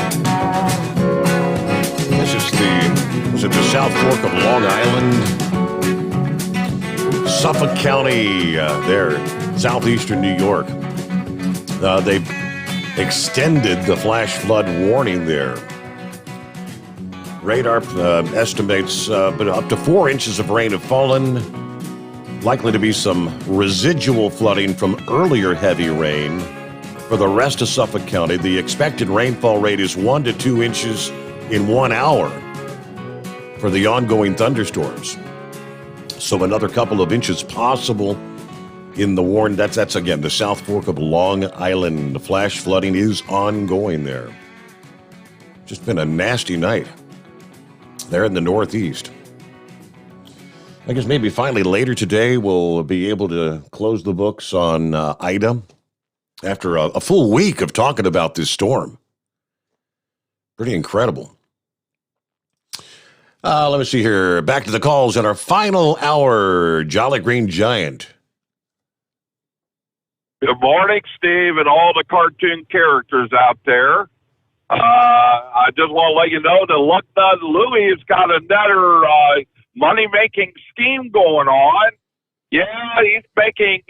South Fork of Long Island, Suffolk County, there, southeastern New York. They've extended the flash flood warning there. Radar estimates but up to 4 inches of rain have fallen. Likely to be some residual flooding from earlier heavy rain. For the rest of Suffolk County, the expected rainfall rate is 1 to 2 inches in 1 hour for the ongoing thunderstorms. So another couple of inches possible in the warn. That's again, the South Fork of Long Island. The flash flooding is ongoing there. Just been a nasty night there in the Northeast. I guess maybe finally later today we'll be able to close the books on Ida after a full week of talking about this storm. Pretty incredible. Let me see here. Back to the calls in our final hour. Jolly Green Giant. Good morning, Steve, and all the cartoon characters out there. I just want to let you know that Luck Nut Louie has got another money-making scheme going on. Yeah, he's making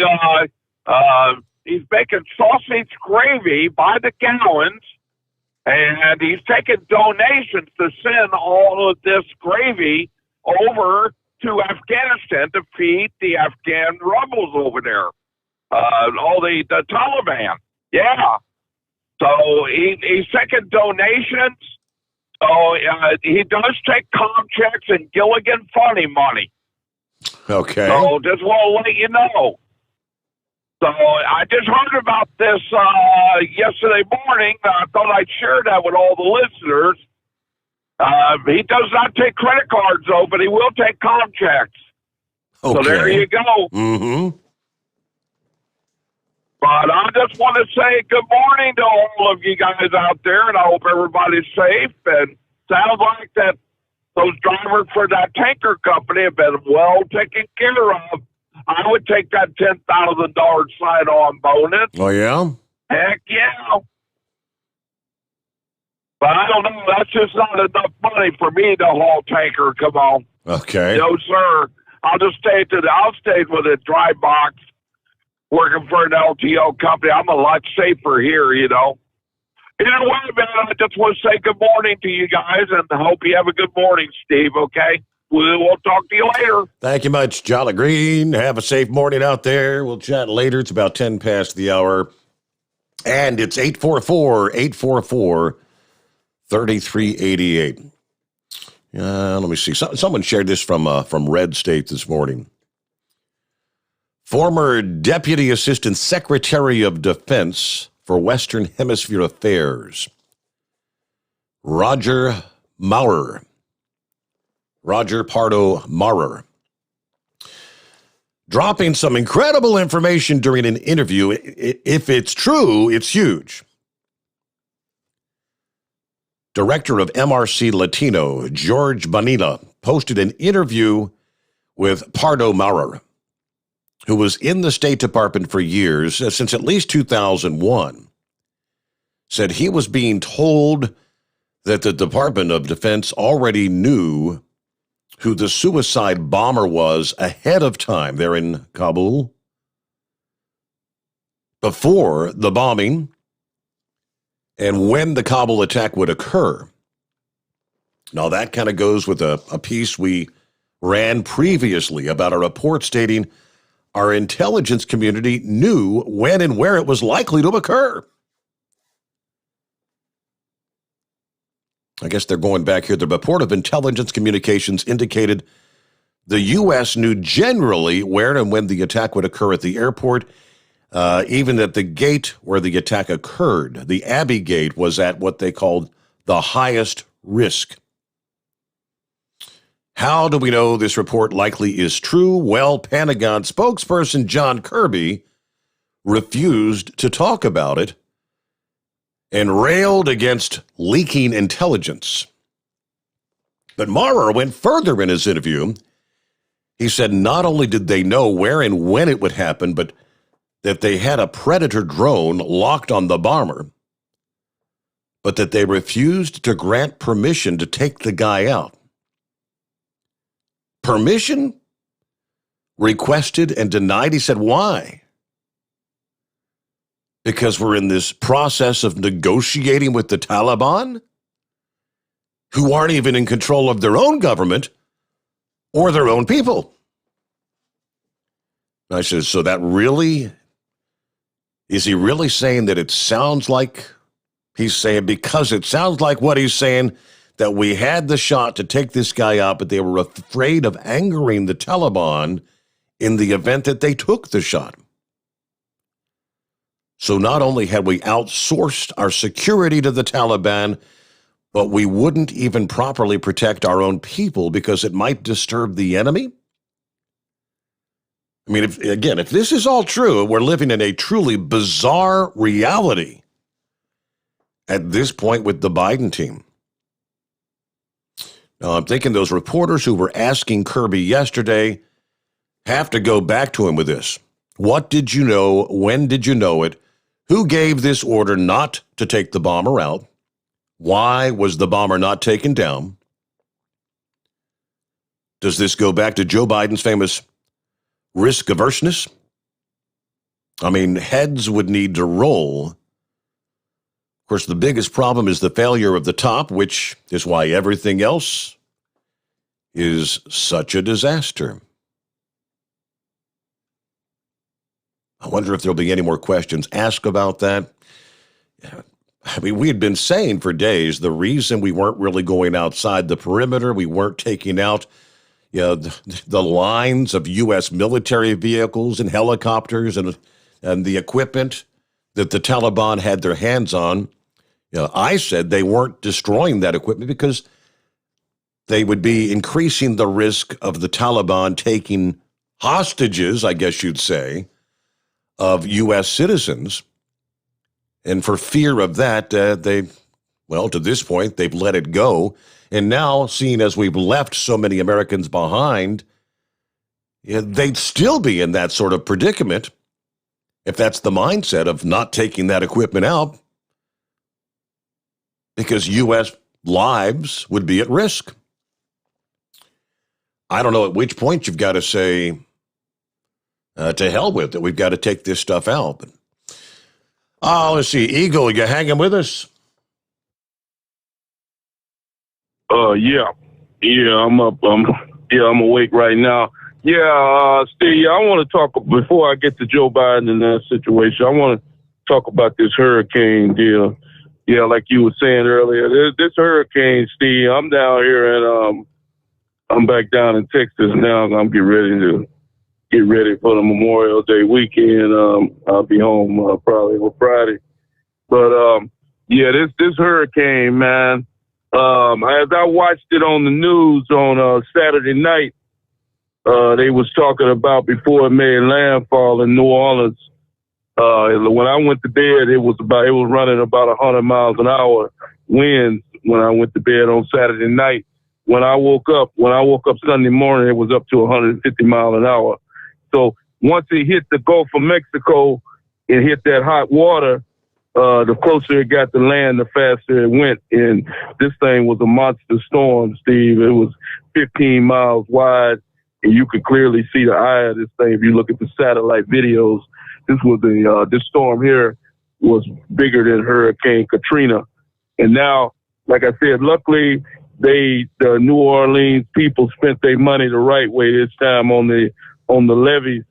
sausage gravy by the gallons, and he's taking donations to send all of this gravy over to Afghanistan to feed the Afghan rebels over there, all the Taliban. Yeah. So he's taking donations. So he does take com checks and Gilligan funny money. Okay. So just want to let you know. So I just heard about this yesterday morning. I thought I'd share that with all the listeners. He does not take credit cards, though, but he will take com checks. Okay. So there you go. Mm-hmm. But I just want to say good morning to all of you guys out there, and I hope everybody's safe. And sounds like that those drivers for that tanker company have been well taken care of. I would take that $10,000 sign-on bonus. Oh, yeah? Heck yeah. But I don't know. That's just not enough money for me to haul tanker. Come on. Okay. No, sir. I'll stay with a dry box working for an LTO company. I'm a lot safer here, you know. Either way, man, I just want to say good morning to you guys, and I hope you have a good morning, Steve, okay? We'll talk to you later. Thank you much, Jolly Green. Have a safe morning out there. We'll chat later. It's about 10 past the hour. And it's 844-844-3388. Let me see. Someone shared this from Red State this morning. Former Deputy Assistant Secretary of Defense for Western Hemisphere Affairs, Roger Pardo Maurer, dropping some incredible information during an interview. If it's true, it's huge. Director of MRC Latino, George Bonilla, posted an interview with Pardo Maurer, who was in the State Department for years, since at least 2001, said he was being told that the Department of Defense already knew who the suicide bomber was ahead of time there in Kabul, before the bombing, and when the Kabul attack would occur. Now, that kind of goes with a piece we ran previously about a report stating our intelligence community knew when and where it was likely to occur. I guess they're going back here. The report of intelligence communications indicated the U.S. knew generally where and when the attack would occur at the airport, even at the gate where the attack occurred. The Abbey Gate was at what they called the highest risk. How do we know this report likely is true? Well, Pentagon spokesperson John Kirby refused to talk about it and railed against leaking intelligence. But Maurer went further in his interview. He said not only did they know where and when it would happen, but that they had a Predator drone locked on the bomber, but that they refused to grant permission to take the guy out. Permission? Requested and denied? He said, why? Because we're in this process of negotiating with the Taliban, who aren't even in control of their own government or their own people. And I said, so that really, is he really saying that it sounds like he's saying, because it sounds like what he's saying, that we had the shot to take this guy out, but they were afraid of angering the Taliban in the event that they took the shot. So not only had we outsourced our security to the Taliban, but we wouldn't even properly protect our own people because it might disturb the enemy? I mean, if this is all true, we're living in a truly bizarre reality at this point with the Biden team. Now, I'm thinking those reporters who were asking Kirby yesterday have to go back to him with this. What did you know? When did you know it? Who gave this order not to take the bomber out? Why was the bomber not taken down? Does this go back to Joe Biden's famous risk averseness? I mean, heads would need to roll. Of course, the biggest problem is the failure of the top, which is why everything else is such a disaster. I wonder if there'll be any more questions asked about that. I mean, we had been saying for days the reason we weren't really going outside the perimeter, we weren't taking out the lines of U.S. military vehicles and helicopters and the equipment that the Taliban had their hands on. I said they weren't destroying that equipment because they would be increasing the risk of the Taliban taking hostages, I guess you'd say, of U.S. citizens. And for fear of that, to this point, they've let it go. And now, seeing as we've left so many Americans behind, they'd still be in that sort of predicament if that's the mindset of not taking that equipment out, because U.S. lives would be at risk. I don't know at which point you've got to say, to hell with it, we've got to take this stuff out. But, let's see. Eagle, you hanging with us? Yeah, I'm up. I'm awake right now. Steve, I want to talk, before I get to Joe Biden in that situation, I want to talk about this hurricane deal. Yeah, like you were saying earlier, this hurricane, Steve, I'm down here and I'm back down in Texas now. I'm getting ready for the Memorial Day weekend. I'll be home probably on Friday. But this hurricane, man. As I watched it on the news on Saturday night, they was talking about before it made landfall in New Orleans. When I went to bed, it was running about 100 miles an hour winds when I went to bed on Saturday night. When I woke up Sunday morning, it was up to 150 miles an hour. So once it hit the Gulf of Mexico, it hit that hot water. The closer it got to land, the faster it went. And this thing was a monster storm, Steve. It was 15 miles wide, and you could clearly see the eye of this thing if you look at the satellite videos. This storm here was bigger than Hurricane Katrina. And now, like I said, luckily the New Orleans people spent their money the right way this time on the levees,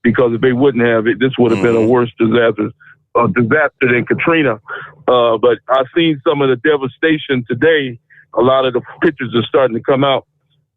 because if they wouldn't have it, this would have been a worse disaster than Katrina. But I've seen some of the devastation today. A lot of the pictures are starting to come out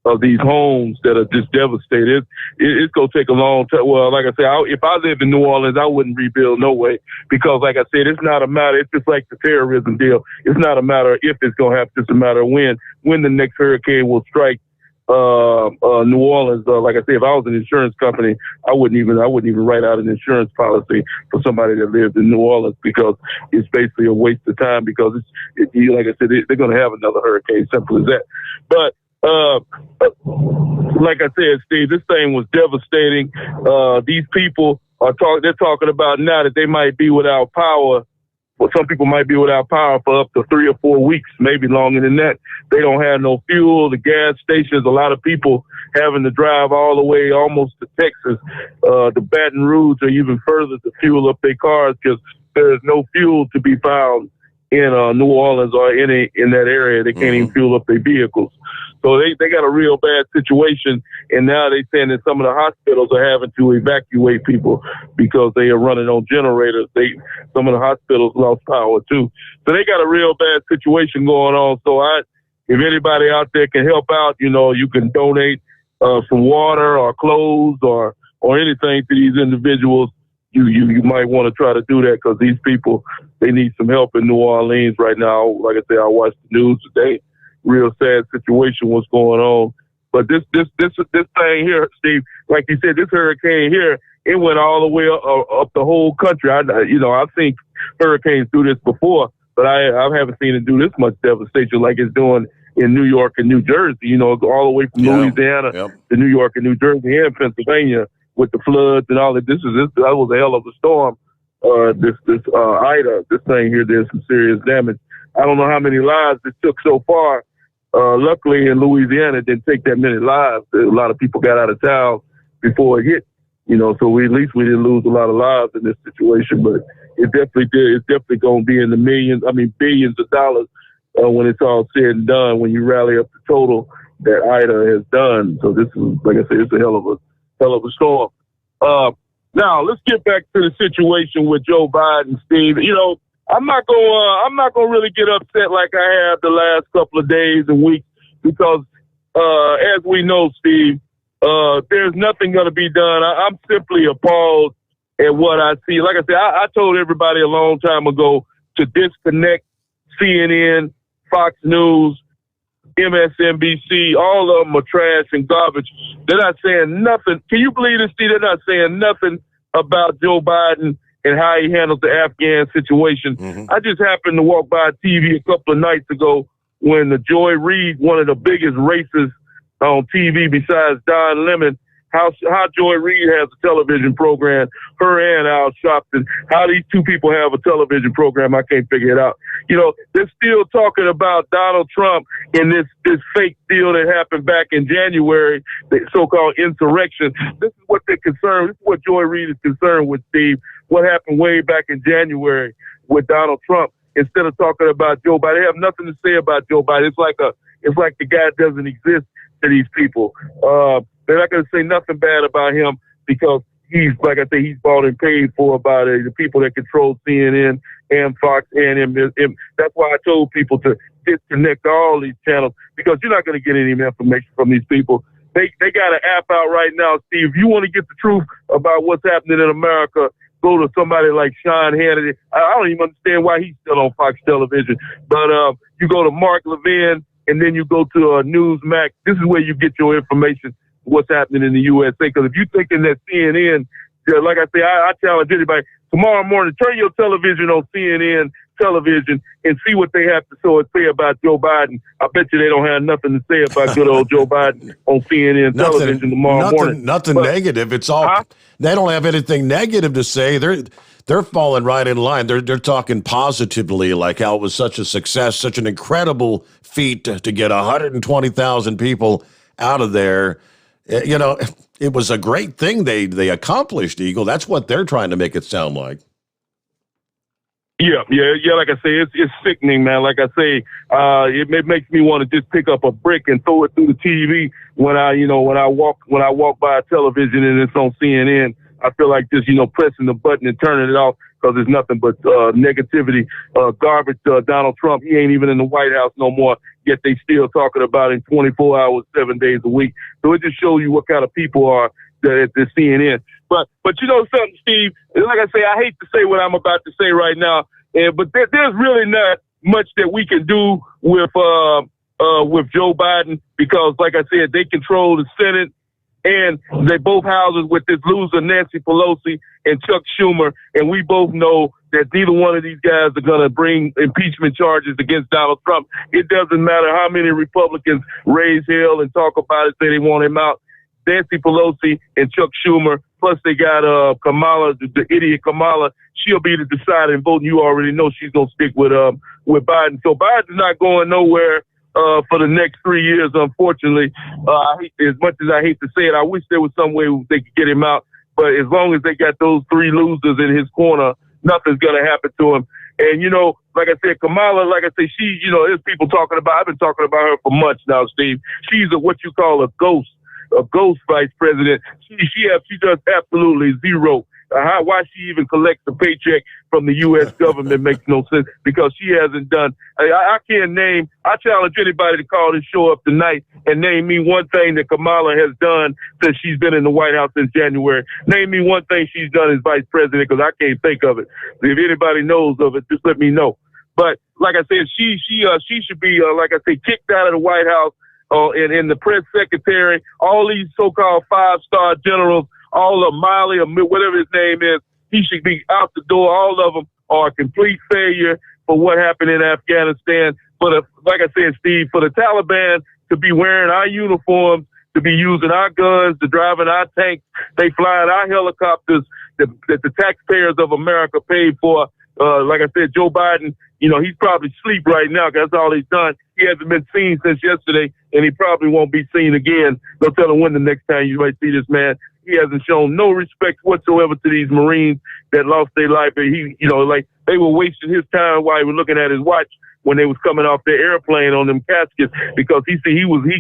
of these homes that are just devastated. It's going to take a long time. Well, like I said, if I lived in New Orleans, I wouldn't rebuild no way, because like I said, it's not a matter, it's just like the terrorism deal. It's not a matter of if it's going to happen, it's a matter of when the next hurricane will strike New Orleans. Like I said, if I was an insurance company, I wouldn't even write out an insurance policy for somebody that lives in New Orleans, because it's basically a waste of time, because like I said, they're going to have another hurricane, simple as that. But like I said, Steve, this thing was devastating. These people they're talking about now that they might be without power. Well, some people might be without power for up to 3 or 4 weeks, maybe longer than that. They don't have no fuel. The gas stations, a lot of people having to drive all the way almost to Texas, to Baton Rouge, or even further to fuel up their cars, because there's no fuel to be found in New Orleans or in that area. They can't even fuel up their vehicles. So they got a real bad situation, and now they're saying that some of the hospitals are having to evacuate people because they are running on generators. Some of the hospitals lost power too. So they got a real bad situation going on. So if anybody out there can help out, you can donate some water or clothes or anything to these individuals. You might want to try to do that, because these people, they need some help in New Orleans right now. Like I said, I watched the news today. Real sad situation what's going on. But this thing here, Steve, like you said, this hurricane here, it went all the way up the whole country. I've seen hurricanes do this before, but I haven't seen it do this much devastation like it's doing in New York and New Jersey. All the way from Louisiana to New York and New Jersey and Pennsylvania with the floods and all that. That was a hell of a storm. This Ida, this thing here, there's some serious damage. I don't know how many lives it took so far. Luckily in Louisiana, it didn't take that many lives. A lot of people got out of town before it hit, so at least we didn't lose a lot of lives in this situation, but it definitely did. It's definitely going to be in the billions of dollars when it's all said and done, when you rally up the total that Ida has done. So this is, like I said, it's a hell of a storm. Now let's get back to the situation with Joe Biden, Steve. I'm not gonna really get upset like I have the last couple of days and weeks, because as we know, Steve, there's nothing gonna be done. I'm simply appalled at what I see. Like I said, I told everybody a long time ago to disconnect CNN, Fox News, MSNBC. All of them are trash and garbage. They're not saying nothing. Can you believe this, Steve? They're not saying nothing about Joe Biden and how he handled the Afghan situation. I just happened to walk by TV a couple of nights ago when the Joy Reid, one of the biggest racists on TV besides Don Lemon, how Joy Reid has a television program, her and Al Sharpton, how these two people have a television program, I can't figure it out. They're still talking about Donald Trump and this fake deal that happened back in January, the so-called insurrection. This is what they're concerned. This is what Joy Reid is concerned with, Steve. What happened way back in January with Donald Trump, instead of talking about Joe Biden. They have nothing to say about Joe Biden. It's like the guy doesn't exist to these people. They're not going to say nothing bad about him, because he's, like I say, he's bought and paid for by the people that control CNN and Fox and that's why I told people to disconnect all these channels, because you're not going to get any information from these people. They got an app out right now, Steve. If you want to get the truth about what's happening in America, go to somebody like Sean Hannity. I don't even understand why he's still on Fox television. But you go to Mark Levin, and then you go to Newsmax. This is where you get your information, what's happening in the USA. Because if you're thinking that CNN, like I say, I challenge anybody, tomorrow morning, turn your television on CNN television and see what they have to say about Joe Biden. I bet you they don't have nothing to say about good old Joe Biden on CNN television tomorrow morning. Nothing negative. It's all they don't have anything negative to say. They're falling right in line. They're talking positively, like how it was such a success, such an incredible feat to get 120,000 people out of there. It was a great thing they accomplished, Eagle. That's what they're trying to make it sound like. Yeah. Like I say, it's sickening, man. Like I say, it makes me want to just pick up a brick and throw it through the TV when I walk by a television and it's on CNN. I feel like just pressing the button and turning it off because there's nothing but negativity, garbage. Donald Trump, he ain't even in the White House no more. Yet they still talking about him 24 hours, 7 days a week. So it just shows you what kind of people are at the CNN. But you know something, Steve? Like I say, I hate to say what I'm about to say right now, but there's really not much that we can do with Joe Biden because, like I said, they control the Senate and they both houses with this loser Nancy Pelosi and Chuck Schumer, and we both know that neither one of these guys are going to bring impeachment charges against Donald Trump. It doesn't matter how many Republicans raise hell and talk about it, say they want him out. Nancy Pelosi and Chuck Schumer, plus they got Kamala, the idiot Kamala. She'll be the deciding vote, and you already know she's going to stick with Biden. So Biden's not going nowhere for the next 3 years, unfortunately. As much as I hate to say it, I wish there was some way they could get him out. But as long as they got those three losers in his corner, nothing's going to happen to him. And, like I said, Kamala, like I say, she, there's people talking about, I've been talking about her for months now, Steve. She's what you call a ghost vice president. She does absolutely zero. Why she even collects a paycheck from the U.S. government makes no sense because she hasn't done. I can't name. I challenge anybody to call this show up tonight and name me one thing that Kamala has done since she's been in the White House since January. Name me one thing she's done as vice president because I can't think of it. If anybody knows of it, just let me know. But like I said, she should be like I say, kicked out of the White House. And the press secretary, all these so-called five-star generals, all of Miley or whatever his name is, he should be out the door. All of them are a complete failure for what happened in Afghanistan. Like I said, Steve, for the Taliban to be wearing our uniforms, to be using our guns, to driving our tanks, they flying our helicopters that the taxpayers of America paid for. Like I said, Joe Biden, he's probably asleep right now because that's all he's done. He hasn't been seen since yesterday, and he probably won't be seen again. Don't tell him when the next time you might see this man. He hasn't shown no respect whatsoever to these Marines that lost their life. And like they were wasting his time while he was looking at his watch when they was coming off their airplane on them caskets because he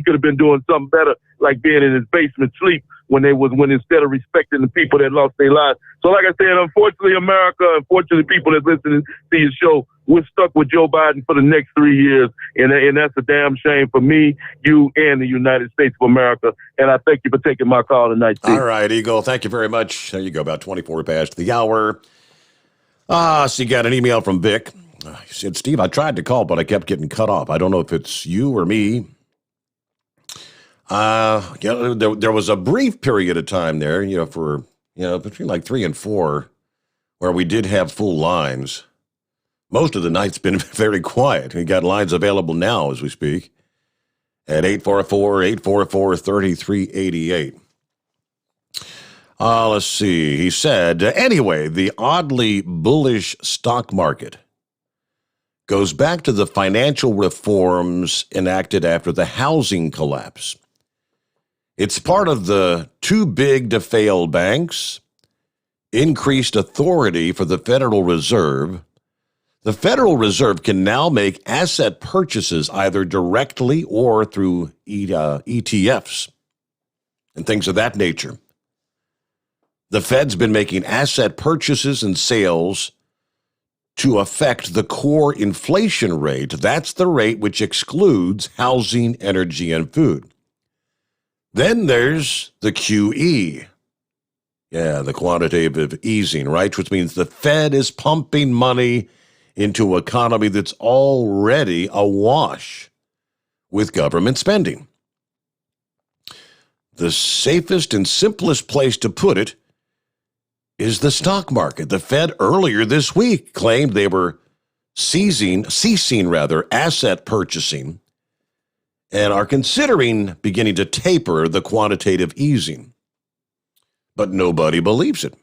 could have been doing something better, like being in his basement sleep when instead of respecting the people that lost their lives. So like I said, unfortunately, America, unfortunately, people that listen to your show, we're stuck with Joe Biden for the next 3 years. And that's a damn shame for me, you, and the United States of America. And I thank you for taking my call tonight, Steve. All right, Eagle. Thank you very much. There you go, about 24 past the hour. So you got an email from Vic. He said, Steve, I tried to call, but I kept getting cut off. I don't know if it's you or me. There was a brief period of time there, for between like 3 and 4, where we did have full lines. Most of the night's been very quiet. We got lines available now as we speak at 844-844-3388. Let's see. He said, anyway, the oddly bullish stock market goes back to the financial reforms enacted after the housing collapse. It's part of the too big to fail banks, increased authority for the Federal Reserve. The Federal Reserve can now make asset purchases either directly or through ETFs and things of that nature. The Fed's been making asset purchases and sales to affect the core inflation rate. That's the rate which excludes housing, energy, and food. Then there's the QE. Yeah, the quantitative easing, right? Which means the Fed is pumping money into an economy that's already awash with government spending. The safest and simplest place to put it is the stock market. The Fed earlier this week claimed they were ceasing asset purchasing and are considering beginning to taper the quantitative easing. But nobody believes it.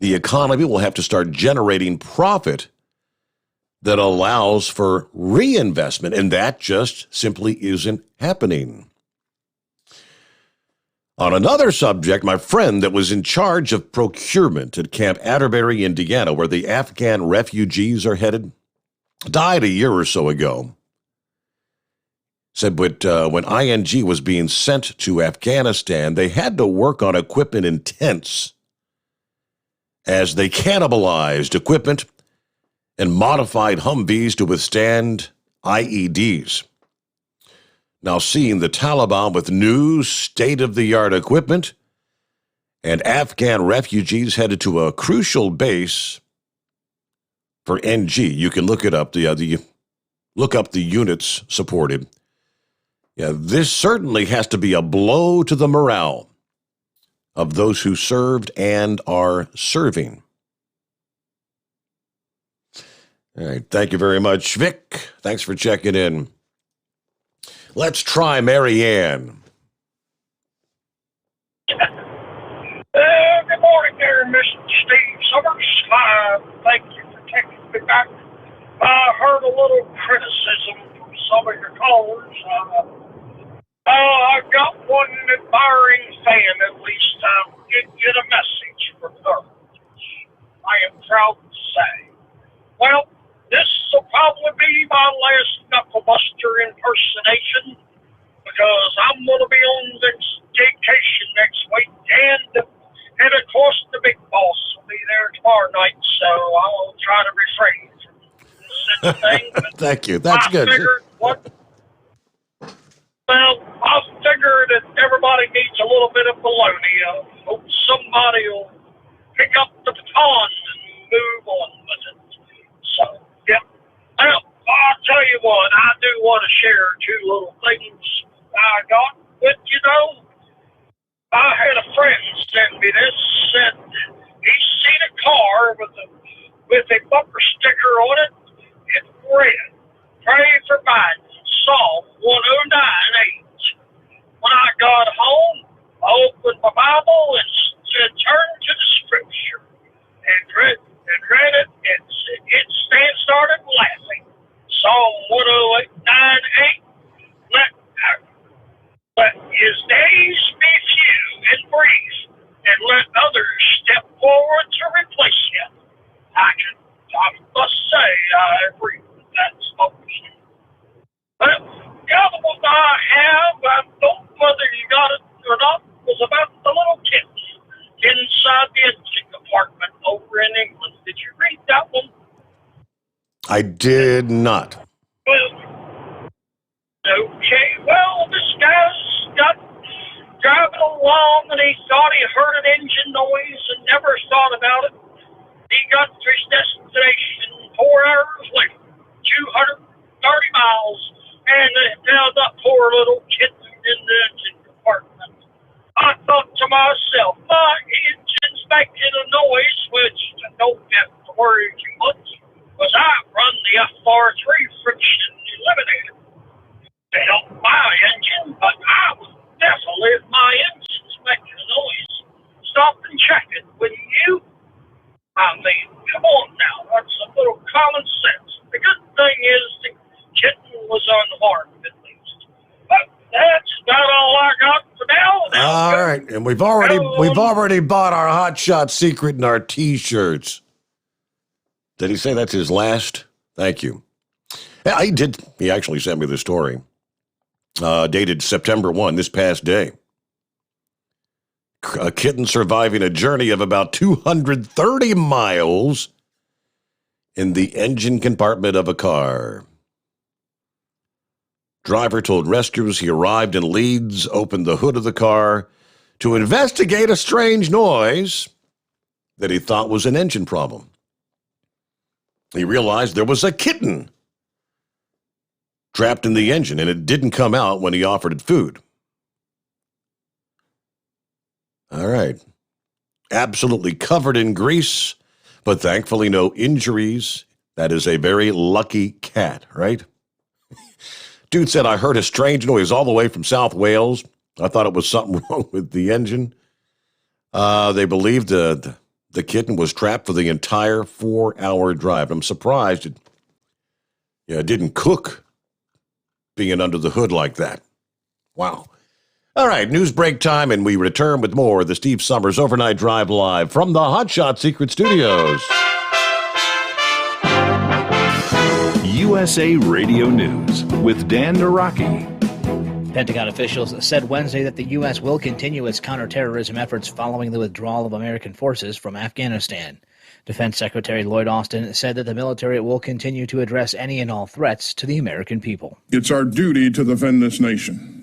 The economy will have to start generating profit that allows for reinvestment, and that just simply isn't happening. On another subject, my friend that was in charge of procurement at Camp Atterbury, Indiana, where the Afghan refugees are headed, died a year or so ago. Said, but when ING was being sent to Afghanistan, they had to work on equipment in tents as they cannibalized equipment and modified Humvees to withstand IEDs. Now, seeing the Taliban with new state-of-the-art equipment and Afghan refugees headed to a crucial base for NG, you can look it up. Look up the units supported. Yeah, this certainly has to be a blow to the morale of those who served and are serving. All right, thank you very much, Vic. Thanks for checking in. Let's try Mary Ann. Good morning there, Mr. Steve Sommers. Thank you for taking me back. I heard a little criticism from some of your callers. I've got one admiring fan, at least. Did get a message from her. I am proud to say. Well, this will probably be my last Knucklebuster impersonation because I'm going to be on vacation next week, and of course the big boss will be there tomorrow night, so I'll try to refrain from such a thing. Thank you. That's good. I figure that everybody needs a little bit of baloney. I hope somebody will pick up the baton and move on with it. So, yeah. Well, I'll tell you what, I do want to share two little things I got. But, you know, I had a friend send me this, said he's seen a car with a bumper sticker on it. It read, "Pray for Biden, Psalm 109:8. When I got home, I opened my Bible and turned to the scripture and read it, and it started laughing. Psalm 109:8. Let his days be few and brief, and let others step forward to replace him. I must say I agree with that statement. But the other one I have, I don't know whether you got it or not, was about the little kitten inside the engine compartment over in England. Did you read that one? I did not. Well, okay. Well, this guy's got driving along, and he thought he heard an engine noise and never thought about it. He got to his destination 4 hours later, 230 miles, and now that poor little kitten in the engine compartment. I thought to myself, my engine's making a noise, which I don't have to worry too much, because I run the FR3 friction eliminator. They don't buy engine, but I would definitely, if my engine's making a noise, stop and check it, wouldn't you? I mean, come on now, that's a little common sense. The good thing is the kitten was unharmed, at least. But that's about all I got for now. All right, and we've already bought our Hot Shot Secret and our T-shirts. Did he say that's his last? Thank you. Yeah, he did. He actually sent me the story. Dated September 1, this past day. A kitten surviving a journey of about 230 miles in the engine compartment of a car. Driver told rescuers he arrived in Leeds, opened the hood of the car to investigate a strange noise that he thought was an engine problem. He realized there was a kitten trapped in the engine, and it didn't come out when he offered it food. All right. Absolutely covered in grease, but thankfully no injuries. That is a very lucky cat, right? Dude said, I heard a strange noise all the way from South Wales. I thought it was something wrong with the engine. They believed the kitten was trapped for the entire 4-hour drive. I'm surprised it didn't cook being under the hood like that. Wow. All right, news break time, and we return with more of the Steve Sommers Overnight Drive live from the Hot Shot Secret Studios. USA Radio News with Dan Naraki. Pentagon officials said Wednesday that the U.S. will continue its counterterrorism efforts following the withdrawal of American forces from Afghanistan. Defense Secretary Lloyd Austin said that the military will continue to address any and all threats to the American people. It's our duty to defend this nation,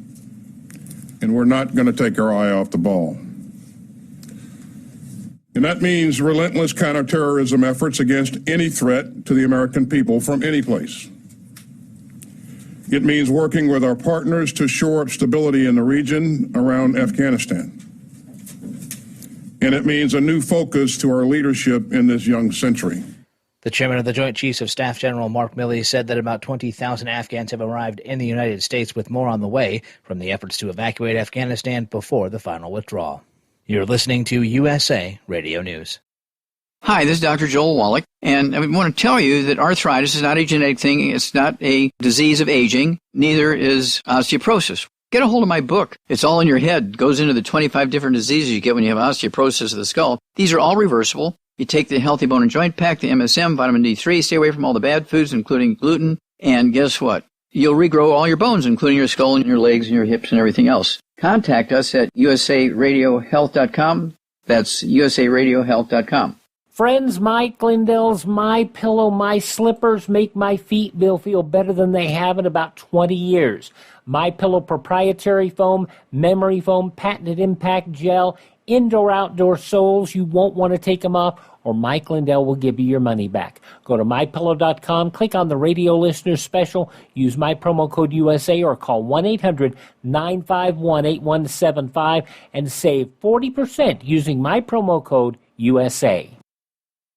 and we're not going to take our eye off the ball. And that means relentless counterterrorism efforts against any threat to the American people from any place. It means working with our partners to shore up stability in the region around Afghanistan. And it means a new focus to our leadership in this young century. The chairman of the Joint Chiefs of Staff, General Mark Milley, said that about 20,000 Afghans have arrived in the United States, with more on the way from the efforts to evacuate Afghanistan before the final withdrawal. You're listening to USA Radio News. Hi, this is Dr. Joel Wallach, and I want to tell you that arthritis is not a genetic thing. It's not a disease of aging. Neither is osteoporosis. Get a hold of my book. It's all in your head. It goes into the 25 different diseases you get when you have osteoporosis of the skull. These are all reversible. You take the Healthy Bone and Joint Pack, the MSM, vitamin D3, stay away from all the bad foods, including gluten, and guess what? You'll regrow all your bones, including your skull and your legs and your hips and everything else. Contact us at usaradiohealth.com. That's usaradiohealth.com. Friends, Mike Lindell's My Pillow, My Slippers make my feet feel better than they have in about 20 years. My Pillow proprietary foam, memory foam, patented impact gel, indoor-outdoor soles. You won't want to take them off, or Mike Lindell will give you your money back. Go to MyPillow.com, click on the radio listener special, use my promo code USA, or call 1-800-951-8175 and save 40% using my promo code USA.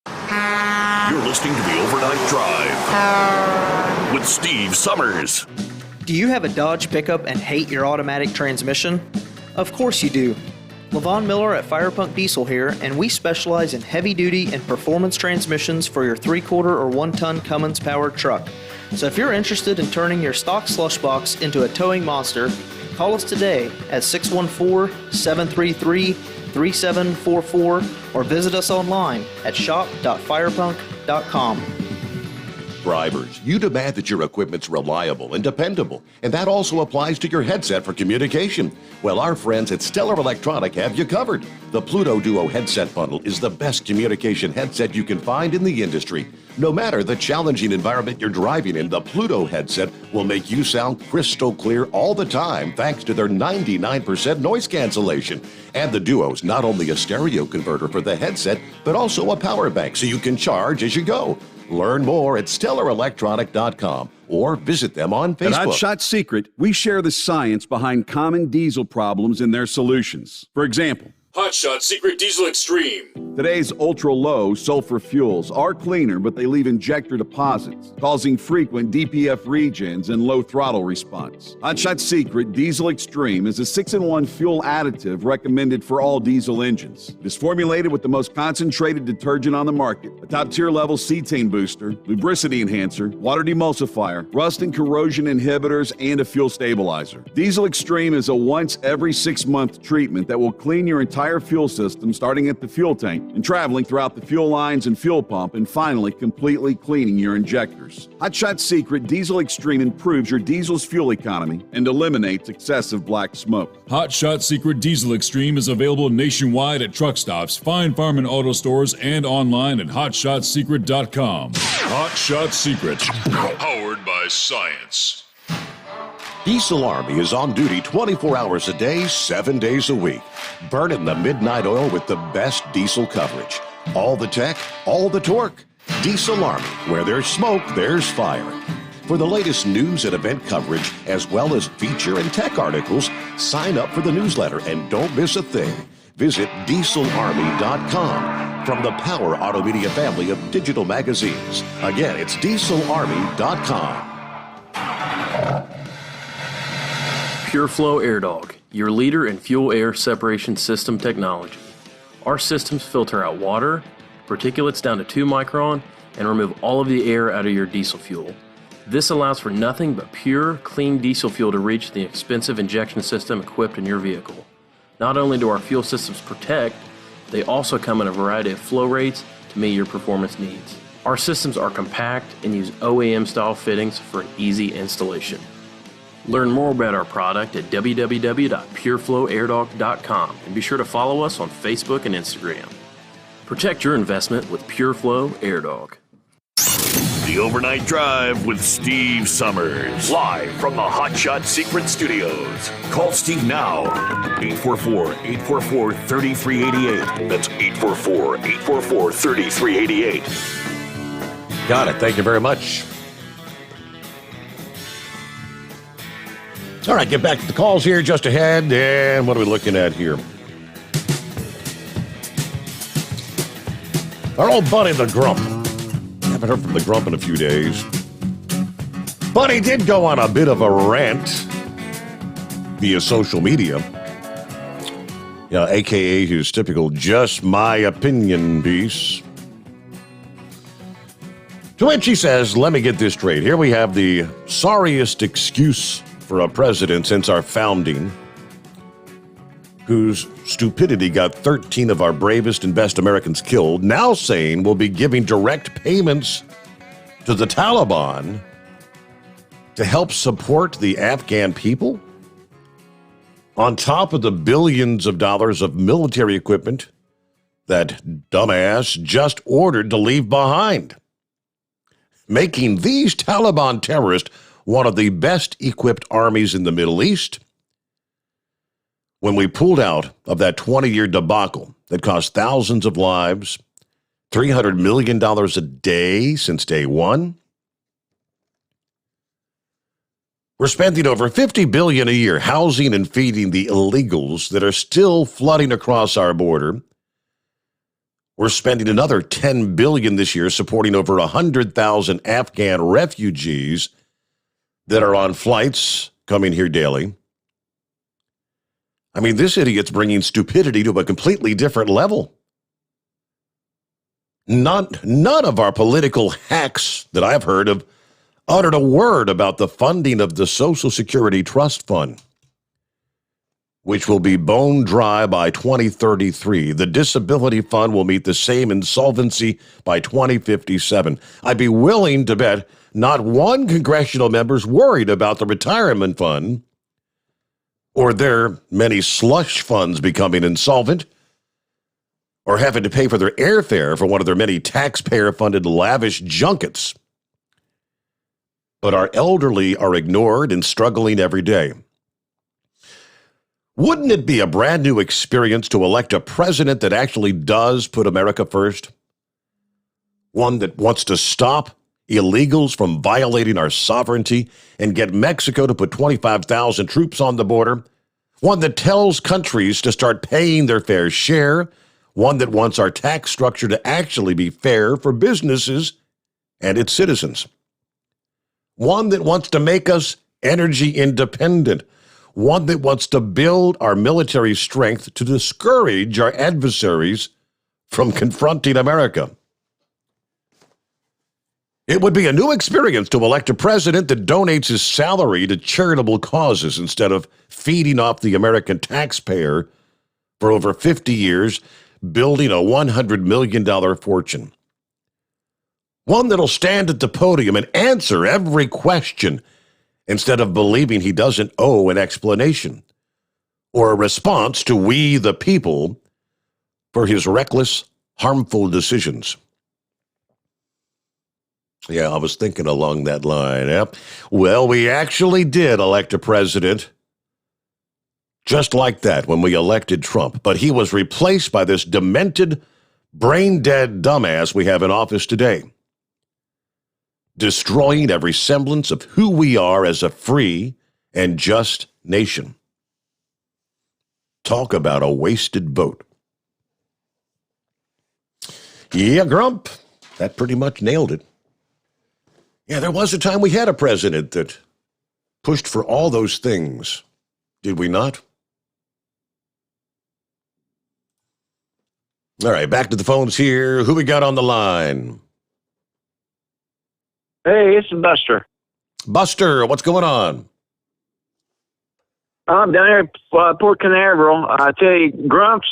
You're listening to the Overnight Drive with Steve Sommers. Do you have a Dodge pickup and hate your automatic transmission? Of course you do. LaVon Miller at Firepunk Diesel here, and we specialize in heavy-duty and performance transmissions for your 3-quarter or 1-ton Cummins-powered truck. So if you're interested in turning your stock slush box into a towing monster, call us today at 614-733-3744 or visit us online at shop.firepunk.com. Drivers, you demand that your equipment's reliable and dependable, and that also applies to your headset for communication. Well, our friends at Stellar Electronic have you covered. The Pluto Duo headset bundle is the best communication headset you can find in the industry. No matter the challenging environment you're driving in, the Pluto headset will make you sound crystal clear all the time thanks to their 99% noise cancellation. And the Duo's not only a stereo converter for the headset, but also a power bank so you can charge as you go. Learn more at StellarElectronic.com or visit them on Facebook. At Hot Shot Secret, we share the science behind common diesel problems and their solutions. For example, Hot Shot Secret Diesel Extreme. Today's ultra-low sulfur fuels are cleaner, but they leave injector deposits, causing frequent DPF regens and low throttle response. Hot Shot Secret Diesel Extreme is a 6-in-1 fuel additive recommended for all diesel engines. It is formulated with the most concentrated detergent on the market, a top-tier level cetane booster, lubricity enhancer, water demulsifier, rust and corrosion inhibitors, and a fuel stabilizer. Diesel Extreme is a once every 6-month treatment that will clean your entire fuel system, starting at the fuel tank and traveling throughout the fuel lines and fuel pump, and finally completely cleaning your injectors. Hot Shot Secret Diesel Extreme improves your diesel's fuel economy and eliminates excessive black smoke. Hot Shot Secret Diesel Extreme is available nationwide at truck stops, fine farm and auto stores, and online at hotshotsecret.com. Hot Shot Secret, powered by science. Diesel Army is on duty 24 hours a day, 7 days a week. Burning the midnight oil with the best diesel coverage. All the tech, all the torque. Diesel Army, where there's smoke, there's fire. For the latest news and event coverage, as well as feature and tech articles, sign up for the newsletter and don't miss a thing. Visit dieselarmy.com from the Power Auto Media family of digital magazines. Again, it's dieselarmy.com. PureFlow Air Dog, your leader in fuel air separation system technology. Our systems filter out water, particulates down to 2 micron, and remove all of the air out of your diesel fuel. This allows for nothing but pure, clean diesel fuel to reach the expensive injection system equipped in your vehicle. Not only do our fuel systems protect, they also come in a variety of flow rates to meet your performance needs. Our systems are compact and use OEM-style fittings for an easy installation. Learn more about our product at www.pureflowairdog.com and be sure to follow us on Facebook and Instagram. Protect your investment with PureFlow AirDog. The Overnight Drive with Steve Sommers. Live from the Hot Shot Secret Studios. Call Steve now. 844-844-3388. That's 844-844-3388. Got it. Thank you very much. All right, get back to the calls here just ahead. And what are we looking at here? Our old buddy, the Grump. Haven't heard from the Grump in a few days. But he did go on a bit of a rant via social media. Yeah, a.k.a. his typical just my opinion piece. To which he says, let me get this straight. Here we have the sorriest excuse for a president since our founding, whose stupidity got 13 of our bravest and best Americans killed, now saying we'll be giving direct payments to the Taliban to help support the Afghan people, on top of the billions of dollars of military equipment that dumbass just ordered to leave behind, making these Taliban terrorists one of the best equipped armies in the Middle East. When we pulled out of that 20-year debacle that cost thousands of lives, $300 million a day since day one, we're spending over $50 billion a year housing and feeding the illegals that are still flooding across our border. We're spending another $10 billion this year supporting over 100,000 Afghan refugees that are on flights coming here daily. I mean, this idiot's bringing stupidity to a completely different level. None of our political hacks that I've heard have uttered a word about the funding of the Social Security Trust Fund, which will be bone dry by 2033. The Disability Fund will meet the same insolvency by 2057. I'd be willing to bet not one congressional member's worried about the retirement fund or their many slush funds becoming insolvent, or having to pay for their airfare for one of their many taxpayer-funded lavish junkets. But our elderly are ignored and struggling every day. Wouldn't it be a brand new experience to elect a president that actually does put America first? One that wants to stop illegals from violating our sovereignty and get Mexico to put 25,000 troops on the border. One that tells countries to start paying their fair share. One that wants our tax structure to actually be fair for businesses and its citizens. One that wants to make us energy independent. One that wants to build our military strength to discourage our adversaries from confronting America. It would be a new experience to elect a president that donates his salary to charitable causes instead of feeding off the American taxpayer for over 50 years, building a $100 million fortune. One that'll stand at the podium and answer every question instead of believing he doesn't owe an explanation or a response to we the people for his reckless, harmful decisions. Yeah, I was thinking along that line. Yeah. Well, we actually did elect a president just like that when we elected Trump, but he was replaced by this demented, brain-dead dumbass we have in office today, destroying every semblance of who we are as a free and just nation. Talk about a wasted vote. Yeah, Grump, that pretty much nailed it. Yeah, there was a time we had a president that pushed for all those things. Did we not? All right, back to the phones here. Who we got on the line? Hey, it's Buster. Buster, what's going on? I'm down here at Port Canaveral. I tell you, Grumps,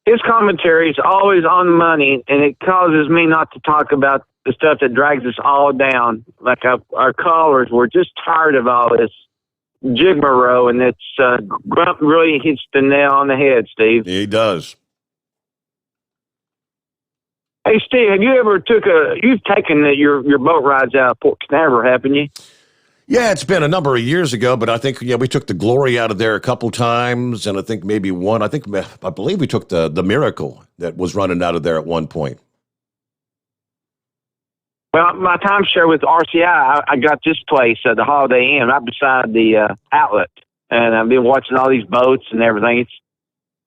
his commentary is always on the money, and it causes me not to talk about the stuff that drags us all down. Like our callers, we're just tired of all this jigmarole, and it's Grump really hits the nail on the head, Steve. He does. Hey, Steve, have you ever you've taken your boat rides out of Port Canaveral, haven't you? Yeah, it's been a number of years ago, but I think, we took the Glory out of there a couple times, and I think maybe I believe we took the Miracle that was running out of there at one point. Well, my timeshare with RCI, I got this place, the Holiday Inn, right beside the outlet, and I've been watching all these boats and everything.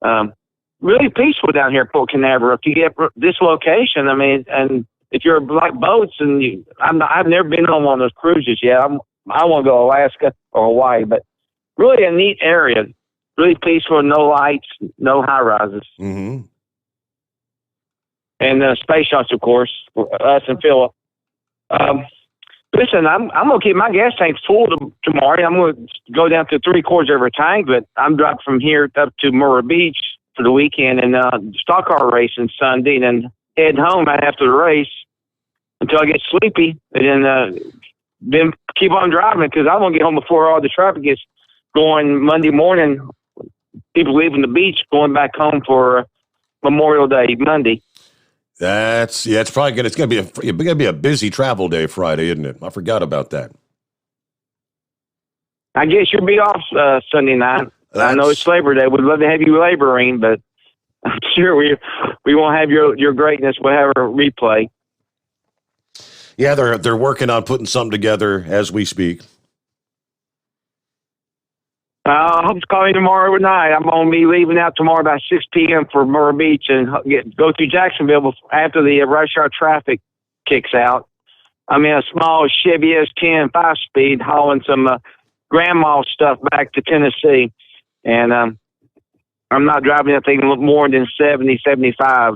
It's really peaceful down here at Port Canaveral. If you get this location, I mean, and if you're like boats, and I've never been on one of those cruises yet. I want to go to Alaska or Hawaii, but really a neat area, really peaceful, no lights, no high rises. Mm-hmm. And space yachts, of course, for us and Philip. Listen, I'm going to keep my gas tank full tomorrow. I'm going to go down to 3/4 of a tank, but I'm driving from here up to Murrah Beach for the weekend and stock car racing Sunday, and then head home right after the race until I get sleepy, and then keep on driving because I want to get home before all the traffic gets going Monday morning. People leaving the beach, going back home for Memorial Day Monday. It's probably going to be a busy travel day Friday, isn't it? I forgot about that. I guess you'll be off Sunday night. I know it's Labor Day. We'd love to have you laboring, but I'm sure we won't have your greatness. We'll have a replay. Yeah, they're working on putting something together as we speak. I hope to call you tomorrow night. I'm going to be leaving out tomorrow about 6 p.m. for Murrah Beach and go through Jacksonville after the rush hour traffic kicks out. I'm in a small Chevy S10 5-speed hauling some grandma stuff back to Tennessee. And I'm not driving that thing more than 70, 75.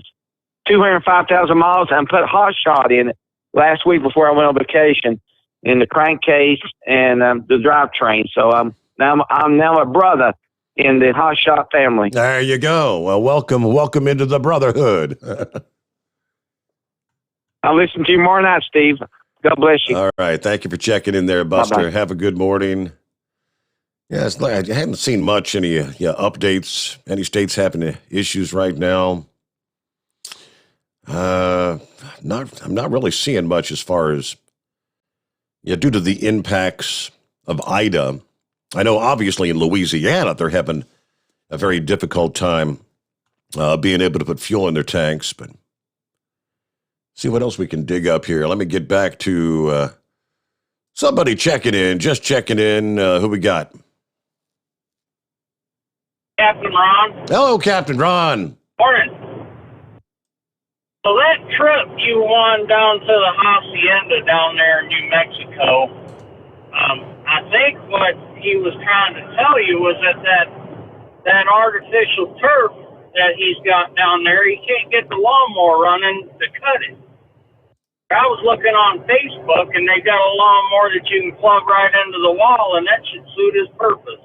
205,000 miles, and put hot shot in it last week before I went on vacation in the crankcase and the drivetrain. So I'm now a brother in the hot shot family. There you go. Well, welcome into the brotherhood. I'll listen to you tomorrow night, Steve. God bless you. All right. Thank you for checking in there, Buster. Bye-bye. Have a good morning. Yeah, I haven't seen much, any updates. Any states having issues right now? I'm not really seeing much as far as, due to the impacts of Ida. I know obviously in Louisiana, they're having a very difficult time being able to put fuel in their tanks, but see what else we can dig up here. Let me get back to somebody checking in, who we got? Captain Ron. Hello, Captain Ron. Morning. So that trip you won down to the Hacienda down there in New Mexico, I think what he was trying to tell you was that artificial turf that he's got down there, he can't get the lawnmower running to cut it. I was looking on Facebook, and they got a lawnmower that you can plug right into the wall, and that should suit his purpose.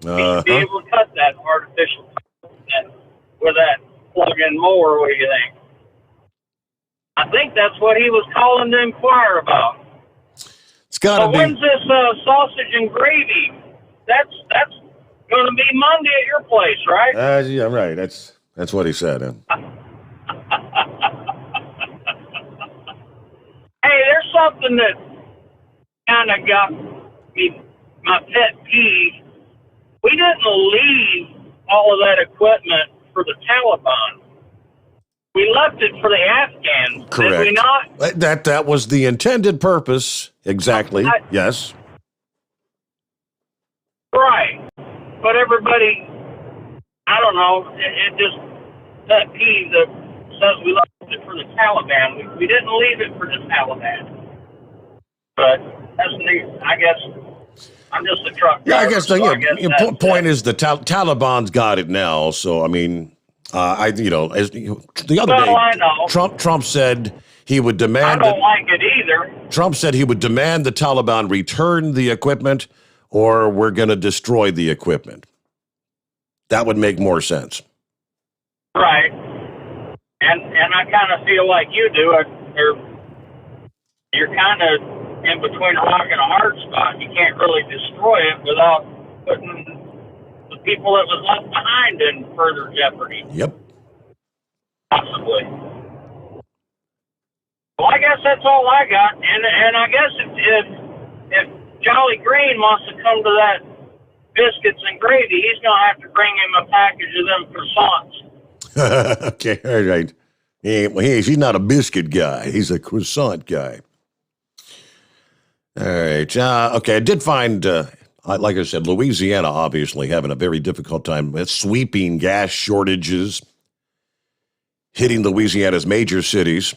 He should be able to cut that artificial turf with that plug-in mower. What do you think? I think that's what he was calling to inquire about. It's got to be. When's this sausage and gravy? That's going to be Monday at your place, right? Yeah, right. That's what he said. Hey, there's something that kind of got me, my pet peeve. We didn't leave all of that equipment for the Taliban. We left it for the Afghans. Correct. Did we not? That was the intended purpose. Exactly. Yes. Right. But everybody, I don't know, it just, that peeve that says we left it for the Taliban. We didn't leave it for the Taliban. But that's neat. I guess I'm just a truck driver. Yeah, I guess the point is the Taliban's got it now. So, I mean, as the other day, I know. Trump said he would demand. I don't like it either. Trump said he would demand the Taliban return the equipment, or we're going to destroy the equipment. That would make more sense. Right. And I kind of feel like you do. You're kind of in between a rock and a hard spot. You can't really destroy it without putting the people that was left behind in further jeopardy. Yep. Possibly. Well, I guess that's all I got. And I guess if Jolly Green wants to come to that biscuits and gravy, he's going to have to bring him a package of them croissants. Okay, all right. He's not a biscuit guy. He's a croissant guy. All right. Okay, I did find, like I said, Louisiana obviously having a very difficult time with sweeping gas shortages hitting Louisiana's major cities.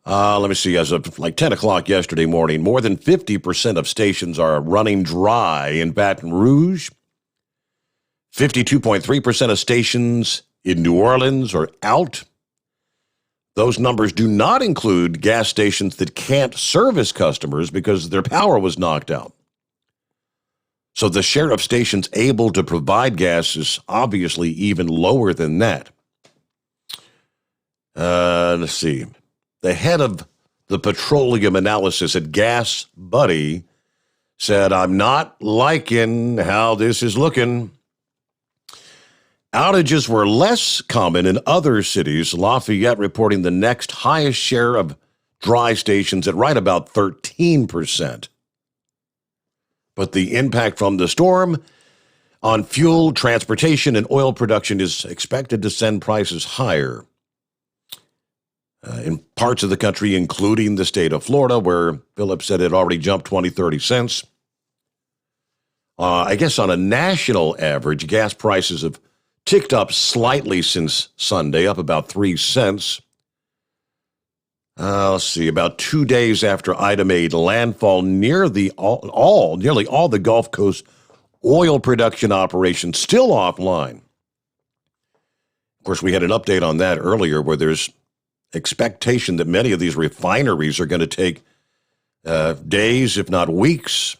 Let me see. As of like 10 o'clock yesterday morning, more than 50% of stations are running dry in Baton Rouge. 52.3% of stations in New Orleans are out. Those numbers do not include gas stations that can't service customers because their power was knocked out. So the share of stations able to provide gas is obviously even lower than that. Let's see. The head of the petroleum analysis at Gas Buddy said, "I'm not liking how this is looking." Outages were less common in other cities, Lafayette reporting the next highest share of dry stations at right about 13%. But the impact from the storm on fuel, transportation, and oil production is expected to send prices higher. In parts of the country, including the state of Florida, where Phillips said it already jumped 20, 30 cents. I guess on a national average, gas prices have ticked up slightly since Sunday, up about 3 cents. Let's see, about 2 days after Ida made landfall near nearly all the Gulf Coast oil production operations still offline. Of course, we had an update on that earlier where there's expectation that many of these refineries are going to take days, if not weeks,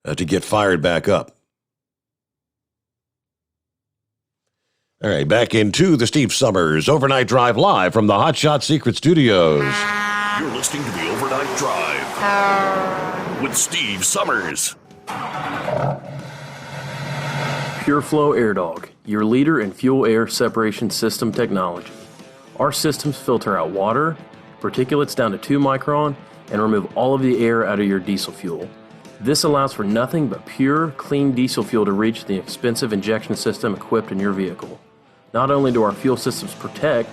to get fired back up. All right, back into the Steve Sommers Overnight Drive live from the Hot Shot Secret Studios. You're listening to the Overnight Drive with Steve Sommers. PureFlow Air Dog, your leader in fuel air separation system technology. Our systems filter out water, particulates down to 2 micron, and remove all of the air out of your diesel fuel. This allows for nothing but pure, clean diesel fuel to reach the expensive injection system equipped in your vehicle. Not only do our fuel systems protect,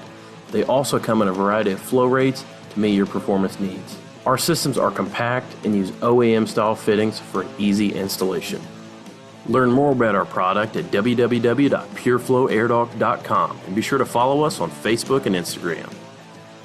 they also come in a variety of flow rates to meet your performance needs. Our systems are compact and use OEM-style fittings for an easy installation. Learn more about our product at www.pureflowairdog.com and be sure to follow us on Facebook and Instagram.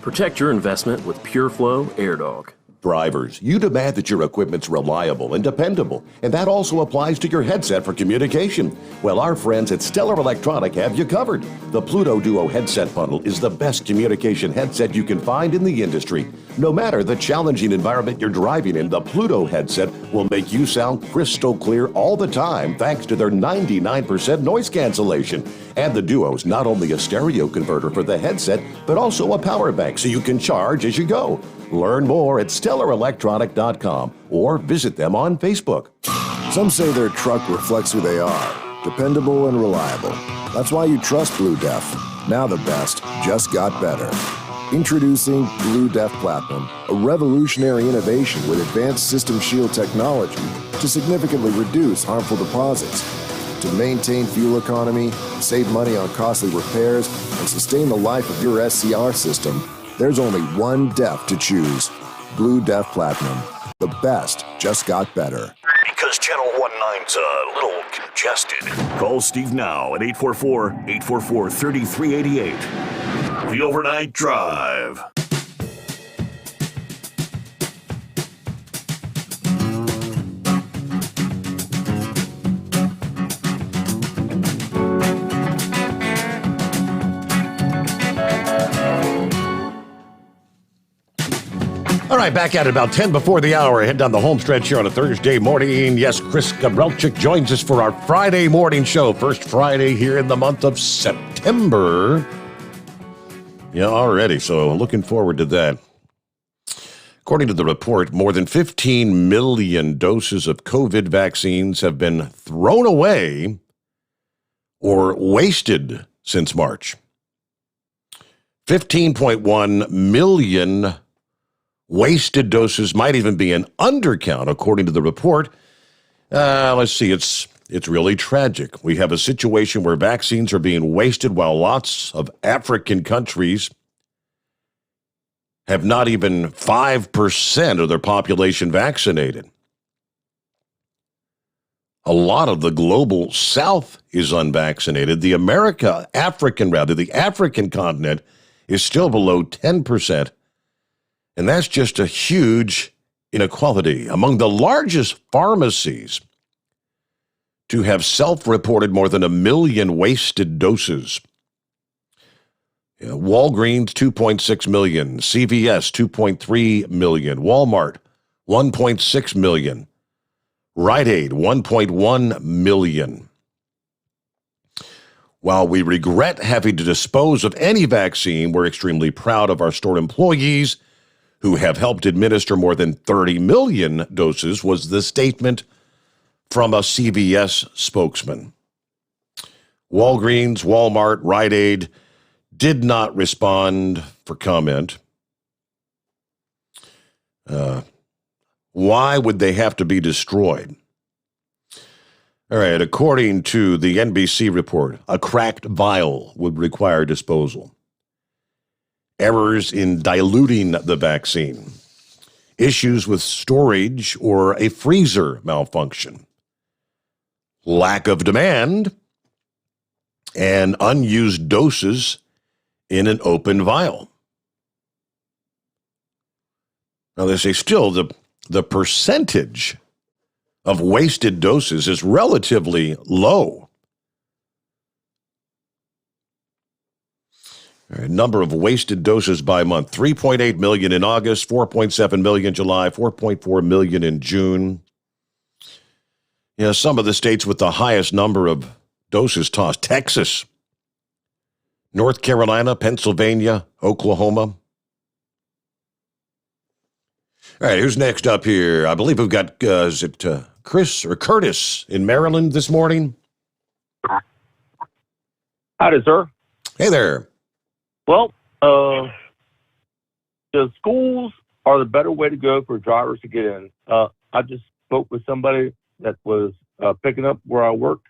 Protect your investment with PureFlow Air Dog. Drivers, you demand that your equipment's reliable and dependable, and that also applies to your headset for communication. Well, our friends at Stellar Electronic have you covered. The Pluto Duo headset bundle is the best communication headset you can find in the industry. No matter the challenging environment you're driving in, the Pluto headset will make you sound crystal clear all the time thanks to their 99% noise cancellation. And the Duo's not only a stereo converter for the headset, but also a power bank so you can charge as you go. Learn more at StellarElectronic.com or visit them on Facebook. Some say their truck reflects who they are, dependable and reliable. That's why you trust Blue Def. Now the best just got better. Introducing Blue Def Platinum, a revolutionary innovation with advanced system shield technology to significantly reduce harmful deposits. To maintain fuel economy, save money on costly repairs, and sustain the life of your SCR system, there's only one DEF to choose. Blue Def Platinum. The best just got better. Because Channel 19's a little congested. Call Steve now at 844-844-3388. The Overnight Drive. All right, back at it about 10 before the hour. Head down the home stretch here on a Thursday morning. Yes, Chris Gabrelchik joins us for our Friday morning show. First Friday here in the month of September. Yeah, already. So looking forward to that. According to the report, more than 15 million doses of COVID vaccines have been thrown away or wasted since March. 15.1 million wasted doses, might even be an undercount, according to the report. Let's see, it's really tragic. We have a situation where vaccines are being wasted while lots of African countries have not even 5% of their population vaccinated. A lot of the global south is unvaccinated. The African continent is still below 10%. And that's just a huge inequality. Among the largest pharmacies to have self-reported more than 1 million wasted doses. Walgreens, 2.6 million. CVS, 2.3 million. Walmart, 1.6 million. Rite Aid, 1.1 million. While we regret having to dispose of any vaccine, we're extremely proud of our store employees who have helped administer more than 30 million doses, was the statement from a CVS spokesman. Walgreens, Walmart, Rite Aid did not respond for comment. Why would they have to be destroyed? All right, according to the NBC report, a cracked vial would require disposal. Errors in diluting the vaccine, issues with storage or a freezer malfunction, lack of demand, and unused doses in an open vial. Now, they say still the percentage of wasted doses is relatively low. Number of wasted doses by month, 3.8 million in August, 4.7 million in July, 4.4 million in June. Some of the states with the highest number of doses tossed: Texas, North Carolina, Pennsylvania, Oklahoma. All right, who's next up here? I believe we've got, is it Chris or Curtis in Maryland this morning? Howdy, sir. Hey there. Well, the schools are the better way to go for drivers to get in. I just spoke with somebody that was picking up where I work,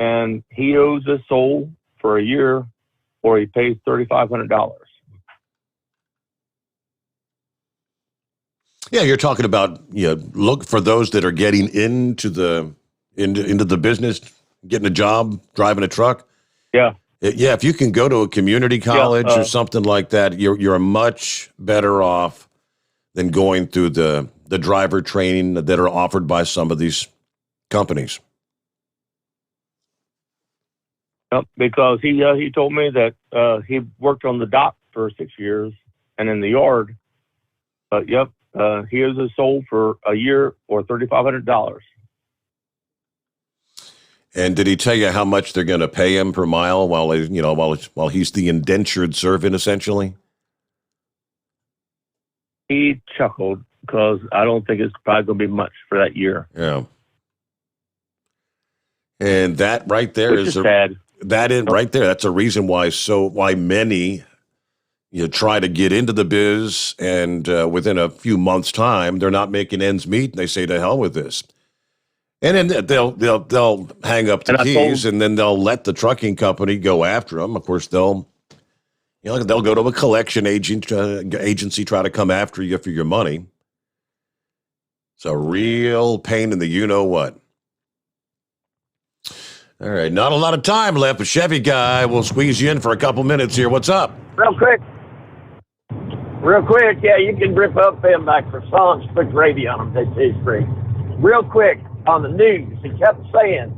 and he owes his soul for a year, or he pays $3,500. Yeah, you're talking about look for those that are getting into the business, getting a job, driving a truck. Yeah. Yeah, if you can go to a community college or something like that, you're much better off than going through the driver training that are offered by some of these companies. Yep, because he told me that he worked on the dock for 6 years and in the yard. But he owes his soul for a year or $3,500. And did he tell you how much they're going to pay him per mile while he's the indentured servant, essentially? He chuckled because I don't think it's probably going to be much for that year. Yeah. And that right there is sad. Right there. That's a reason why many try to get into the biz, and within a few months' time, they're not making ends meet, and they say, "To hell with this." And then they'll hang up the keys, and then they'll let the trucking company go after them. Of course, they'll go to a collection agency, try to come after you for your money. It's a real pain in the you-know-what. All right, not a lot of time left, but Chevy Guy will squeeze you in for a couple minutes here. What's up? Real quick, yeah, you can rip up them like croissants, put gravy on them, they taste great. Real quick, on the news, he kept saying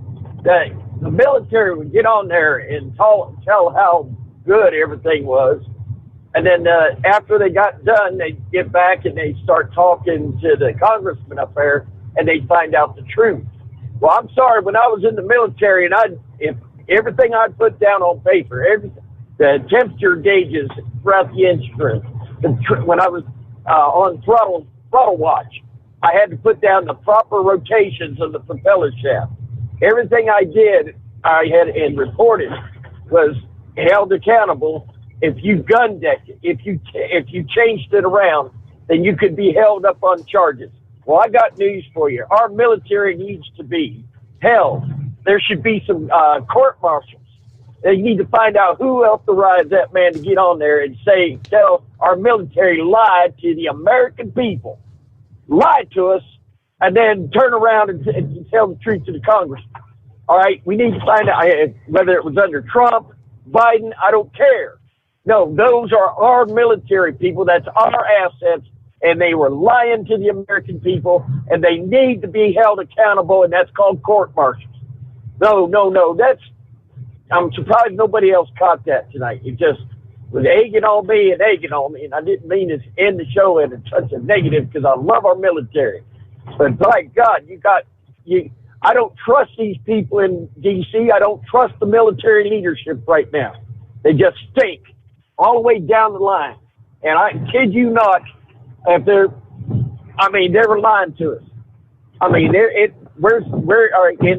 that the military would get on there and tell how good everything was, And then after they got done, they'd get back and they'd start talking to the congressman up there, and they'd find out the truth. Well, I'm sorry, when I was in the military, and if everything I'd put down on paper, the temperature gauges throughout the instrument, when I was on throttle watch, I had to put down the proper rotations of the propeller shaft. Everything I did, I had and reported was held accountable. If you gun decked it, if you changed it around, then you could be held up on charges. Well, I got news for you. Our military needs to be held. There should be some court martials. They need to find out who authorized that man to get on there and tell our military lied to the American people, lied to us, and then turn around and tell the truth to the Congress. All right, we need to find out whether it was under Trump, Biden, I don't care. No, those are our military people. That's our assets, and they were lying to the American people, and they need to be held accountable, and that's called court martials. No, I'm surprised nobody else caught that tonight. It just was egging on me, and I didn't mean to end the show in such a negative because I love our military. But by God, I don't trust these people in D.C. I don't trust the military leadership right now. They just stink all the way down the line. And I kid you not, they were lying to us. And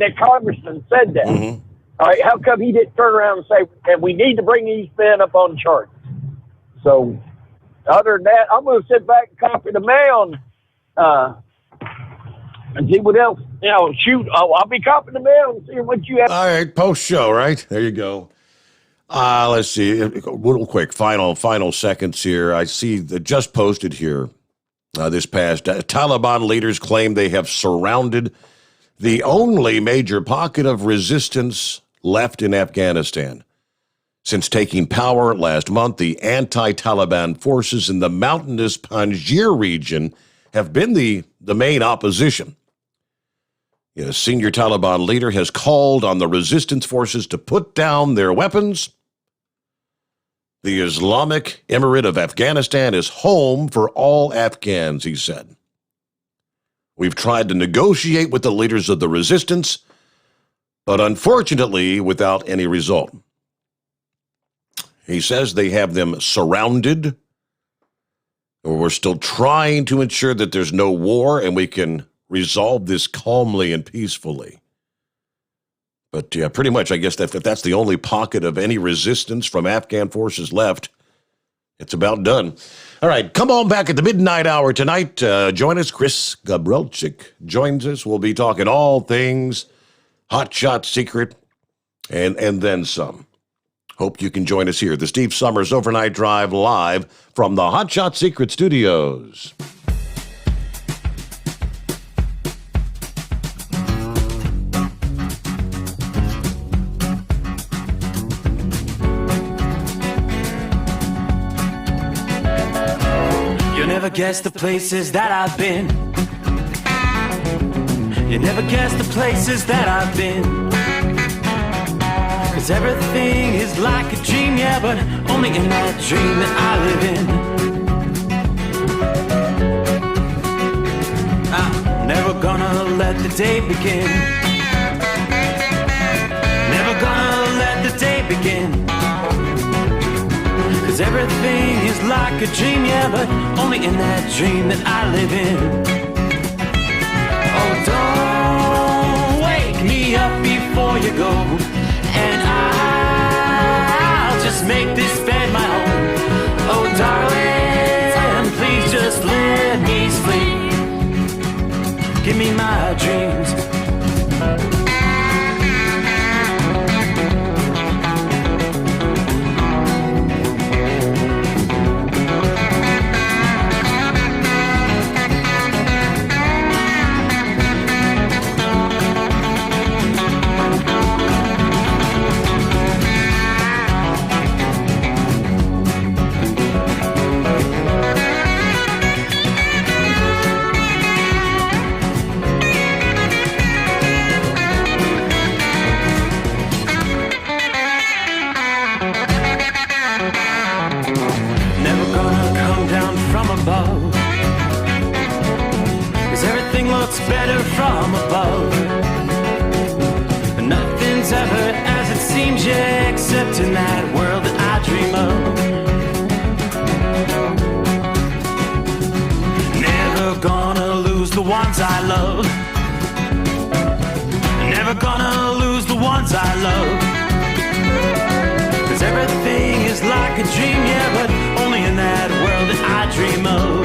that congressman said that. Mm-hmm. All right, how come he didn't turn around and say, and we need to bring these men up on charges? So, other than that, I'm going to sit back and copy the mail and see what else. I'll be copying the mail and see what you have. All right, post show, right? There you go. Let's see, real quick, final seconds here. I see that just posted here this past. Taliban leaders claim they have surrounded the only major pocket of resistance left in Afghanistan. Since taking power last month, the anti-Taliban forces in the mountainous Panjshir region have been the main opposition. A senior Taliban leader has called on the resistance forces to put down their weapons. The Islamic Emirate of Afghanistan is home for all Afghans, he said. We've tried to negotiate with the leaders of the resistance, but unfortunately without any result. He says they have them surrounded. We're still trying to ensure that there's no war and we can resolve this calmly and peacefully. But yeah, pretty much, I guess if that's the only pocket of any resistance from Afghan forces left, it's about done. All right, come on back at the midnight hour tonight. Join us. Chris Gabrelchik joins us. We'll be talking all things Hot Shot Secret and then some. Hope you can join us here. The Steve Sommers Overnight Drive live from the Hot Shot Secret Studios. Never guess the places that I've been. You never guess the places that I've been. 'Cause everything is like a dream, yeah, but only in that dream that I live in. I'm never gonna let the day begin. Never gonna let the day begin. 'Cause everything is like a dream, yeah, but only in that dream that I live in. Oh, don't wake me up before you go, and I'll just make this bed my home. Oh, darling, please just let me sleep. Give me my dreams. gonna lose the ones I love. 'Cause everything is like a dream, yeah, but only in that world that I dream of.